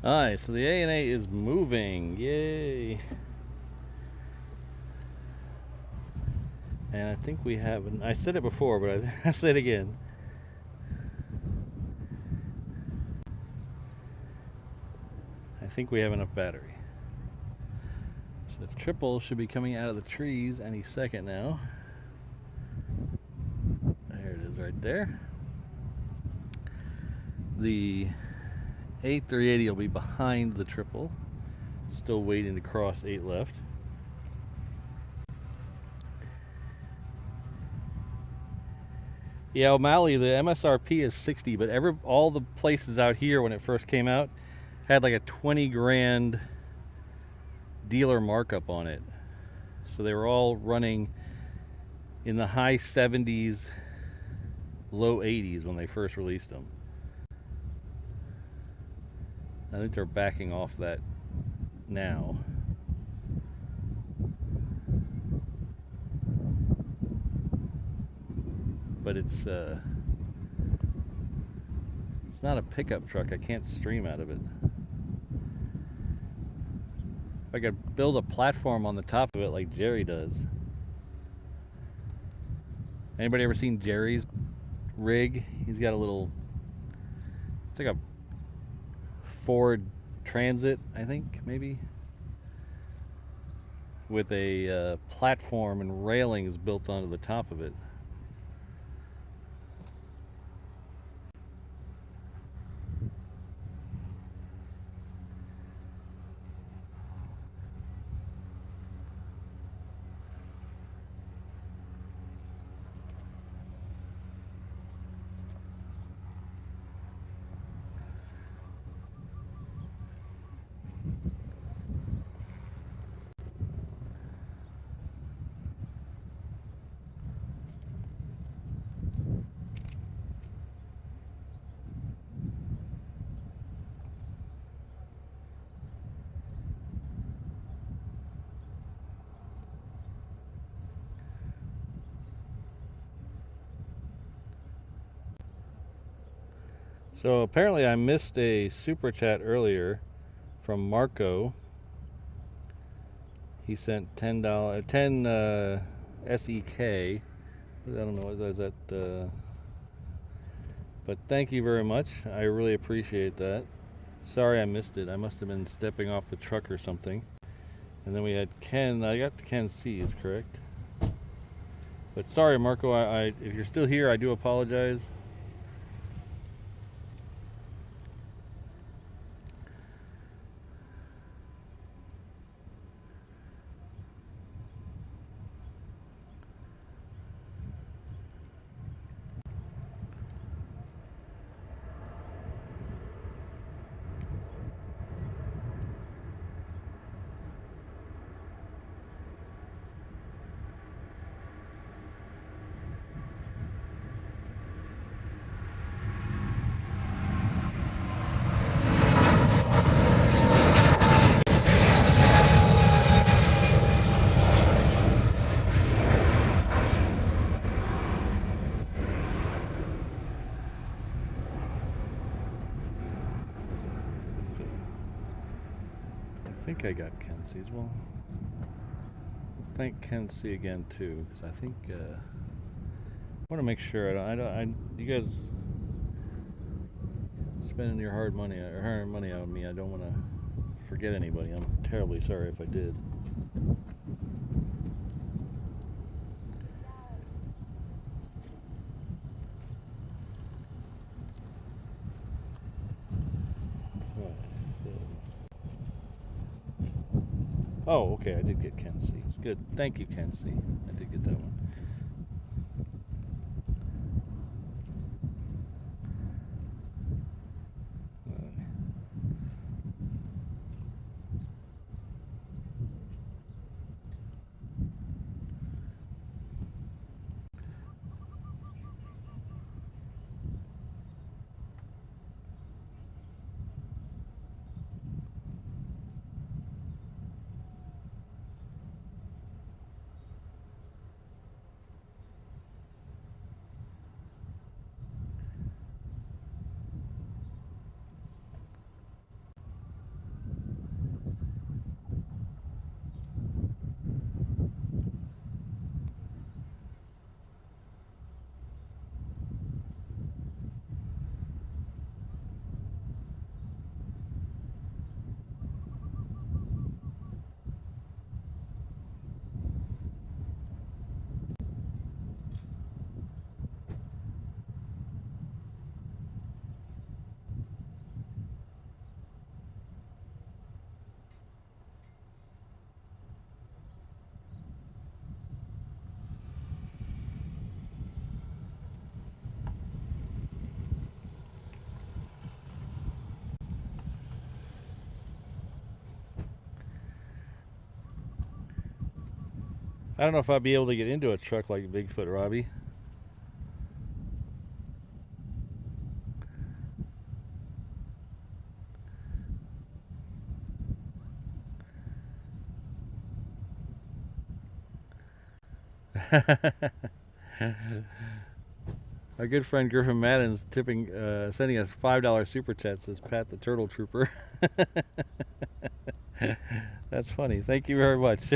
Alright, so the A&A is moving. Yay. And I think we have, I said it before, but I say it again. I think we have enough battery. The triple should be coming out of the trees any second now. There it is right there. The A380 will be behind the triple. Still waiting to cross 8 left. Yeah, O'Malley, the MSRP is 60, but all the places out here when it first came out had like a 20 grand dealer markup on it. So they were all running in the high 70s, low 80s when they first released them. I think they're backing off that now. But it's not a pickup truck. I can't stream out of it. If I could build a platform on the top of it like Jerry does. Anybody ever seen Jerry's rig? He's got a little, it's like a Ford Transit, I think, maybe, with a platform and railings built onto the top of it. So apparently I missed a super chat earlier from Marco. He sent $10, 10 SEK. I don't know, what is that? But thank you very much. I really appreciate that. Sorry I missed it. I must have been stepping off the truck or something. And then we had Ken. I got Ken C, is correct. But sorry, Marco. If you're still here, I do apologize. I think I got Ken C as well. Thank Ken C again too, because I think I want to make sure you guys spending your hard money on me. I don't want to forget anybody. I'm terribly sorry if I did. Oh, okay, I did get Ken C. It's good. Thank you, Ken C. I did get that one. I don't know if I'd be able to get into a truck like Bigfoot, Robbie. Our good friend Griffin Madden's sending us $5 super chat, says Pat the Turtle Trooper. That's funny. Thank you very much.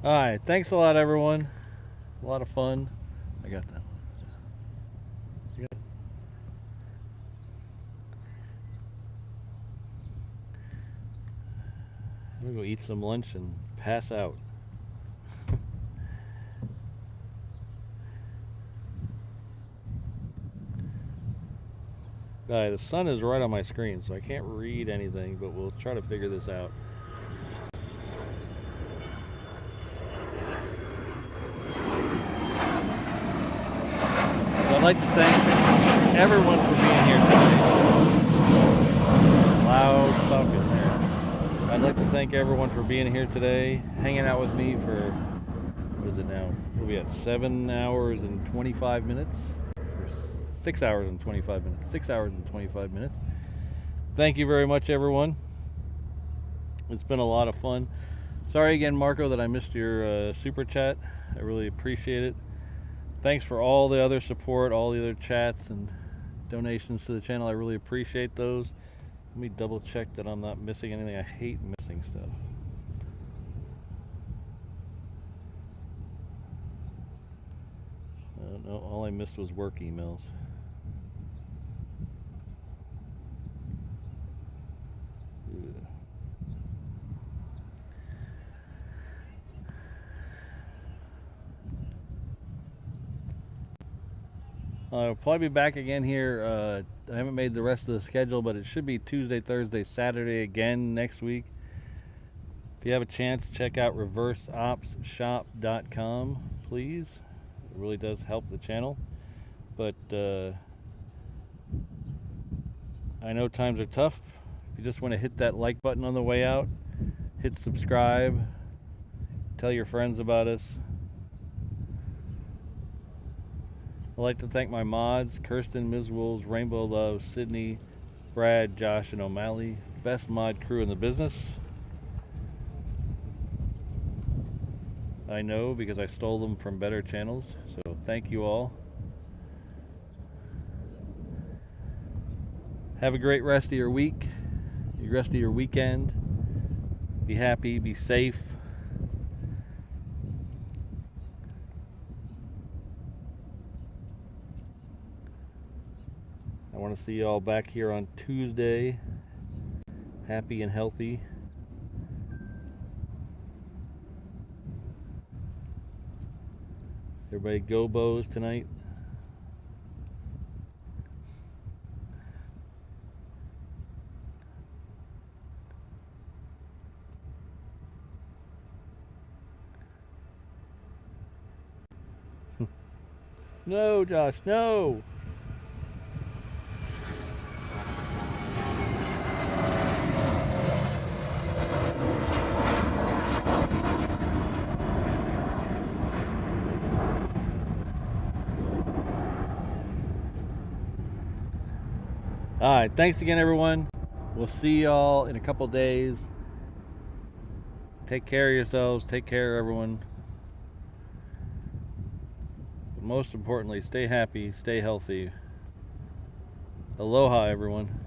All right, thanks a lot, everyone. A lot of fun. I got that one. You got it? I'm gonna go eat some lunch and pass out. All right, the sun is right on my screen, so I can't read anything, but we'll try to figure this out. I'd like to thank everyone for being here today. Loud Falcon there. I'd like to thank everyone for being here today, hanging out with me for, what is it now? We'll be at 7 hours and 25 minutes, or 6 hours and 25 minutes. 6 hours and 25 minutes. Thank you very much, everyone. It's been a lot of fun. Sorry again, Marco, that I missed your super chat. I really appreciate it. Thanks for all the other support, all the other chats and donations to the channel. I really appreciate those. Let me double check that I'm not missing anything. I hate missing stuff. No, all I missed was work emails. Ugh. I'll probably be back again here. I haven't made the rest of the schedule, but it should be Tuesday, Thursday, Saturday again next week. If you have a chance, check out reverseopsshop.com, please. It really does help the channel. But I know times are tough. If you just want to hit that like button on the way out, hit subscribe, tell your friends about us. I'd like to thank my mods, Kirsten, Ms. Wolves, Rainbow Love, Sydney, Brad, Josh, and O'Malley. Best mod crew in the business. I know because I stole them from better channels, so thank you all. Have a great rest of your week, the rest of your weekend. Be happy, be safe. I want to see you all back here on Tuesday, happy and healthy. Everybody go Bows tonight. No, Josh, no! Alright, thanks again, everyone. We'll see y'all in a couple days. Take care of yourselves. Take care of everyone. But most importantly, stay happy, stay healthy. Aloha, everyone.